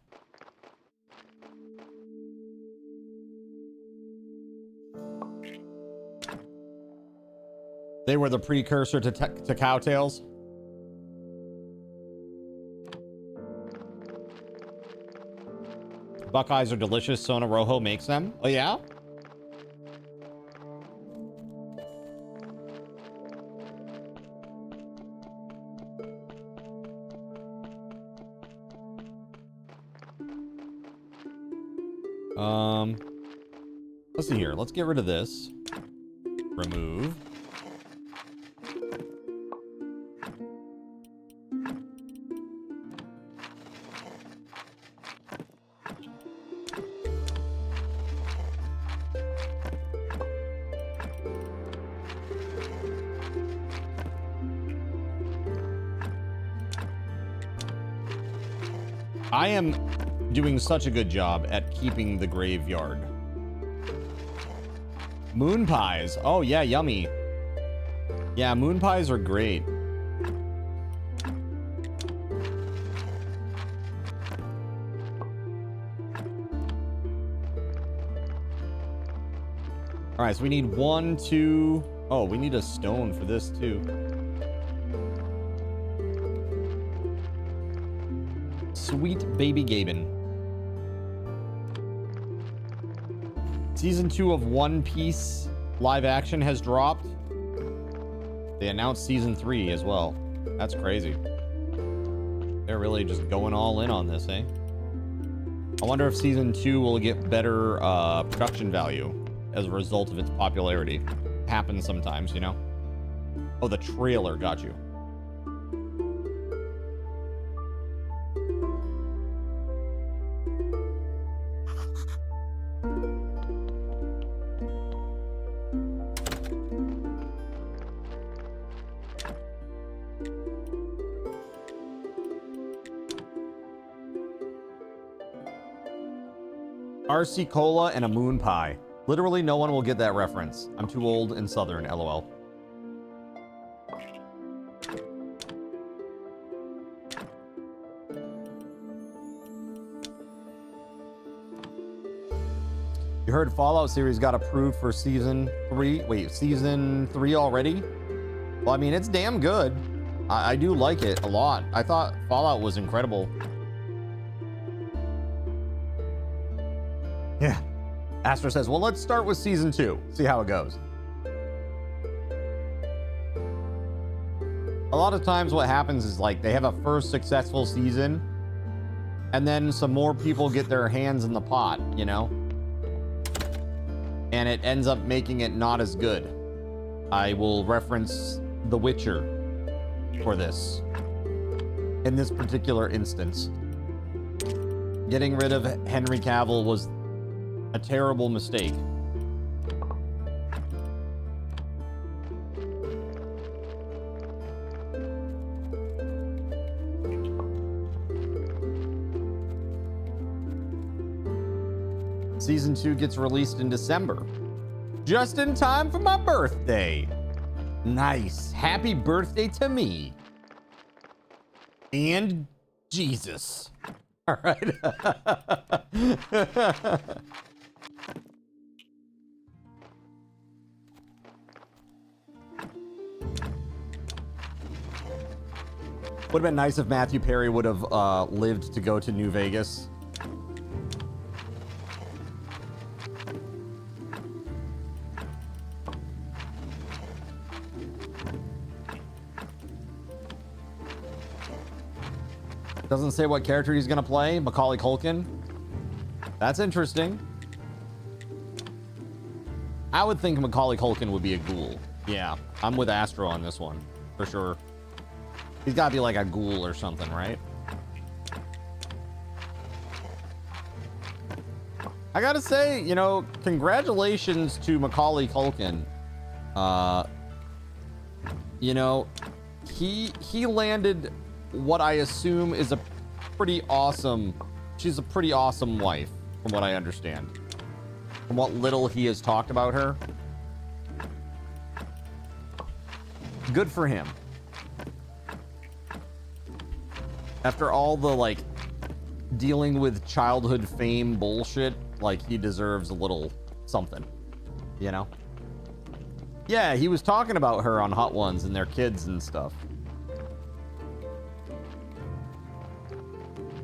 They were the precursor to cowtails. Buckeyes are delicious. Sona Rojo makes them. Oh, yeah? Let's see here. Let's get rid of this. Remove. I am doing such a good job at keeping the graveyard. Moon pies. Oh, yeah, yummy. Yeah, moon pies are great. All right, so we need 1, 2. Oh, we need a stone for this too. Sweet baby Gaben. Season 2 of One Piece live action has dropped. They announced season 3 as well. That's crazy. They're really just going all in on this, eh? I wonder if season 2 will get better production value as a result of its popularity. Happens sometimes, you know? Oh, the trailer got you. RC Cola and a moon pie. Literally no one will get that reference. I'm too old and southern, LOL. You heard Fallout series got approved for season 3. Wait, season 3 already? Well, I mean, it's damn good. I do like it a lot. I thought Fallout was incredible. Yeah. Astro says, well, let's start with season 2. See how it goes. A lot of times what happens is like they have a first successful season and then some more people get their hands in the pot, you know? And it ends up making it not as good. I will reference The Witcher for this. In this particular instance. Getting rid of Henry Cavill was a terrible mistake. Season 2 gets released in December. Just in time for my birthday. Nice. Happy birthday to me. And Jesus. All right. Would have been nice if Matthew Perry would have lived to go to New Vegas. Doesn't say what character he's gonna play. Macaulay Culkin. That's interesting. I would think Macaulay Culkin would be a ghoul. Yeah, I'm with Astro on this one, for sure. He's got to be like a ghoul or something, right? I gotta say, you know, congratulations to Macaulay Culkin. You know, he landed what I assume is a pretty awesome... She's a pretty awesome wife, from what I understand. From what little he has talked about her. Good for him. After all the, like, dealing with childhood fame bullshit, like, he deserves a little something, you know? Yeah, he was talking about her on Hot Ones and their kids and stuff.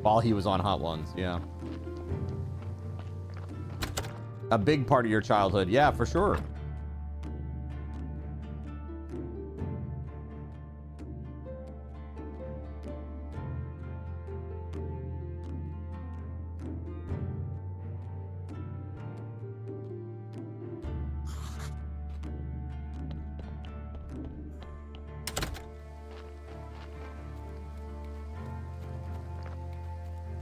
While he was on Hot Ones, yeah. A big part of your childhood, yeah, for sure.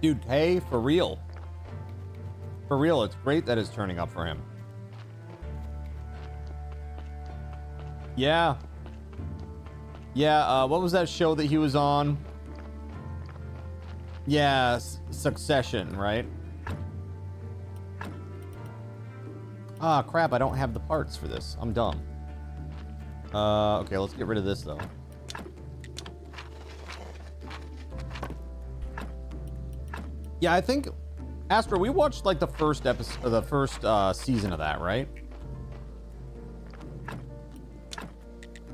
Dude, hey, for real. For real, it's great that it's turning up for him. Yeah. Yeah, what was that show that he was on? Yeah, Succession, right? Ah, crap, I don't have the parts for this. I'm dumb. Okay, let's get rid of this, though. Yeah, I think, Astro, we watched like the first episode, the first season of that, right?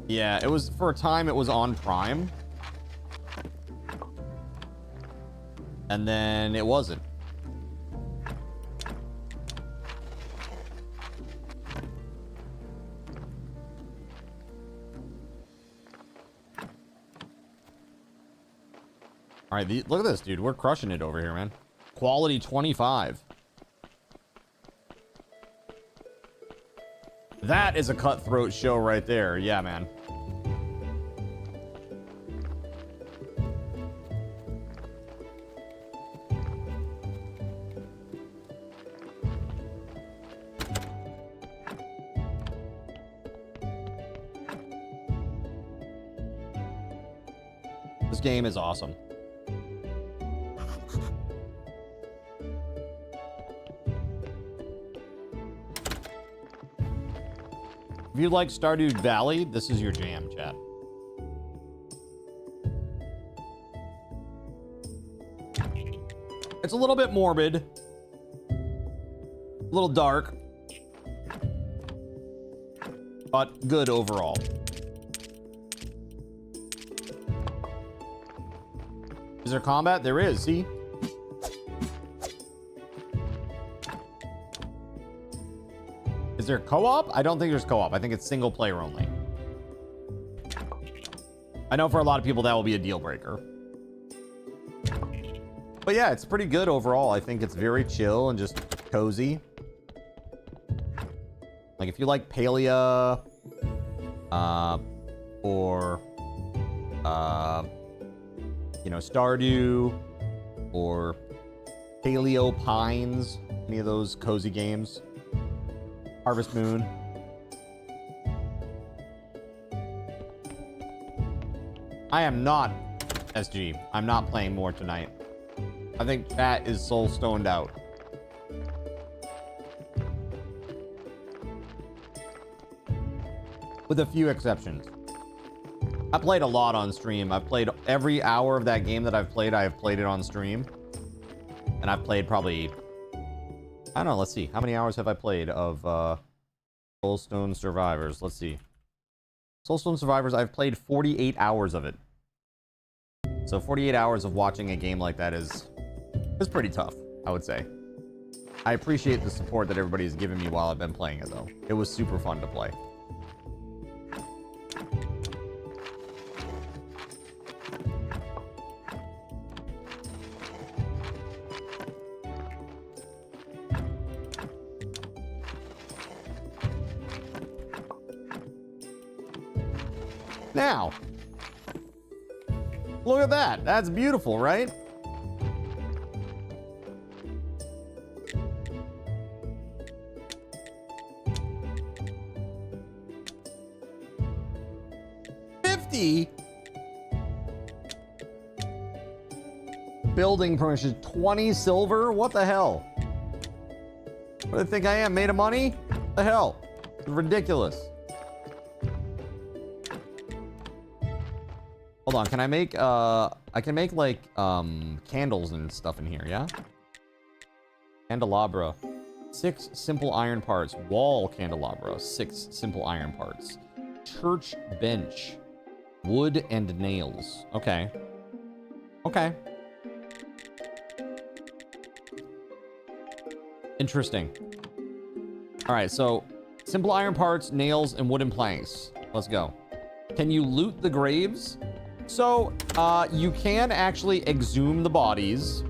Yeah, it was, for a time, it was on Prime. And then it wasn't. All right, look at this, dude. We're crushing it over here, man. Quality 25. That is a cutthroat show right there. Yeah, man. This game is awesome. If you like Stardew Valley, this is your jam, chat. It's a little bit morbid. A little dark. But good overall. Is there combat? There is, see? Is there co-op? I don't think there's co-op. I think it's single player only. I know for a lot of people that will be a deal breaker. But yeah, it's pretty good overall. I think it's very chill and just cozy. Like if you like Palia, or you know, Stardew, or Paleo Pines, any of those cozy games. Harvest Moon. I am not SG. I'm not playing more tonight. I think Pat is soul stoned out. With a few exceptions. I played a lot on stream. I've played every hour of that game that I've played. I have played it on stream. And I've played probably... I don't know, let's see. How many hours have I played of Soulstone Survivors? Let's see. Soulstone Survivors, I've played 48 hours of it. So 48 hours of watching a game like that is pretty tough, I would say. I appreciate the support that everybody has given me while I've been playing it, though. It was super fun to play. now. Look at that. That's beautiful, right? Building permission, 20 silver? What the hell? What do they think I am, made of money? What the hell? It's ridiculous. Hold on, can I make, I can make like, candles and stuff in here, yeah? Candelabra. 6 simple iron parts. Wall candelabra. 6 simple iron parts. Church bench. Wood and nails. Okay. Okay. Interesting. All right, so simple iron parts, nails, and wooden planks. Let's go. Can you loot the graves? So, you can actually exhume the bodies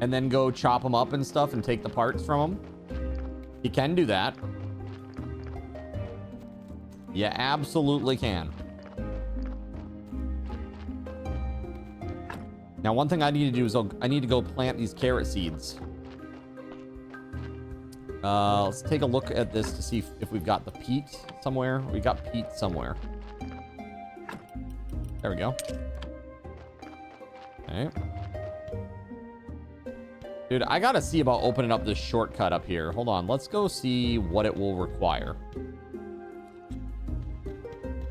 and then go chop them up and stuff and take the parts from them. You can do that. You absolutely can. Now, one thing I need to do is I need to go plant these carrot seeds. Let's take a look at this to see if we've got the peat somewhere. We got peat somewhere. There we go. Okay. Dude, I gotta see about opening up this shortcut up here. Hold on. Let's go see what it will require.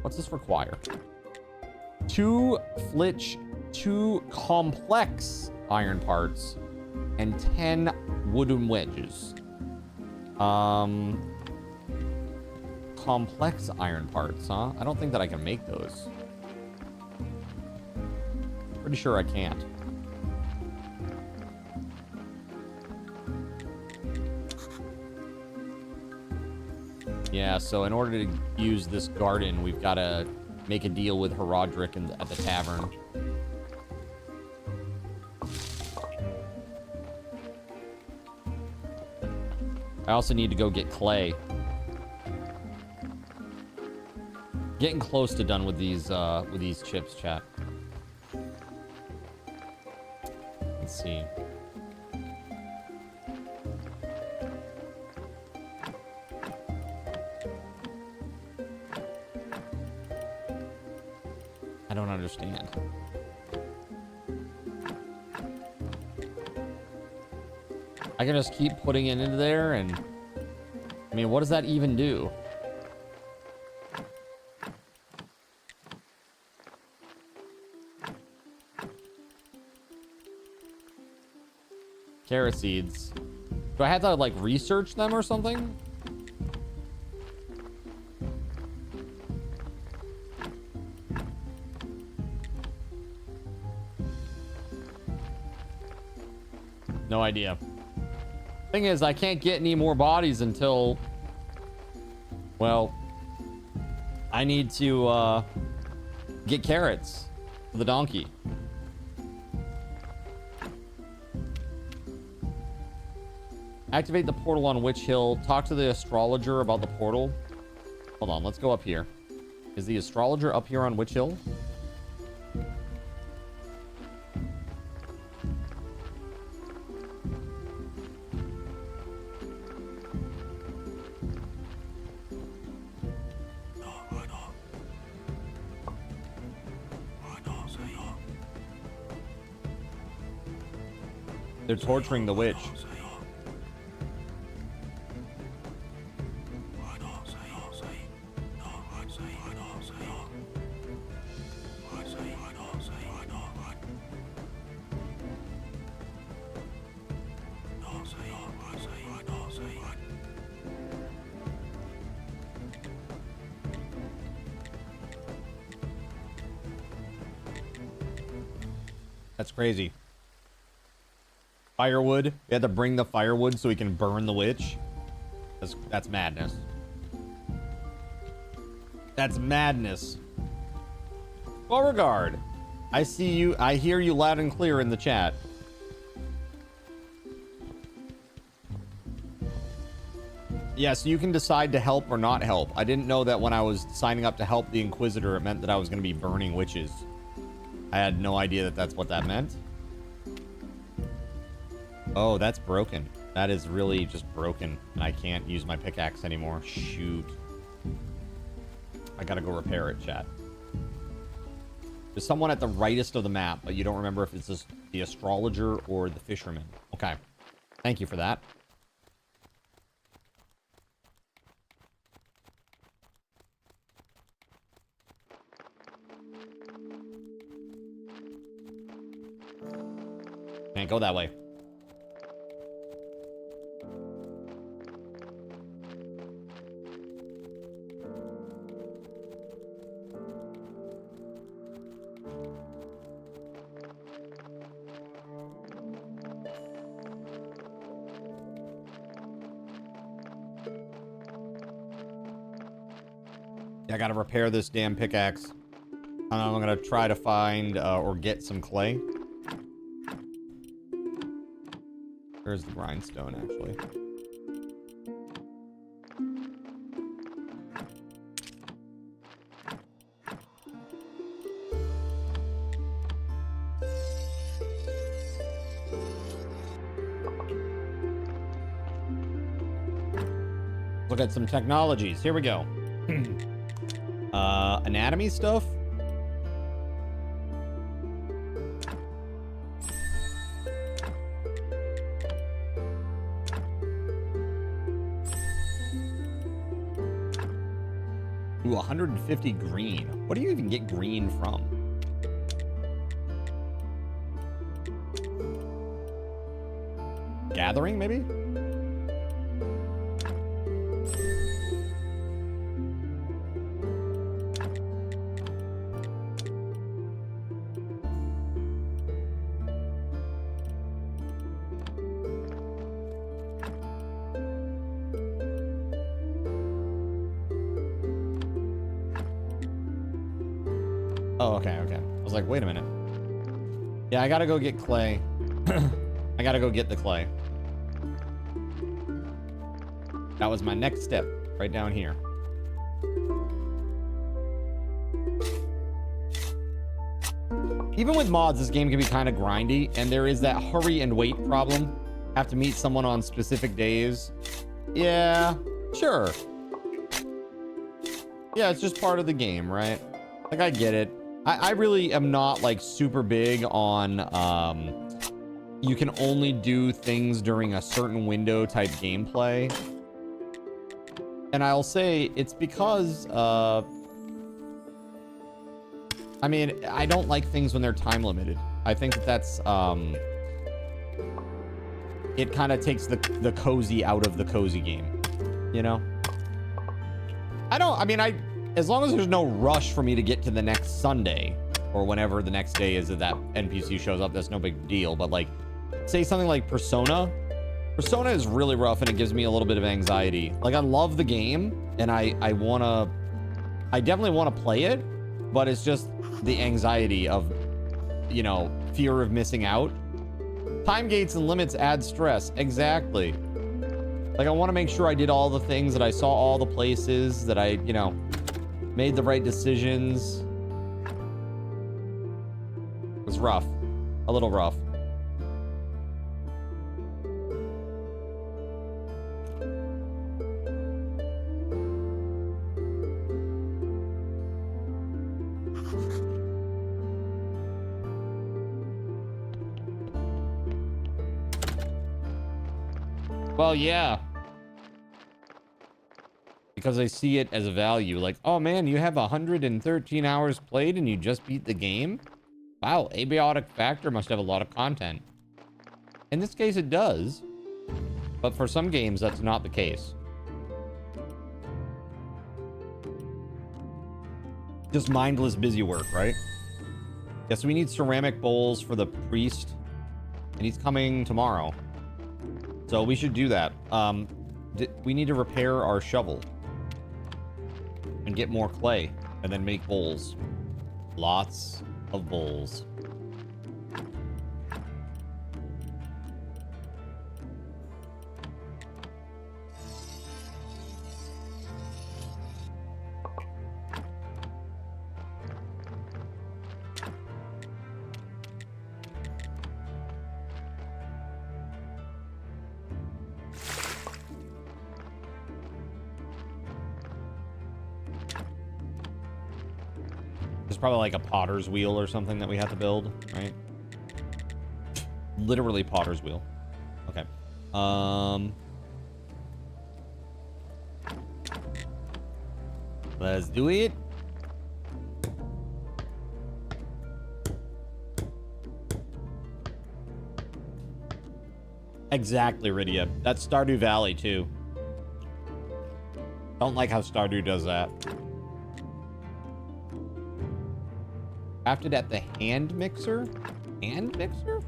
What's this require? 2 flitch, 2 complex iron parts, and 10 wooden wedges. Complex iron parts, huh? I don't think that I can make those. Pretty sure I can't. Yeah, so in order to use this garden, we've got to make a deal with Herodric at the tavern. I also need to go get clay. Getting close to done with these chips, chat. Let's see. I don't understand. I can just keep putting it into there, and I mean, what does that even do? Carrot seeds. Do I have to like research them or something? No idea. Thing is, I can't get any more bodies until, well, I need to get carrots for the donkey. Activate the portal on Witch Hill. Talk to the astrologer about the portal. Hold on, let's go up here. Is the astrologer up here on Witch Hill? They're torturing the witch. That's crazy. Firewood. We had to bring the firewood so we can burn the witch. That's madness. That's madness. Beauregard, I see you. I hear you loud and clear in the chat. Yeah, so you can decide to help or not help. I didn't know that when I was signing up to help the Inquisitor, it meant that I was going to be burning witches. I had no idea that that's what that meant. Oh, that's broken. That is really just broken. And I can't use my pickaxe anymore. Shoot. I gotta go repair it, chat. There's someone at the rightest of the map, but you don't remember if it's just the astrologer or the fisherman. Okay. Thank you for that. Can't go that way. I gotta repair this damn pickaxe. I'm gonna try to find or get some clay. Where's the grindstone, actually? Look at some technologies. Here we go. Anatomy stuff? Ooh, 150 green. What do you even get green from? Gathering, maybe? Oh, okay, okay. I was like, wait a minute. Yeah, I gotta go get clay. I gotta go get the clay. That was my next step, right down here. Even with mods, this game can be kind of grindy, and there is that hurry and wait problem. Have to meet someone on specific days. Yeah, sure. Yeah, it's just part of the game, right? Like, I get it. I really am not, like, super big on, you can only do things during a certain window type gameplay. And I'll say it's because, I mean, I don't like things when they're time limited. I think that that's, it kind of takes the cozy out of the cozy game, you know? As long as there's no rush for me to get to the next Sunday or whenever the next day is that NPC shows up, that's no big deal. But like, say something like Persona. Persona is really rough and it gives me a little bit of anxiety. Like, I love the game and I definitely want to play it, but it's just the anxiety of, you know, fear of missing out. Time gates and limits add stress. Exactly. Like, I want to make sure I did all the things, that I saw all the places, that I, you know, made the right decisions. It was rough. A little rough. Well, yeah. Because I see it as a value. Like, oh man, you have 113 hours played and you just beat the game? Wow, Abiotic Factor must have a lot of content. In this case, it does. But for some games, that's not the case. Just mindless busy work, right? Yes, we need ceramic bowls for the priest. And he's coming tomorrow. So we should do that. We need to repair our shovel. And get more clay. And then make bowls. Lots of bowls. There's probably like a potter's wheel or something that we have to build, right? Literally potter's wheel. Okay. Let's do it. Exactly, Rydia. That's Stardew Valley, too. Don't like how Stardew does that. Crafted at the hand mixer? Hand mixer?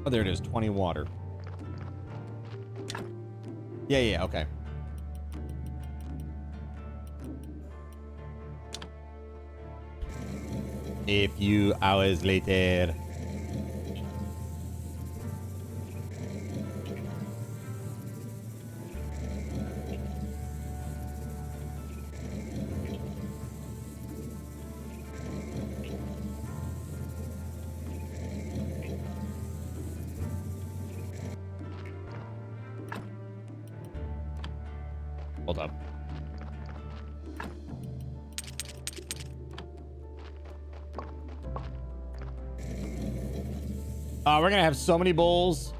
Oh, there it is. 20 water. Yeah, okay. A few hours later. Hold up. We're gonna have so many bowls.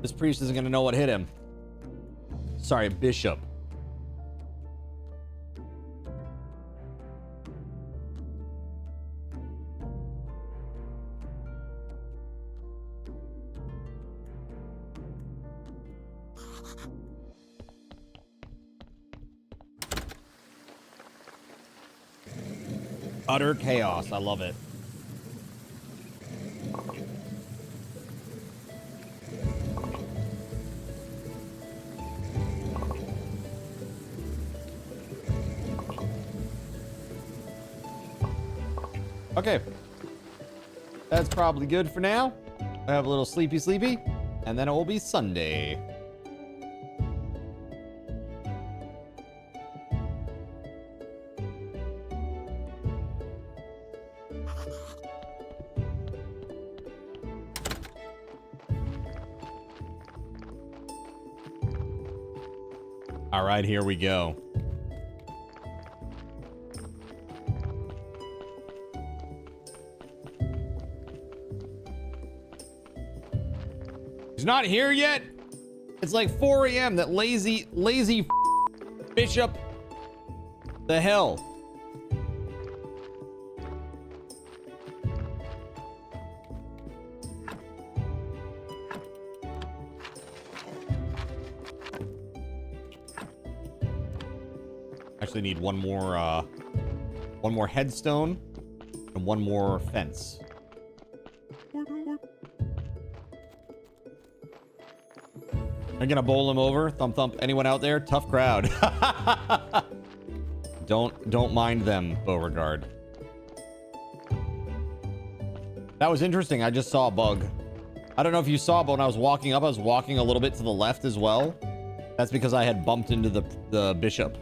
This priest isn't gonna know what hit him. Sorry, bishop. Utter chaos. I love it. Okay. That's probably good for now. I have a little sleepy, and then it will be Sunday. All right, here we go. He's not here yet. It's like 4 a.m. That lazy bishop. The hell. Actually need one more headstone and one more fence. I'm gonna bowl him over. Thump thump. Anyone out there? Tough crowd. Don't mind them, Beauregard. That was interesting. I just saw a bug. I don't know if you saw, but when I was walking up, I was walking a little bit to the left as well. That's because I had bumped into the bishop.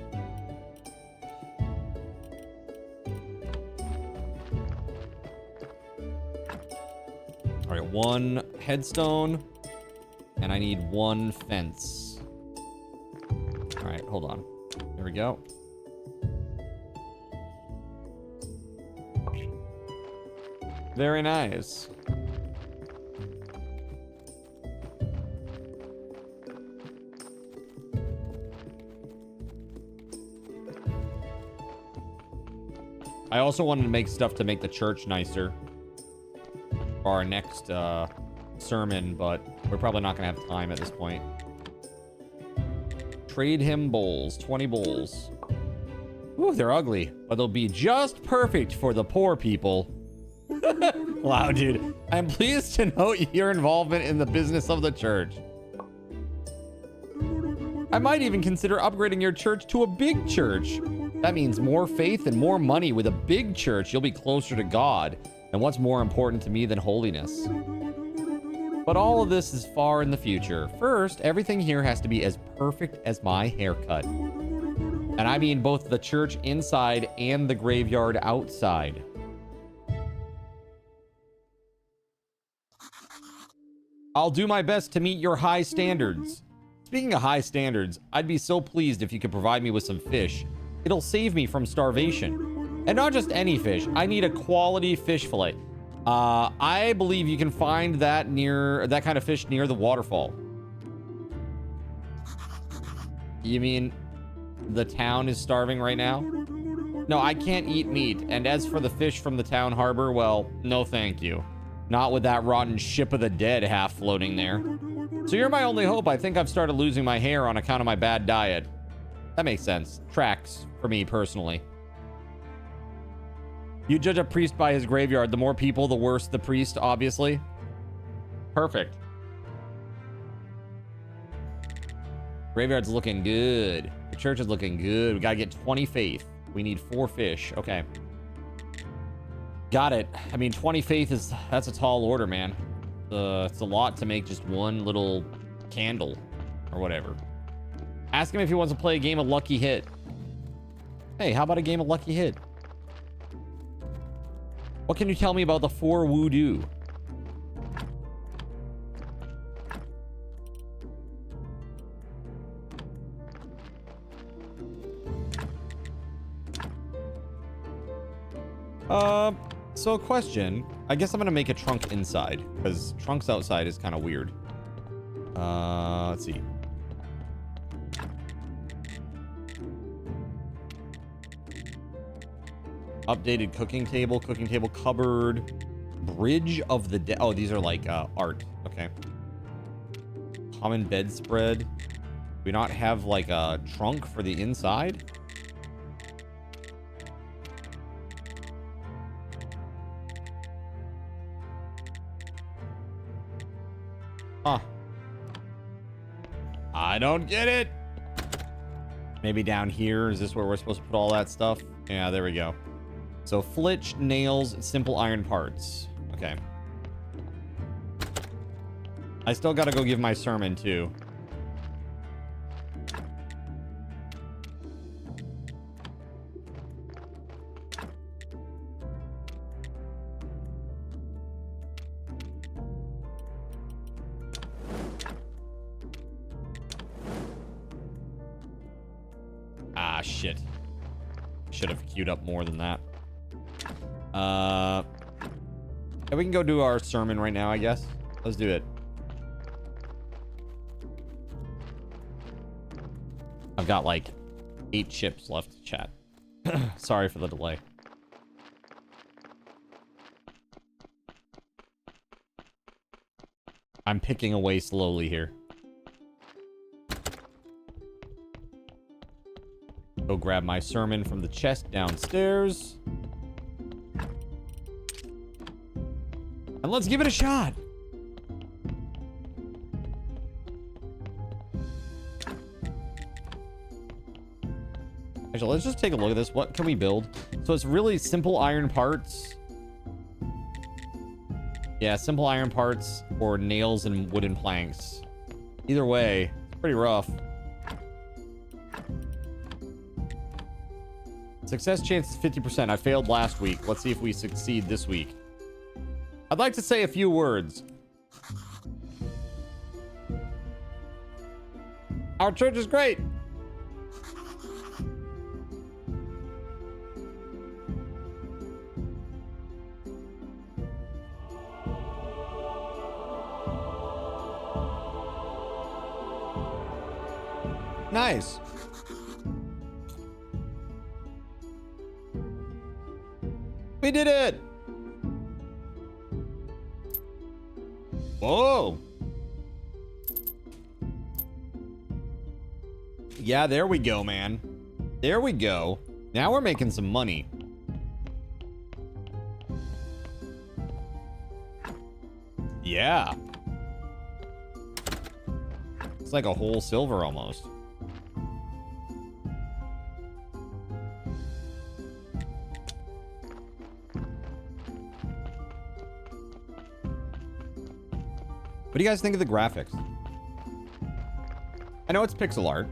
All right, one headstone, and I need one fence. All right, hold on. There we go. Very nice. I also wanted to make stuff to make the church nicer for our next sermon, but we're probably not gonna have time at this point. Trade him bowls, 20 bowls. Ooh, they're ugly, but they'll be just perfect for the poor people. Wow, dude. I'm pleased to note your involvement in the business of the church. I might even consider upgrading your church to a big church. That means more faith and more money. With a big church, you'll be closer to God. And what's more important to me than holiness? But all of this is far in the future. First, everything here has to be as perfect as my haircut. And I mean both the church inside and the graveyard outside. I'll do my best to meet your high standards. Speaking of high standards, I'd be so pleased if you could provide me with some fish. It'll save me from starvation. And not just any fish. I need a quality fish fillet. I believe you can find that kind of fish near the waterfall. You mean the town is starving right now? No, I can't eat meat. And as for the fish from the town harbor, well, no thank you. Not with that rotten ship of the dead half floating there. So you're my only hope. I think I've started losing my hair on account of my bad diet. That makes sense. Tracks for me personally. You judge a priest by his graveyard. The more people, the worse the priest, obviously. Perfect. Graveyard's looking good. The church is looking good. We gotta get 20 faith. We need 4 fish. Okay. Got it. I mean, 20 faith that's a tall order, man. It's a lot to make just one little candle or whatever. Ask him if he wants to play a game of Lucky Hit. Hey, how about a game of Lucky Hit? What can you tell me about the 4 Voodoo? So question. I guess I'm gonna make a trunk inside, because trunks outside is kind of weird. Let's see. Updated cooking table cupboard, bridge of the dead. Oh, these are like art. Okay. Common bedspread. Do we not have like a trunk for the inside? Huh. I don't get it. Maybe down here. Is this where we're supposed to put all that stuff? Yeah, there we go. So flitch, nails, simple iron parts. Okay. I still gotta go give my sermon too. Ah, shit. Should have queued up more than that. We can go do our sermon right now, I guess. Let's do it. I've got like 8 chips left to chat. Sorry for the delay. I'm picking away slowly here. Go grab my sermon from the chest downstairs. And let's give it a shot. Actually, let's just take a look at this. What can we build? So it's really simple iron parts. Yeah, simple iron parts or nails and wooden planks. Either way, it's pretty rough. Success chance is 50%. I failed last week. Let's see if we succeed this week. I'd like to say a few words. Our church is great. Nice. We did it. Whoa. Yeah, there we go, man. There we go. Now we're making some money. Yeah. It's like a whole silver almost. What do you guys think of the graphics? I know it's pixel art,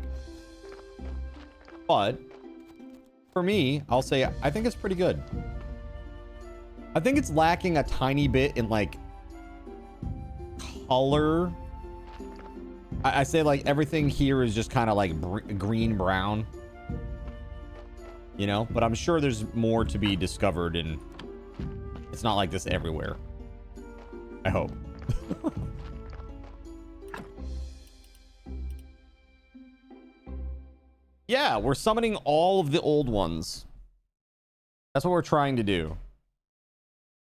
but for me, I'll say I think it's pretty good. I think it's lacking a tiny bit in like color. I say like everything here is just kind of like green brown, you know, but I'm sure there's more to be discovered, and it's not like this everywhere. I hope. Yeah, we're summoning all of the old ones. That's what we're trying to do.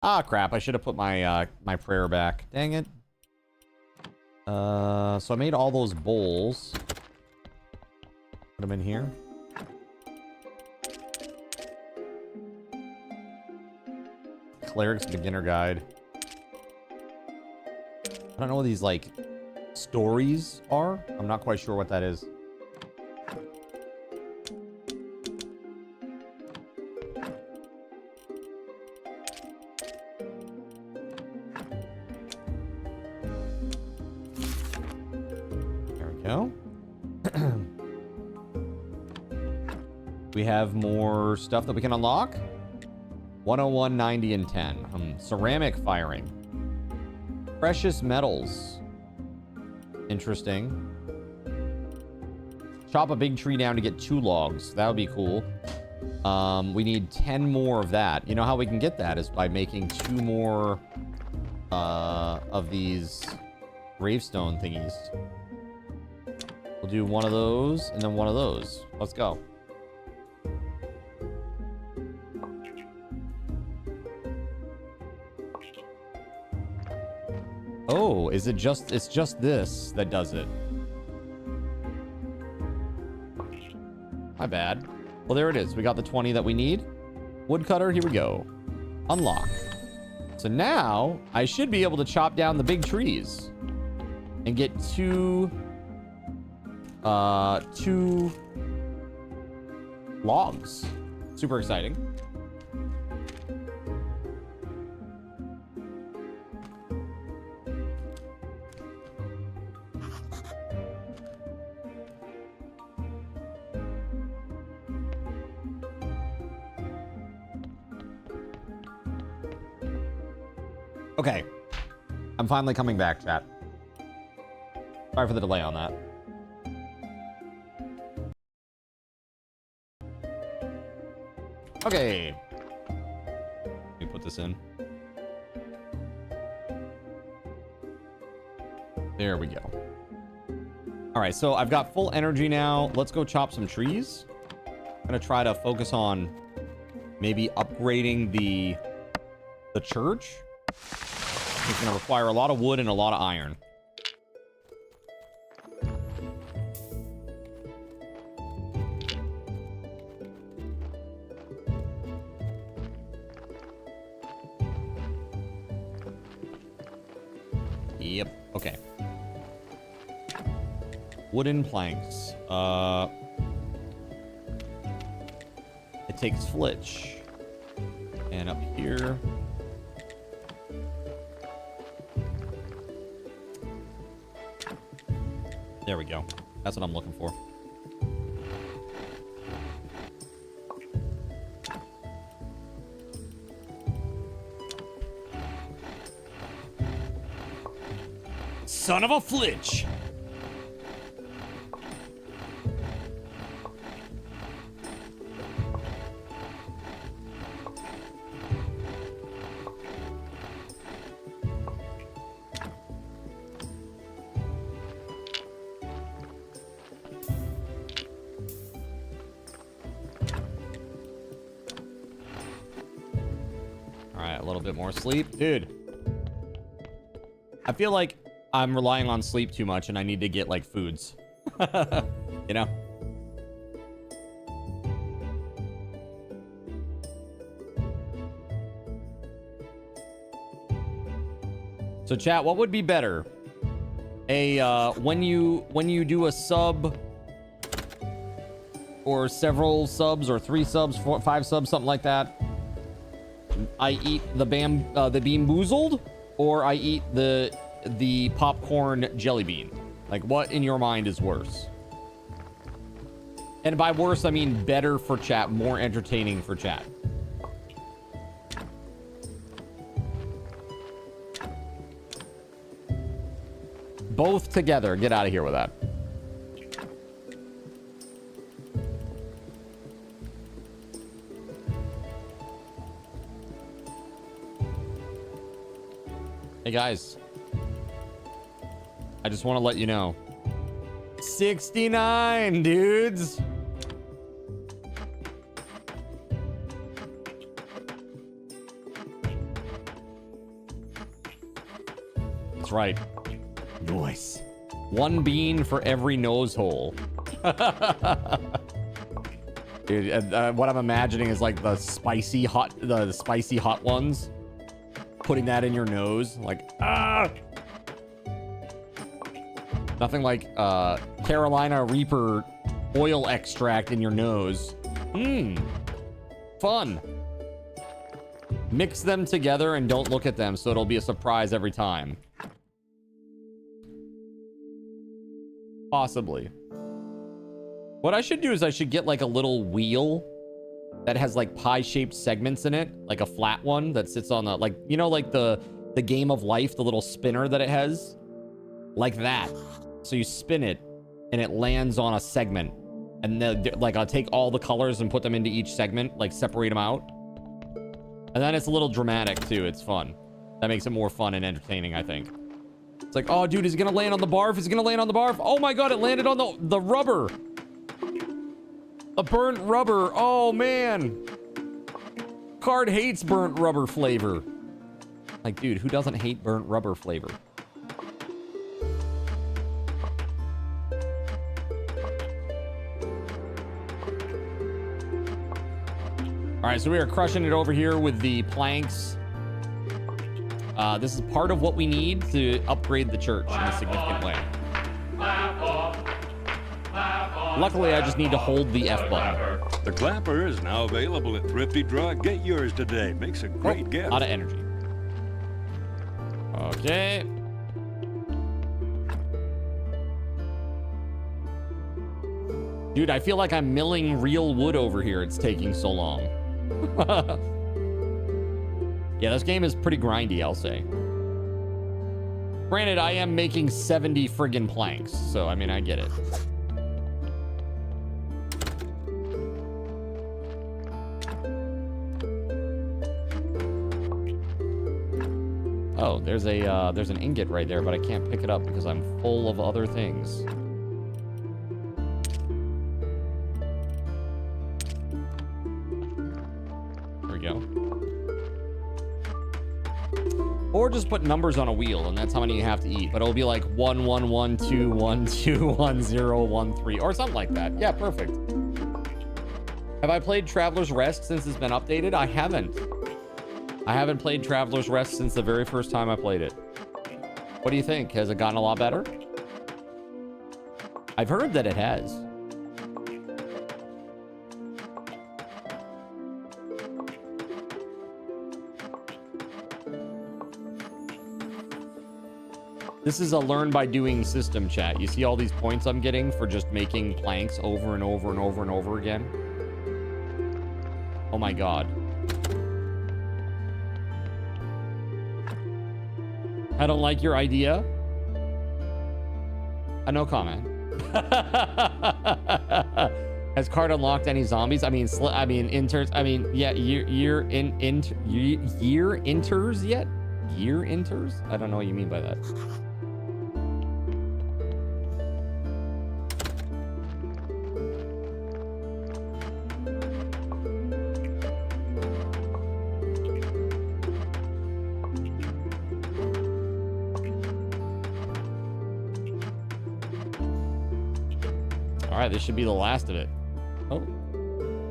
Ah, crap. I should have put my my prayer back. Dang it. So I made all those bowls. Put them in here. Cleric's Beginner Guide. I don't know what these, like, stories are. I'm not quite sure what that is. We have more stuff that we can unlock. 101, 90, and 10. Ceramic firing. Precious metals. Interesting. Chop a big tree down to get 2 logs. That would be cool. We need 10 more of that. You know how we can get that is by making 2 more of these gravestone thingies. We'll do one of those and then one of those. Let's go. Oh, is it just, it's just this that does it? My bad. Well, there it is. We got the 20 that we need. Woodcutter, here we go. Unlock. So now I should be able to chop down the big trees and get 2 logs. Super exciting. Okay. I'm finally coming back, chat. Sorry for the delay on that. Okay. Let me put this in. There we go. All right, so I've got full energy now. Let's go chop some trees. I'm gonna try to focus on maybe upgrading the church. It's gonna require a lot of wood and a lot of iron. Yep, okay. Wooden planks. It takes flitch. And up here. There we go. That's what I'm looking for. Son of a flitch! More sleep. Dude, I feel like I'm relying on sleep too much and I need to get like foods. You know? So chat, what would be better? When you do a sub or several subs or 3 subs, 4, 5 subs, something like that. I eat the bean boozled, or I eat the popcorn jelly bean. Like, what in your mind is worse? And by worse, I mean better for chat, more entertaining for chat. Both together. Get out of here with that. Hey guys, I just want to let you know, 69 dudes. That's right. Nice. One bean for every nose hole. Dude, what I'm imagining is like the spicy hot ones. Putting that in your nose, like, ah! Nothing like Carolina Reaper oil extract in your nose. Mmm. Fun. Mix them together and don't look at them, so it'll be a surprise every time. Possibly. What I should do is I should get like a little wheel that has like pie-shaped segments in it, like a flat one that sits on the, like, you know, like the Game of Life, the little spinner that it has, like that. So you spin it and it lands on a segment, and then like I'll take all the colors and put them into each segment, like separate them out, and then it's a little dramatic too. It's fun. That makes it more fun and entertaining, I think. It's like, oh dude, is it gonna land on the barf? Is it gonna land on the barf? Oh my god, it landed on the rubber. A burnt rubber. Oh, man. Card hates burnt rubber flavor. Like, dude, who doesn't hate burnt rubber flavor? All right, so we are crushing it over here with the planks. This is part of what we need to upgrade the church in a significant way. Luckily, I just need to hold the F button. The clapper is now available at Thrifty Drug. Get yours today. Makes a great gift. Out of energy. Okay. Dude, I feel like I'm milling real wood over here. It's taking so long. Yeah, this game is pretty grindy, I'll say. Granted, I am making 70 friggin' planks, so I mean, I get it. Oh, there's an ingot right there, but I can't pick it up because I'm full of other things. There we go. Or just put numbers on a wheel, and that's how many you have to eat. But it'll be like 1 1 1 2 1 2 1 0 1 3 or something like that. Yeah, perfect. Have I played Traveler's Rest since it's been updated? I haven't. I haven't played Traveler's Rest since the very first time I played it. What do you think? Has it gotten a lot better? I've heard that it has. This is a learn by doing system, chat. You see all these points I'm getting for just making planks over and over and over and over again? Oh my god. I don't like your idea. No comment. Has card unlocked any zombies? I mean, inters. I mean, yeah, year enters yet? Year enters? I don't know what you mean by that. All right, this should be the last of it. Oh,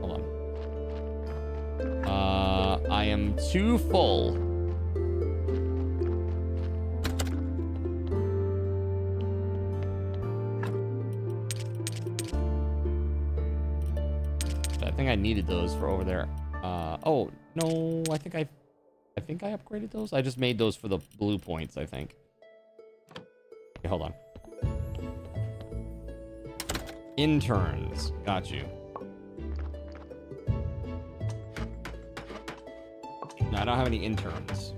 hold on. I am too full. I think I needed those for over there. Oh no, I think I upgraded those. I just made those for the blue points, I think. Okay, hold on. Interns. Got you. No, I don't have any interns.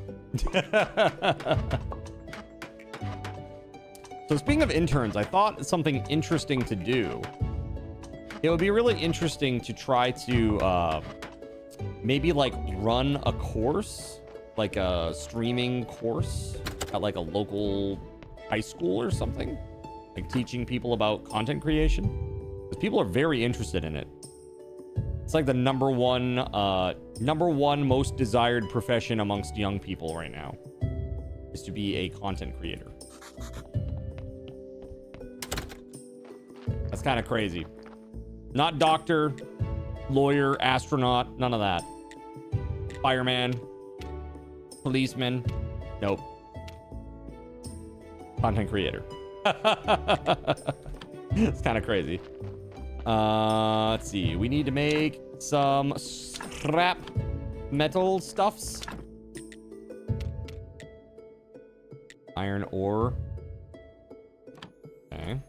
So speaking of interns, I thought something interesting to do. It would be really interesting to try to maybe like run a course, like a streaming course at like a local high school or something, like teaching people about content creation, because people are very interested in it. It's like the number one most desired profession amongst young people right now is to be a content creator. That's kind of crazy. Not doctor, lawyer, astronaut, none of that. Fireman, policeman, nope. Content creator. It's kind of crazy. Let's see. We need to make some scrap metal stuffs. Iron ore. Okay.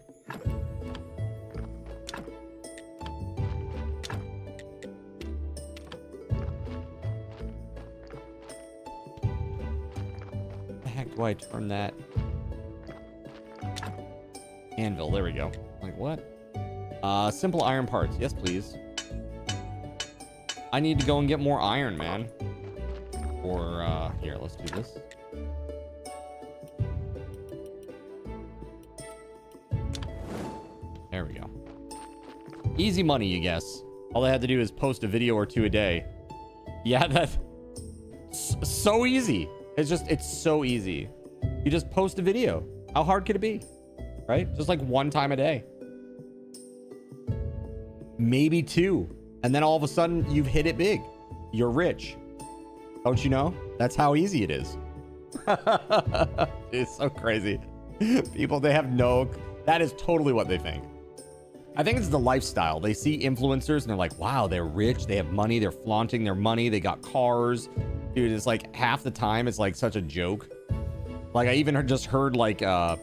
The heck do I turn that? Anvil, there we go. Like what? Simple iron parts. Yes, please. I need to go and get more iron, man. Or, here, let's do this. There we go. Easy money, you guess. All I had to do is post a video or two a day. Yeah, that's so easy. It's so easy. You just post a video. How hard could it be? Right? Just like one time a day. Maybe two. And then all of a sudden you've hit it big. You're rich. Don't you know? That's how easy it is. It's so crazy. People, they have no... That is totally what they think. I think it's the lifestyle. They see influencers and they're like, wow, they're rich. They have money. They're flaunting their money. They got cars. Dude, it's like half the time it's like such a joke. Like I even just heard like Joe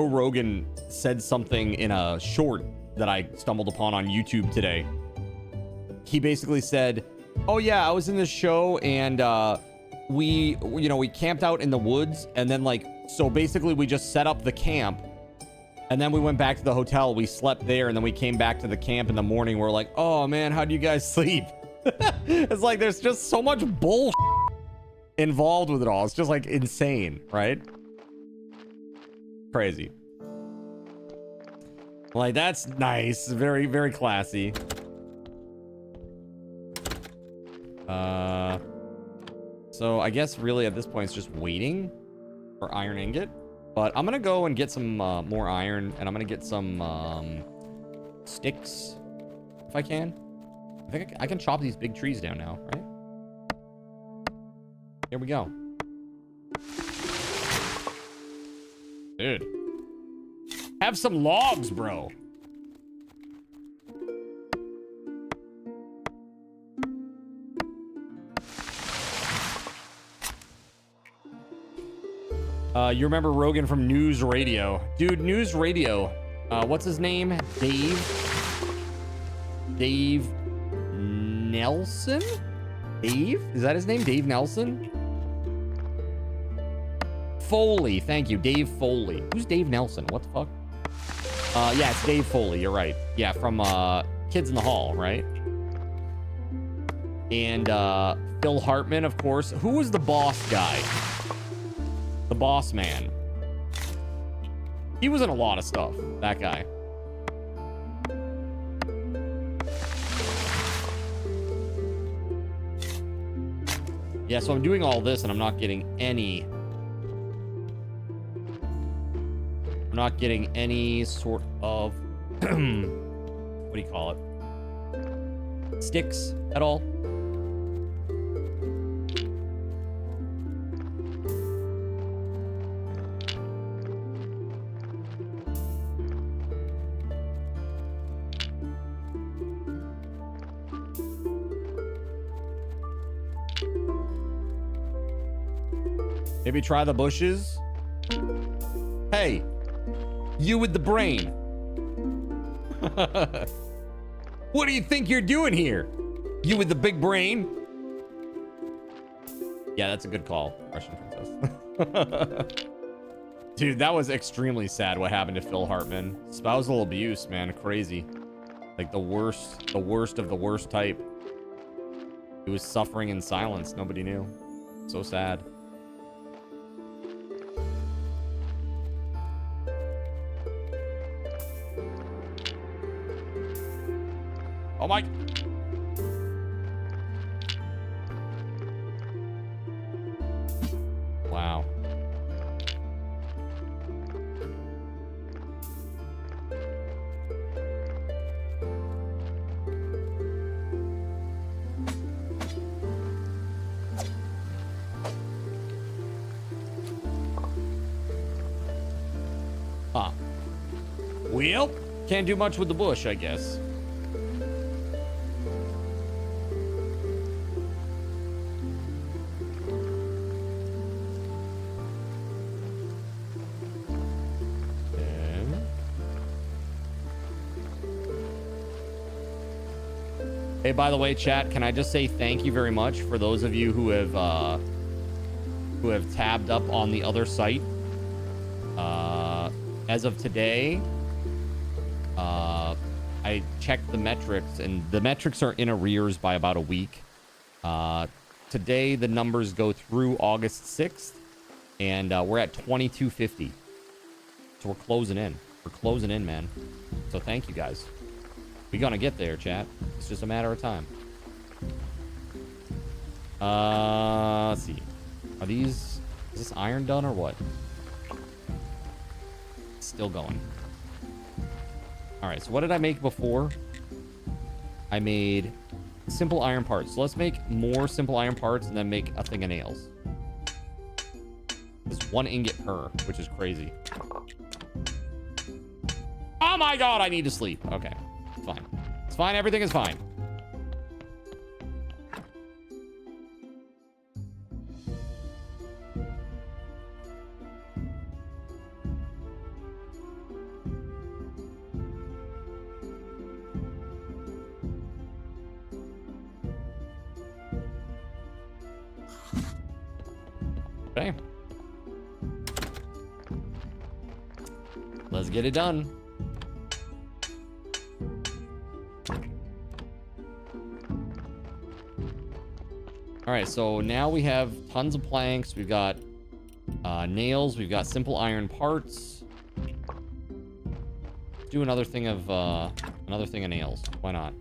Rogan said something in a short that I stumbled upon on YouTube today. He basically said, oh yeah, I was in this show and we camped out in the woods, and then like, so basically we just set up the camp and then we went back to the hotel. We slept there and then we came back to the camp in the morning. We're like, oh man, how do you guys sleep? It's like there's just so much bullshit involved with it all. It's just like insane, right? Crazy. Like, that's nice. Very, very classy. So I guess really at this point it's just waiting for iron ingot. But I'm gonna go and get some more iron, and I'm gonna get some sticks if I can. I think I can chop these big trees down now, right? Here we go. Dude. Have some logs, bro. You remember Rogan from News Radio. Dude, News Radio. What's his name? Dave Nelson? Dave? Is that his name? Dave Nelson? Foley. Thank you. Dave Foley. Who's Dave Nelson? What the fuck? Yeah, it's Dave Foley. You're right. Yeah, from Kids in the Hall, right? And Phil Hartman, of course. Who was the boss guy? The boss man. He was in a lot of stuff, that guy. Yeah, so I'm doing all this and I'm not getting any... I'm not getting any sort of... what do you call it? Sticks at all. Maybe try the bushes. Hey, you with the brain. What do you think you're doing here? You with the big brain? Yeah, that's a good call, Russian princess. Dude, that was extremely sad what happened to Phil Hartman. Spousal abuse, man. Crazy. Like the worst of the worst type. He was suffering in silence. Nobody knew. So sad. Oh my... Wow. Huh. Well, can't do much with the bush, I guess. Hey, by the way, chat, can I just say thank you very much for those of you who have tabbed up on the other site. As of today, I checked the metrics, and the metrics are in arrears by about a week. Today, the numbers go through August 6th, and we're at 2250. So we're closing in. We're closing in, man. So thank you, guys. We're gonna get there, chat. It's just a matter of time. Let's see. Are these... Is this iron done or what? Still going. Alright, so what did I make before? I made simple iron parts. So let's make more simple iron parts and then make a thing of nails. It's 1 ingot per, which is crazy. Oh my god, I need to sleep. Okay. It's fine. It's fine. Everything is fine. Okay. Let's get it done. All right, so now we have tons of planks. We've got nails. We've got simple iron parts. Let's do another thing of nails. Why not?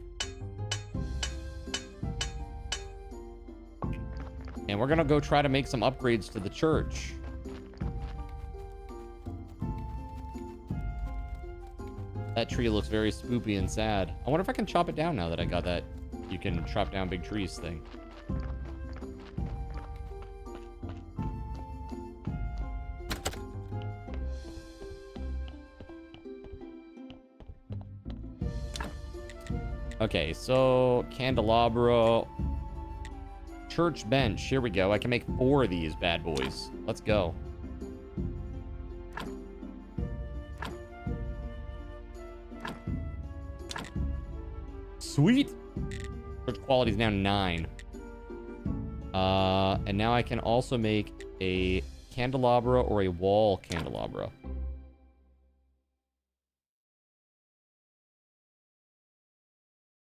And we're gonna go try to make some upgrades to the church. That tree looks very spoopy and sad. I wonder if I can chop it down now that I got that you can chop down big trees thing. Okay, so candelabra, church bench. Here we go. I can make 4 of these bad boys. Let's go. Sweet. Church quality is now 9. And now I can also make a candelabra or a wall candelabra.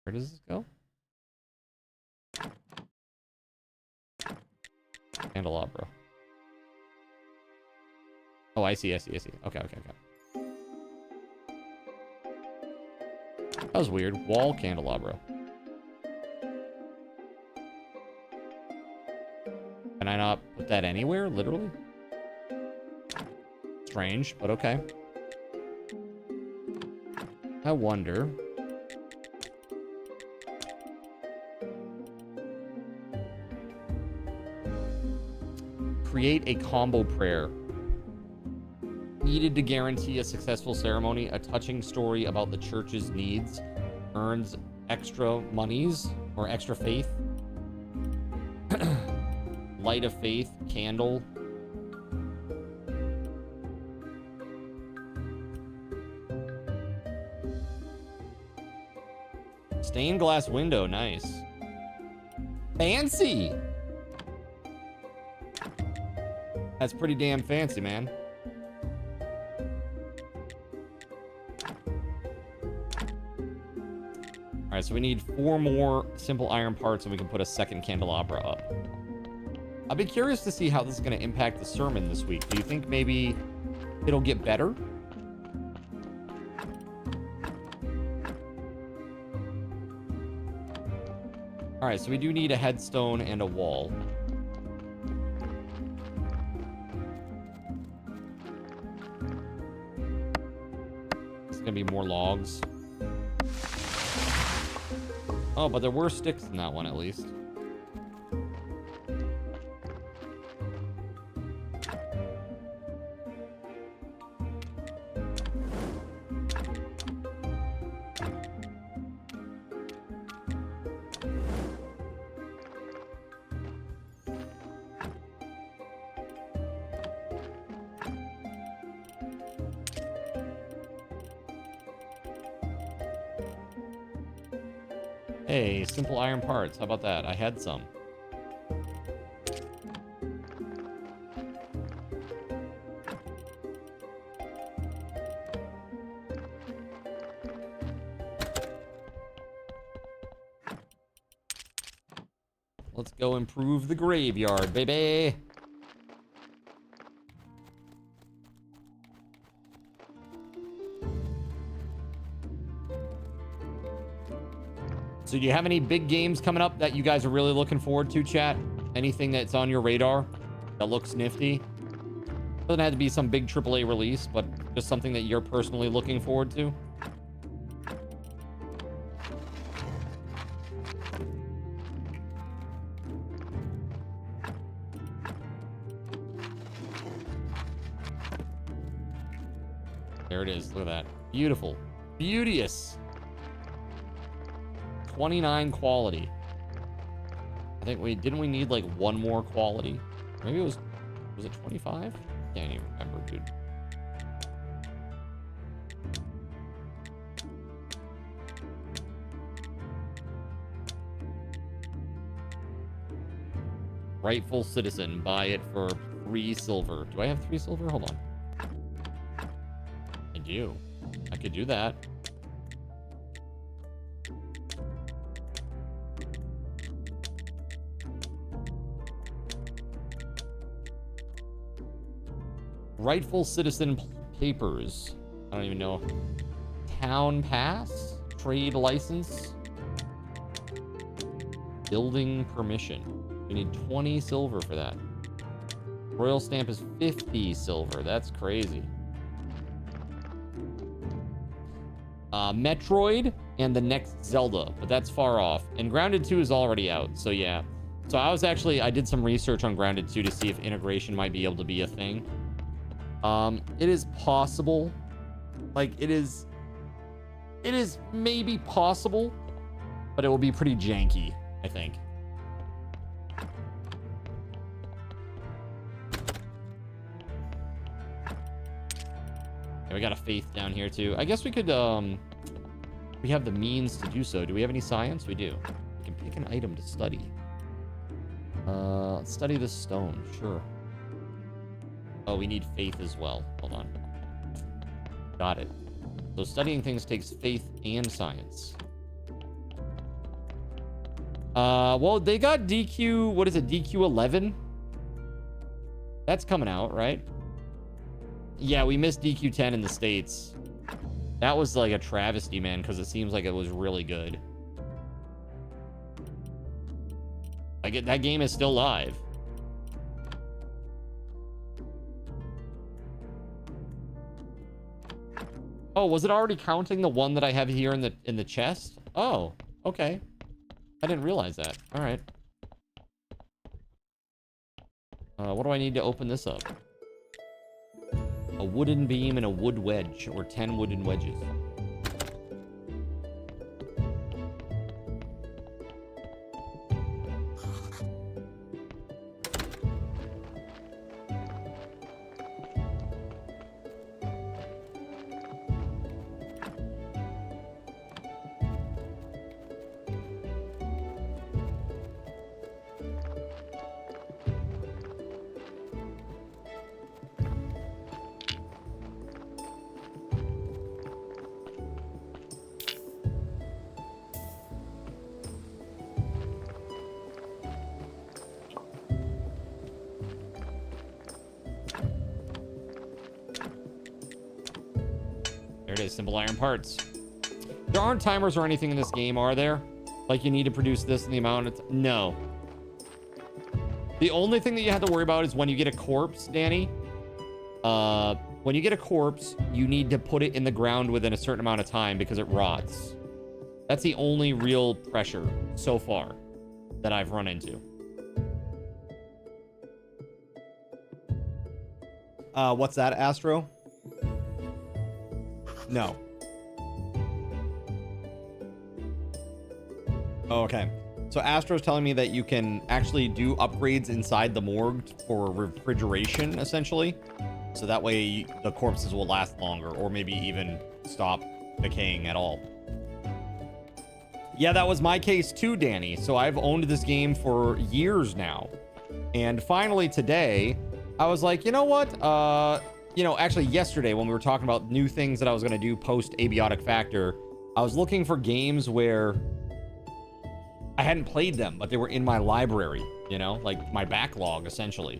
Where does this go? Candelabra. Oh, I see. Okay. That was weird. Wall candelabra. Can I not put that anywhere? Literally? Strange, but okay. I wonder... Create a combo prayer. Needed to guarantee a successful ceremony. A touching story about the church's needs. Earns extra monies or extra faith. Light of faith. Candle. Stained glass window. Nice. Fancy. That's pretty damn fancy, man. All right, so we need 4 more simple iron parts and we can put a second candelabra up. I'll be curious to see how this is going to impact the sermon this week. Do you think maybe it'll get better? All right, so we do need a headstone and a wall. It's going to be more logs. Oh, but there were sticks in that one at least. Hey, simple iron parts. How about that? I had some. Let's go improve the graveyard, baby. So do you have any big games coming up that you guys are really looking forward to, chat? Anything that's on your radar that looks nifty? Doesn't have to be some big AAA release, but just something that you're personally looking forward to. There it is. Look at that. Beautiful. Beauteous. 29 quality. I think didn't we need like 1 more quality? Maybe it was it 25? Can't even remember, dude. Rightful citizen, buy it for 3 silver. Do I have 3 silver? Hold on. I do. I could do that. Rightful citizen papers. I don't even know. Town pass? Trade license? Building permission. We need 20 silver for that. Royal stamp is 50 silver. That's crazy. Metroid and the next Zelda, but that's far off. And Grounded 2 is already out, so yeah. So I did some research on Grounded 2 to see if integration might be able to be a thing. It is possible. Like, it is maybe possible, but it will be pretty janky, I think. Okay, we got a faith down here too. I guess we could, we have the means to do so. Do we have any science? We do. We can pick an item to study. Let's study this stone, sure. Oh, we need faith as well. Hold on. Got it. So studying things takes faith and science. Well, they got DQ, what is it, DQ 11? That's coming out, right? Yeah, we missed DQ 10 in the States. That was like a travesty, man, because it seems like it was really good. That game is still live. Oh, was it already counting the one that I have here in the chest? Oh, okay. I didn't realize that. All right. What do I need to open this up? A wooden beam and a wood wedge, or 10 wooden wedges. Okay, simple iron parts. There aren't timers or anything in this game, are there? Like you need to produce this in the amount of no. The only thing that you have to worry about is when you get a corpse, Danny. When you get a corpse, you need to put it in the ground within a certain amount of time because it rots. That's the only real pressure so far that I've run into. What's that, Astro? No. Oh, okay. So Astro's telling me that you can actually do upgrades inside the morgue for refrigeration, essentially. So that way the corpses will last longer, or maybe even stop decaying at all. Yeah, that was my case too, Danny. So I've owned this game for years now. And finally today, I was like, you know what? Actually yesterday when we were talking about new things that I was going to do post Abiotic Factor, I was looking for games where I hadn't played them, but they were in my library, like my backlog essentially.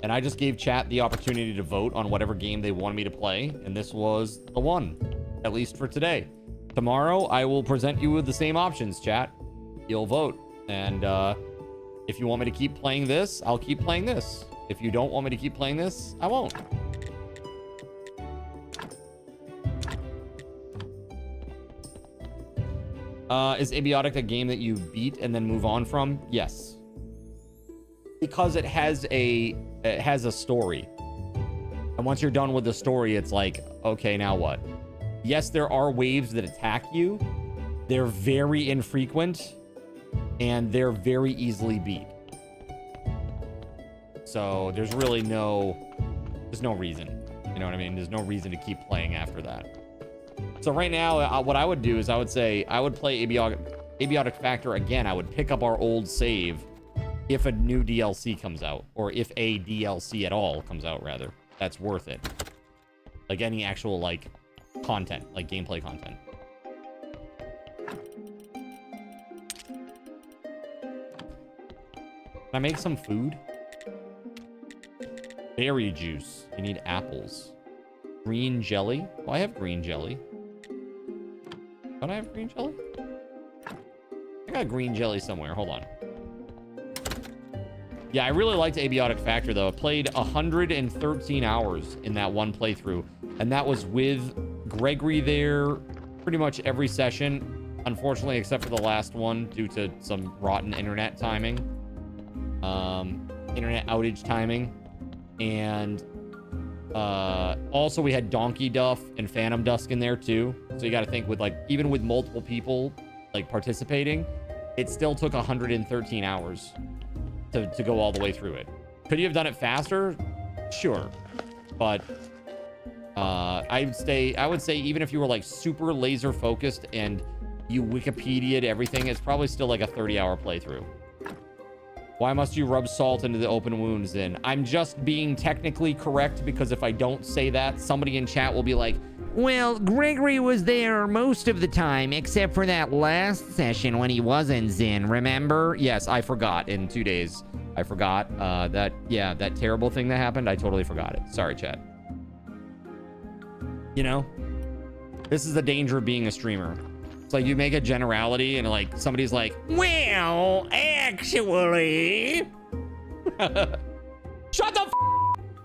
And I just gave chat the opportunity to vote on whatever game they wanted me to play. And this was the one, at least for today. Tomorrow, I will present you with the same options, chat. You'll vote. And if you want me to keep playing this, I'll keep playing this. If you don't want me to keep playing this, I won't. Is Abiotic a game that you beat and then move on from? Yes. Because it has a story. And once you're done with the story, it's like, okay, now what? Yes, there are waves that attack you. They're very infrequent and they're very easily beat. So there's really no reason. You know what I mean? There's no reason to keep playing after that. So right now, what I would do is I would say I would play Abiotic Factor again. I would pick up our old save if a new DLC comes out, or if a DLC at all comes out, rather. That's worth it. Like any actual, like, content, like gameplay content. Can I make some food? Berry juice. You need apples. Green jelly. Oh, I have green jelly. Don't I have green jelly? I got green jelly somewhere. Hold on. Yeah, I really liked Abiotic Factor, though. I played 113 hours in that one playthrough. And that was with Gregory there pretty much every session. Unfortunately, except for the last one, due to some rotten internet timing. Internet outage timing. And also we had Donkey Duff and Phantom Dusk in there too. So you got to think with, like, even with multiple people like participating, it still took 113 hours to go all the way through it. Could you have done it faster? Sure. But I would say even if you were like super laser focused and you Wikipedia'd everything, it's probably still like a 30-hour playthrough. Why must you rub salt into the open wounds then? I'm just being technically correct because if I don't say that, somebody in chat will be like, well, Gregory was there most of the time, except for that last session when he wasn't Zin, remember? Yes, I forgot in 2 days. I forgot that terrible thing that happened. I totally forgot it. Sorry, chat. You know, this is the danger of being a streamer. It's like you make a generality and like somebody's like, well, actually. Shut the f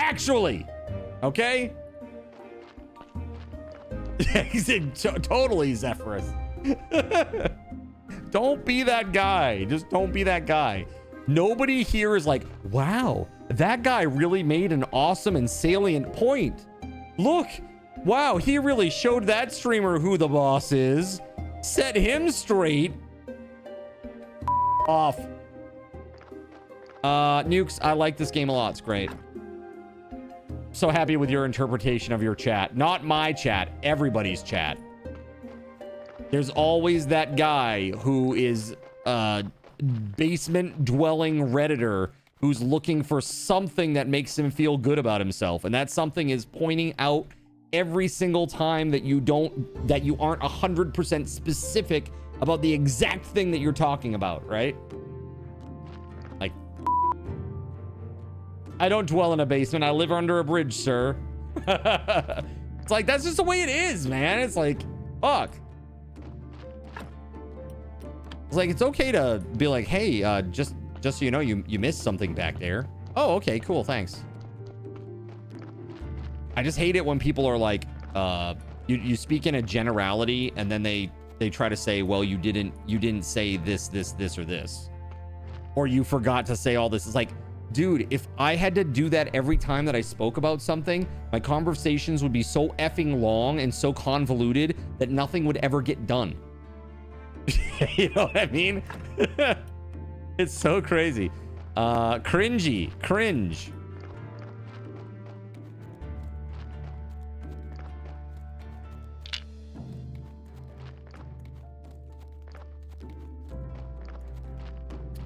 actually. Okay? He said totally, Zephyrus. Don't be that guy. Just don't be that guy. Nobody here is like, wow, that guy really made an awesome and salient point. Look, wow, he really showed that streamer who the boss is. Set him straight. Off. Nukes, I like this game a lot. It's great. So happy with your interpretation of your chat. Not my chat, everybody's chat. There's always that guy who is a basement dwelling Redditor who's looking for something that makes him feel good about himself. And that something is pointing out every single time that you aren't 100% specific about the exact thing that you're talking about, right? Like, I don't dwell in a basement. I live under a bridge, sir. It's like, that's just the way it is, man. It's like, fuck. It's like, it's okay to be like, hey, just so you know, you missed something back there. Oh, okay, cool, thanks. I just hate it when people are like, you speak in a generality and then they try to say, well, you didn't say this, or this. Or you forgot to say all this. It's like, dude, if I had to do that every time that I spoke about something, my conversations would be so effing long and so convoluted that nothing would ever get done. You know what I mean? It's so crazy. Cringy. Cringe.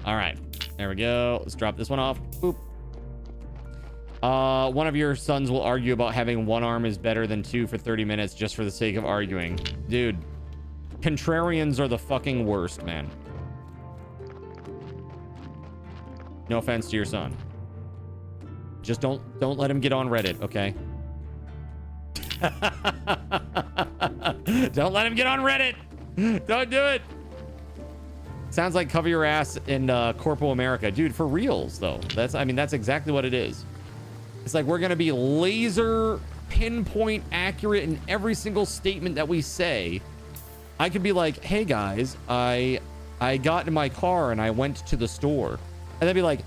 All right, there we go. Let's drop this one off. Boop. One of your sons will argue about having one arm is better than two for 30 minutes just for the sake of arguing. Dude, contrarians are the fucking worst, man. No offense to your son. Just don't let him get on Reddit, okay? Don't let him get on Reddit. Don't do it. Sounds like cover your ass in Corpo America. Dude, for reals, though. That's exactly what it is. It's like we're going to be laser pinpoint accurate in every single statement that we say. I could be like, hey, guys, I got in my car and I went to the store. And they'd be like,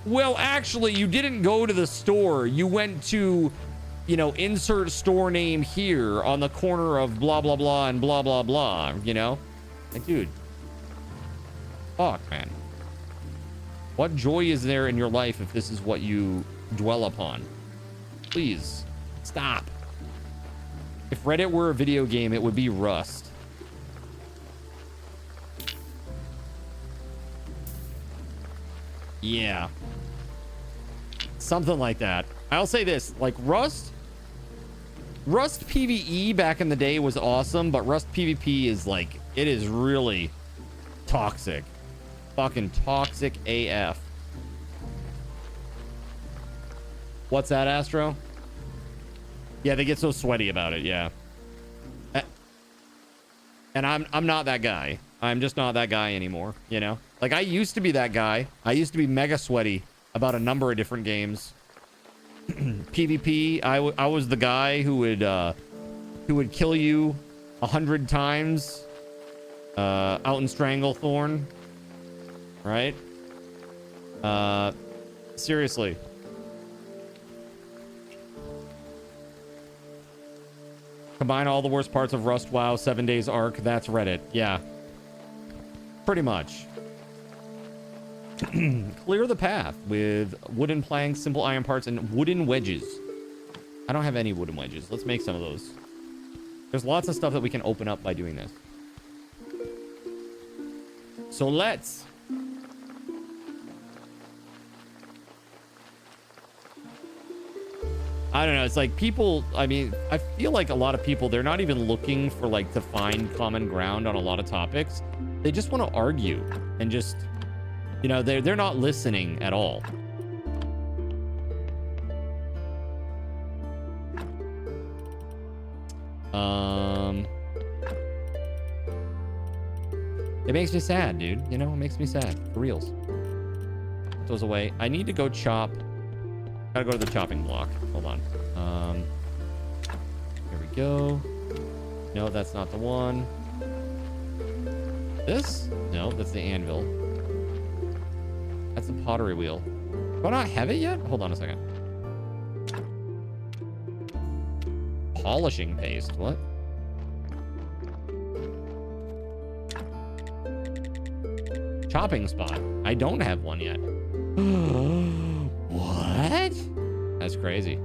well, actually, you didn't go to the store. You went to, you know, insert store name here on the corner of blah, blah, blah, and blah, blah, blah, you know? Like, dude. Fuck, man. What joy is there in your life if this is what you dwell upon? Please, stop. If Reddit were a video game, it would be Rust. Yeah. Something like that. I'll say this, like Rust PvE back in the day was awesome, but Rust PvP is like, it is really toxic. Fucking toxic AF. What's that, Astro? Yeah, they get so sweaty about it, yeah. And I'm not that guy. I'm just not that guy anymore, you know? Like, I used to be that guy. I used to be mega sweaty about a number of different games. PvP, I was the guy who would kill you 100 times out in Stranglethorn. Right? Seriously. Combine all the worst parts of Rust, WoW, 7 Days Arc. That's Reddit. Yeah. Pretty much. Clear the path with wooden planks, simple iron parts, and wooden wedges. I don't have any wooden wedges. Let's make some of those. There's lots of stuff that we can open up by doing this. So let's... I don't know. It's like people, I mean, I feel like a lot of people, they're not even looking for like to find common ground on a lot of topics. They just want to argue and just, you know, they're not listening at all. It makes me sad, dude. You know, it makes me sad. For reals. Put those away. I need to go chop. Gotta go to the chopping block. Hold on. Here we go. No, that's not the one. This? No, that's the anvil. That's the pottery wheel. Do I not have it yet? Hold on a second. Polishing paste. What? Chopping spot. I don't have one yet. What? That's crazy.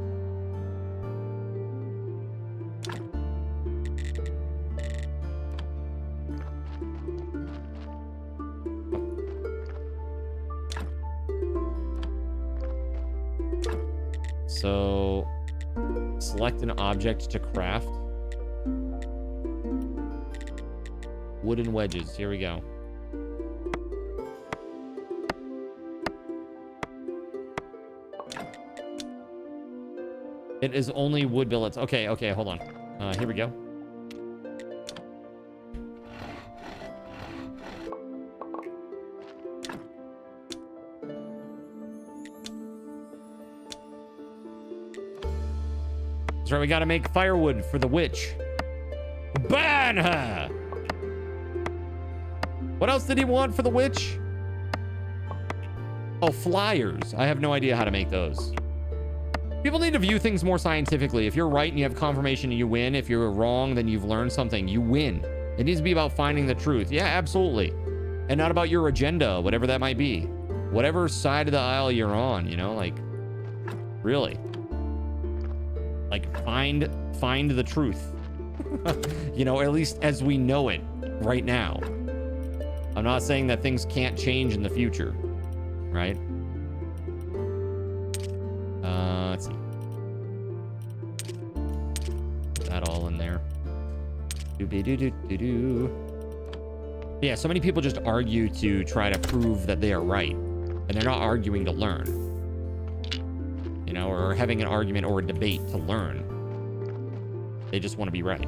So, select an object to craft. Wooden wedges. Here we go. It is only wood billets. Okay, okay, hold on. Here we go. That's right, we gotta make firewood for the witch. Ban her! What else did he want for the witch? Oh, flyers. I have no idea how to make those. People need to view things more scientifically. If you're right and you have confirmation, you win. If you're wrong, then you've learned something. You win. It needs to be about finding the truth. Yeah, absolutely. And not about your agenda, whatever that might be. Whatever side of the aisle you're on, you know, like, really. Like, find the truth. You know, at least as we know it right now. I'm not saying that things can't change in the future, right? Let's see. Put that all in there. Yeah, so many people just argue to try to prove that they are right, and they're not arguing to learn. You know, or having an argument or a debate to learn. They just want to be right.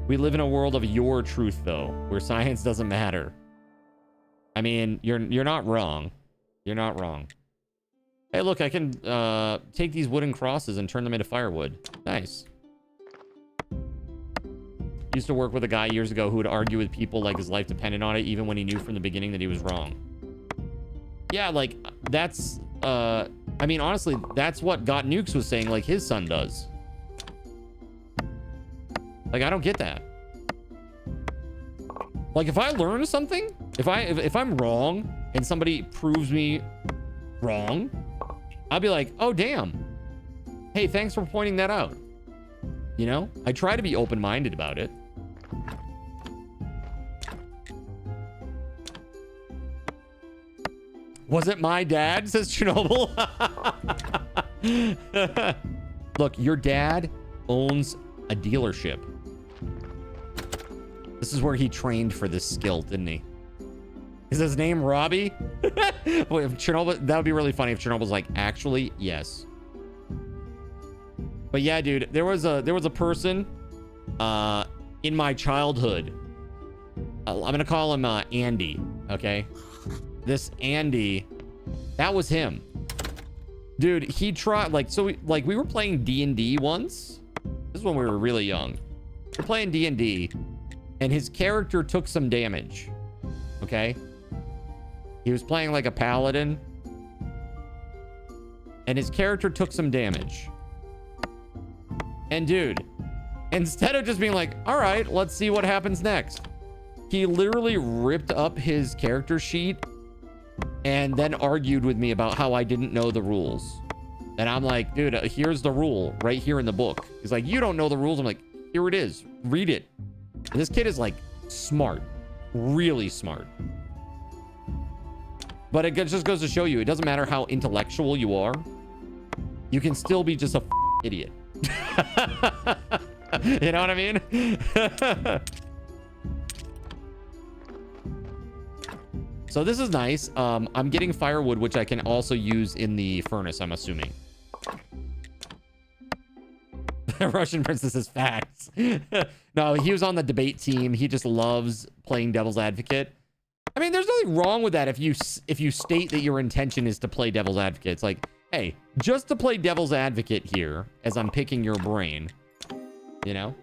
We live in a world of your truth, though, where science doesn't matter. I mean, you're not wrong. You're not wrong. Hey, look, I can take these wooden crosses and turn them into firewood. Nice. Used to work with a guy years ago who would argue with people like his life depended on it, even when he knew from the beginning that he was wrong. Yeah, like, that's... I mean, honestly, that's what Got Nukes was saying, like, his son does. Like, I don't get that. Like, if I learn something, if I'm wrong and somebody proves me wrong, I'll be like, oh, damn. Hey, thanks for pointing that out. You know, I try to be open-minded about it. Was it my dad, says Chernobyl? Look, your dad owns a dealership. This is where he trained for this skill, didn't he? Is his name Robbie? Boy, if Chernobyl, that would be really funny if Chernobyl's like, actually, yes. But yeah, dude, there was a person in my childhood. I'm gonna call him Andy, okay? This Andy, that was him. Dude, he tried, like, so we were playing D&D once. This is when we were really young. We're playing D&D, and his character took some damage, okay? He was playing like a paladin, and his character took some damage. And dude, instead of just being like, all right, let's see what happens next, he literally ripped up his character sheet and then argued with me about how I didn't know the rules. And I'm like, dude, here's the rule right here in the book. He's like, you don't know the rules. I'm like, here it is. Read it. And this kid is like smart, really smart. But it just goes to show you, it doesn't matter how intellectual you are. You can still be just a idiot. You know what I mean? So this is nice. I'm getting firewood, which I can also use in the furnace, I'm assuming. Russian princess is facts. No, he was on the debate team. He just loves playing devil's advocate. I mean, there's nothing wrong with that if you state that your intention is to play devil's advocate. It's like, hey, just to play devil's advocate here as I'm picking your brain, you know?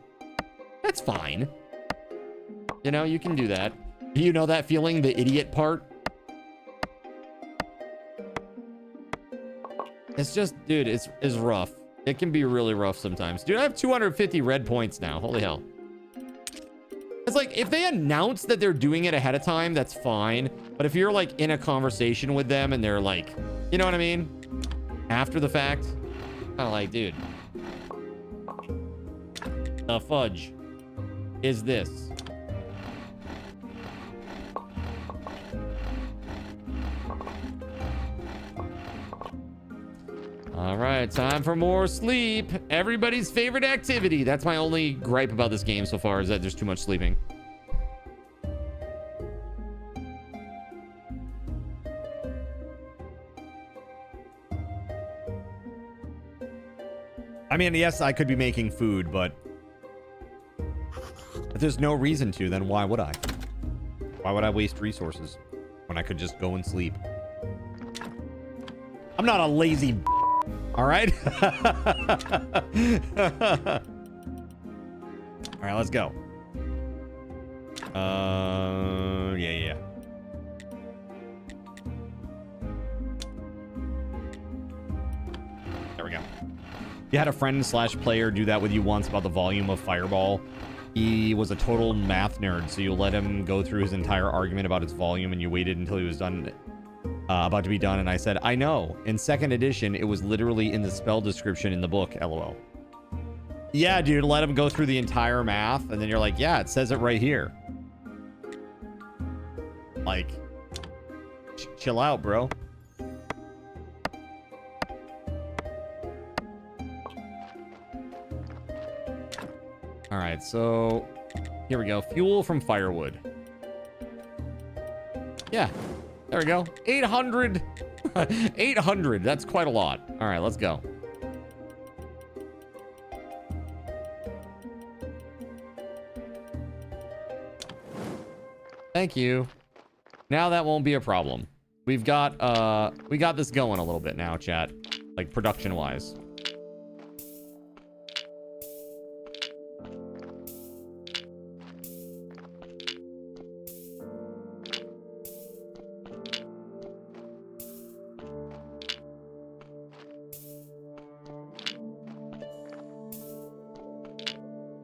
That's fine. You know, you can do that. You know that feeling, the idiot part? It's just, dude, it's rough. It can be really rough sometimes. Dude, I have 250 red points now. Holy hell. It's like, if they announce that they're doing it ahead of time, that's fine. But if you're like in a conversation with them and they're like, you know what I mean? After the fact, kind of like, dude, the fudge is this? All right, time for more sleep. Everybody's favorite activity. That's my only gripe about this game so far, is that there's too much sleeping. mean, yes, I could be making food, but if there's no reason to, then why would I? Why would I waste resources when I could just go and sleep? I'm not a lazy all right? All right, let's go. Yeah. There we go. You had a friend slash player do that with you once about the volume of Fireball. He was a total math nerd, so you let him go through his entire argument about its volume, and you waited until he was done, about to be done, and I said, I know. In 2nd edition, it was literally in the spell description in the book, LOL. Yeah, dude, let him go through the entire math, and then you're like, yeah, it says it right here. Like, chill out, bro. All right, so here we go. Fuel from firewood. Yeah, there we go. 800. 800. That's quite a lot. All right, let's go. Thank you. Now that won't be a problem. We got this going a little bit now, chat. Like production wise.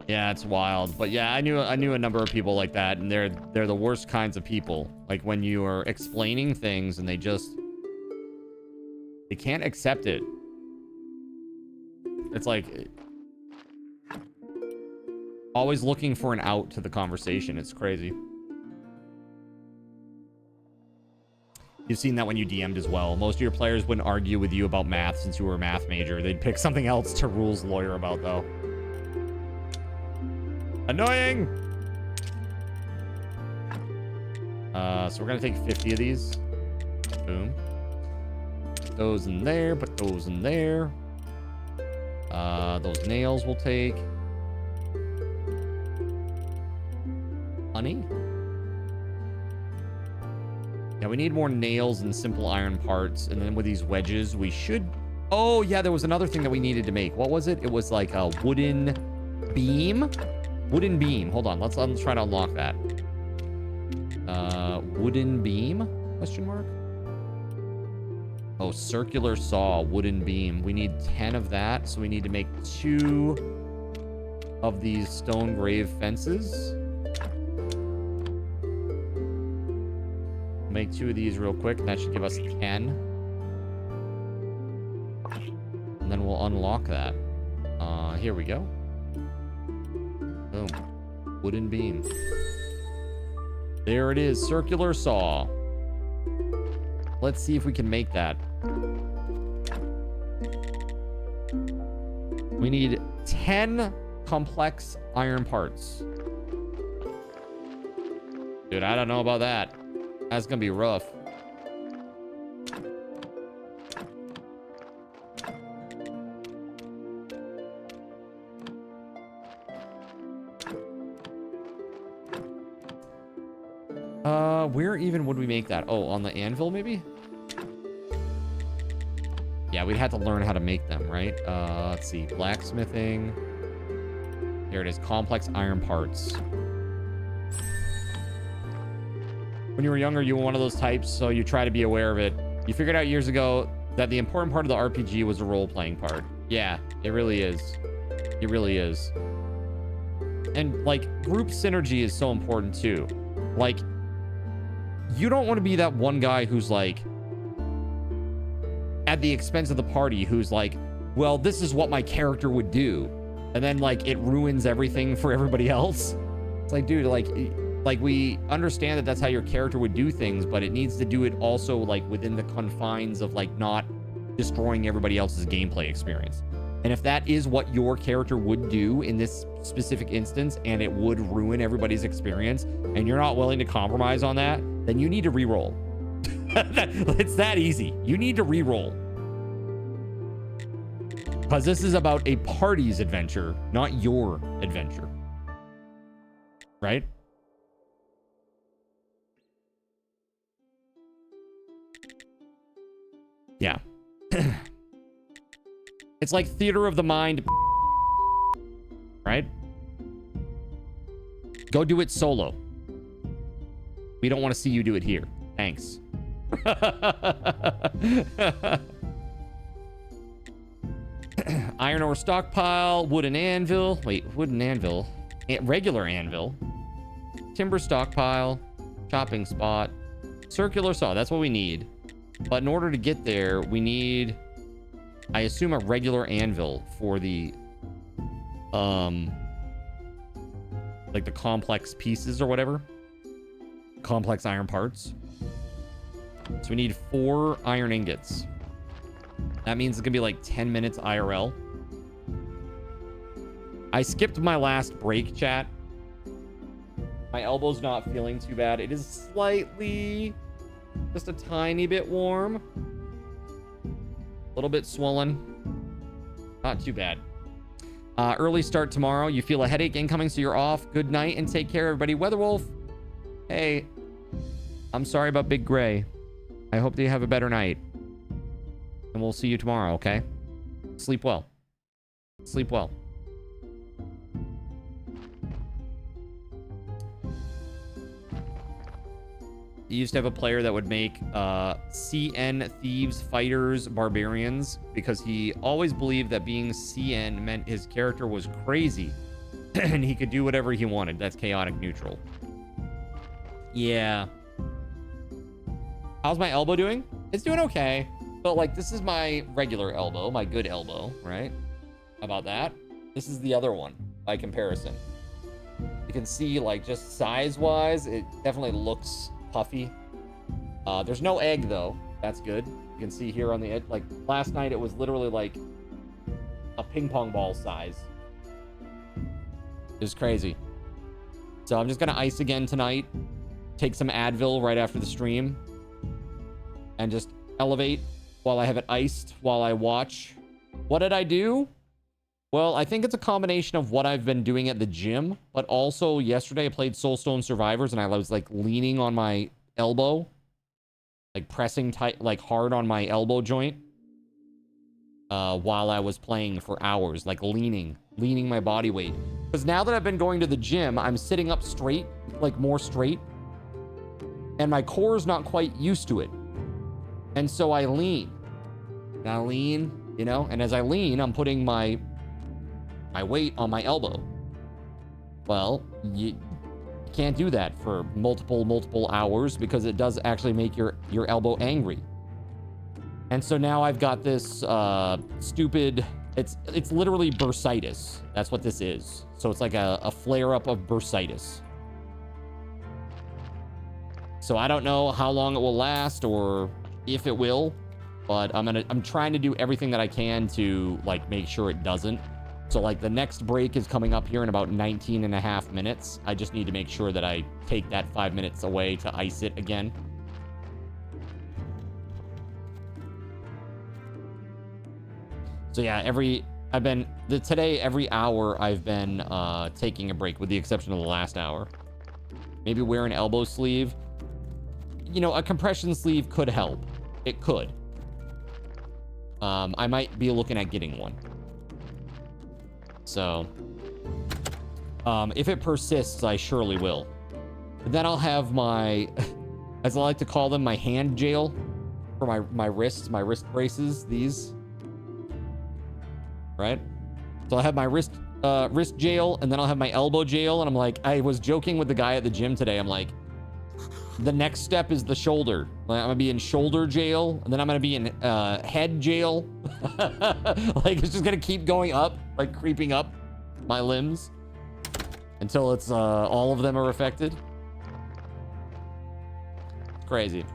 Yeah, it's wild. But yeah, I knew a number of people like that, and they're the worst kinds of people. Like when you are explaining things and they can't accept it. It's like always looking for an out to the conversation. It's crazy. You've seen that when you DM'd as well. Most of your players wouldn't argue with you about math since you were a math major. They'd pick something else to rules lawyer about though. Annoying. So we're gonna take 50 of these. Boom. Put those in there. Put those in there. Those nails we'll take. Honey. Yeah, we need more nails and simple iron parts, and then with these wedges, we should. Oh yeah, there was another thing that we needed to make. What was it? It was like a wooden beam. Wooden beam. Hold on. Let's try to unlock that. Wooden beam? Question mark? Oh, circular saw. Wooden beam. We need 10 of that. So we need to make 2 of these stone grave fences. Make 2 of these real quick. And that should give us 10. And then we'll unlock that. Here we go. Boom. Wooden beam. There it is. Circular saw. Let's see if we can make that. We need 10 complex iron parts. Dude, I don't know about that. That's gonna be rough. Where even would we make that? Oh, on the anvil, maybe? Yeah, we'd have to learn how to make them, right? Let's see. Blacksmithing. Here it is. Complex iron parts. When you were younger, you were one of those types, so you try to be aware of it. You figured out years ago that the important part of the RPG was the role-playing part. Yeah, it really is. It really is. And, like, group synergy is so important, too. Like, you don't want to be that one guy who's like at the expense of the party, who's like, well, this is what my character would do, and then like it ruins everything for everybody else. It's like, dude, like we understand that that's how your character would do things, but it needs to do it also like within the confines of like not destroying everybody else's gameplay experience. And if that is what your character would do in this specific instance, and it would ruin everybody's experience, and you're not willing to compromise on that, then you need to re-roll. It's that easy. You need to re-roll. Because this is about a party's adventure, not your adventure. Right? Yeah. It's like theater of the mind. Right? Go do it solo. We don't want to see you do it here. Thanks. Iron ore stockpile, wooden anvil. Wait, wooden anvil. Regular anvil. Timber stockpile. Chopping spot. Circular saw. That's what we need. But in order to get there, we need, I assume, a regular anvil for the, like the complex pieces or whatever. Complex iron parts. So we need 4 iron ingots. That means it's gonna be like 10 minutes IRL. I skipped my last break, chat. My elbow's not feeling too bad. It is slightly, just a tiny bit warm. A little bit swollen. Not too bad. Early start tomorrow. You feel a headache incoming, so you're off. Good night and take care, everybody. WeatherWolf, hey, I'm sorry about Big Gray. I hope that you have a better night. And we'll see you tomorrow, okay? Sleep well. Sleep well. You used to have a player that would make CN thieves, fighters, barbarians, because he always believed that being CN meant his character was crazy and he could do whatever he wanted. That's chaotic neutral. Yeah. How's my elbow doing? It's doing okay. But like, this is my regular elbow, my good elbow, right? How about that? This is the other one by comparison. You can see, like, just size-wise, it definitely looks puffy. There's no egg though. That's good. You can see here on the edge, like last night it was literally like a ping pong ball size. It was crazy. So I'm just gonna ice again tonight. Take some Advil right after the stream. And just elevate while I have it iced, while I watch. What did I do? Well, I think it's a combination of what I've been doing at the gym, but also yesterday I played Soulstone Survivors and I was like leaning on my elbow, like pressing tight, like hard on my elbow joint, while I was playing for hours, like leaning my body weight. Because now that I've been going to the gym, I'm sitting up straight, like more straight, and my core is not quite used to it. And so I lean. And I lean, you know, and as I lean, I'm putting my weight on my elbow. Well, you can't do that for multiple hours because it does actually make your elbow angry. And so now I've got this stupid, it's literally bursitis. That's what this is. So it's like a flare-up of bursitis. So I don't know how long it will last or if it will, but I'm trying to do everything that I can to like make sure it doesn't. So like the next break is coming up here in about 19 and a half minutes. I just need to make sure that I take that 5 minutes away to ice it again. So yeah, today every hour I've been taking a break with the exception of the last hour. Maybe wear an elbow sleeve. You know, a compression sleeve could help. It could. I might be looking at getting one. So, if it persists, I surely will. But then I'll have my, as I like to call them, my hand jail for my wrists, my wrist braces, these. Right? So I'll have my wrist jail, and then I'll have my elbow jail, and I'm like, I was joking with the guy at the gym today, I'm like, the next step is the shoulder. Like, I'm gonna be in shoulder jail, and then I'm gonna be in head jail. Like, it's just gonna keep going up, like creeping up my limbs until it's all of them are affected. It's crazy.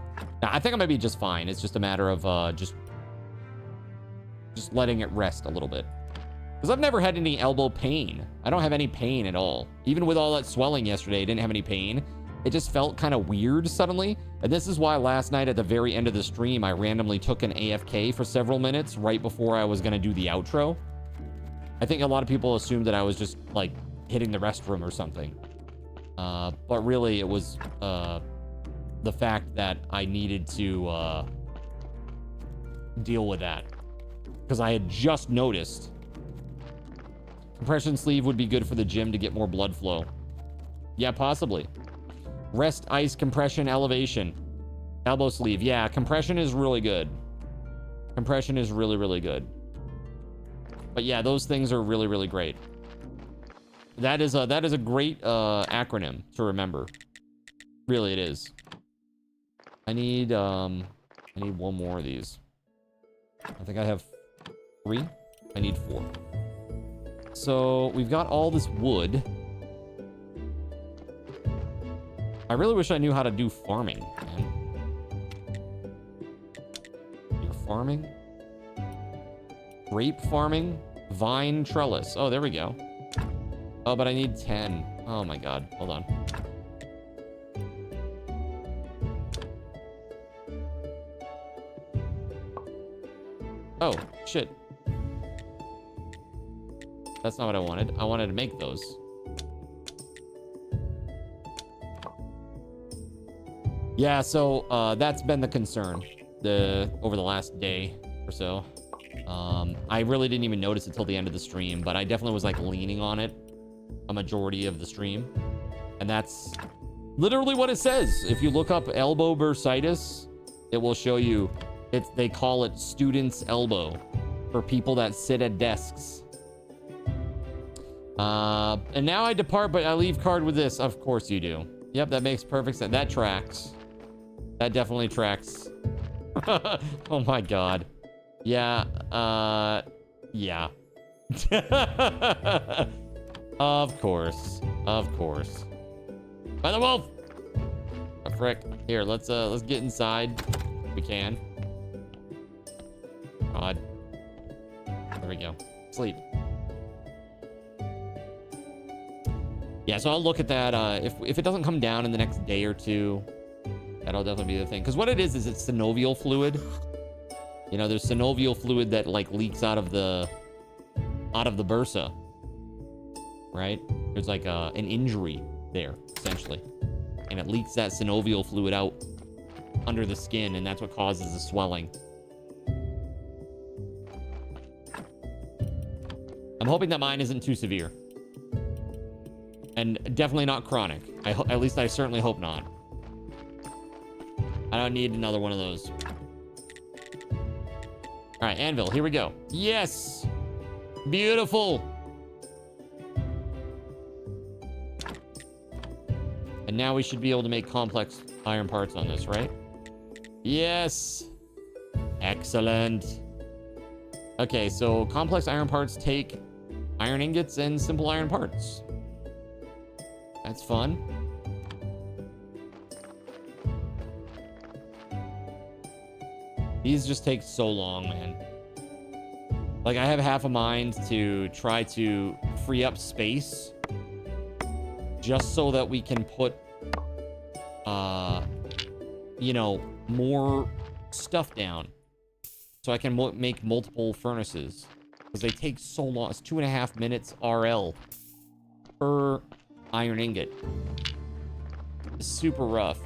Now, I think I'm gonna be just fine. It's just a matter of just letting it rest a little bit. Because I've never had any elbow pain. I don't have any pain at all. Even with all that swelling yesterday, I didn't have any pain. it just felt kind of weird suddenly. And this is why last night at the very end of the stream, I randomly took an AFK for several minutes right before I was going to do the outro. I think a lot of people assumed that I was just like hitting the restroom or something. But really it was the fact that I needed to deal with that. Because I had just noticed compression sleeve would be good for the gym to get more blood flow. Yeah, possibly. Rest, ice, compression, elevation. Elbow sleeve. Yeah, compression is really good. Compression is really, really good. But yeah, those things are really, really great. That is a great acronym to remember. Really, it is. I need one more of these. I think I have 3. I need 4. So we've got all this wood. I really wish I knew how to do farming, man. You're farming? Grape farming? Vine trellis. Oh, there we go. Oh, but I need 10. Oh my god. Hold on. Oh, shit. That's not what I wanted. I wanted to make those. Yeah, so that's been the concern over the last day or so. I really didn't even notice it till the end of the stream, but I definitely was like leaning on it a majority of the stream. And that's literally what it says. If you look up elbow bursitis, it will show you they call it student's elbow for people that sit at desks. And now I depart, but I leave card with this. Of course you do. Yep, that makes perfect sense. That tracks. That definitely tracks. Oh my god. Yeah, yeah. Of course. Of course. By the wolf! Oh, frick. Here, let's get inside. If we can. God. There we go. Sleep. Yeah, so I'll look at that. If it doesn't come down in the next day or two, that'll definitely be the thing. Because what it is it's synovial fluid. You know, there's synovial fluid that like leaks out of the bursa, right? There's like an injury there, essentially, and it leaks that synovial fluid out under the skin, and that's what causes the swelling. I'm hoping that mine isn't too severe, and definitely not chronic. At least I certainly hope not. I don't need another one of those. All right, anvil, here we go. Yes! Beautiful! And now we should be able to make complex iron parts on this, right? Yes! Excellent. Okay, so complex iron parts take iron ingots and simple iron parts. That's fun. These just take so long, man. Like, I have half a mind to try to free up space just so that we can put, you know, more stuff down. So I can make multiple furnaces. Because they take so long. It's 2.5 minutes RL per iron ingot. It's super rough.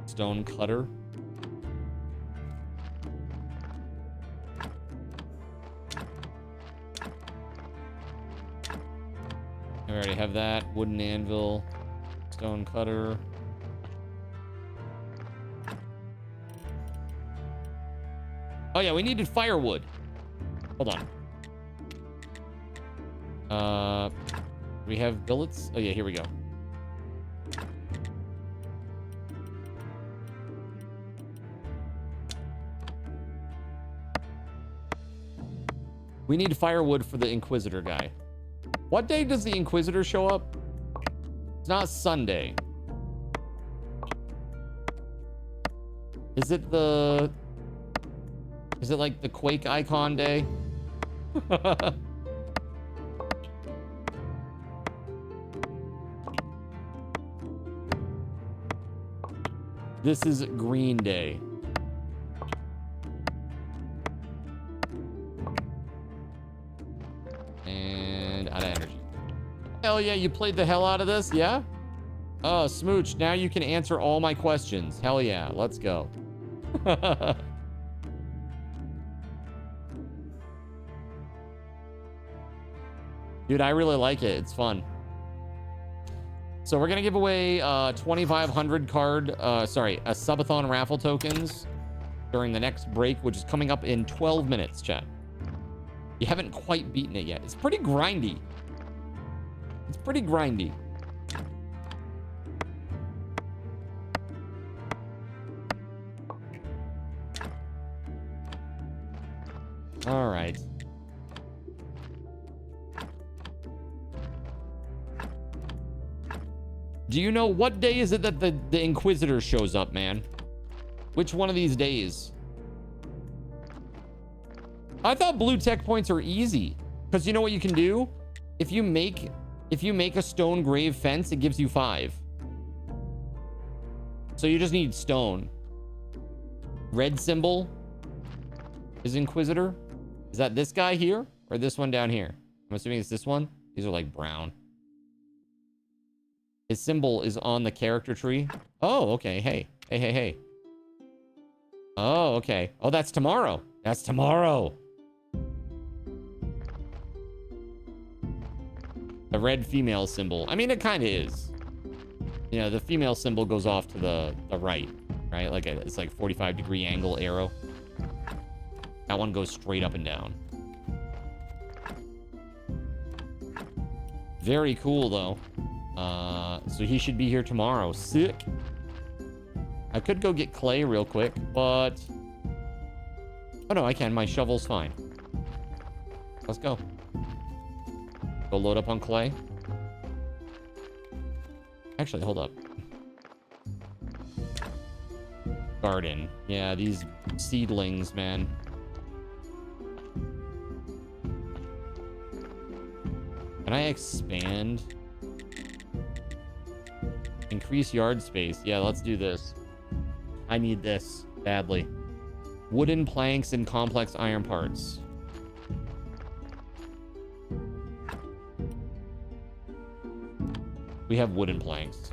Stone cutter. I already have that. Wooden anvil. Stone cutter. Oh yeah, we needed firewood. Hold on. We have billets. Oh yeah, here we go. We need firewood for the Inquisitor guy. What day does the Inquisitor show up? It's not Sunday. Is it like the Quake icon day? This is Green Day. And out of energy. Hell yeah, you played the hell out of this, yeah? Oh, Smooch, now you can answer all my questions. Hell yeah, let's go. Dude, I really like it. It's fun. So we're gonna give away 2,500 a Subathon raffle tokens during the next break, which is coming up in 12 minutes, chat. You haven't quite beaten it yet. It's pretty grindy. It's pretty grindy. All right. Do you know what day is it that the Inquisitor shows up, man? Which one of these days? I thought blue tech points are easy. Because you know what you can do? If you make a stone grave fence, it gives you 5. So you just need stone. Red symbol is Inquisitor. Is that this guy here? Or this one down here? I'm assuming it's this one. These are like brown. His symbol is on the character tree. Oh, okay. Hey. Hey, hey, hey. Oh, okay. Oh, that's tomorrow. That's tomorrow. The red female symbol. I mean, it kind of is. You know, the female symbol goes off to the right, right? Like it's like 45-degree angle arrow. That one goes straight up and down. Very cool, though. So he should be here tomorrow. Sick. I could go get clay real quick, but... Oh, no, I can. My shovel's fine. Let's go. Go load up on clay. Actually, hold up. Garden. Yeah, these seedlings, man. Can I expand? Increase yard space. Yeah, let's do this. I need this badly. Wooden planks and complex iron parts. We have wooden planks.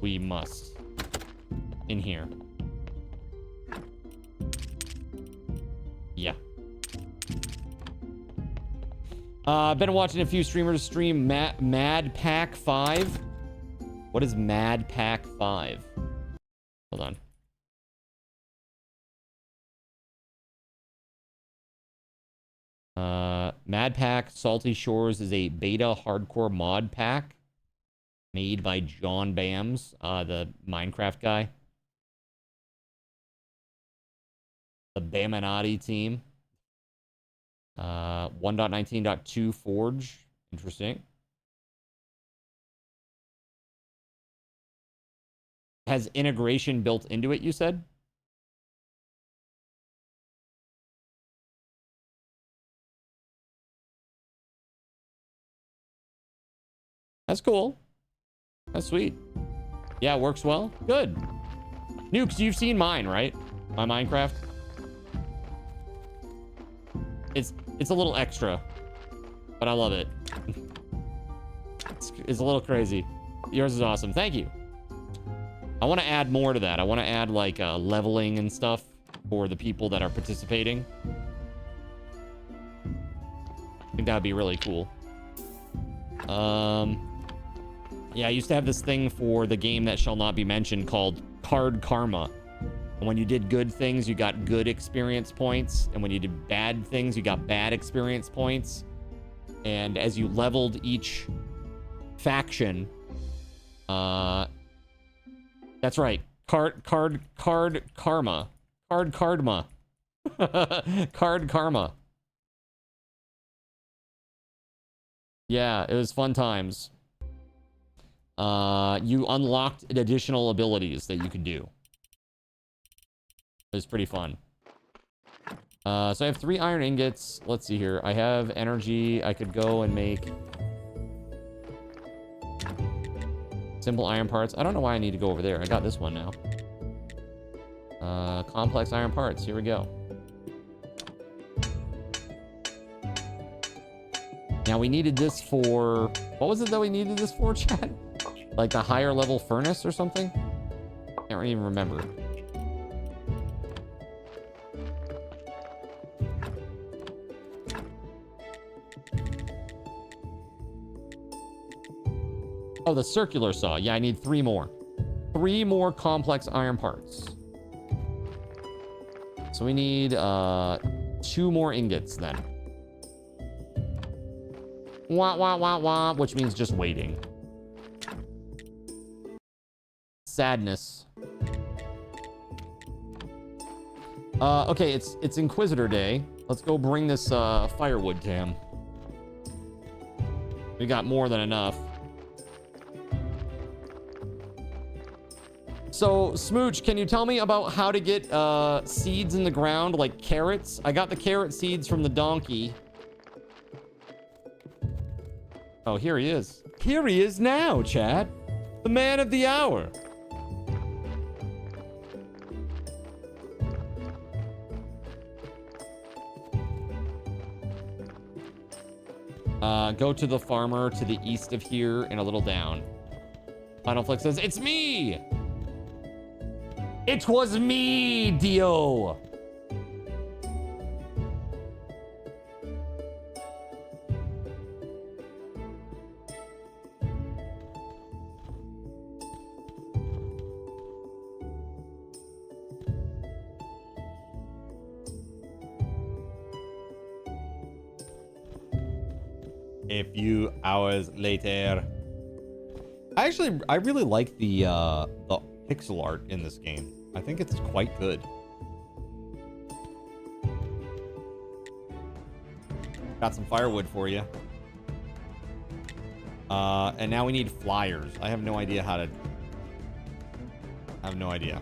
We must. In here. Yeah. I've been watching a few streamers stream Mad Pack 5. What is Mad Pack 5? Hold on. Mad Pack Salty Shores is a beta hardcore mod pack made by John Bams, the Minecraft guy. The Baminati team. 1.19.2 Forge. Interesting. Has integration built into it, you said? That's cool. That's sweet. Yeah, it works well. Good. Nukes, you've seen mine, right? My Minecraft. It's a little extra, but I love it. It's a little crazy. Yours is awesome. Thank you. I want to add more to that. I want to add like leveling and stuff for the people that are participating. I think that would be really cool. Yeah, I used to have this thing for the game that shall not be mentioned called Card Karma. And when you did good things, you got good experience points. And when you did bad things, you got bad experience points. And as you leveled each faction, that's right. Card Karma. Card Karma. Card karma. Yeah, it was fun times. You unlocked additional abilities that you could do. It was pretty fun. So I have 3 iron ingots. Let's see here. I have energy. I could go and make simple iron parts. I don't know why I need to go over there. I got this one now. Complex iron parts. Here we go. Now we needed this for... What was it that we needed this for, chat? Like the higher level furnace or something? Can't even remember. Oh, the circular saw. Yeah, I need 3 more. 3 more complex iron parts. So we need 2 more ingots then. Wah, wah, wah, wah, which means just waiting. Sadness. Okay, it's Inquisitor Day. Let's go bring this firewood to him. We got more than enough. So, Smooch, can you tell me about how to get seeds in the ground, like carrots? I got the carrot seeds from the donkey. Oh, here he is. Here he is now, Chad. The man of the hour. Go to the farmer to the east of here and a little down. Final Flick says, it's me! It was me, Dio! A few hours later. I really like the pixel art in this game. I think it's quite good. Got some firewood for you. And now we need flyers. I have no idea how to... I have no idea.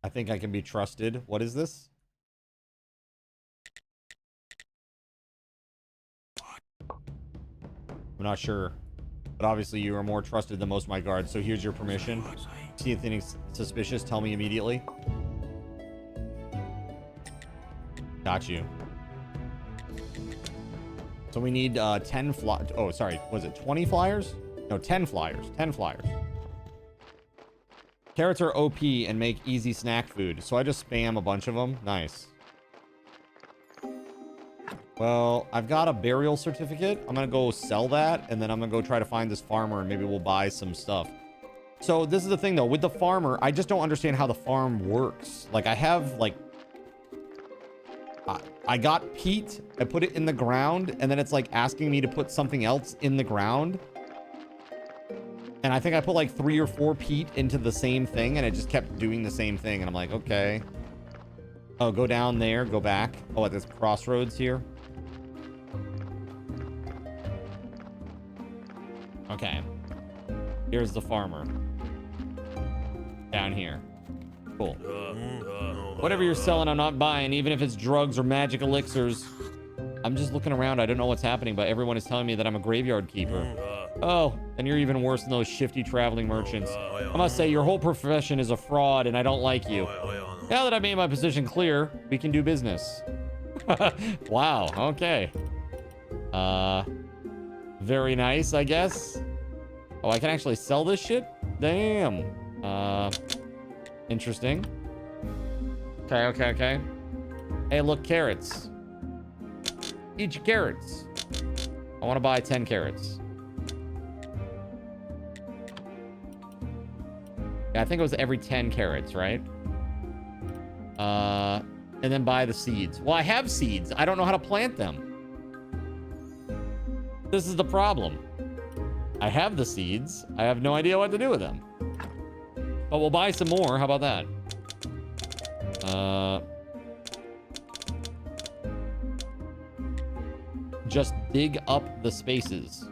I think I can be trusted. What is this? I'm not sure. But obviously you are more trusted than most of my guards, so here's your permission. See anything suspicious, tell me immediately. Got you. So we need 10 oh, sorry. Was it 20 flyers? No, 10 flyers. 10 flyers. Carrots are OP and make easy snack food, so I just spam a bunch of them. Nice. Well, I've got a burial certificate. I'm gonna go sell that, and then I'm gonna go try to find this farmer, and maybe we'll buy some stuff. So this is the thing, though. With the farmer, I just don't understand how the farm works. Like, I have, like... I got peat, I put it in the ground, and then it's, like, asking me to put something else in the ground. And I think I put like 3 or 4 peat into the same thing, and it just kept doing the same thing. And I'm like, okay. Oh, go down there, go back. Oh, at this crossroads here. Okay. Here's the farmer. Down here. Cool. Whatever you're selling, I'm not buying, even if it's drugs or magic elixirs. I'm just looking around. I don't know what's happening, but everyone is telling me that I'm a graveyard keeper. Oh, and you're even worse than those shifty traveling merchants. I must say, your whole profession is a fraud, and I don't like you. Now that I made my position clear, we can do business. Wow, okay. Very nice, I guess. Oh, I can actually sell this shit? Damn. Interesting. Okay. Hey, look, carrots. Eat your carrots. I want to buy 10 carrots. Yeah, I think it was every 10 carrots, right? And then buy the seeds. Well, I have seeds. I don't know how to plant them. This is the problem. I have the seeds. I have no idea what to do with them. But we'll buy some more. How about that? Just dig up the spaces.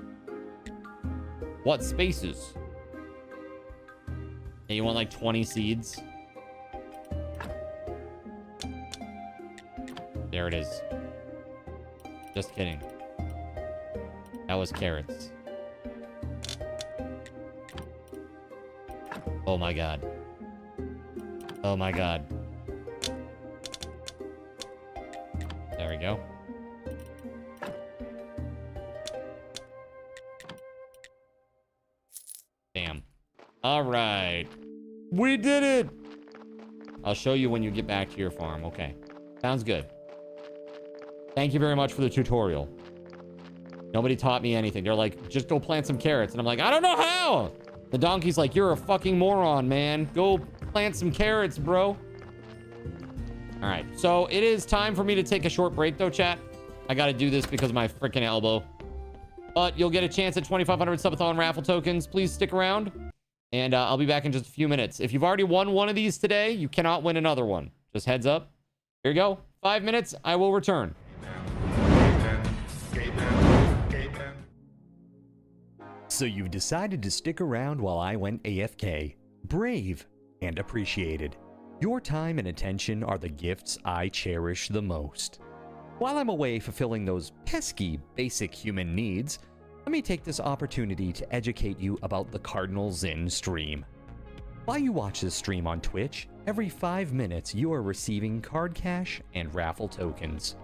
What spaces? Hey, you want like 20 seeds? There it is. Just kidding. That was carrots. Oh my god. Oh my god. There we go. Damn. All right. We did it. I'll show you when you get back to your farm. Okay. Sounds good. Thank you very much for the tutorial. Nobody taught me anything. They're like, just go plant some carrots. And I'm like, I don't know how. The donkey's like, you're a fucking moron, man. Go plant some carrots, bro. All right. So it is time for me to take a short break, though, chat. I got to do this because of my freaking elbow. But you'll get a chance at 2,500 Subathon raffle tokens. Please stick around. And I'll be back in just a few minutes. If you've already won one of these today, you cannot win another one. Just heads up. Here you go. 5 minutes. I will return. So you've decided to stick around while I went AFK. Brave and appreciated. Your time and attention are the gifts I cherish the most. While I'm away fulfilling those pesky basic human needs, let me take this opportunity to educate you about the Cardinal Zin stream. While you watch this stream on Twitch, every 5 minutes you are receiving card cash and raffle tokens.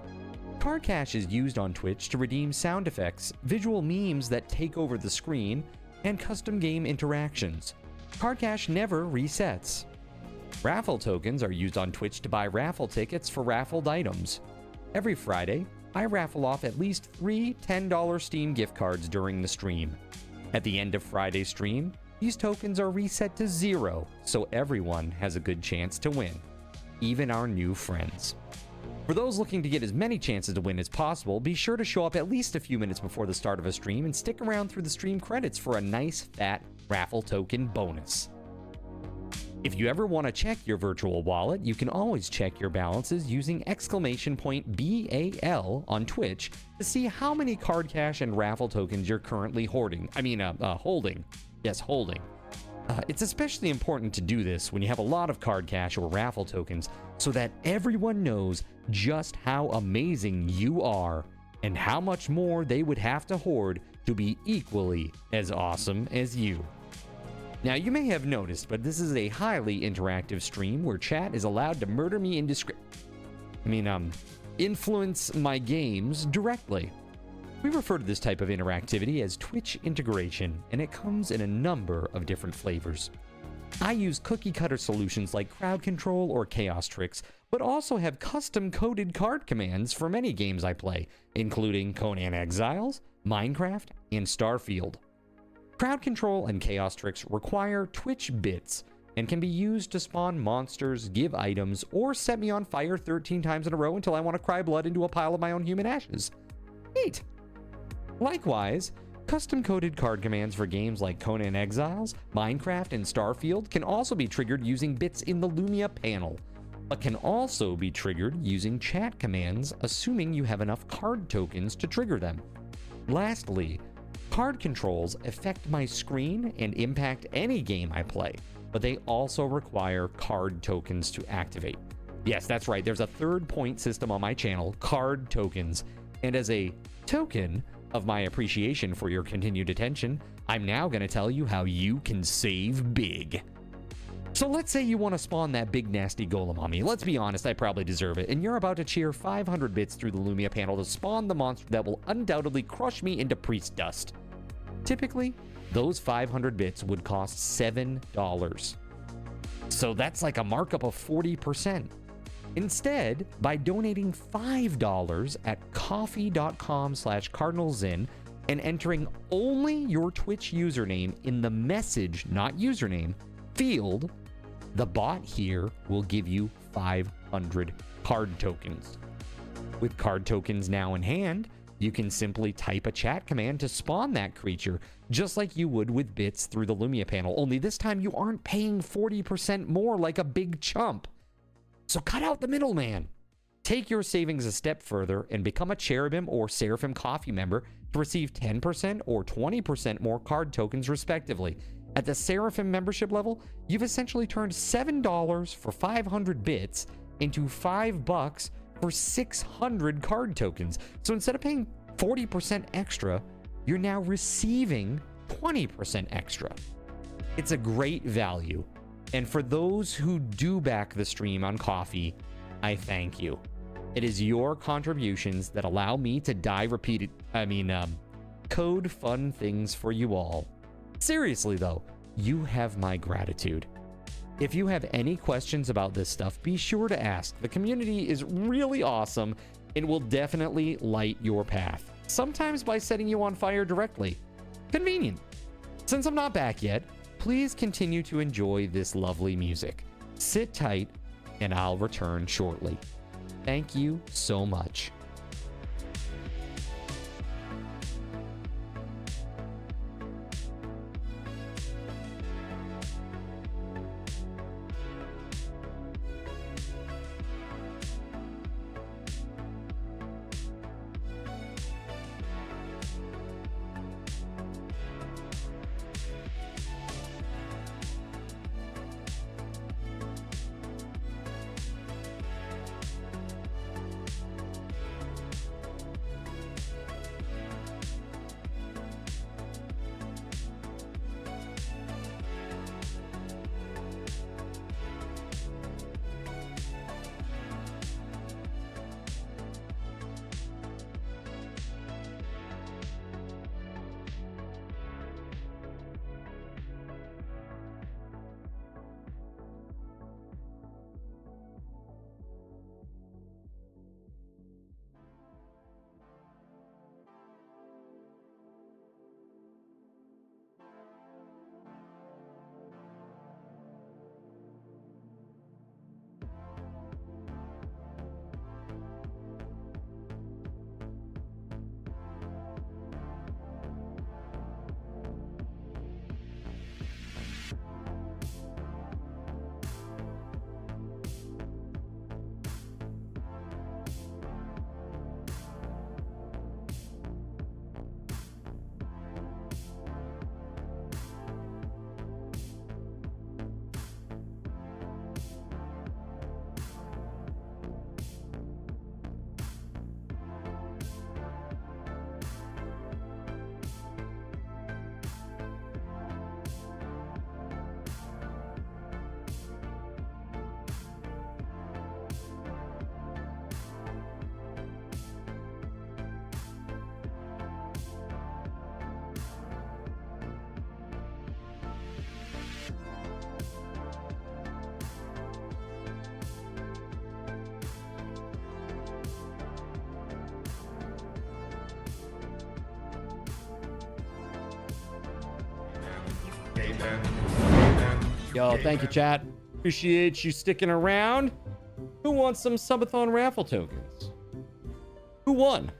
Card cash is used on Twitch to redeem sound effects, visual memes that take over the screen, and custom game interactions. Card cash never resets. Raffle tokens are used on Twitch to buy raffle tickets for raffled items. Every Friday, I raffle off at least 3 $10 Steam gift cards during the stream. At the end of Friday's stream, these tokens are reset to 0, so everyone has a good chance to win, even our new friends. For those looking to get as many chances to win as possible, be sure to show up at least a few minutes before the start of a stream and stick around through the stream credits for a nice fat raffle token bonus. If you ever want to check your virtual wallet, you can always check your balances using !BAL on Twitch to see how many card cash and raffle tokens you're currently holding. Yes, holding. It's especially important to do this when you have a lot of card cash or raffle tokens so that everyone knows just how amazing you are and how much more they would have to hoard to be equally as awesome as you. Now, you may have noticed, but this is a highly interactive stream where chat is allowed to murder me influence my games directly. We refer to this type of interactivity as Twitch integration, and it comes in a number of different flavors. I use cookie-cutter solutions like crowd control or chaos tricks, but also have custom-coded card commands for many games I play, including Conan Exiles, Minecraft, and Starfield. Crowd control and chaos tricks require Twitch bits and can be used to spawn monsters, give items, or set me on fire 13 times in a row until I want to cry blood into a pile of my own human ashes. Neat! Likewise, custom-coded card commands for games like Conan Exiles, Minecraft, and Starfield can also be triggered using bits in the Lumia panel, but can also be triggered using chat commands, assuming you have enough card tokens to trigger them. Lastly, card controls affect my screen and impact any game I play, but they also require card tokens to activate. Yes, that's right, there's a third point system on my channel, card tokens, and as a token of my appreciation for your continued attention, I'm now going to tell you how you can save big. So let's say you want to spawn that big nasty golem on me. Let's be honest, I probably deserve it, and you're about to cheer 500 bits through the Lumia panel to spawn the monster that will undoubtedly crush me into priest dust. Typically, those 500 bits would cost $7. So that's like a markup of 40%. Instead, by donating $5 at coffee.com/cardinalzin and entering only your Twitch username in the message, not username, field, the bot here will give you 500 card tokens. With card tokens now in hand, You can simply type a chat command to spawn that creature, just like you would with bits through the Lumia panel, only this time you aren't paying 40% more like a big chump. So cut out the middleman. Take your savings a step further and become a Cherubim or Seraphim Coffee member to receive 10% or 20% more card tokens respectively. At the Seraphim membership level, you've essentially turned $7 for 500 bits into $5 for 600 card tokens. So instead of paying 40% extra, you're now receiving 20% extra. It's a great value. And for those who do back the stream on Coffee, I thank you. It is your contributions that allow me to code fun things for you all. Seriously though, you have my gratitude. If you have any questions about this stuff, be sure to ask. The community is really awesome and will definitely light your path. Sometimes by setting you on fire directly. Convenient. Since I'm not back yet, please continue to enjoy this lovely music. Sit tight and I'll return shortly. Thank you so much. Yo, thank you, chat. Appreciate you sticking around. Who wants some Subathon raffle tokens? Who won?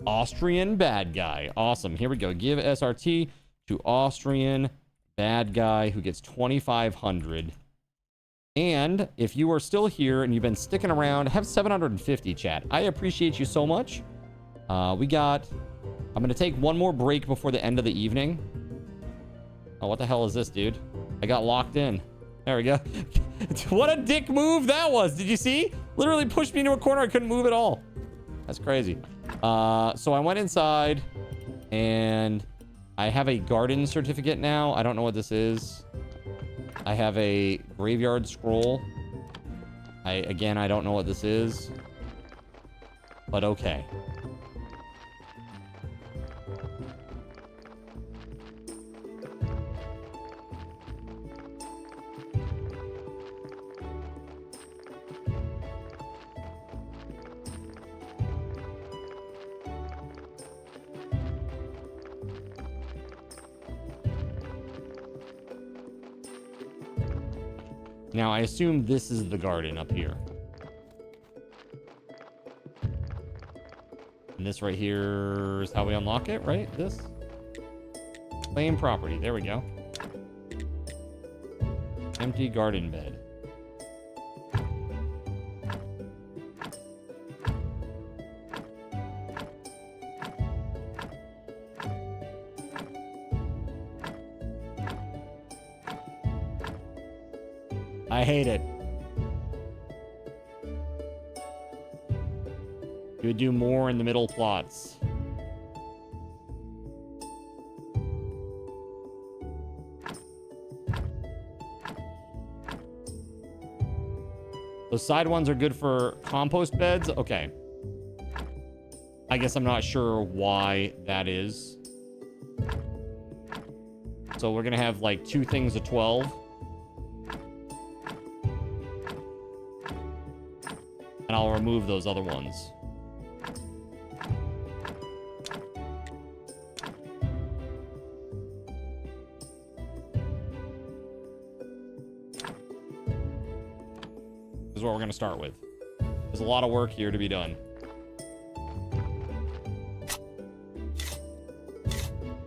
Austrian bad guy. Awesome. Here we go. Give SRT to Austrian bad guy who gets 2,500. And if you are still here and you've been sticking around, have 750, chat. I appreciate you so much. I'm going to take one more break before the end of the evening. Oh, what the hell is this, dude? I got locked in. There we go. What a dick move that was. Did you see? Literally pushed me into a corner. I couldn't move at all. That's crazy. So I went inside and I have a garden certificate now. I don't know what this is. I have a graveyard scroll. I don't know what this is. But okay. Now, I assume this is the garden up here. And this right here is how we unlock it, right? This. Claim property. There we go. Empty garden bed. I hate it. You would do more in the middle plots. Those side ones are good for compost beds. Okay. I guess I'm not sure why that is. So we're gonna have like 2 things of 12. And I'll remove those other ones. This is what we're going to start with. There's a lot of work here to be done.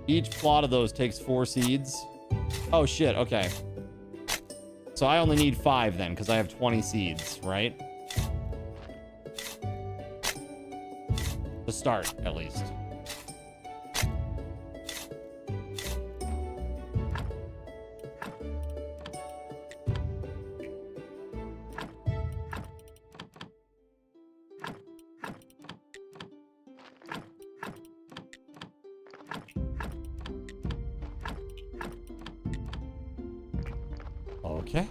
Each plot of those takes 4 seeds. Oh, shit. Okay. So I only need 5 then, because I have 20 seeds, right? To start, at least. Okay.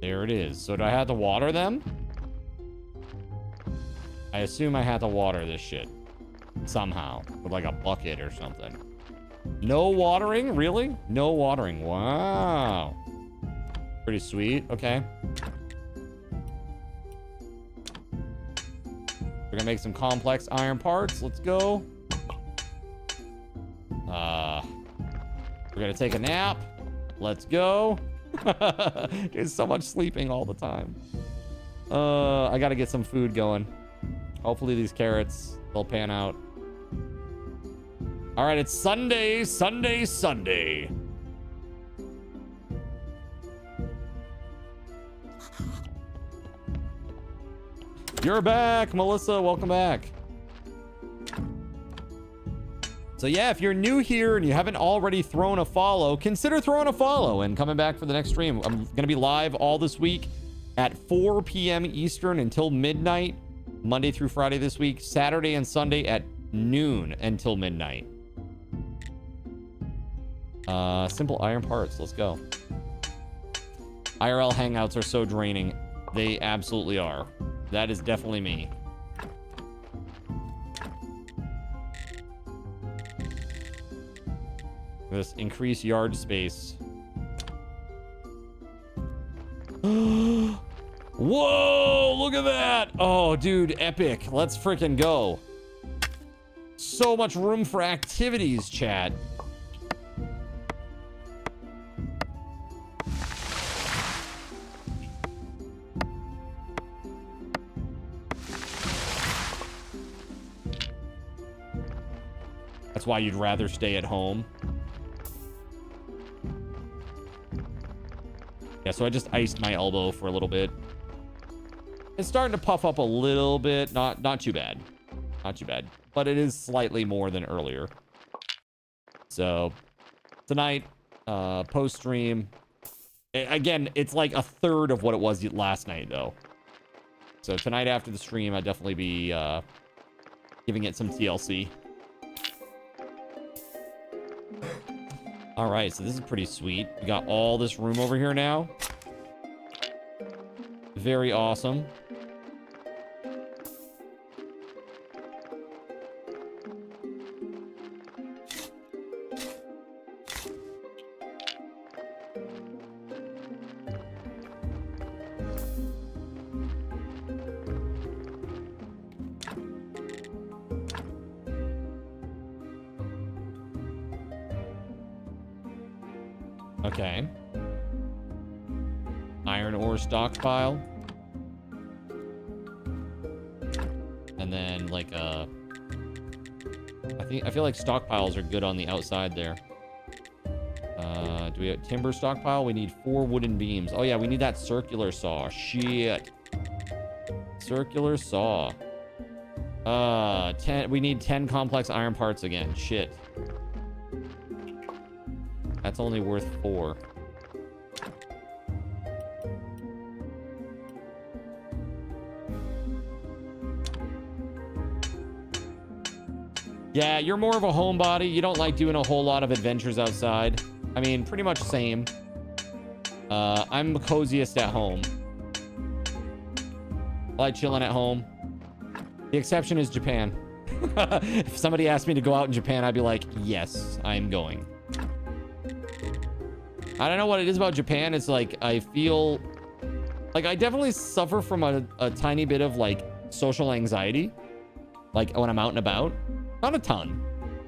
There it is. So do I have to water them? I assume I had to water this shit. Somehow. With like a bucket or something. No watering? Really? No watering. Wow. Pretty sweet. Okay. We're gonna make some complex iron parts. Let's go. We're gonna take a nap. Let's go. There's so much sleeping all the time. I gotta get some food going. Hopefully these carrots, they'll pan out. All right, it's Sunday, Sunday, Sunday. You're back, Melissa. Welcome back. So yeah, if you're new here and you haven't already thrown a follow, consider throwing a follow and coming back for the next stream. I'm going to be live all this week at 4 p.m. Eastern until midnight, Monday through Friday this week, Saturday and Sunday at noon until midnight. Simple iron parts. Let's go. IRL hangouts are so draining. They absolutely are. That is definitely me. This increase yard space. Whoa, look at that. Oh, dude, epic. Let's freaking go. So much room for activities, chat. That's why you'd rather stay at home. Yeah, so I just iced my elbow for a little bit. It's starting to puff up a little bit. Not too bad. Not too bad. But it is slightly more than earlier. So, tonight, post-stream. Again, it's like a third of what it was last night, though. So, tonight after the stream, I'd definitely be giving it some TLC. All right, so this is pretty sweet. We got all this room over here now. Very awesome. Okay. Iron ore stockpile. And I feel like stockpiles are good on the outside there. Do we have timber stockpile? We need 4 wooden beams. Oh yeah, we need that circular saw. Shit. Circular saw. 10. We need 10 complex iron parts again. Shit. That's only worth 4. Yeah, you're more of a homebody. You don't like doing a whole lot of adventures outside. I mean, pretty much same. I'm coziest at home. I like chilling at home. The exception is Japan. If somebody asked me to go out in Japan, I'd be like, yes, I'm going. I don't know what it is about Japan. It's like, I feel like I definitely suffer from a tiny bit of like social anxiety. Like when I'm out and about. Not a ton,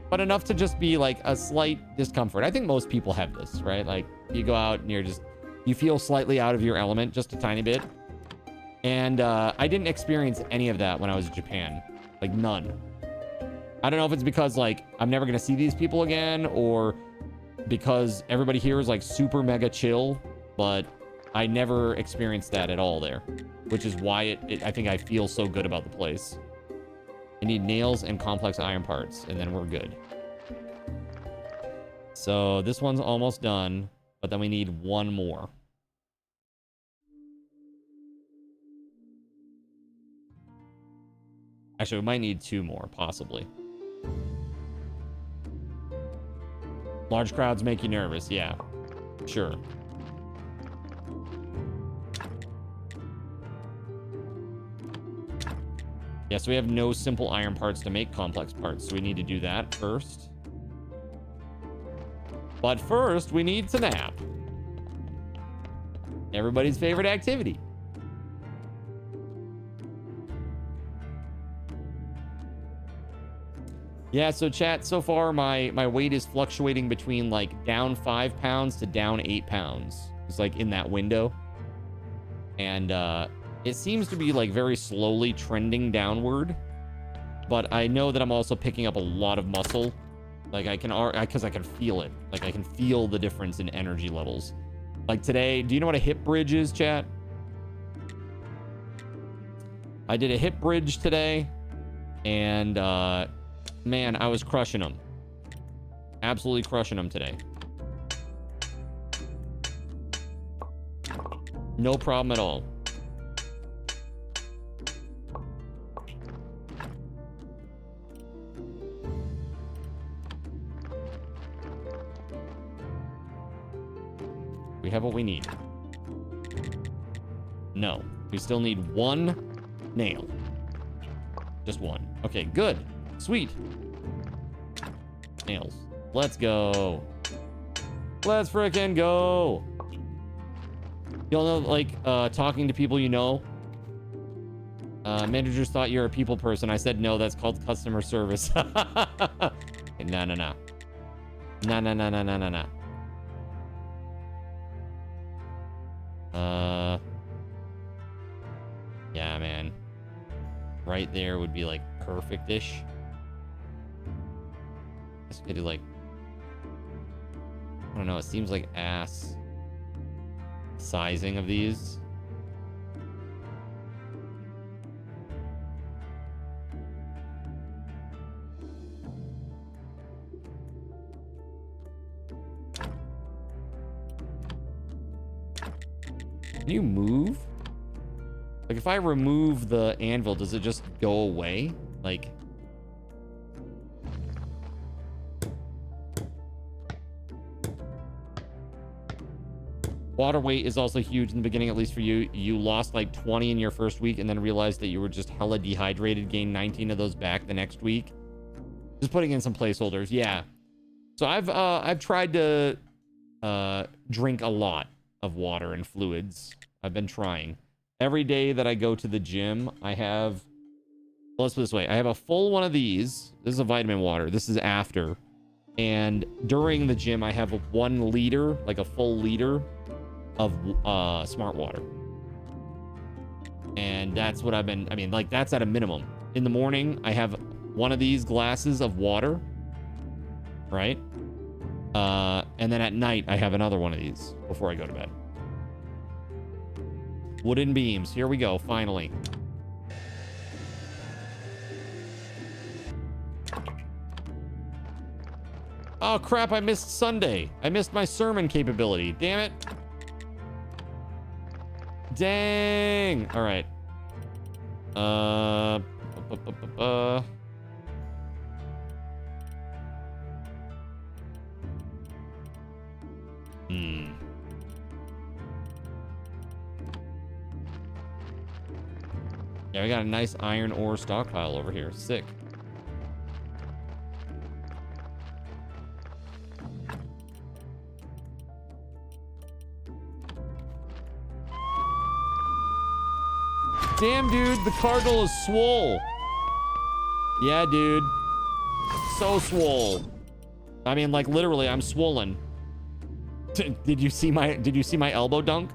but enough to just be like a slight discomfort. I think most people have this, right? Like you go out and you feel slightly out of your element, just a tiny bit. And I didn't experience any of that when I was in Japan. Like none. I don't know if it's because like I'm never going to see these people again, or because everybody here is like super mega chill, but I never experienced that at all there, which is why I think I feel so good about the place. I need nails and complex iron parts, and then we're good. So this one's almost done, but then we need 1 more. Actually, we might need 2 more, possibly. Large crowds make you nervous. Yeah, sure. Yeah, so we have no simple iron parts to make complex parts, so we need to do that first. But first, we need to nap. Everybody's favorite activity. Yeah, so chat, so far my weight is fluctuating between like down 5 pounds to down 8 pounds. It's like in that window. And it seems to be like very slowly trending downward. But I know that I'm also picking up a lot of muscle. Like because I can feel it. Like I can feel the difference in energy levels. Like today, do you know what a hip bridge is, chat? I did a hip bridge today. And man, I was crushing them. Absolutely crushing them today. No problem at all. We have what we need. No, we still need 1 nail. Just 1. Okay, good. Sweet. Nails. Let's go. Let's frickin' go. You'll know, like, talking to people you know. Managers thought you're a people person. I said, no, that's called customer service. No. Yeah, man. Right there would be, like, perfect-ish. This could do, like... I don't know, it seems like ass sizing of these. Can you move? Like, if I remove the anvil, does it just go away? Like... Water weight is also huge in the beginning, at least for you. You lost like 20 in your first week and then realized that you were just hella dehydrated, gained 19 of those back the next week. Just putting in some placeholders. Yeah. So I've tried to drink a lot of water and fluids. I've been trying. Every day that I go to the gym, I have... Well, let's put it this way. I have a full one of these. This is a vitamin water. This is after. And during the gym, I have a 1 liter, like a full liter of smart water. And that's what I've been... I mean, like, that's at a minimum. In the morning, I have one of these glasses of water right? And then at night, I have another one of these before I go to bed. Wooden beams. Here we go, finally. Oh, crap, I missed Sunday. I missed my sermon capability. Damn it. Dang. All right. Yeah, we got a nice iron ore stockpile over here. Sick. Damn, dude, the Cardinal is swole. Yeah, dude. So swole. I mean, like, literally, I'm swollen. Did you see my elbow dunk?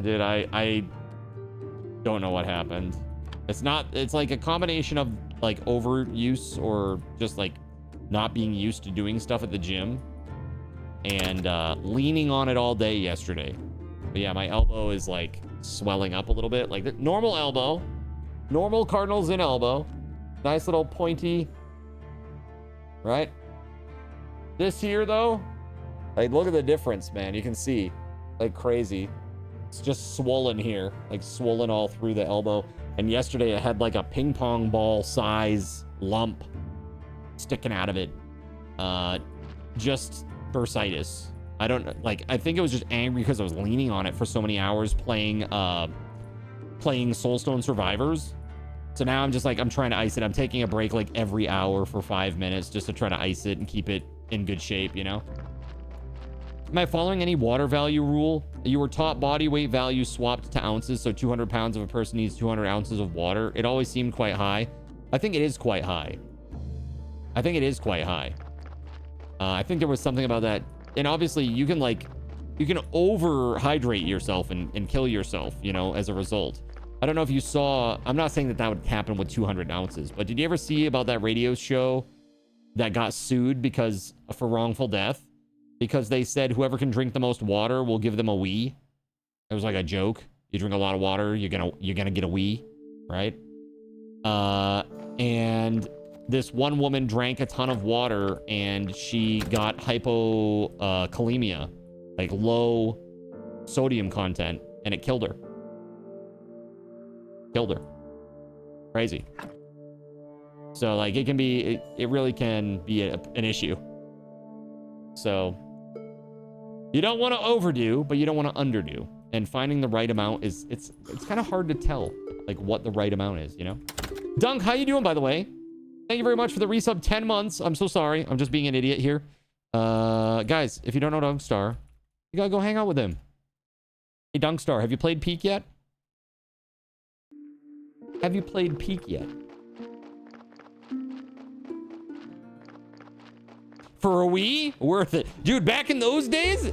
Dude, I don't know what happened. It's like a combination of like overuse or just like not being used to doing stuff at the gym and leaning on it all day yesterday. But yeah, my elbow is like swelling up a little bit. Like the normal elbow, normal Cardinals in elbow. Nice little pointy, right? This here though, like look at the difference, man. You can see like crazy. It's just swollen here, like swollen all through the elbow. And yesterday I had like a ping pong ball size lump sticking out of it. Just bursitis. I don't like, I think it was just angry because I was leaning on it for so many hours playing Soulstone Survivors. So now I'm just like, I'm trying to ice it. I'm taking a break like every hour for 5 minutes just to try to ice it and keep it in good shape, you know? Am I following any water value rule? You were taught body weight value swapped to ounces, so 200 pounds of a person needs 200 ounces of water. It always seemed quite high. I think it is quite high. I think it is quite high. I think there was something about that. And obviously you can overhydrate yourself and kill yourself, you know, as a result. I don't know if you saw, I'm not saying that that would happen with 200 ounces, but did you ever see about that radio show that got sued for wrongful death? Because they said whoever can drink the most water will give them a Wii. It was like a joke. You drink a lot of water, you're gonna get a Wii, right? And this one woman drank a ton of water and she got hypokalemia, like low sodium content, and it killed her. Crazy. So like it really can be an issue. So you don't want to overdo, but you don't want to underdo. And finding the right amount it's kind of hard to tell like what the right amount is, you know? Dunk, how you doing, by the way? Thank you very much for the resub 10 months. I'm so sorry. I'm just being an idiot here. Guys, if you don't know Dunkstar, you gotta go hang out with him. Hey, Dunkstar, have you played Peak yet? Have you played Peak yet? For a Wii? Worth it. Dude, back in those days,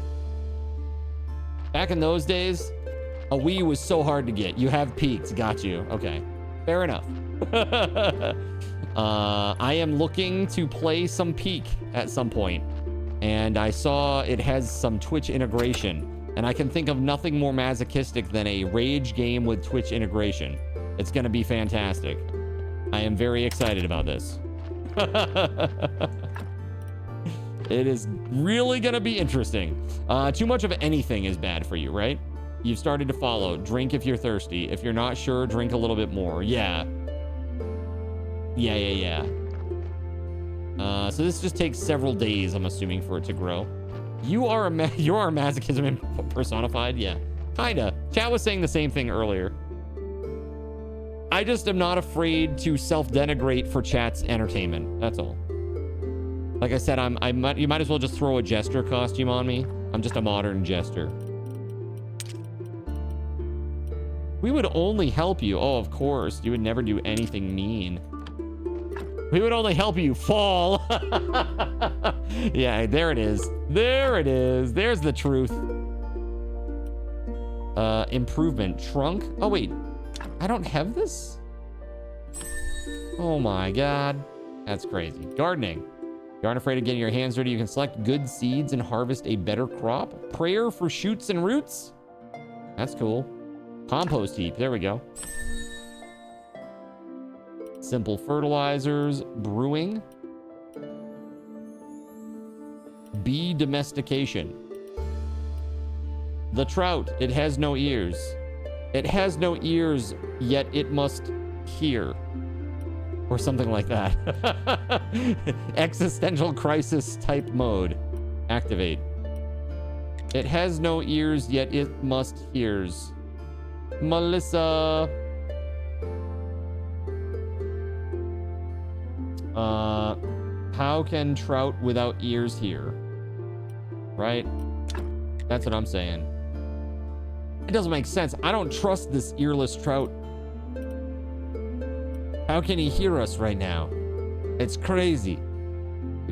a Wii was so hard to get. You have Peaks. Got you. Okay. Fair enough. I am looking to play some Peak at some point. And I saw it has some Twitch integration. And I can think of nothing more masochistic than a rage game with Twitch integration. It's going to be fantastic. I am very excited about this. It is really going to be interesting. Too much of anything is bad for you, right? You've started to follow. Drink if you're thirsty. If you're not sure, drink a little bit more. Yeah. Yeah. So this just takes several days, I'm assuming, for it to grow. You are masochism personified? Yeah. Kinda. Chat was saying the same thing earlier. I just am not afraid to self-denigrate for chat's entertainment. That's all. Like I said, you might as well just throw a jester costume on me. I'm just a modern jester. We would only help you. Oh, of course. You would never do anything mean. We would only help you fall. Yeah, there it is. There it is. There's the truth. Improvement. Trunk. Oh, wait. I don't have this? Oh my god. That's crazy. Gardening. You aren't afraid of getting your hands dirty. You can select good seeds and harvest a better crop. Prayer for shoots and roots. That's cool. Compost heap. There we go. Simple fertilizers. Brewing. Bee domestication. The trout. It has no ears. It has no ears, yet it must hear. Or something like that. Existential crisis type mode. Activate. It has no ears, yet it must hears. Melissa. How can trout without ears hear? Right? That's what I'm saying. It doesn't make sense. I don't trust this earless trout. How can he hear us right now? It's crazy.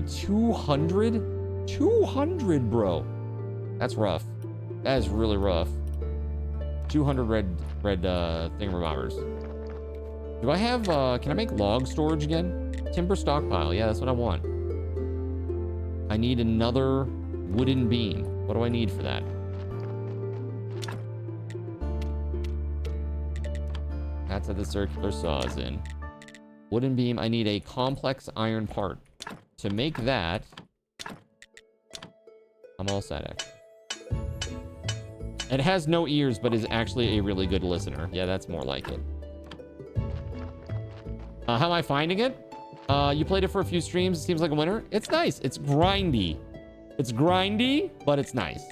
200? 200, bro. That's rough. That is really rough. 200 red thingamabobbers. Do I have, can I make log storage again? Timber stockpile. Yeah, that's what I want. I need another wooden beam. What do I need for that? That's what the circular saw is in. Wooden beam. I need a complex iron part. To make that, I'm all set, actually. It has no ears, but is actually a really good listener. Yeah, that's more like it. How am I finding it? You played it for a few streams. It seems like a winner. It's nice. It's grindy. It's grindy, but it's nice.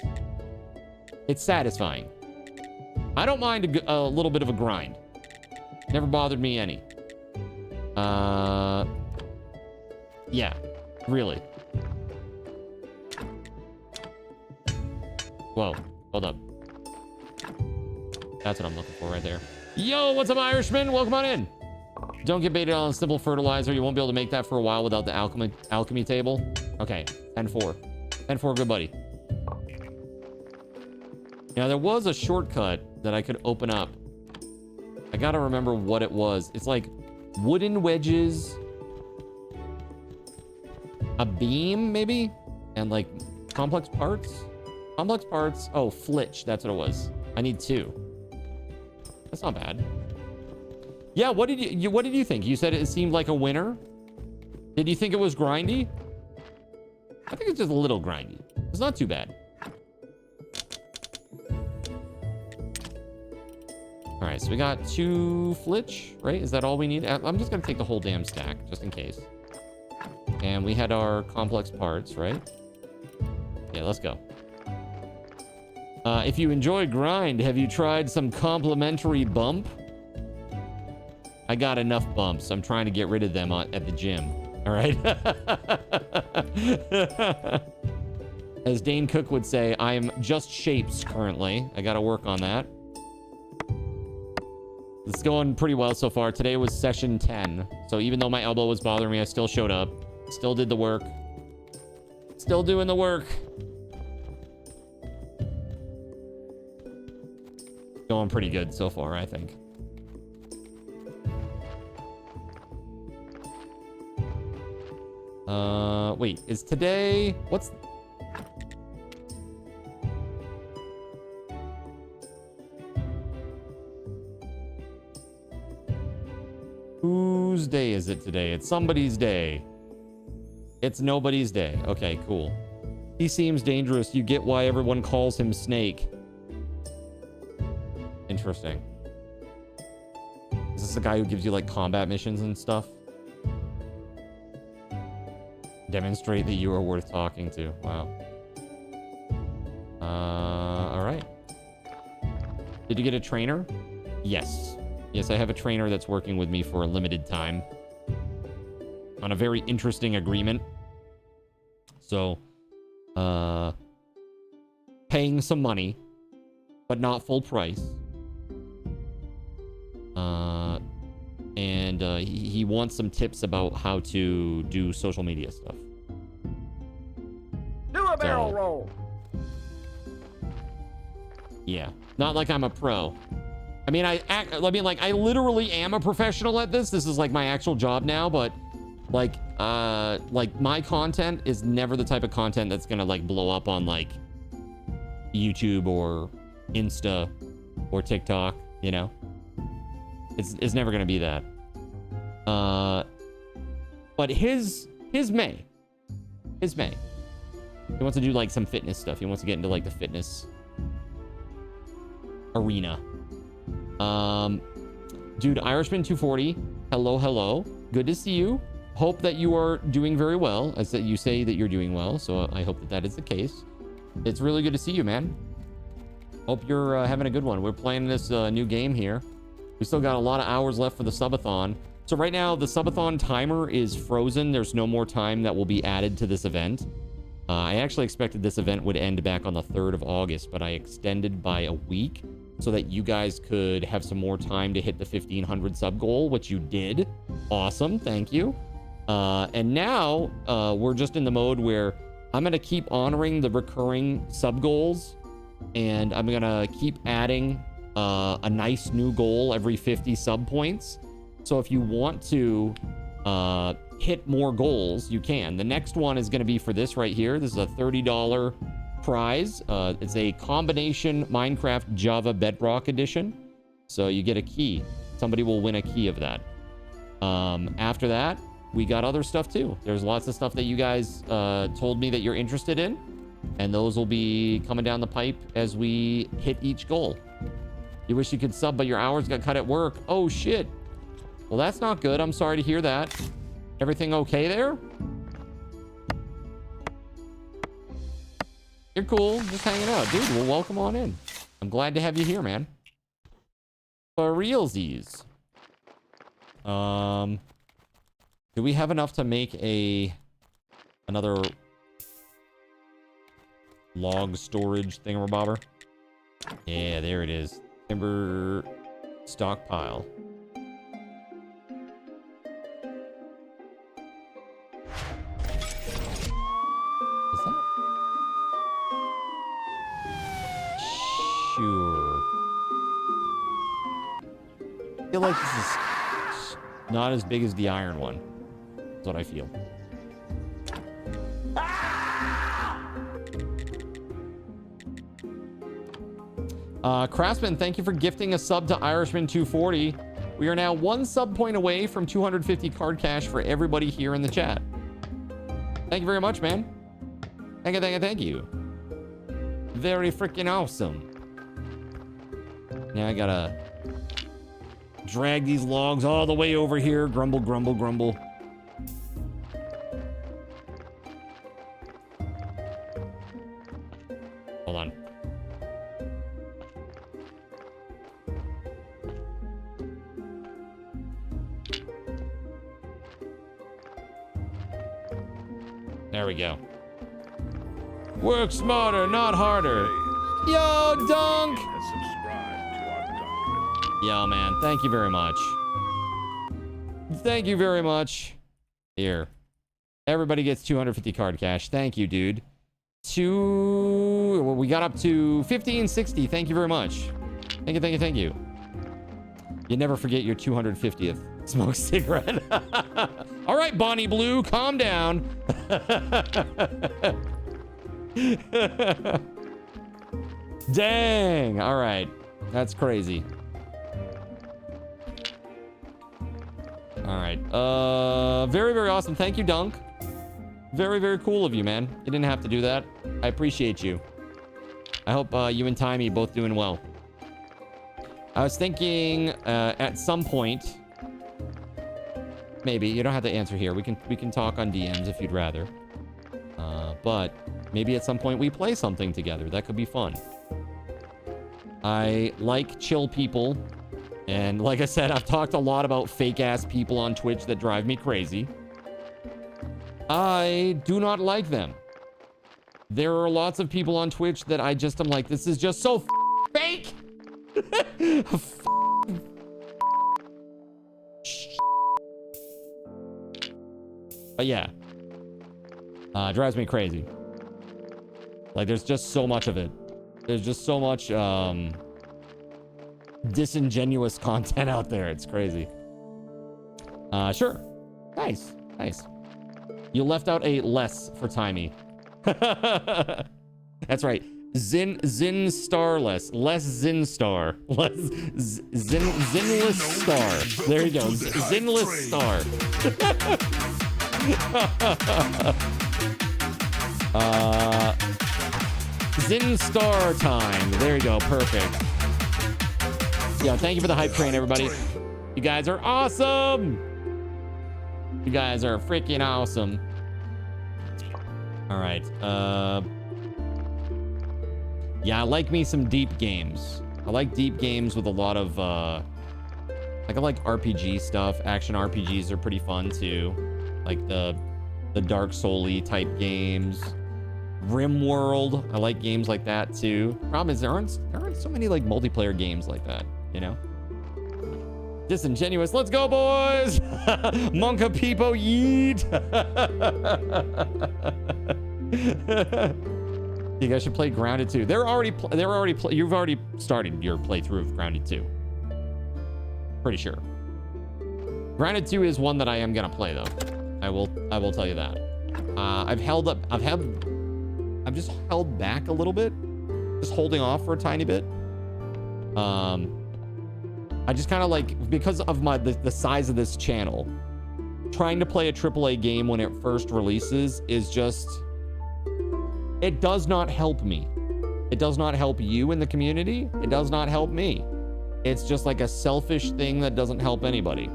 It's satisfying. I don't mind a little bit of a grind. Never bothered me any. Yeah, really. Whoa, hold up. That's what I'm looking for right there. Yo, what's up, Irishman? Welcome on in. Don't get baited on a simple fertilizer. You won't be able to make that for a while without the alchemy table. Okay, 10-4. 10-4, good buddy. Now, there was a shortcut that I could open up. I gotta remember what it was. It's like wooden wedges, a beam, maybe? And like complex parts? Complex parts. Oh, flitch. That's what it was. I need 2. That's not bad. Yeah, what did you think? You said it seemed like a winner? Did you think it was grindy? I think it's just a little grindy. It's not too bad. All right, so we got 2 flitch, right? Is that all we need? I'm just gonna take the whole damn stack, just in case. And we had our complex parts, right? Yeah, let's go. If you enjoy grind, have you tried some complimentary bump? I got enough bumps. I'm trying to get rid of them at the gym. All right. As Dane Cook would say, I'm just shapes currently. I got to work on that. It's going pretty well so far. Today was session 10. So even though my elbow was bothering me, I still showed up. Still did the work. Still doing the work. Going pretty good so far, I think. Wait, is today... What's... Whose day is it today? It's somebody's day. It's nobody's day. Okay, cool. He seems dangerous. You get why everyone calls him Snake. Interesting. Is this the guy who gives you, like, combat missions and stuff? Demonstrate that you are worth talking to. Wow. All right. Did you get a trainer? Yes. Yes, I have a trainer that's working with me for a limited time on a very interesting agreement. So, paying some money, but not full price. And he wants some tips about how to do social media stuff. Do a barrel roll. Yeah, not like I'm a pro. I mean, I literally am a professional at this. This is like my actual job now, but like my content is never the type of content that's gonna like blow up on like YouTube or Insta or TikTok, you know? It's never gonna be that. But his may. He wants to do like some fitness stuff. He wants to get into like the fitness arena. Dude, Irishman 240. Hello. Good to see you. Hope that you are doing very well. As that you say that you're doing well, so I hope that is the case. It's really good to see you, man. Hope you're having a good one. We're playing this new game here. We still got a lot of hours left for the subathon. So right now, the subathon timer is frozen. There's no more time that will be added to this event. I actually expected this event would end back on the 3rd of August, but I extended by a week so that you guys could have some more time to hit the 1,500 sub goal, which you did. Awesome, thank you. And now we're just in the mode where I'm going to keep honoring the recurring sub goals, and I'm going to keep adding a nice new goal every 50 sub points. So if you want to hit more goals, you can. The next one is going to be for this right here. This is a $30 prize. It's a combination Minecraft Java Bedrock edition. So you get a key. Somebody will win a key of that. After that, we got other stuff too. There's lots of stuff that you guys told me that you're interested in, and those will be coming down the pipe as we hit each goal. You wish you could sub, but your hours got cut at work. Oh shit. Well, that's not good. I'm sorry to hear that. Everything okay there? You're cool. Just hanging out. Dude, well, welcome on in. I'm glad to have you here, man. For realsies. Do we have enough to make another log storage thingamabobber? Yeah, there it is. Timber stockpile. Is that? Sure. I feel like this is not as big as the iron one. That's what I feel. Craftsman, thank you for gifting a sub to Irishman 240. We are now 1 sub point away from 250 card cash for everybody here in the chat. Thank you very much, man. Thank you. Very freaking awesome. Now I gotta drag these logs all the way over here. Grumble. Hold on. There we go. Work smarter, not harder. Yo, Dunk! Yo, man. Thank you very much. Thank you very much. Here. Everybody gets 250 card cash. Thank you, dude. We got up to 1560. Thank you very much. Thank you. You never forget your 250th smoke cigarette. All right, Bonnie Blue, calm down. Dang. All right. That's crazy. All right. Very, very awesome. Thank you, Dunk. Very, very cool of you, man. You didn't have to do that. I appreciate you. I hope you and Timey both doing well. I was thinking at some point, maybe you don't have to answer here. We can talk on DMs if you'd rather. But maybe at some point we play something together. That could be fun. I like chill people. And like I said, I've talked a lot about fake-ass people on Twitch that drive me crazy. I do not like them. There are lots of people on Twitch that I'm like, this is just so fake! But yeah. Drives me crazy. Like, there's just so much of it. There's just so much, disingenuous content out there. It's crazy. Sure. Nice. Nice. You left out a less for Timey. That's right. Zin starless. Less Zin star. Less Zinless star. There you go. Zinless star. Zin star time. There you go. Perfect. Yeah, thank you for the hype train, everybody. You guys are awesome. You guys are freaking awesome. All right. Yeah, I like me some deep games. I like deep games with a lot of like I like RPG stuff. Action RPGs are pretty fun too. Like the Dark Soul-y type games. RimWorld. I like games like that too. Problem is there aren't so many like multiplayer games like that, you know? Disingenuous. Let's go, boys. Monka Peepo yeet. You guys should play Grounded 2. You've already started your playthrough of Grounded 2. Pretty sure. Grounded 2 is one that I am gonna play though. I will tell you that. I've just held back a little bit. Just holding off for a tiny bit. I just kind of like, because of the size of this channel, trying to play a AAA game when it first releases is just, it does not help me. It does not help you in the community. It does not help me. It's just like a selfish thing that doesn't help anybody.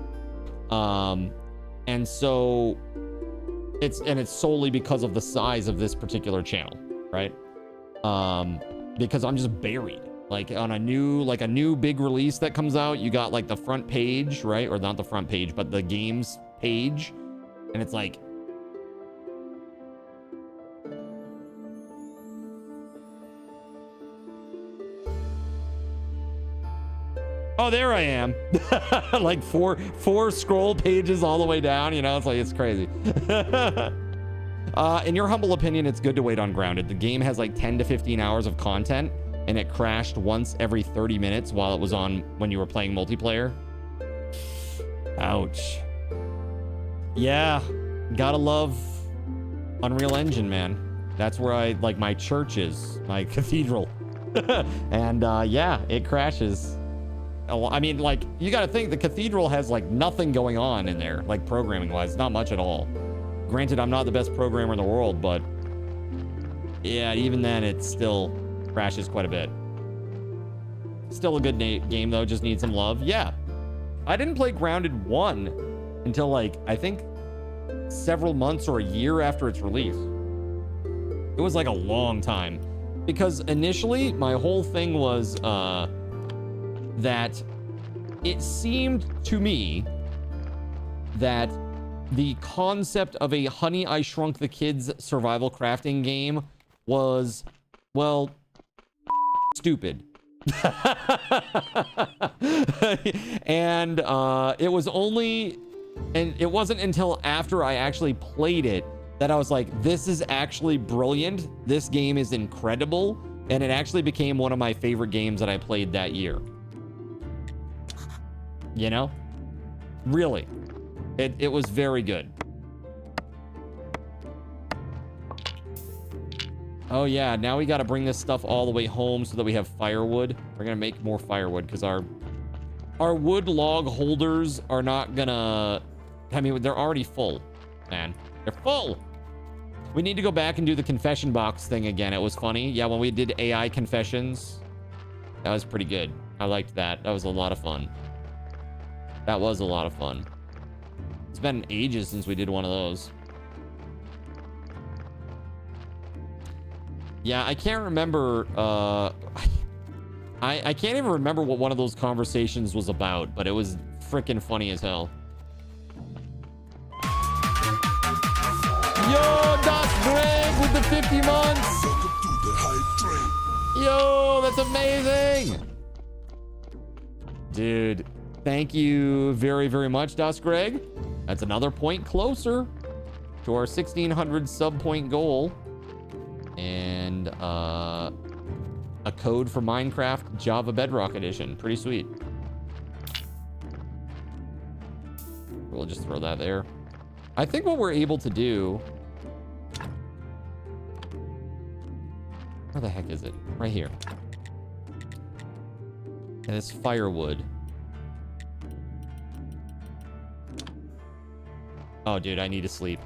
And so it's solely because of the size of this particular channel, right? Because I'm just buried. Like on a new big release that comes out, you got like the front page, right? Or not the front page, but the games page. And it's like, oh, there I am. Like four scroll pages all the way down, you know, it's like, it's crazy. In your humble opinion, it's good to wait on Grounded. The game has like 10 to 15 hours of content, and it crashed once every 30 minutes while it was on when you were playing multiplayer. Ouch. Yeah, gotta love Unreal Engine, man. That's where my church is, my cathedral. And yeah, it crashes. I mean, like, you gotta think the cathedral has like nothing going on in there, like programming wise, not much at all. Granted, I'm not the best programmer in the world, but yeah, even then it still crashes quite a bit. Still a good game though, just needs some love. Yeah, I didn't play Grounded 1 until like, I think several months or a year after its release. It was like a long time, because initially my whole thing was that it seemed to me that the concept of a Honey, I Shrunk the Kids survival crafting game was, well, stupid. And it wasn't until after I actually played it that I was like, this is actually brilliant. This game is incredible. And it actually became one of my favorite games that I played that year. You know? Really. It was very good. Oh yeah, now we got to bring this stuff all the way home so that we have firewood. We're gonna make more firewood because our wood log holders are not gonna, I mean, they're already full, man. They're full. We need to go back and do the confession box thing again. It was funny. Yeah, when we did AI confessions, that was pretty good. I liked that. That was a lot of fun. That was a lot of fun. It's been ages since we did one of those. Yeah, I can't remember. I can't even remember what one of those conversations was about, but it was freaking funny as hell. Yo, Doc Greg with the 50 months. Yo, that's amazing. Dude, thank you very, very much, Das Greg. That's another point closer to our 1,600 sub point goal. And A code for Minecraft Java Bedrock Edition. Pretty sweet. We'll just throw that there. I think what we're able to do... Where the heck is it? Right here. And it's firewood. Oh, dude, I need to sleep.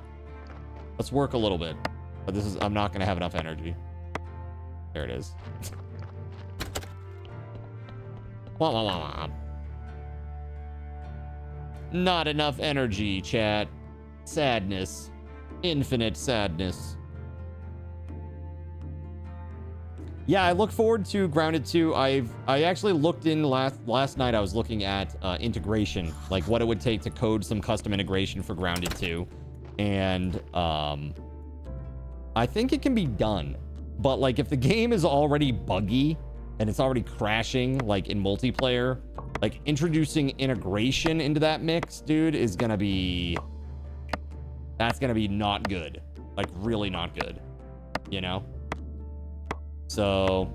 Let's work a little bit. But this is... I'm not going to have enough energy. There it is. Wah, wah, wah, wah. Not enough energy, chat. Sadness. Infinite sadness. Yeah, I look forward to Grounded 2. I actually looked in last night. I was looking at integration, like what it would take to code some custom integration for Grounded 2. And I think it can be done. But like if the game is already buggy and it's already crashing like in multiplayer, like introducing integration into that mix, dude, is gonna be... That's gonna be not good. Like really not good. You know? So...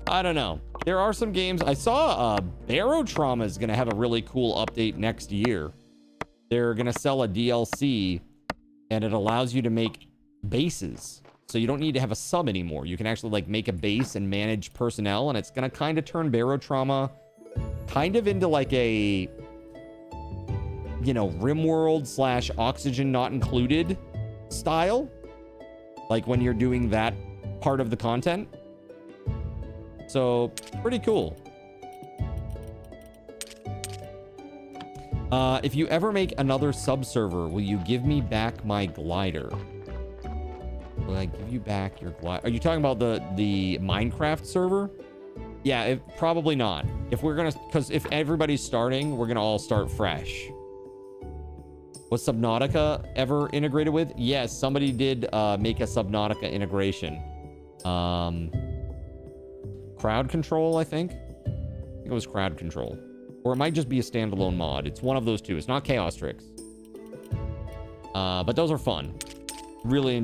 I don't know. There are some games... I saw Barotrauma is gonna have a really cool update next year. They're gonna sell a DLC and it allows you to make bases. So you don't need to have a sub anymore. You can actually like make a base and manage personnel, and it's gonna kind of turn Barotrauma kind of into like a, you know, RimWorld / Oxygen Not Included style. Like when you're doing that part of the content. So pretty cool. If you ever make another sub-server, will you give me back my glider? Will I give you back your glider? Are you talking about the Minecraft server? Yeah, probably not. If we're gonna... Because if everybody's starting, we're gonna all start fresh. Was Subnautica ever integrated with? Yes, somebody did make a Subnautica integration. Crowd Control, I think. I think it was Crowd Control. Or it might just be a standalone mod. It's one of those two. It's not Chaos Tricks. But those are fun. Really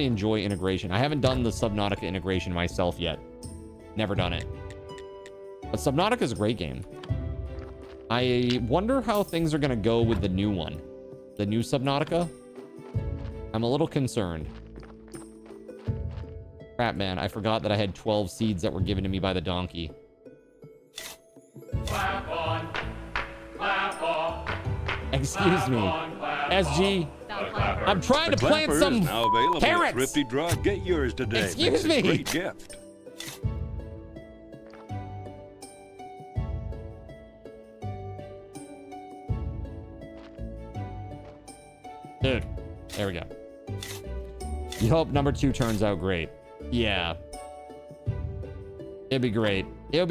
enjoy integration. I haven't done the Subnautica integration myself yet. Never done it. But Subnautica is a great game. I wonder how things are going to go with the new one. The new Subnautica. I'm a little concerned. Crap, man. I forgot that I had 12 seeds that were given to me by the donkey. Clap on, clap off. Excuse me. SG. I'm trying to plant some now available carrots. At Thrifty Draw. Get yours today. Excuse Makes a me. Great gift. Dude, there we go. You hope number 2 turns out great. Yeah. It'd be great. It would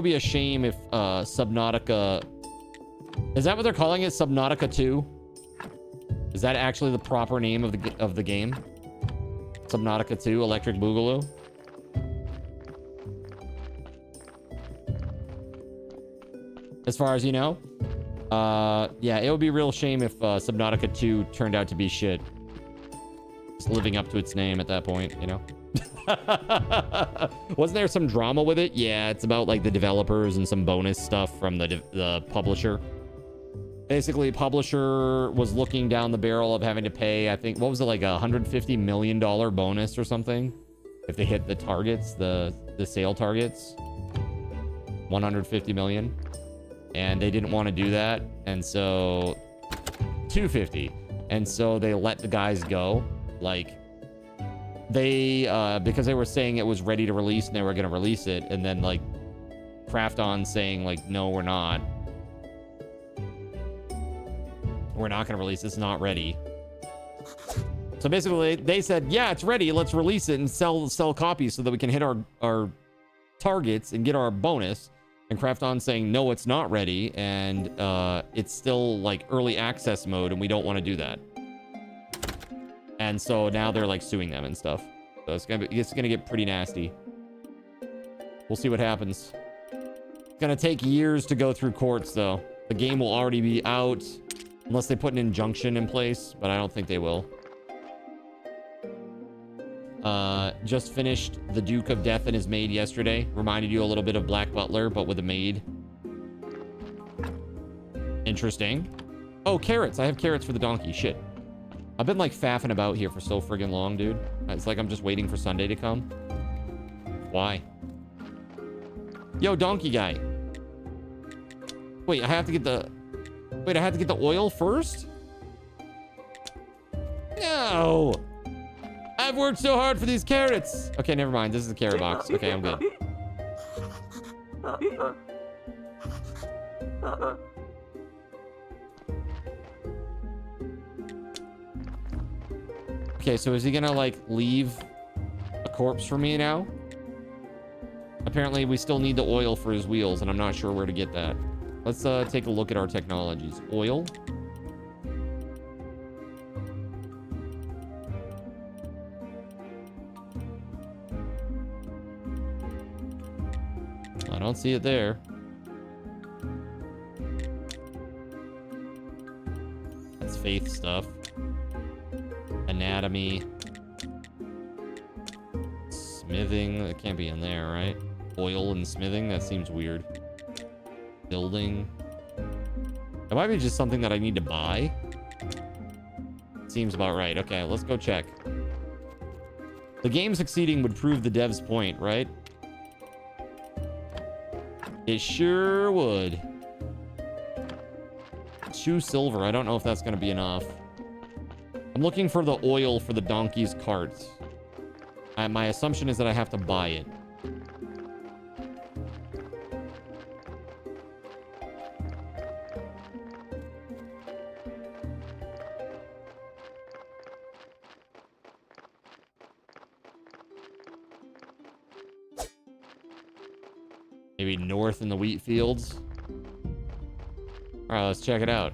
be a shame if Subnautica... Is that what they're calling it? Subnautica 2? Is that actually the proper name of the game? Subnautica 2 Electric Boogaloo? As far as you know? Yeah, it would be a real shame if Subnautica 2 turned out to be shit. Just living up to its name at that point, you know? Wasn't there some drama with it? Yeah, it's about like the developers and some bonus stuff from the publisher. Basically, publisher was looking down the barrel of having to pay, I think, what was it, like $150 million bonus or something? If they hit the targets, the sale targets. 150 million. And they didn't want to do that. And so 250. And so they let the guys go. Like, they, because they were saying it was ready to release and they were going to release it. And then, like, Krafton saying, like, no, we're not. We're not going to release. It's not ready. So basically, they said, yeah, it's ready. Let's release it and sell copies so that we can hit our targets and get our bonus. And Krafton saying, no, it's not ready. And it's still, like, early access mode, and we don't want to do that. And so now they're, like, suing them and stuff. So it's gonna get pretty nasty. We'll see what happens. It's gonna take years to go through courts, though. The game will already be out. Unless they put an injunction in place, but I don't think they will. Just finished The Duke of Death and his maid yesterday. Reminded you a little bit of Black Butler, but with a maid. Interesting. Oh, carrots. I have carrots for the donkey. Shit. I've been like faffing about here for so friggin' long, dude. It's like I'm just waiting for Sunday to come. Why? Yo, donkey guy. Wait, I have to get the... Wait, I have to get the oil first? No! I've worked so hard for these carrots. Okay, never mind. This is the carrot box. Okay, I'm good. Okay, so is he gonna, like, leave a corpse for me now? Apparently, we still need the oil for his wheels, and I'm not sure where to get that. Let's take a look at our technologies. Oil. I don't see it there. That's faith stuff. Anatomy. Smithing. That can't be in there, right? Oil and smithing. That seems weird. Building. That might be just something that I need to buy. Seems about right. Okay, let's go check. The game succeeding would prove the dev's point, right? It sure would. 2 silver. I don't know if that's going to be enough. I'm looking for the oil for the donkey's carts. My assumption is that I have to buy it. Maybe north in the wheat fields. All right, let's check it out.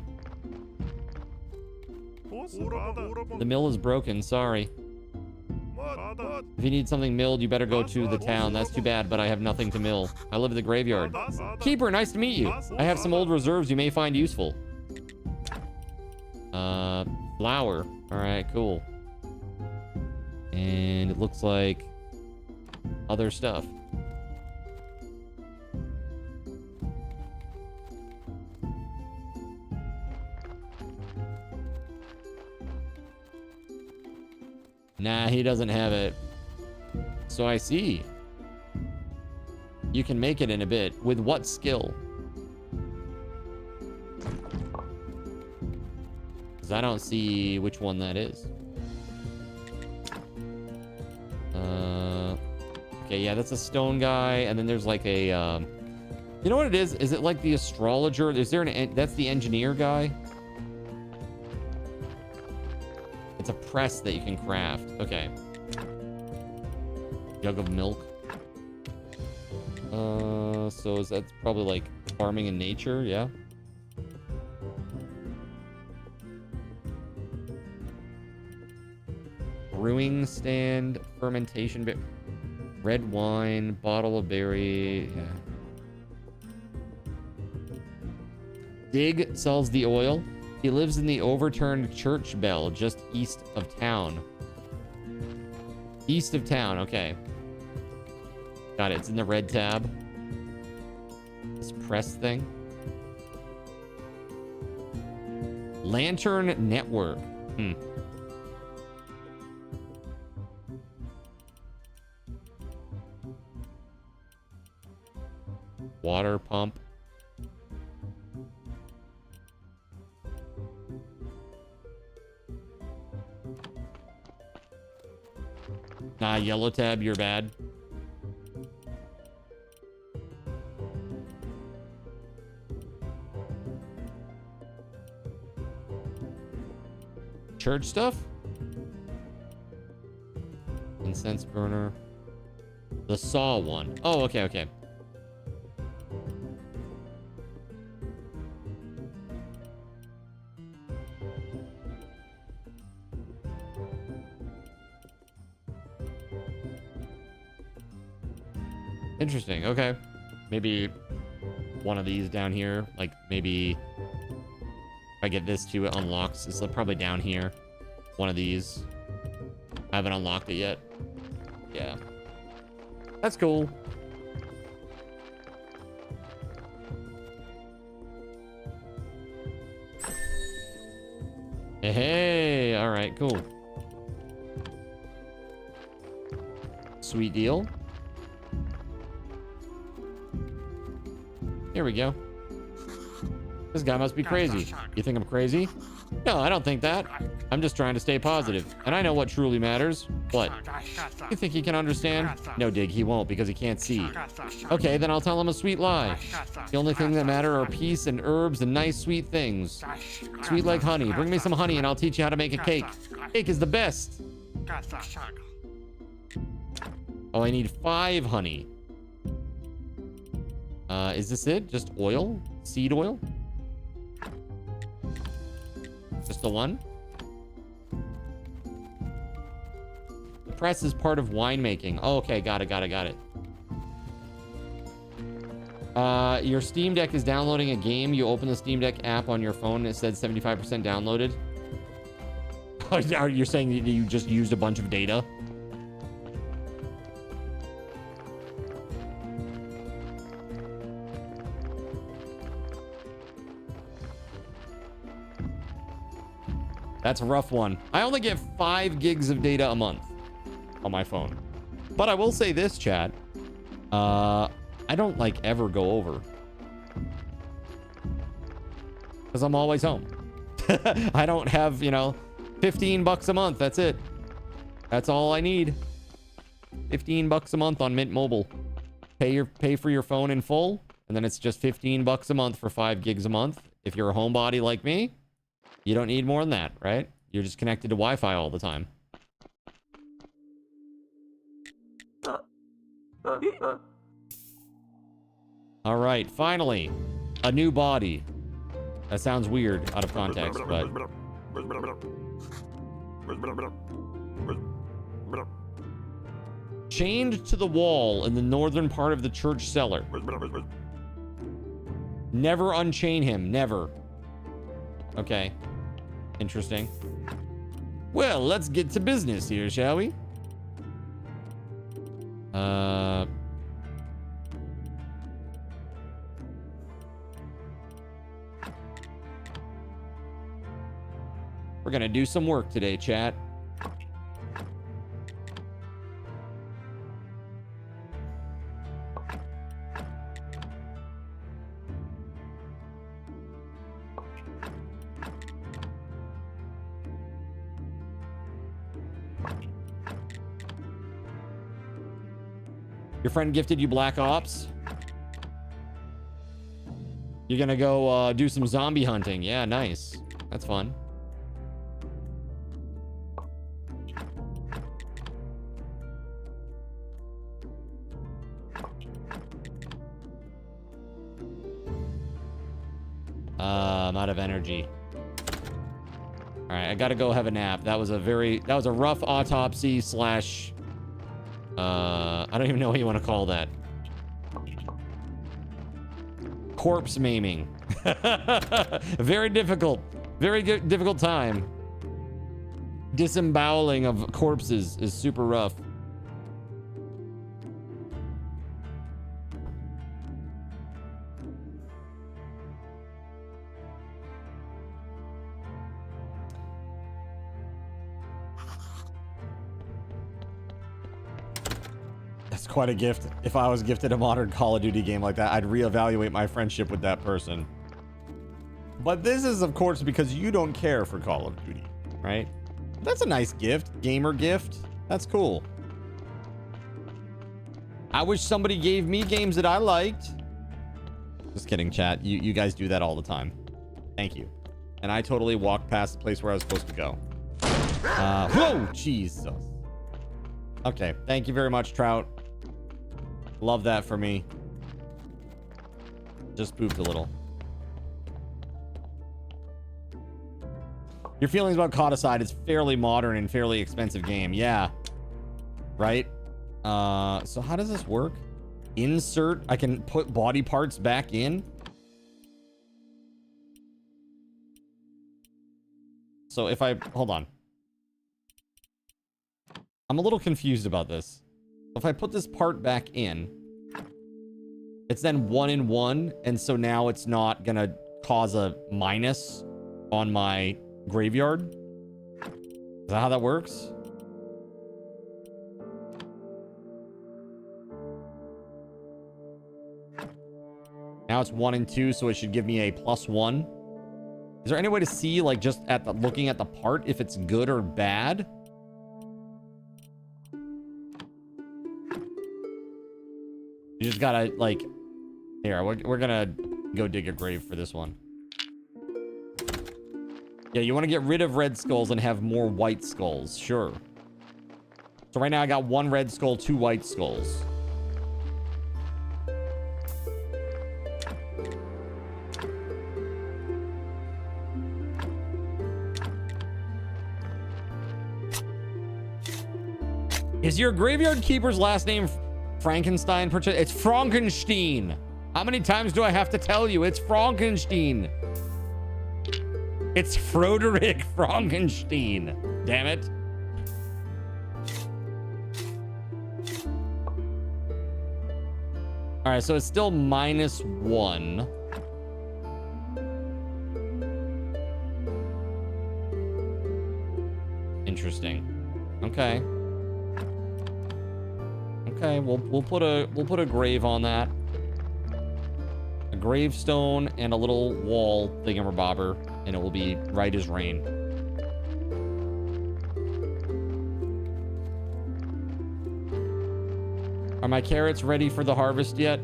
The mill is broken, sorry. If you need something milled, you better go to the town. That's too bad, but I have nothing to mill. I live in the graveyard. Keeper, nice to meet you. I have some old reserves you may find useful. Flour. All right, cool. And it looks like other stuff. Nah, he doesn't have it. So I see. You can make it in a bit. With what skill? Because I don't see which one that is. Okay, yeah, that's a stone guy. And then there's like a... you know what it is? Is it like the astrologer? Is there an... That's the engineer guy? It's a press that you can craft. Okay. Jug of milk. So is that probably like farming in nature? Yeah. Brewing stand, fermentation, red wine, bottle of berry. Yeah. Dig sells the oil. He lives in the overturned church bell just east of town. East of town, okay. Got it. It's in the red tab. This press thing. Lantern Network. Water pump. Nah, yellow tab, you're bad. Church stuff? Incense burner. The saw one. Oh, okay, okay. Interesting. Okay. Maybe one of these down here. Like maybe if I get this too, it unlocks. It's probably down here. One of these. I haven't unlocked it yet. Yeah. That's cool. Hey, all right, cool. Sweet deal. Here we go. This guy must be crazy. You think I'm crazy? No, I don't think that. I'm just trying to stay positive. And I know what truly matters. What? You think he can understand? No, Dig, he won't because he can't see. Okay, then I'll tell him a sweet lie. The only thing that matter are peace and herbs and nice sweet things. Sweet like honey. Bring me some honey and I'll teach you how to make a cake. Cake is the best. Oh, I need 5 honey. Is this it? Just oil? Seed oil? Just the one? The press is part of winemaking. Oh, okay, got it. Your Steam Deck is downloading a game. You open the Steam Deck app on your phone and it said 75% downloaded. You're saying that you just used a bunch of data? That's a rough one. I only get 5 gigs of data a month on my phone. But I will say this, chat. I don't like ever go over. Because I'm always home. I don't have, you know, $15 a month. That's it. That's all I need. $15 a month on Mint Mobile. Pay for your phone in full. And then it's just $15 a month for 5 gigs a month. If you're a homebody like me, you don't need more than that, right? You're just connected to Wi-Fi all the time. All right, finally, a new body. That sounds weird out of context, but... Chained to the wall in the northern part of the church cellar. Never unchain him, never. Okay. Interesting. Well, let's get to business here, shall we? We're gonna do some work today, chat. Your friend gifted you Black Ops? You're gonna go do some zombie hunting. Yeah, nice. That's fun. I'm out of energy. All right, I gotta go have a nap. That was a rough autopsy slash... I don't even know what you want to call that. Corpse maiming. Very difficult. Very difficult time. Disemboweling of corpses is super rough. Quite a gift. If I was gifted a modern Call of Duty game like that, I'd reevaluate my friendship with that person. But this is, of course, because you don't care for Call of Duty, right? That's a nice gift. Gamer gift. That's cool. I wish somebody gave me games that I liked. Just kidding, chat. You guys do that all the time. Thank you. And I totally walked past the place where I was supposed to go. Whoa! Jesus. Okay. Thank you very much, Trout. Love that for me. Just pooped a little. Your feelings about Codicide is fairly modern and fairly expensive game. Yeah. Right? So how does this work? Insert. I can put body parts back in. So if I... Hold on. I'm a little confused about this. If I put this part back in, it's then 1 in 1, and so now it's not gonna cause a minus on my graveyard. Is that how that works? Now it's 1 and 2, so it should give me a +1. Is there any way to see, like, just at the looking at the part, if it's good or bad? You just gotta, like... Here, we're gonna go dig a grave for this one. Yeah, you want to get rid of red skulls and have more white skulls. Sure. So right now I got 1 red skull, 2 white skulls. Is your graveyard keeper's last name Frankenstein? It's Frankenstein. How many times do I have to tell you? It's Frankenstein. It's Frederick Frankenstein. Damn it. All right, so it's still -1. Interesting. Okay. Okay, we'll put a grave on that. A gravestone and a little wall thingamabobber, and it will be right as rain. Are my carrots ready for the harvest yet?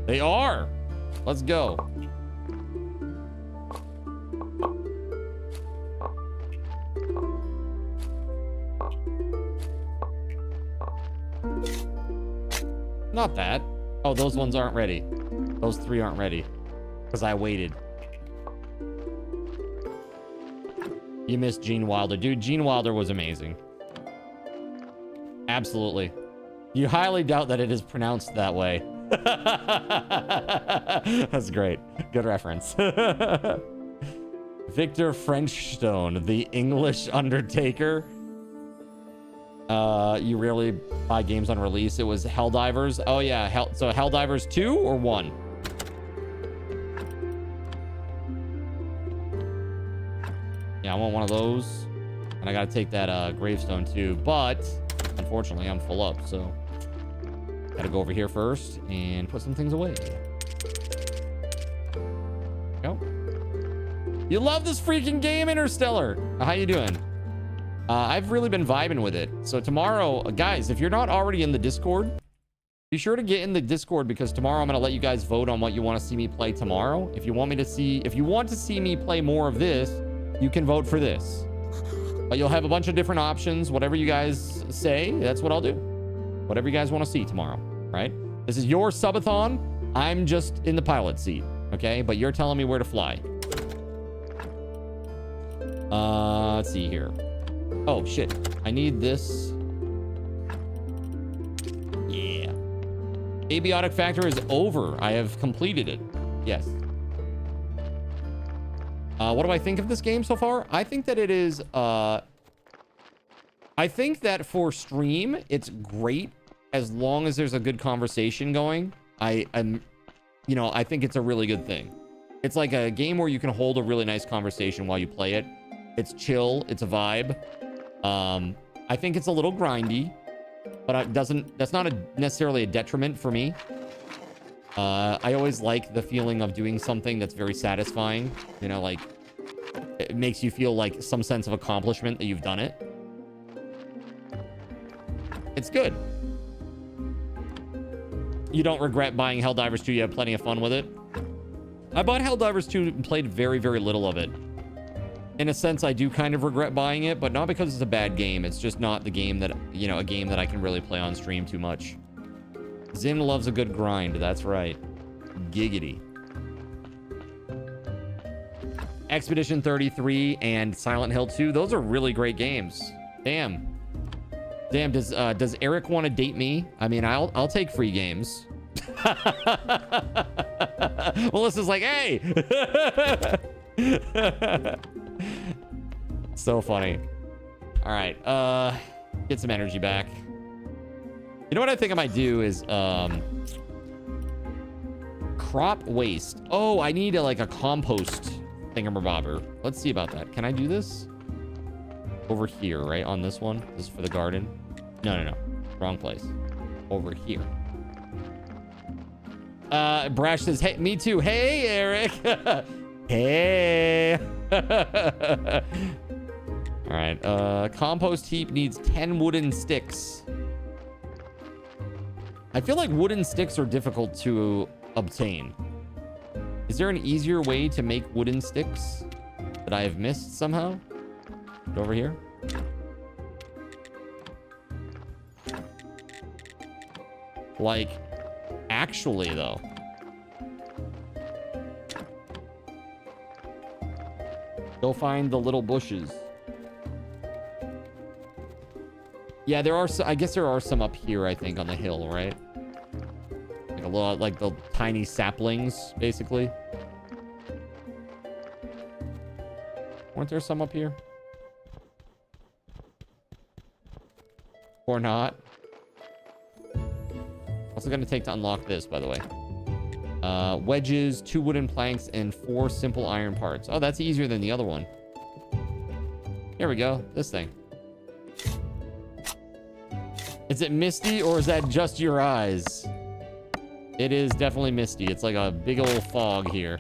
They are. Let's go. Not that. Oh, those ones aren't ready. Those 3 aren't ready. Because I waited. You missed Gene Wilder. Dude, Gene Wilder was amazing. Absolutely. You highly doubt that it is pronounced that way. That's great. Good reference. Victor Frenchstone, the English Undertaker. You rarely buy games on release. It was Helldivers. Oh yeah, so Helldivers 2 or 1? Yeah, I want one of those. And I gotta take that gravestone too. But unfortunately I'm full up, so gotta go over here first and put some things away. Go. You love this freaking game, Interstellar. How you doing? I've really been vibing with it. So tomorrow, guys, if you're not already in the Discord, be sure to get in the Discord, because tomorrow I'm going to let you guys vote on what you want to see me play tomorrow. If you want to see me play more of this, you can vote for this. But you'll have a bunch of different options. Whatever you guys say, that's what I'll do. Whatever you guys want to see tomorrow, right? This is your subathon. I'm just in the pilot seat, okay? But you're telling me where to fly. Let's see here. Oh, shit. I need this. Yeah. Abiotic Factor is over. I have completed it. Yes. What do I think of this game so far? I think that it is... I think that for stream, it's great as long as there's a good conversation going. I think it's a really good thing. It's like a game where you can hold a really nice conversation while you play it. It's chill. It's a vibe. I think it's a little grindy, but that's not necessarily a detriment for me. I always like the feeling of doing something that's very satisfying. You know, like, it makes you feel like some sense of accomplishment that you've done it. It's good. You don't regret buying Helldivers 2. You have plenty of fun with it. I bought Helldivers 2 and played very, very little of it. In a sense, I do kind of regret buying it, but not because it's a bad game. It's just not the game that, you know, a game that I can really play on stream too much. Zim loves a good grind. That's right. Giggity. Expedition 33 and Silent Hill 2. Those are really great games. Damn. Damn, does Eric want to date me? I mean, I'll take free games. Melissa's like, hey! So funny. All right. Get some energy back. You know what I think I might do is crop waste. Oh, I need like a compost thingamabobber. Let's see about that. Can I do this? Over here, right? On this one? This is for the garden? No. Wrong place. Over here. Brash says, hey, me too. Hey, Eric. Hey. All right. Compost heap needs 10 wooden sticks. I feel like wooden sticks are difficult to obtain. Is there an easier way to make wooden sticks that I have missed somehow? Over here. Like, actually, though. Go find the little bushes. Yeah, there are. I guess there are some up here, I think, on the hill, right? Like a lot, like the tiny saplings, basically. Weren't there some up here? Or not? What's it going to take to unlock this, by the way? Wedges, 2 wooden planks, and 4 simple iron parts. Oh, that's easier than the other one. Here we go. This thing. Is it misty, or is that just your eyes? It is definitely misty. It's like a big old fog here.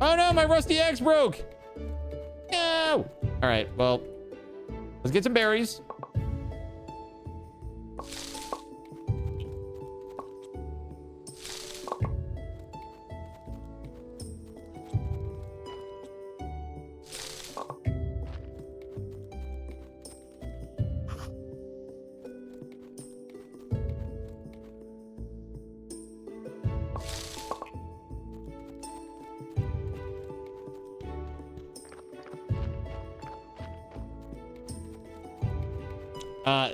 Oh no, my rusty axe broke! No! Alright, well, let's get some berries.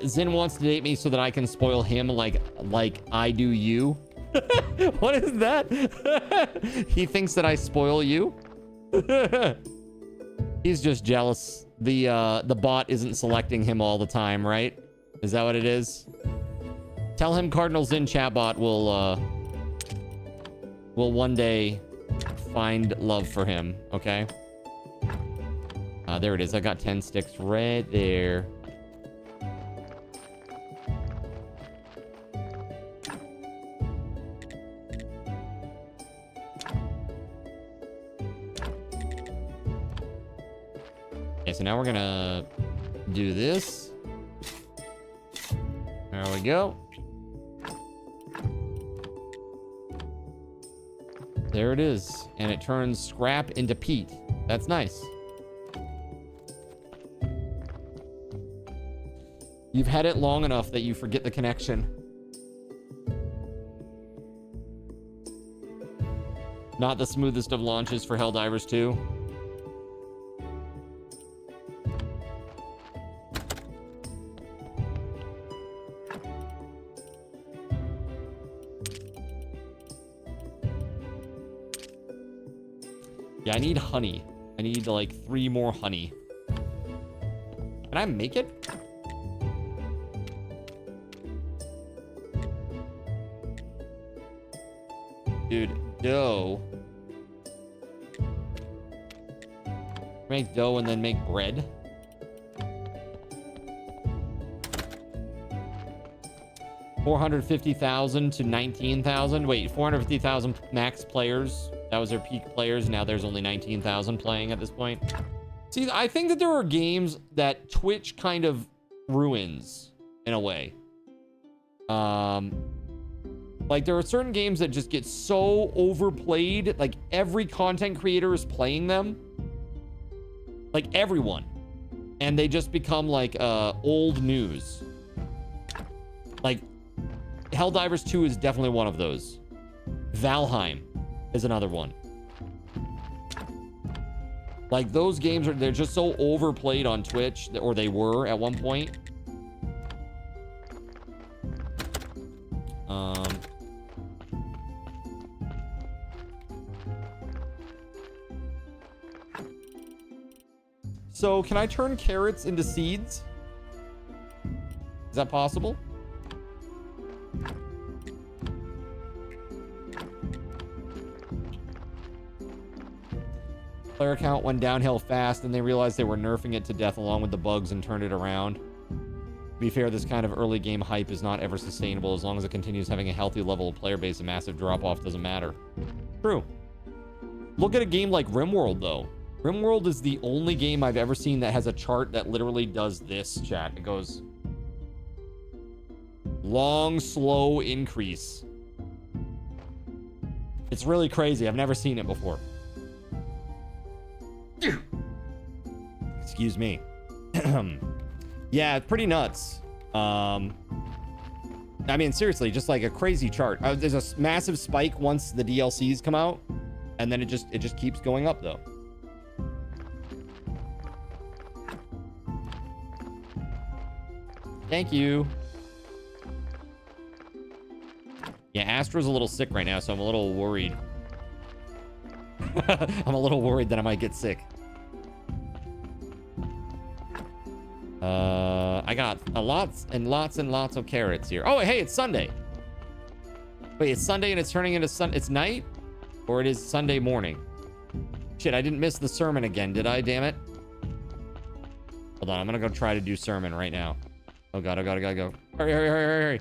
Zin wants to date me so that I can spoil him like I do you. What is that? He thinks that I spoil you. He's just jealous. The bot isn't selecting him all the time, right? Is that what it is? Tell him Cardinal Zin chatbot will one day find love for him, okay? There it is. I got 10 sticks right there. So now we're gonna do this. There we go. There it is. And it turns scrap into peat. That's nice. You've had it long enough that you forget the connection. Not the smoothest of launches for Helldivers 2. Yeah, I need honey. I need like 3 more honey. Can I make it? Dude, dough. Make dough and then make bread. $450,000 to 19,000. Wait, 450,000 max players. That was their peak players. Now there's only 19,000 playing at this point. See, I think that there are games that Twitch kind of ruins in a way. Like there are certain games that just get so overplayed. Like every content creator is playing them. Like everyone. And they just become like old news. Like Helldivers 2 is definitely one of those. Valheim is another one. Like those games they're just so overplayed on Twitch, or they were at one point. So can I turn carrots into seeds? Is that possible? Player count went downhill fast and they realized they were nerfing it to death along with the bugs and turned it around. To be fair, this kind of early game hype is not ever sustainable. As long as it continues having a healthy level of player base, a massive drop-off doesn't matter. True. Look at a game like RimWorld, though. RimWorld is the only game I've ever seen that has a chart that literally does this, chat. It goes long, slow increase. It's really crazy. I've never seen it before. Excuse me. Yeah, it's pretty nuts. I mean, seriously, just like a crazy chart. There's a massive spike once the DLCs come out, and then it just keeps going up though. Thank you. Yeah, Astra's a little sick right now, so I'm a little worried. I'm a little worried that I might get sick. I got lots and lots and lots of carrots here. Oh, hey, it's Sunday. Wait, it's Sunday and it's turning into it's night? Or it is Sunday morning? Shit, I didn't miss the sermon again, did I? Damn it. Hold on, I'm gonna go try to do sermon right now. Oh god, I gotta go. Hurry, hurry, hurry, hurry, hurry.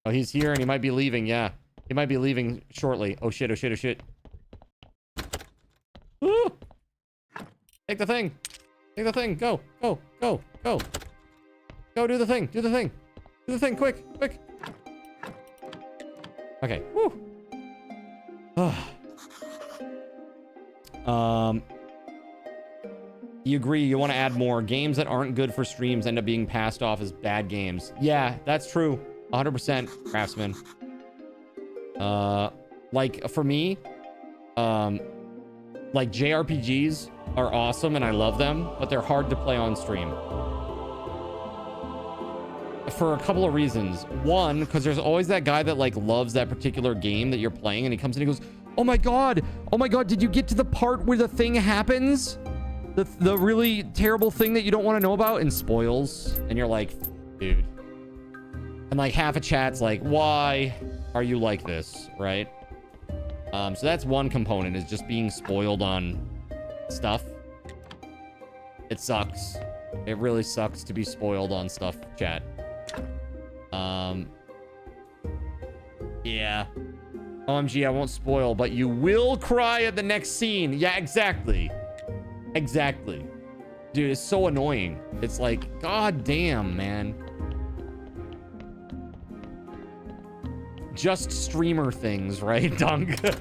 Oh, he's here and he might be leaving, yeah. He might be leaving shortly. Oh shit, oh shit, oh shit. Woo! Take the thing. Take the thing. Go, go, go, go. Go, do the thing. Do the thing. Do the thing, quick, quick. Okay. Woo. You agree, you want to add more. Games that aren't good for streams end up being passed off as bad games. Yeah, that's true. 100%, Craftsman. Like, for me, like, JRPGs are awesome and I love them, but they're hard to play on stream. For a couple of reasons. One, because there's always that guy that, like, loves that particular game that you're playing, and he comes in and he goes, oh my god, did you get to the part where the thing happens? The really terrible thing that you don't want to know about, and spoils. And you're like, dude. And like half a chat's like, why are you like this, right? So that's one component, is just being spoiled on stuff. It sucks. It really sucks to be spoiled on stuff, chat. Yeah. OMG, I won't spoil, but you will cry at the next scene. Yeah, exactly. Exactly. Dude, it's so annoying. It's like, god damn, man. Just streamer things, right, Dunk? It's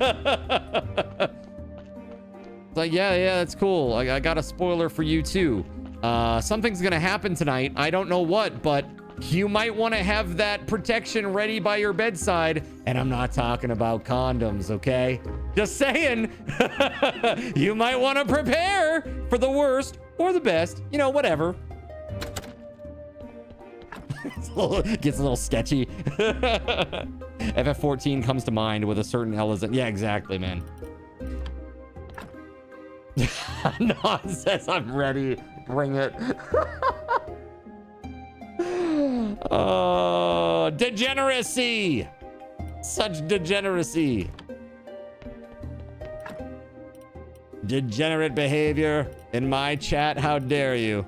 like, yeah, that's cool. I got a spoiler for you too. Something's gonna happen tonight. I don't know what, but you might want to have that protection ready by your bedside. And I'm not talking about condoms, okay? Just saying. You might want to prepare for the worst or the best. You know, whatever. Gets a little sketchy. FF14 comes to mind with a certain element. Yeah, exactly, man. Nonsense. I'm ready. Bring it. Oh, degeneracy. Such degeneracy. Degenerate behavior in my chat. How dare you?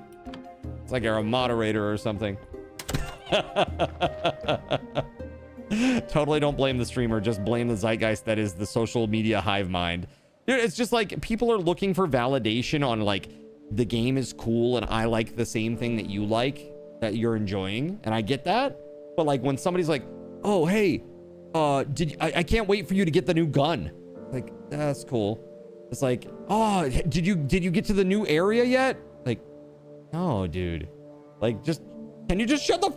It's like you're a moderator or something. Totally don't blame the streamer. Just blame the zeitgeist that is the social media hive mind. Dude, it's just like people are looking for validation on like the game is cool and I like the same thing that you like, that you're enjoying, and I get that. But like when somebody's like, oh hey, I can't wait for you to get the new gun. Like, that's cool. It's like, oh, did you get to the new area yet? Like, no, dude. Like, just, can you just shut the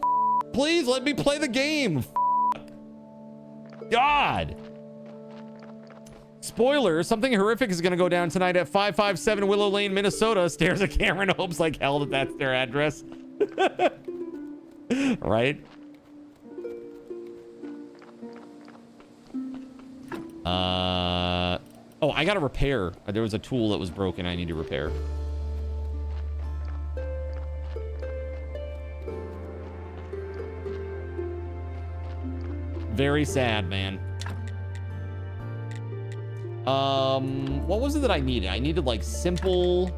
please? Let me play the game. God. Spoiler, something horrific is gonna go down tonight at 557 Willow Lane, Minnesota. Stares at camera and hopes like hell that that's their address. Right? Oh, I gotta repair. There was a tool that was broken I need to repair. very sad, man. What was it that I needed? I needed like simple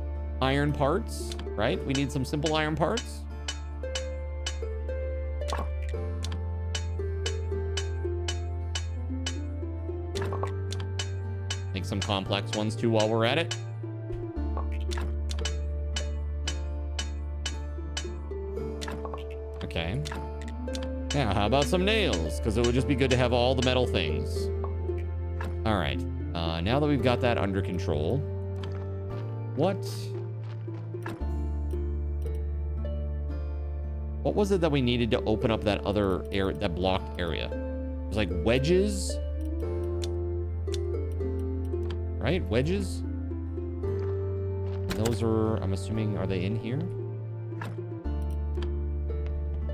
iron parts, right? We need some simple iron parts. Make some complex ones too while we're at it. Okay. Yeah, how about some nails? Because it would just be good to have all the metal things. All right. Now that we've got that under control, what was it that we needed to open up that other area, that blocked area? It was like wedges, right? Wedges. Those are, I'm assuming, are they in here?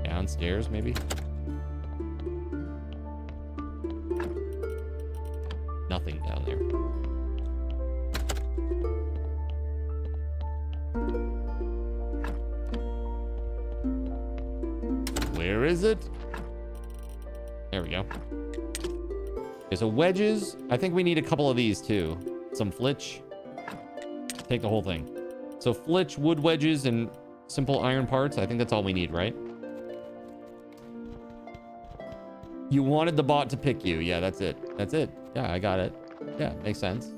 Downstairs, maybe? Nothing down there. Where is it? There we go. Okay, so wedges. I think we need a couple of these too. Some flitch. Take the whole thing. So flitch, wood wedges, and simple iron parts. I think that's all we need, right? You wanted the bot to pick you. Yeah, that's it. That's it. Yeah, I got it. Yeah, makes sense.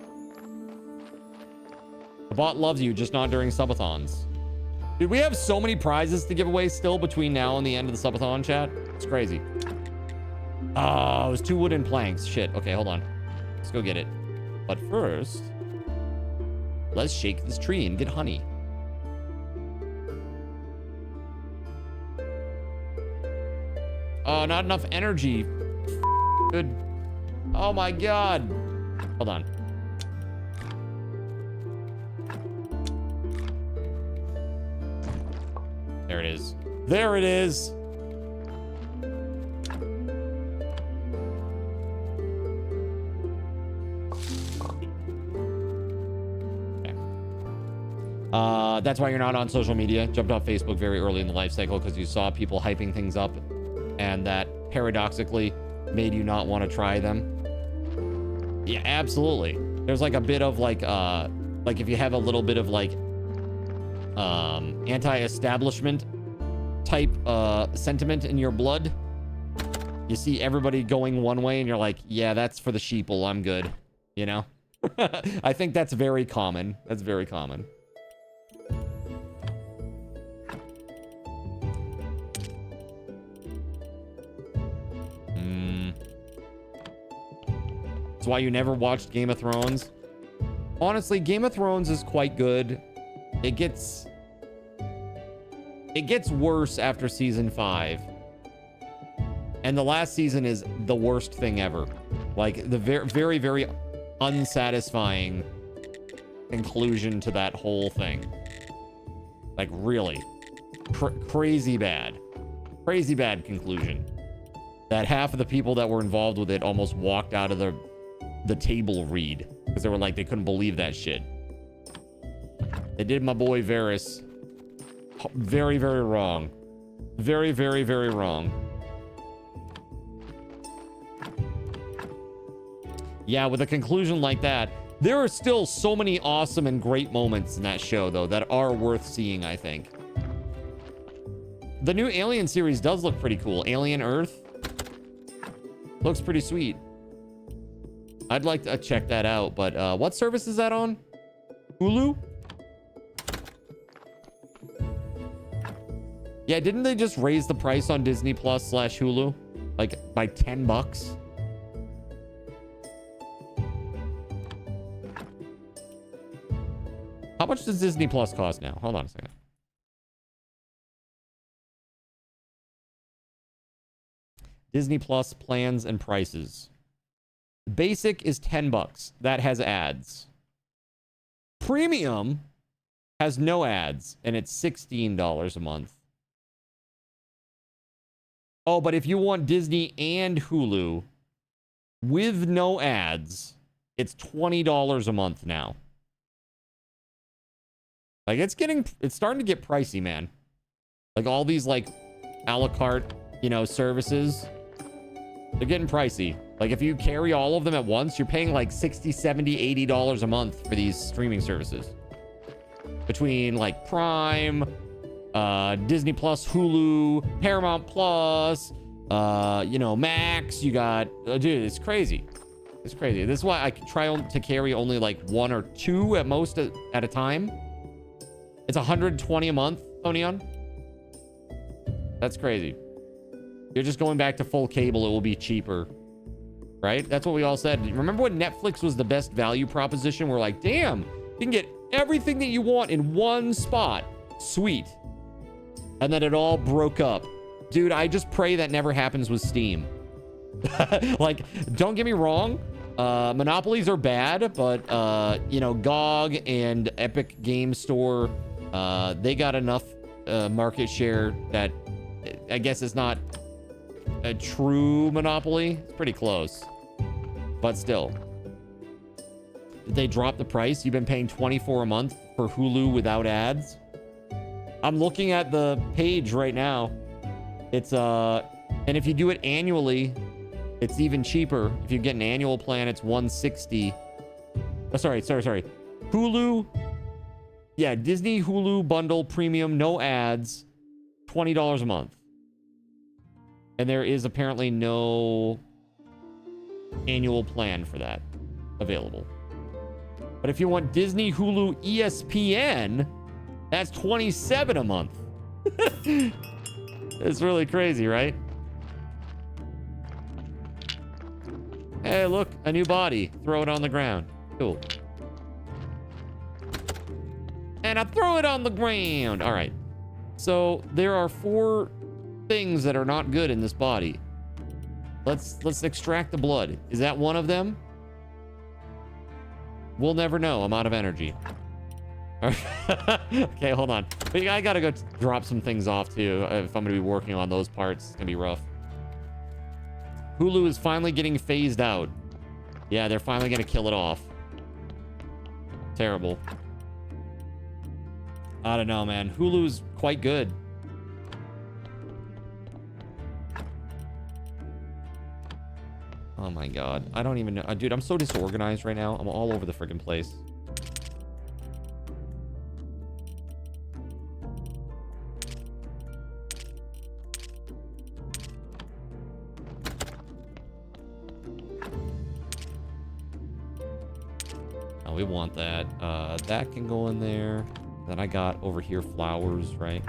The bot loves you, just not during subathons. Dude, we have so many prizes to give away still between now and the end of the subathon, chat. It's crazy. Oh, it was 2 wooden planks. Shit. Okay, hold on. Let's go get it. But first, let's shake this tree and get honey. Oh, not enough energy. Good. Oh my god. Hold on. There it is. There it is. Okay. That's why you're not on social media. Jumped off Facebook very early in the life cycle because you saw people hyping things up, and that paradoxically made you not want to try them. Yeah, absolutely. There's like a bit of like if you have a little bit of like anti-establishment type sentiment in your blood, you see everybody going one way and you're like, yeah, that's for the sheeple, I'm good, you know. I think that's very common. That's very common. That's why you never watched Game of Thrones. Honestly, Game of Thrones is quite good. It gets worse after season 5. And the last season is the worst thing ever. Like the very, very unsatisfying conclusion to that whole thing. Like really crazy bad conclusion. That half of the people that were involved with it almost walked out of the table read because they were like, they couldn't believe that shit. They did my boy Varys very, very wrong. Very, very, very wrong. Yeah, with a conclusion like that, there are still so many awesome and great moments in that show, though, that are worth seeing, I think. The new Alien series does look pretty cool. Alien Earth looks pretty sweet. I'd like to check that out, but what service is that on? Hulu? Yeah, didn't they just raise the price on Disney Plus / Hulu? Like by $10? How much does Disney Plus cost now? Hold on a second. Disney Plus plans and prices. Basic is $10. That has ads. Premium has no ads, and it's $16 a month. Oh, but if you want Disney and Hulu with no ads, it's $20 a month now. Like, it's starting to get pricey, man. Like, all these, like, a la carte, you know, services. They're getting pricey. Like if you carry all of them at once, you're paying like $60, $70, $80 a month for these streaming services. Between like Prime, Disney Plus, Hulu, Paramount Plus, you know, Max. You got, dude, it's crazy. It's crazy. This is why I try to carry only like 1 or 2 at most at a time. It's $120 a month, Onion. That's crazy. You're just going back to full cable. It will be cheaper, right? That's what we all said. Remember when Netflix was the best value proposition? We're like, damn, you can get everything that you want in one spot. Sweet. And then it all broke up. Dude, I just pray that never happens with Steam. Like, don't get me wrong. Monopolies are bad, but, you know, GOG and Epic Game Store, they got enough market share that I guess it's not a true monopoly. It's pretty close, but still. Did they drop the price? You've been paying $24 a month for Hulu without ads. I'm looking at the page right now. It's and if you do it annually, it's even cheaper. If you get an annual plan, it's $160. Oh, sorry. Hulu. Yeah, Disney Hulu bundle premium, no ads, $20 a month. And there is apparently no annual plan for that available. But if you want Disney Hulu ESPN, that's $27 a month. It's really crazy, right? Hey, look, a new body. Throw it on the ground. Cool. And I throw it on the ground. All right. So there are 4 things that are not good in this body. Let's extract the blood. Is that one of them? We'll never know. I'm out of energy. Okay, hold on. But I gotta go drop some things off too. If I'm gonna be working on those parts, it's gonna be rough. Hulu is finally getting phased out. Yeah, they're finally gonna kill it off. Terrible. I don't know, man. Hulu's quite good. Oh my god. I don't even know. Dude, I'm so disorganized right now. I'm all over the friggin' place. Oh, we want that. That can go in there. Then I got over here flowers, right?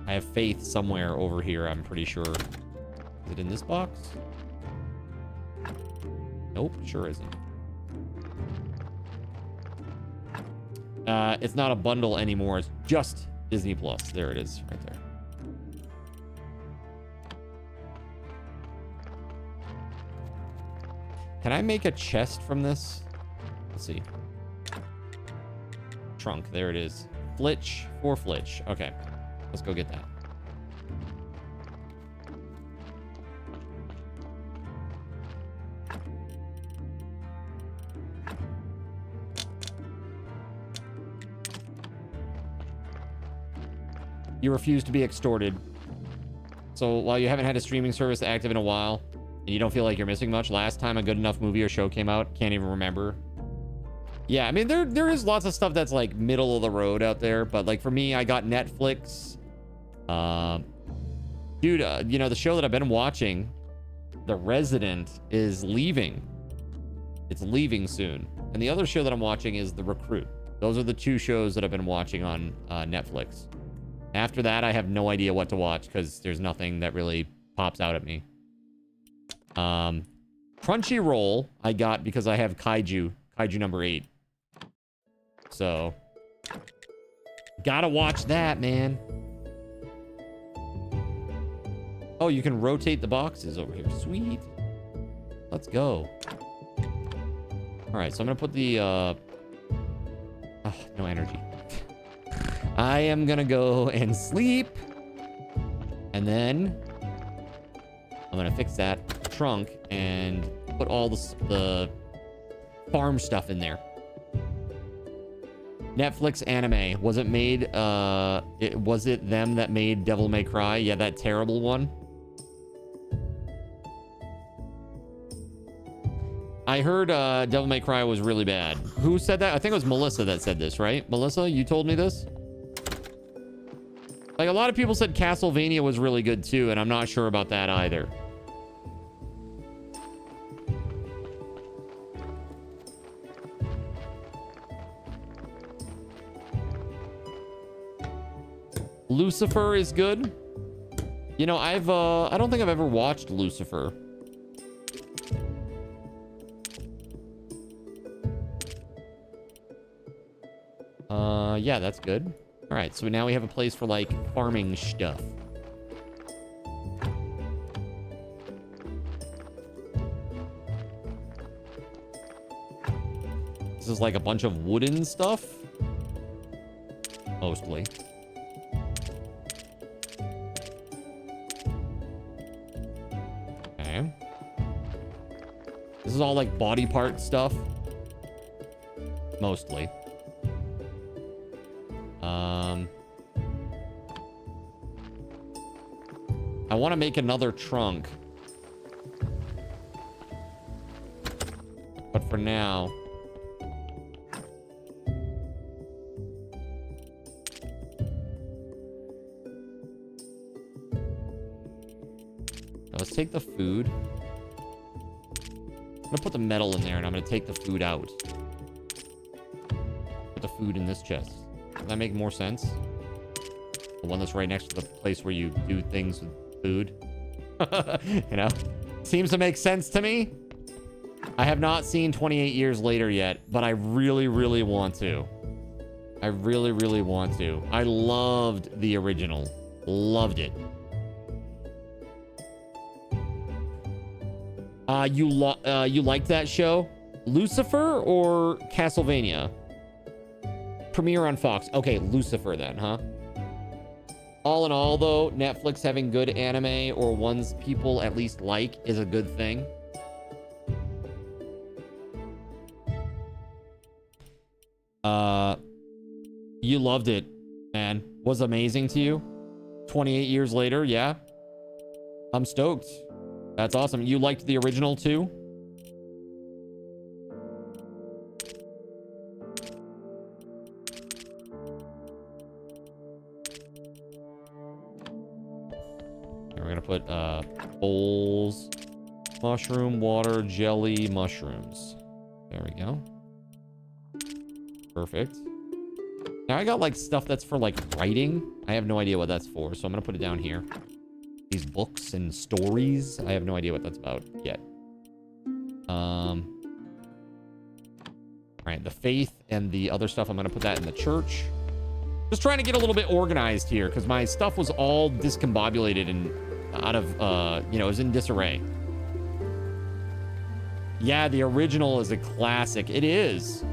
I have faith somewhere over here, I'm pretty sure. Is it in this box? Nope, sure isn't. It's not a bundle anymore. It's just Disney Plus. There it is, right there. Can I make a chest from this? Let's see. Trunk, there it is. Flitch, 4 flitch. Okay, let's go get that. You refuse to be extorted. So while you haven't had a streaming service active in a while, and you don't feel like you're missing much, last time a good enough movie or show came out, can't even remember. Yeah, I mean, there is lots of stuff that's like middle of the road out there, but like for me, I got Netflix. Dude, you know, the show that I've been watching, The Resident, is leaving. It's leaving soon. And the other show that I'm watching is The Recruit. Those are the 2 shows that I've been watching on Netflix. After that, I have no idea what to watch because there's nothing that really pops out at me. Crunchyroll I got because I have Kaiju number 8. So gotta watch that, man. Oh, you can rotate the boxes over here. Sweet. Let's go. All right, so I'm gonna put the oh, no energy. I am gonna go and sleep, and then I'm gonna fix that trunk and put all the farm stuff in there. Netflix anime. Was it made, was it them that made Devil May Cry? Yeah, that terrible one. I heard Devil May Cry was really bad. Who said that? I think it was Melissa that said this, right? Melissa, you told me this? Like, a lot of people said Castlevania was really good too, and I'm not sure about that either. Lucifer is good. You know, I don't think I've ever watched Lucifer. Yeah, that's good. All right, so now we have a place for like farming stuff. This is like a bunch of wooden stuff. Mostly. Okay. This is all like body part stuff. Mostly. I want to make another trunk. But for now... Now let's take the food. I'm gonna put the metal in there and I'm gonna take the food out. Put the food in this chest. Does that make more sense? The one that's right next to the place where you do things with food. You know? Seems to make sense to me. I have not seen 28 Years Later yet, but I really, really want to. I really, really want to. I loved the original. Loved it. You liked that show? Lucifer or Castlevania? Premiere on Fox. Okay, Lucifer then, huh? All in all, though, Netflix having good anime or ones people at least like is a good thing. You loved it, man. Was amazing to you. 28 years later, yeah. I'm stoked. That's awesome. You liked the original too? Here, we're gonna put bowls, mushroom, water, jelly, mushrooms. There we go. Perfect. Now I got like stuff that's for like writing. I have no idea what that's for, so I'm gonna put it down here. These books and stories. I have no idea what that's about yet. All right, the faith and the other stuff, I'm gonna put that in the church. Just trying to get a little bit organized here because my stuff was all discombobulated and out of, you know, it was in disarray. Yeah, the original is a classic. It is.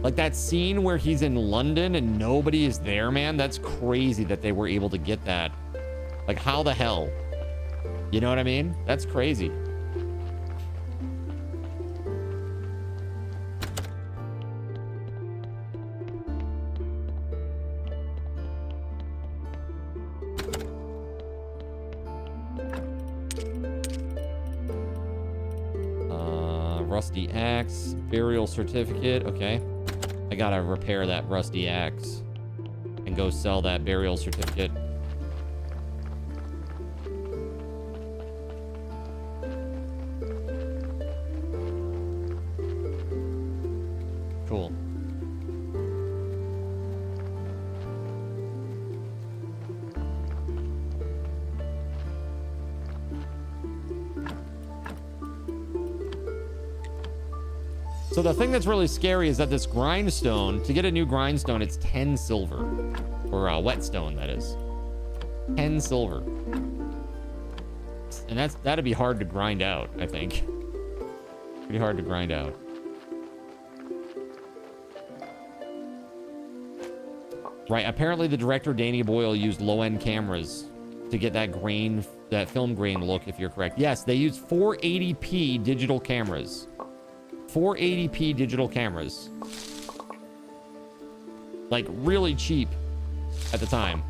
Like that scene where he's in London and nobody is there, man. That's crazy that they were able to get that. Like, how the hell? You know what I mean? That's crazy. Rusty axe, burial certificate. Okay. I gotta repair that rusty axe and go sell that burial certificate. Cool. So the thing that's really scary is that this grindstone, to get a new grindstone, it's 10 silver. Or whetstone, that is. 10 silver. And that'd be hard to grind out, I think. Pretty hard to grind out. Right, apparently the director Danny Boyle used low-end cameras to get that grain, that film grain look, if you're correct. Yes, they used 480p digital cameras. 480p digital cameras. Like really cheap at the time.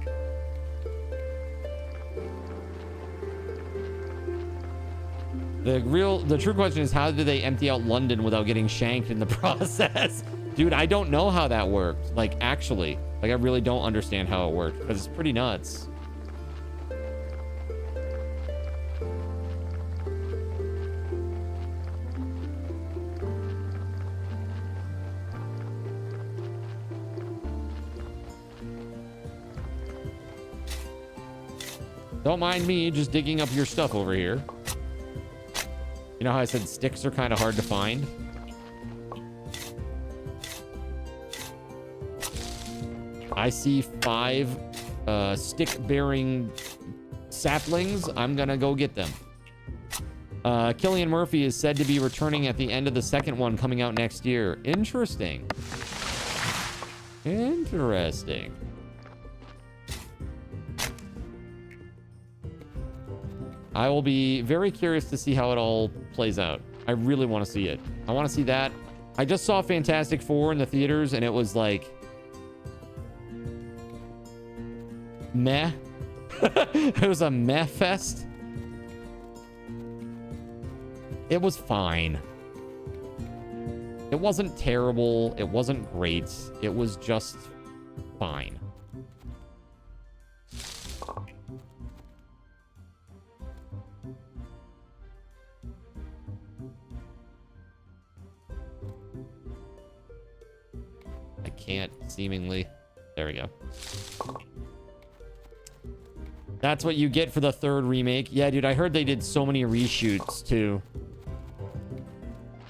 The true question is, how did they empty out London without getting shanked in the process? Dude, I don't know how that worked. Like, actually. Like, I really don't understand how it worked, because it's pretty nuts. Don't mind me just digging up your stuff over here. You know how I said sticks are kind of hard to find? I see 5 stick-bearing saplings. I'm gonna go get them. Killian Murphy is said to be returning at the end of the second one coming out next year. Interesting. Interesting. I will be very curious to see how it all plays out. I really want to see it. I want to see that. I just saw Fantastic Four in the theaters and it was like meh. It was a meh fest. It was fine. It wasn't terrible. It wasn't great. It was just fine. I can't seemingly. There we go. That's what you get for the 3rd remake. Yeah, dude, I heard they did so many reshoots too.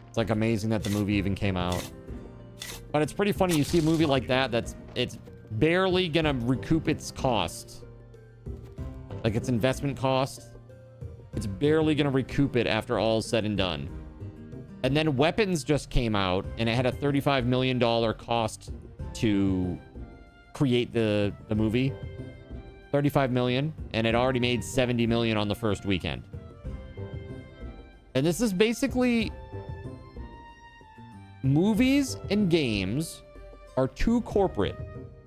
It's like amazing that the movie even came out. But it's pretty funny. You see a movie like that, it's barely gonna recoup its cost. Like its investment cost. It's barely gonna recoup it after all is said and done. And then Weapons just came out and it had a $35 million cost to create the movie. 35 million, and it already made 70 million on the first weekend. And this is basically movies and games are too corporate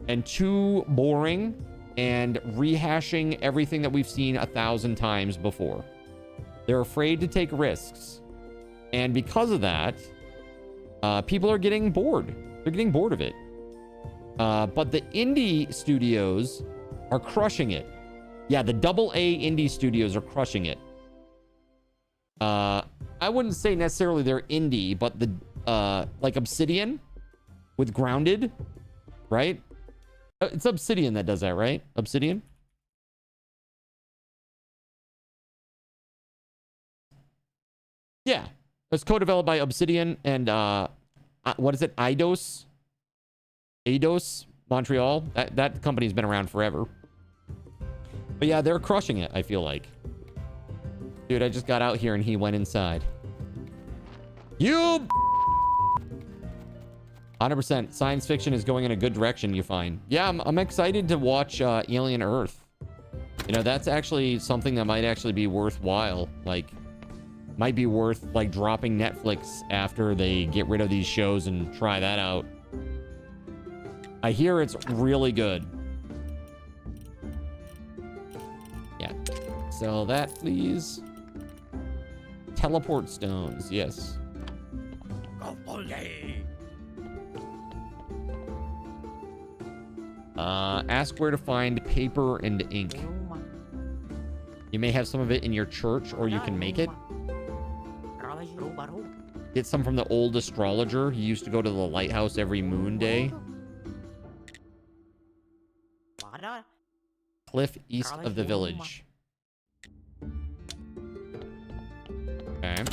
and too boring and rehashing everything that we've seen 1,000 times before. They're afraid to take risks. And because of that, people are getting bored. They're getting bored of it. But the indie studios are crushing it. Yeah, the AA indie studios are crushing it. I wouldn't say necessarily they're indie, but the like Obsidian with Grounded, right? It's Obsidian that does that, right? Obsidian? Yeah. It's co-developed by Obsidian and what is it? Eidos Montreal. That company's been around forever. But yeah, they're crushing it, I feel like. Dude, I just got out here and he went inside. You 100% science fiction is going in a good direction, you find. Yeah, I'm excited to watch Alien Earth. You know, that's actually something that might actually be worthwhile. Like, might be worth like dropping Netflix after they get rid of these shows and try that out. I hear it's really good. Yeah. Sell that, please. Teleport stones. Yes. Ask where to find paper and ink. You may have some of it in your church, or you can make it. Get some from the old astrologer. He used to go to the lighthouse every moon day. Cliff east of the village. Okay.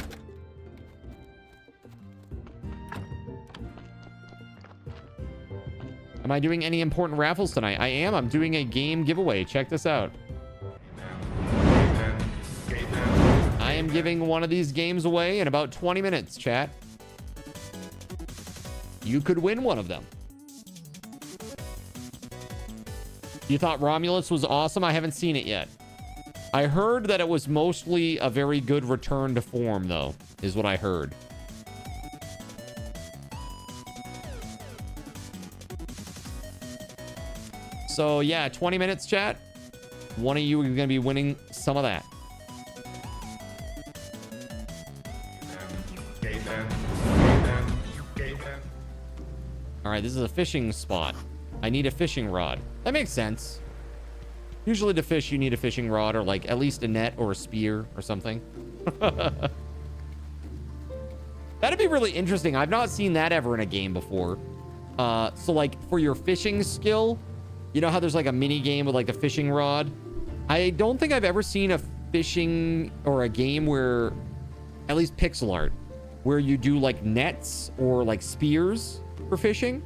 Am I doing any important raffles tonight? I am. I'm doing a game giveaway. Check this out. I am giving one of these games away in about 20 minutes, chat. You could win one of them. You thought Romulus was awesome? I haven't seen it yet. I heard that it was mostly a very good return to form, though, is what I heard. So yeah, 20 minutes, chat. One of you is going to be winning some of that. All right, this is a fishing spot. I need a fishing rod. That makes sense. Usually to fish, you need a fishing rod or like at least a net or a spear or something. That'd be really interesting. I've not seen that ever in a game before. So like for your fishing skill, you know how there's like a mini game with like a fishing rod? I don't think I've ever seen a fishing or a game where, at least pixel art, where you do like nets or like spears for fishing.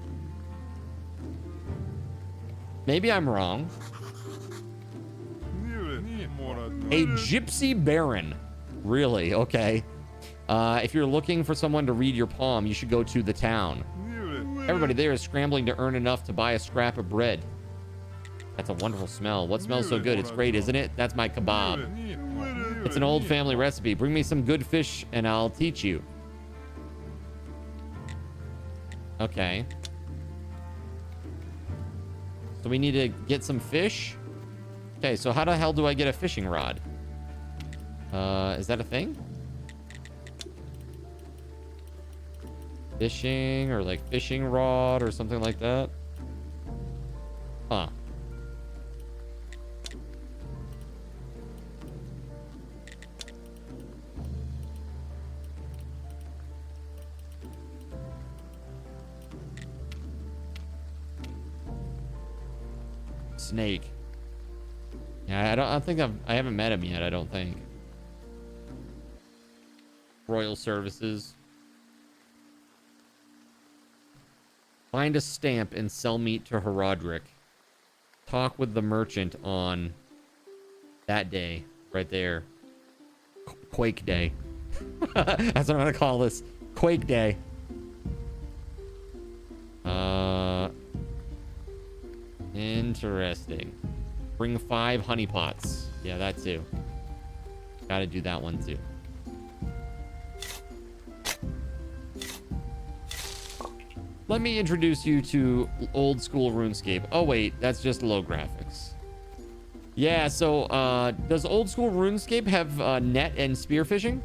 Maybe I'm wrong. A gypsy baron. Really? Okay. If you're looking for someone to read your palm, you should go to the town. Everybody there is scrambling to earn enough to buy a scrap of bread. That's a wonderful smell. What smells so good? It's great, isn't it? That's my kebab. It's an old family recipe. Bring me some good fish and I'll teach you. Okay. So we need to get some fish. Okay, so how the hell do I get a fishing rod? Is that a thing? Fishing or like fishing rod or something like that? Huh. Snake. Yeah, I think I haven't met him yet, I don't think. Royal services. Find a stamp and sell meat to Herodric. Talk with the merchant on that day, right there. Quake Day. That's what I'm gonna call this. Quake Day. Interesting. Bring 5 honeypots. Yeah, that too. Gotta do that one too. Let me introduce you to old school RuneScape. Oh wait, that's just low graphics. Yeah, so does old school RuneScape have net and spearfishing?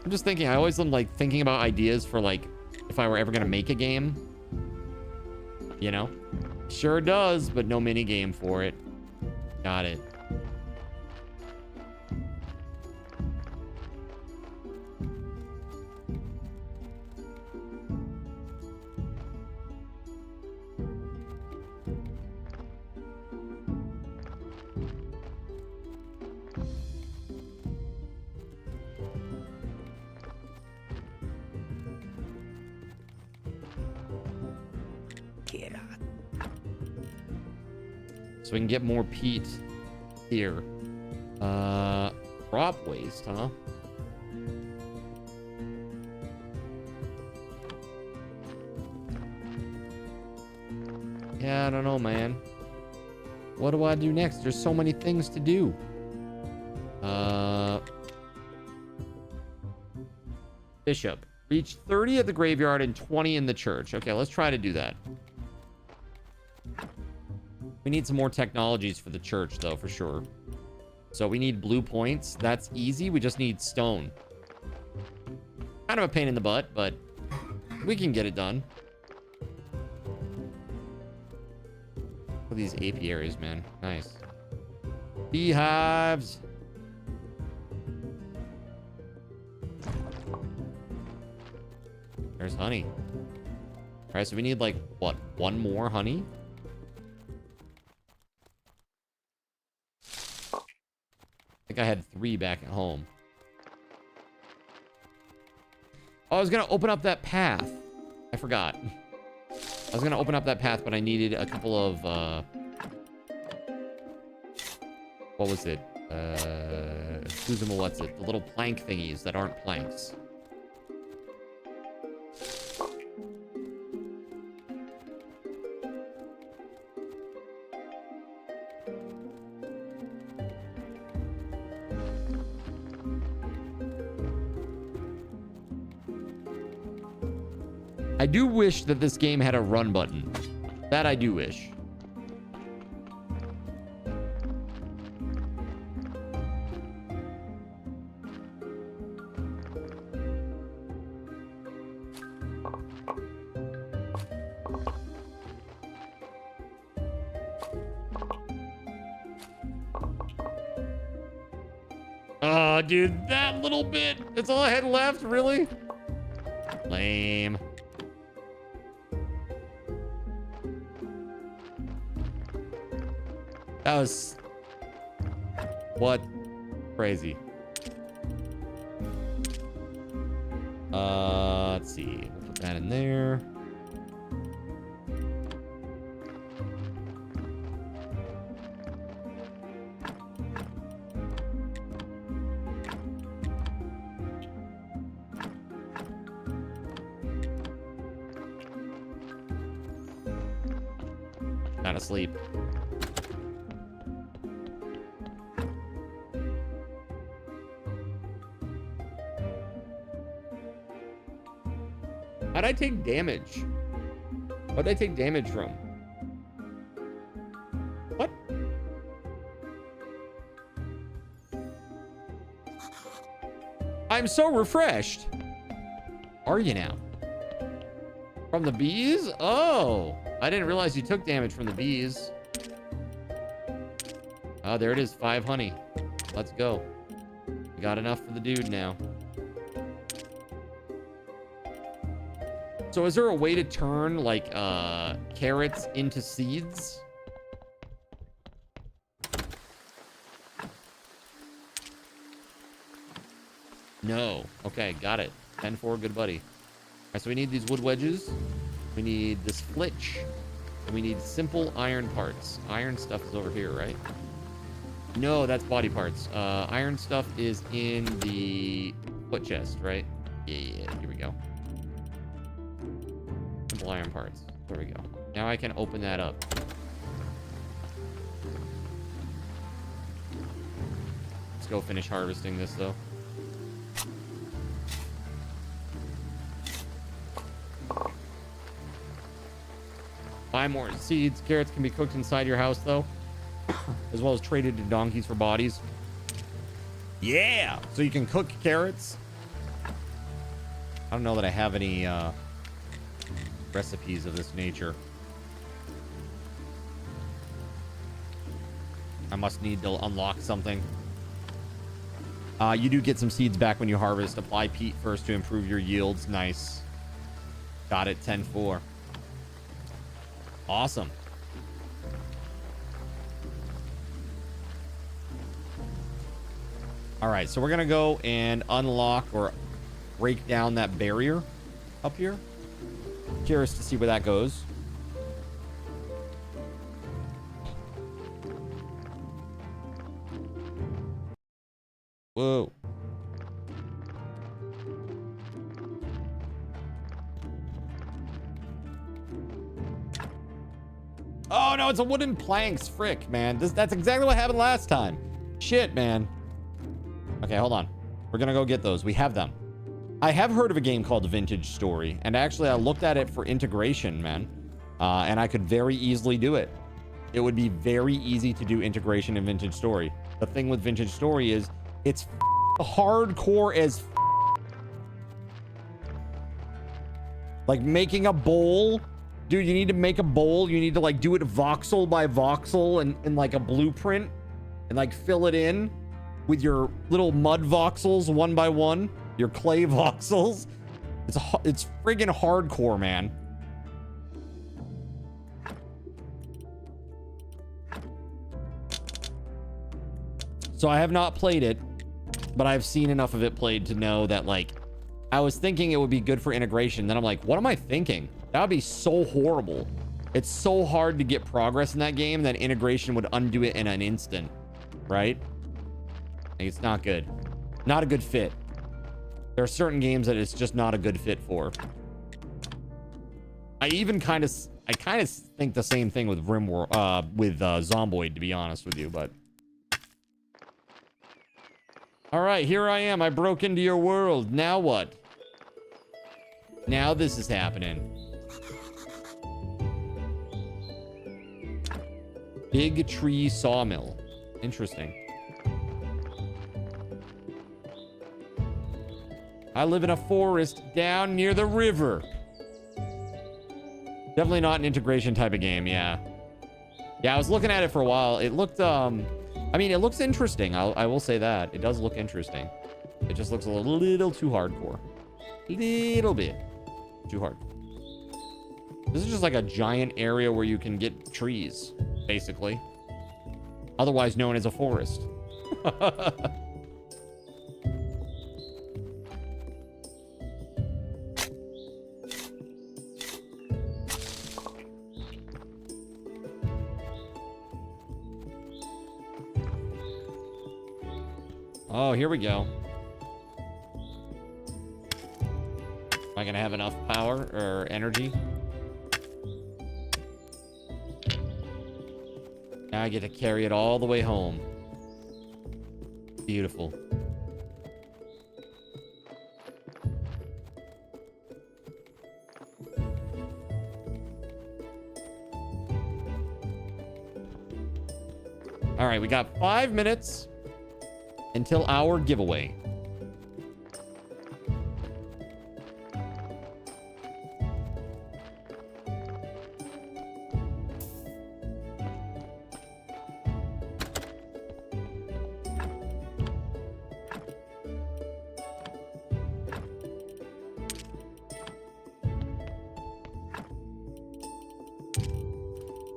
I'm just thinking, I always am like thinking about ideas for like if I were ever gonna make a game. You know? Sure does, but no mini game for it. Got it. So we can get more peat here. Crop waste, huh? Yeah, I don't know, man. What do I do next? There's so many things to do. Bishop. Reach 30 at the graveyard and 20 in the church. Okay, let's try to do that. We need some more technologies for the church, though, for sure. So we need blue points. That's easy. We just need stone. Kind of a pain in the butt, but we can get it done. Look at these apiaries, man. Nice. Beehives. There's honey. All right, so we need, like, what, 1 more honey? I think I had 3 back at home. Oh, I was gonna open up that path. I forgot. I was gonna open up that path, but I needed a couple of what was it? What's it? The little plank thingies that aren't planks. I do wish that this game had a run button. That I do wish. Oh, dude, that little bit. That's all I had left, really? Lame. That was... What? Crazy. Let's see. We'll put that in there. Not asleep. How'd I take damage? What'd I take damage from? What? I'm so refreshed. Are you now? From the bees? Oh, I didn't realize you took damage from the bees. Oh, there it is. 5 honey. Let's go. We got enough for the dude now. So is there a way to turn like carrots into seeds? No. Okay, got it. 10-4, good buddy. All right, so we need these wood wedges. We need this flitch. And we need simple iron parts. Iron stuff is over here, right? No, that's body parts. Iron stuff is in the foot chest, right? Yeah, here we go. Simple iron parts. There we go. Now I can open that up. Let's go finish harvesting this, though. Buy more seeds. Carrots can be cooked inside your house, though, as well as traded to donkeys for bodies. Yeah! So you can cook carrots. I don't know that I have any recipes of this nature. I must need to unlock something. You do get some seeds back when you harvest. Apply peat first to improve your yields. Nice. Got it. 10-4. Awesome. All right, so we're gonna go and unlock or break down that barrier up here. Curious to see where that goes. Whoa. Oh no, it's a wooden planks. Frick, man. That's exactly what happened last time. Shit, man. Okay, hold on. We're gonna go get those. We have them. I have heard of a game called Vintage Story, and actually I looked at it for integration, man. And I could very easily do it. It would be very easy to do integration in Vintage Story. The thing with Vintage Story is it's hardcore as like making a bowl. Dude, you need to make a bowl. You need to like do it voxel by voxel and like a blueprint and like fill it in with your little mud voxels one by one, your clay voxels. It's friggin' hardcore, man. So I have not played it, but I've seen enough of it played to know that like I was thinking it would be good for integration. Then I'm like, what am I thinking? That would be so horrible. It's so hard to get progress in that game that integration would undo it in an instant, right? Like, it's not good. Not a good fit. There are certain games that it's just not a good fit for. I kind of think the same thing with Zomboid, to be honest with you, but all right, here I am. I broke into your world. Now what? Now this is happening. Big tree sawmill. Interesting. I live in a forest down near the river. Definitely not an integration type of game, yeah. Yeah, I was looking at it for a while. It looked, I mean, it looks interesting. I will say that. It does look interesting. It just looks a little too hardcore. Little bit too hard. This is just like a giant area where you can get trees, basically. Otherwise known as a forest. Oh, here we go. Am I gonna have enough power or energy? Now I get to carry it all the way home. Beautiful. All right, we got 5 minutes until our giveaway.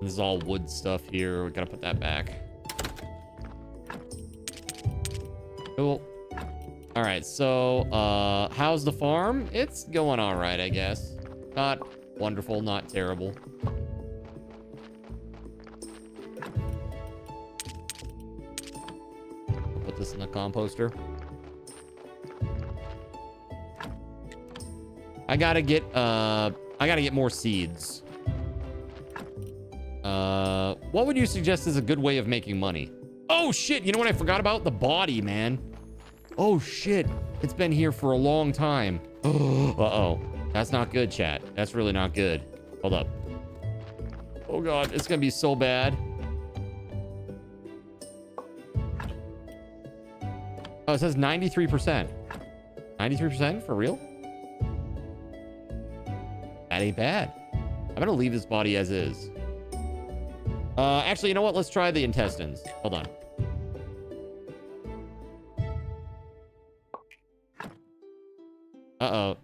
This is all wood stuff here. We gotta put that back. Cool. All right, so how's the farm? It's going all right, I guess. Not wonderful, not terrible. Put this in the composter. I gotta get more seeds. What would you suggest is a good way of making money? Oh shit, you know what I forgot about? The body, man. Oh shit, it's been here for a long time. Uh-oh, that's not good, chat. That's really not good. Hold up. Oh god, it's gonna be so bad. Oh, it says 93%. 93% for real? That ain't bad. I'm gonna leave this body as is. Actually, you know what? Let's try the intestines. Hold on. Uh-oh.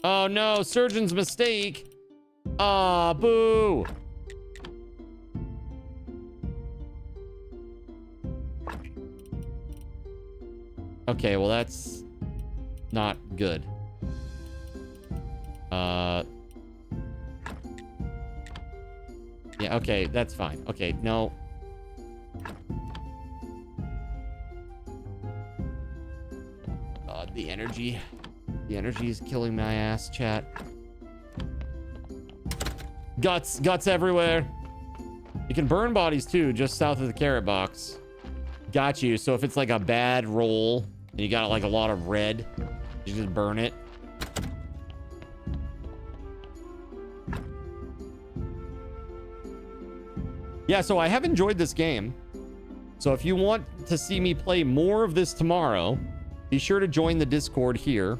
Oh, no. Surgeon's mistake. Aw, boo. Okay, well, that's not good. Yeah, okay, that's fine. Okay, no. God, the energy. The energy is killing my ass, chat. Guts everywhere. You can burn bodies too, just south of the carrot box. Got you. So if it's like a bad roll and you got like a lot of red, you just burn it. Yeah, so I have enjoyed this game. So if you want to see me play more of this tomorrow, be sure to join the Discord here.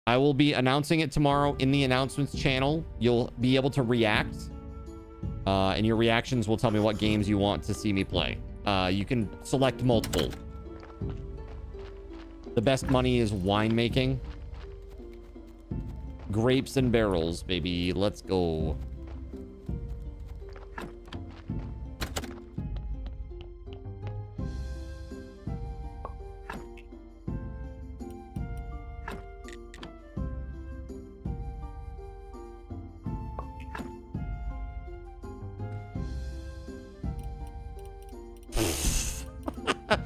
I will be announcing it tomorrow in the announcements channel. You'll be able to react. And your reactions will tell me what games you want to see me play. You can select multiple. The best money is winemaking. Grapes and barrels, baby. Let's go.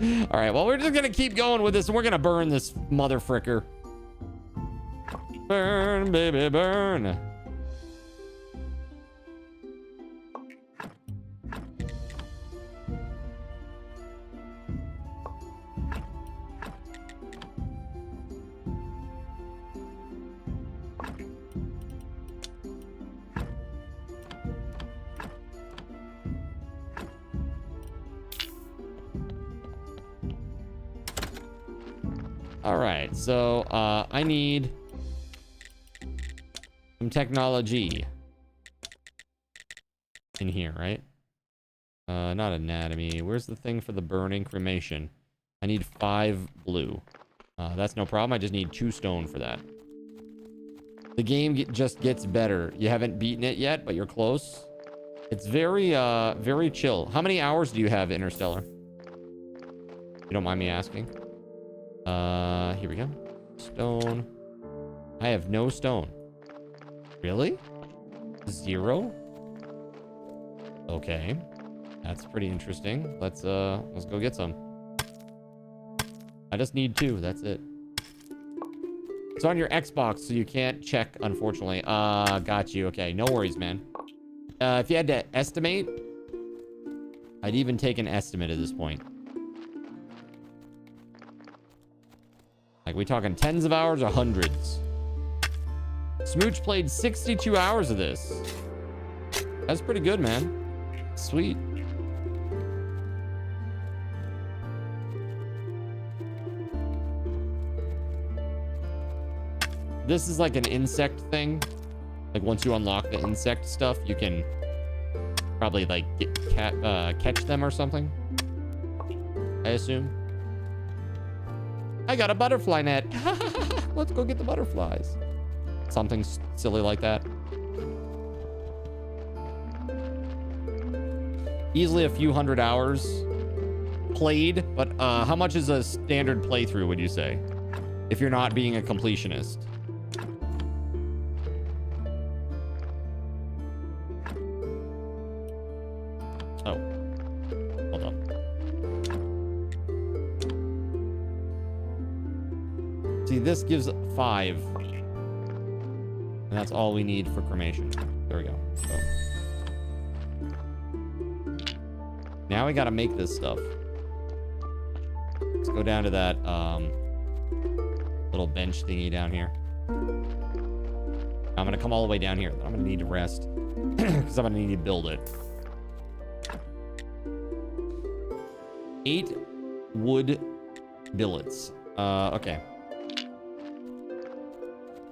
All right, well, we're just gonna keep going with this, and we're gonna burn this mother fricker. Burn, baby, burn. All right, so I need some technology in here, right? Not anatomy. Where's the thing for the burning cremation? I need 5 blue. That's no problem. I just need 2 stone for that. The game just gets better. You haven't beaten it yet, but you're close. It's very, very chill. How many hours do you have, Interstellar? You don't mind me asking? Here we go. Stone. I have no stone. Really? 0? Okay. That's pretty interesting. Let's go get some. I just need 2. That's it. It's on your Xbox, so you can't check, unfortunately. Got you. Okay, no worries, man. If you had to estimate, I'd even take an estimate at this point. Like, we talking tens of hours or hundreds? Smooch played 62 hours of this. That's pretty good, man. Sweet. This is like an insect thing. Like, once you unlock the insect stuff, you can probably like catch them or something, I assume. I got a butterfly net. Let's go get the butterflies. Something silly like that. Easily a few hundred hours played, but how much is a standard playthrough, would you say? If you're not being a completionist. Oh. Hold up. See, this gives 5. And that's all we need for cremation. There we go. So. Now we gotta make this stuff. Let's go down to that little bench thingy down here. I'm gonna come all the way down here. I'm gonna need to rest because I'm gonna need to build it. 8 wood billets. Okay.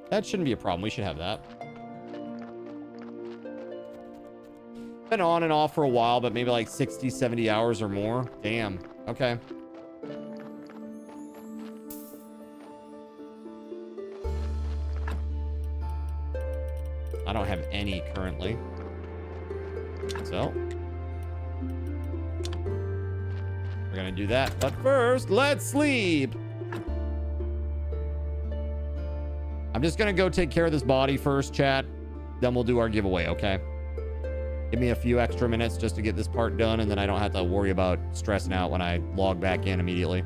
That shouldn't be a problem. We should have that. Been on and off for a while, but maybe like 60, 70 hours or more. Damn. Okay. I don't have any currently. So. We're gonna do that. But first, let's sleep. I'm just gonna go take care of this body first, chat. Then we'll do our giveaway, okay? Give me a few extra minutes just to get this part done, and then I don't have to worry about stressing out when I log back in immediately.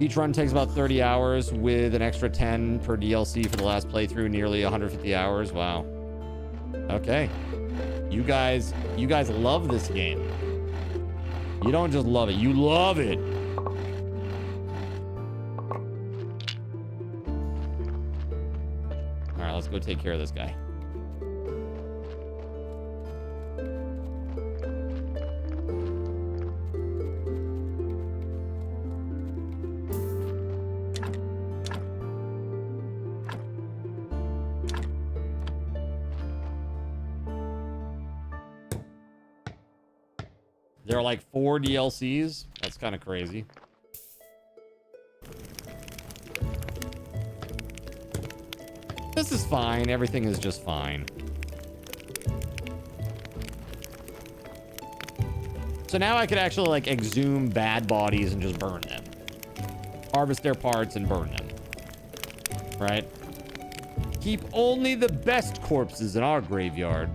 Each run takes about 30 hours with an extra 10 per DLC for the last playthrough, nearly 150 hours. Wow. Okay. You guys love this game. You don't just love it, you love it. All right, let's go take care of this guy. There are like 4 DLCs. That's kind of crazy. This is fine. Everything is just fine. So now I could actually like exhume bad bodies and just burn them. Harvest their parts and burn them. Right? Keep only the best corpses in our graveyard.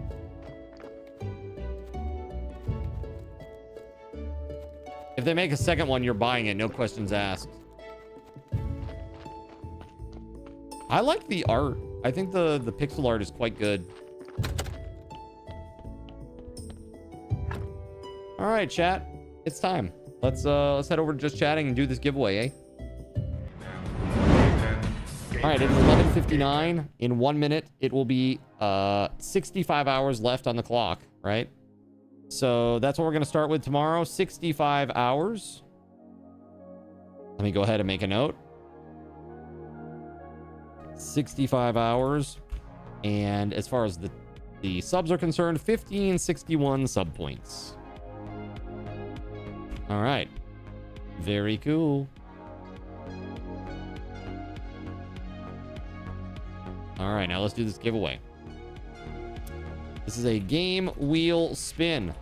If they make a second one, you're buying it. No questions asked. I like the art. I think the pixel art is quite good. All right, chat. It's time. Let's head over to just chatting and do this giveaway, eh? All right, it is 11:59. In 1 minute, it will be 65 hours left on the clock, right? So that's what we're going to start with tomorrow. 65 hours. Let me go ahead and make a note. 65 hours. And as far as the subs are concerned, 1561 sub points. All right. Very cool. All right, now let's do this giveaway. This is a game wheel spin.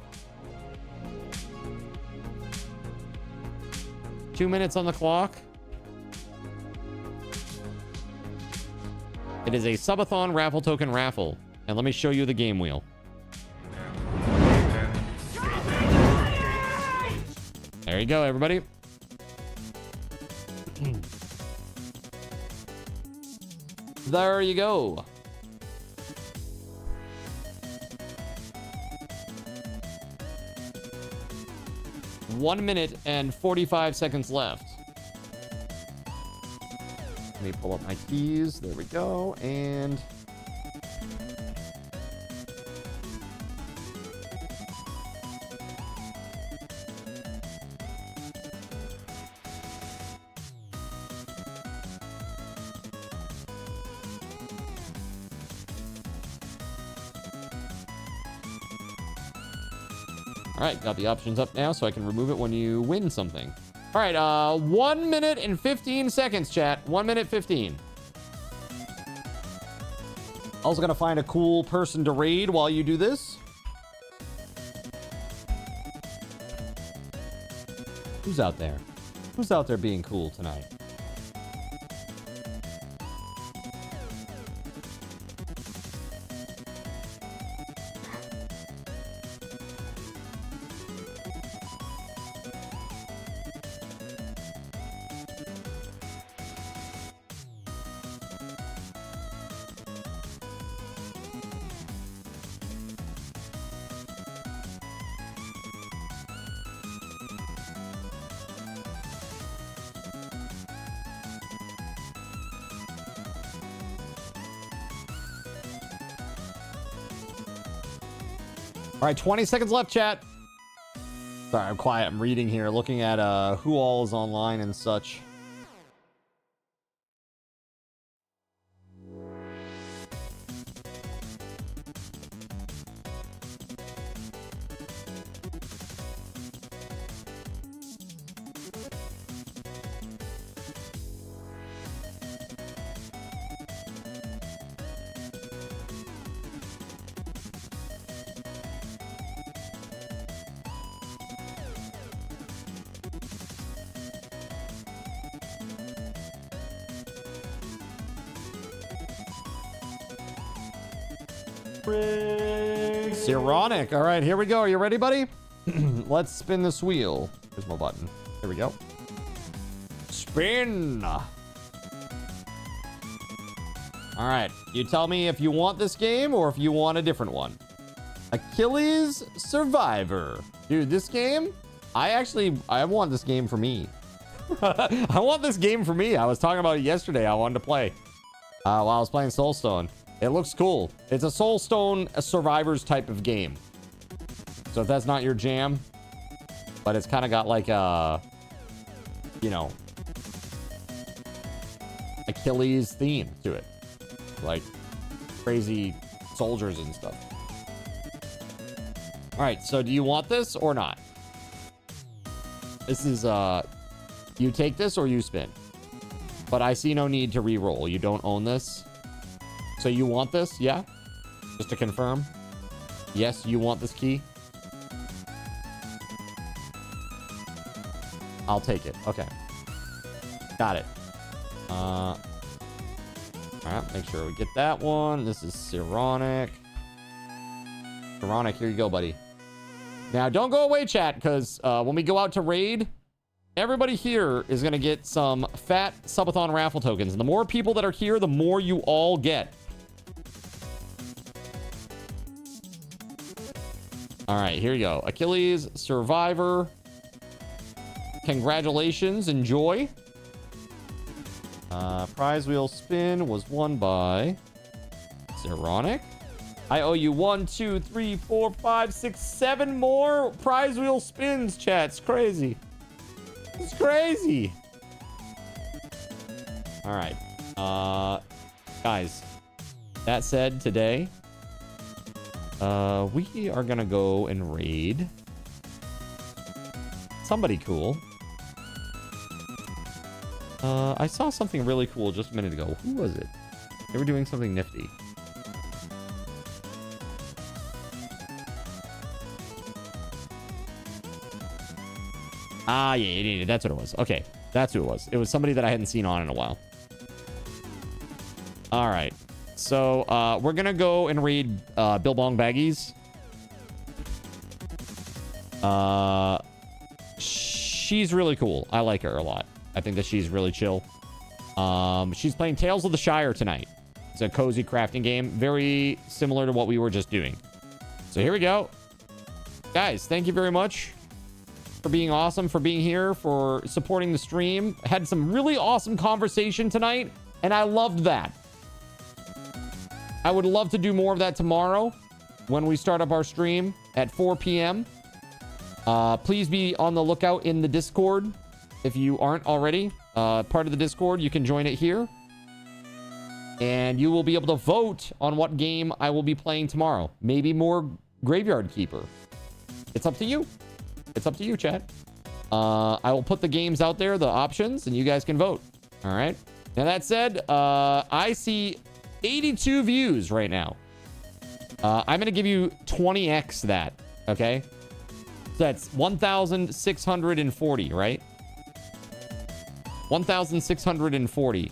2 minutes on the clock. It is a Subathon raffle token raffle. And let me show you the game wheel. There you go, everybody. There you go. One minute and 45 seconds left. Let me pull up my keys. There we go. And all right, got the options up now so I can remove it when you win something. All right, 1 minute and 15 seconds, chat. 1 minute 15. Also gonna find a cool person to raid while you do this. Who's out there? Who's out there being cool tonight? All right, 20 seconds left, chat. Sorry, I'm quiet. I'm reading here, looking at who all is online and such. Ironic. All right, here we go. Are you ready, buddy? Let's spin this wheel. Here's my button. Here we go. Spin. All right. You tell me if you want this game or if you want a different one. Achilles Survivor. Dude, this game, I want this game for me. I want this game for me. I was talking about it yesterday. I wanted to play while I was playing Soulstone. It looks cool. It's a Soulstone Survivors type of game. So if that's not your jam, but it's kind of got like a, you know, Achilles theme to it. Like crazy soldiers and stuff. All right, so do you want this or not? This is, you take this or you spin. But I see no need to re-roll. You don't own this. So you want this, yeah? Just to confirm. Yes, you want this key. I'll take it. Okay. Got it. All right, make sure we get that one. This is Sironic. Sironic, here you go, buddy. Now, don't go away, chat, because when we go out to raid, everybody here is going to get some fat Subathon raffle tokens. And the more people that are here, the more you all get. All right, here you go. Achilles Survivor. Congratulations. Enjoy. Prize wheel spin was won by Sironic. I owe you 1, 2, 3, 4, 5, 6, 7 more prize wheel spins, chat. It's crazy. It's crazy. All right. Guys, that said, today, we are gonna go and raid somebody cool. I saw something really cool just a minute ago. Who was it? They were doing something nifty. Ah, yeah, that's what it was. Okay, that's who it was. It was somebody that I hadn't seen on in a while. All right. So, we're gonna go and read Bill Bong Baggies. She's really cool. I like her a lot. I think that she's really chill. She's playing Tales of the Shire tonight. It's a cozy crafting game. Very similar to what we were just doing. So here we go. Guys, thank you very much for being awesome, for being here, for supporting the stream. Had some really awesome conversation tonight, and I loved that. I would love to do more of that tomorrow when we start up our stream at 4 p.m. Please be on the lookout in the Discord. If you aren't already part of the Discord, you can join it here. And you will be able to vote on what game I will be playing tomorrow. Maybe more Graveyard Keeper. It's up to you. It's up to you, chat. I will put the games out there, the options, and you guys can vote. All right. Now, that said, I see 82 views right now. I'm going to give you 20x that, okay? So that's 1,640, right? 1,640.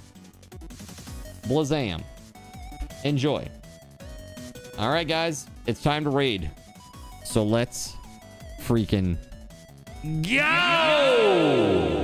Blazam. Enjoy. All right, guys. It's time to raid. So let's freaking go!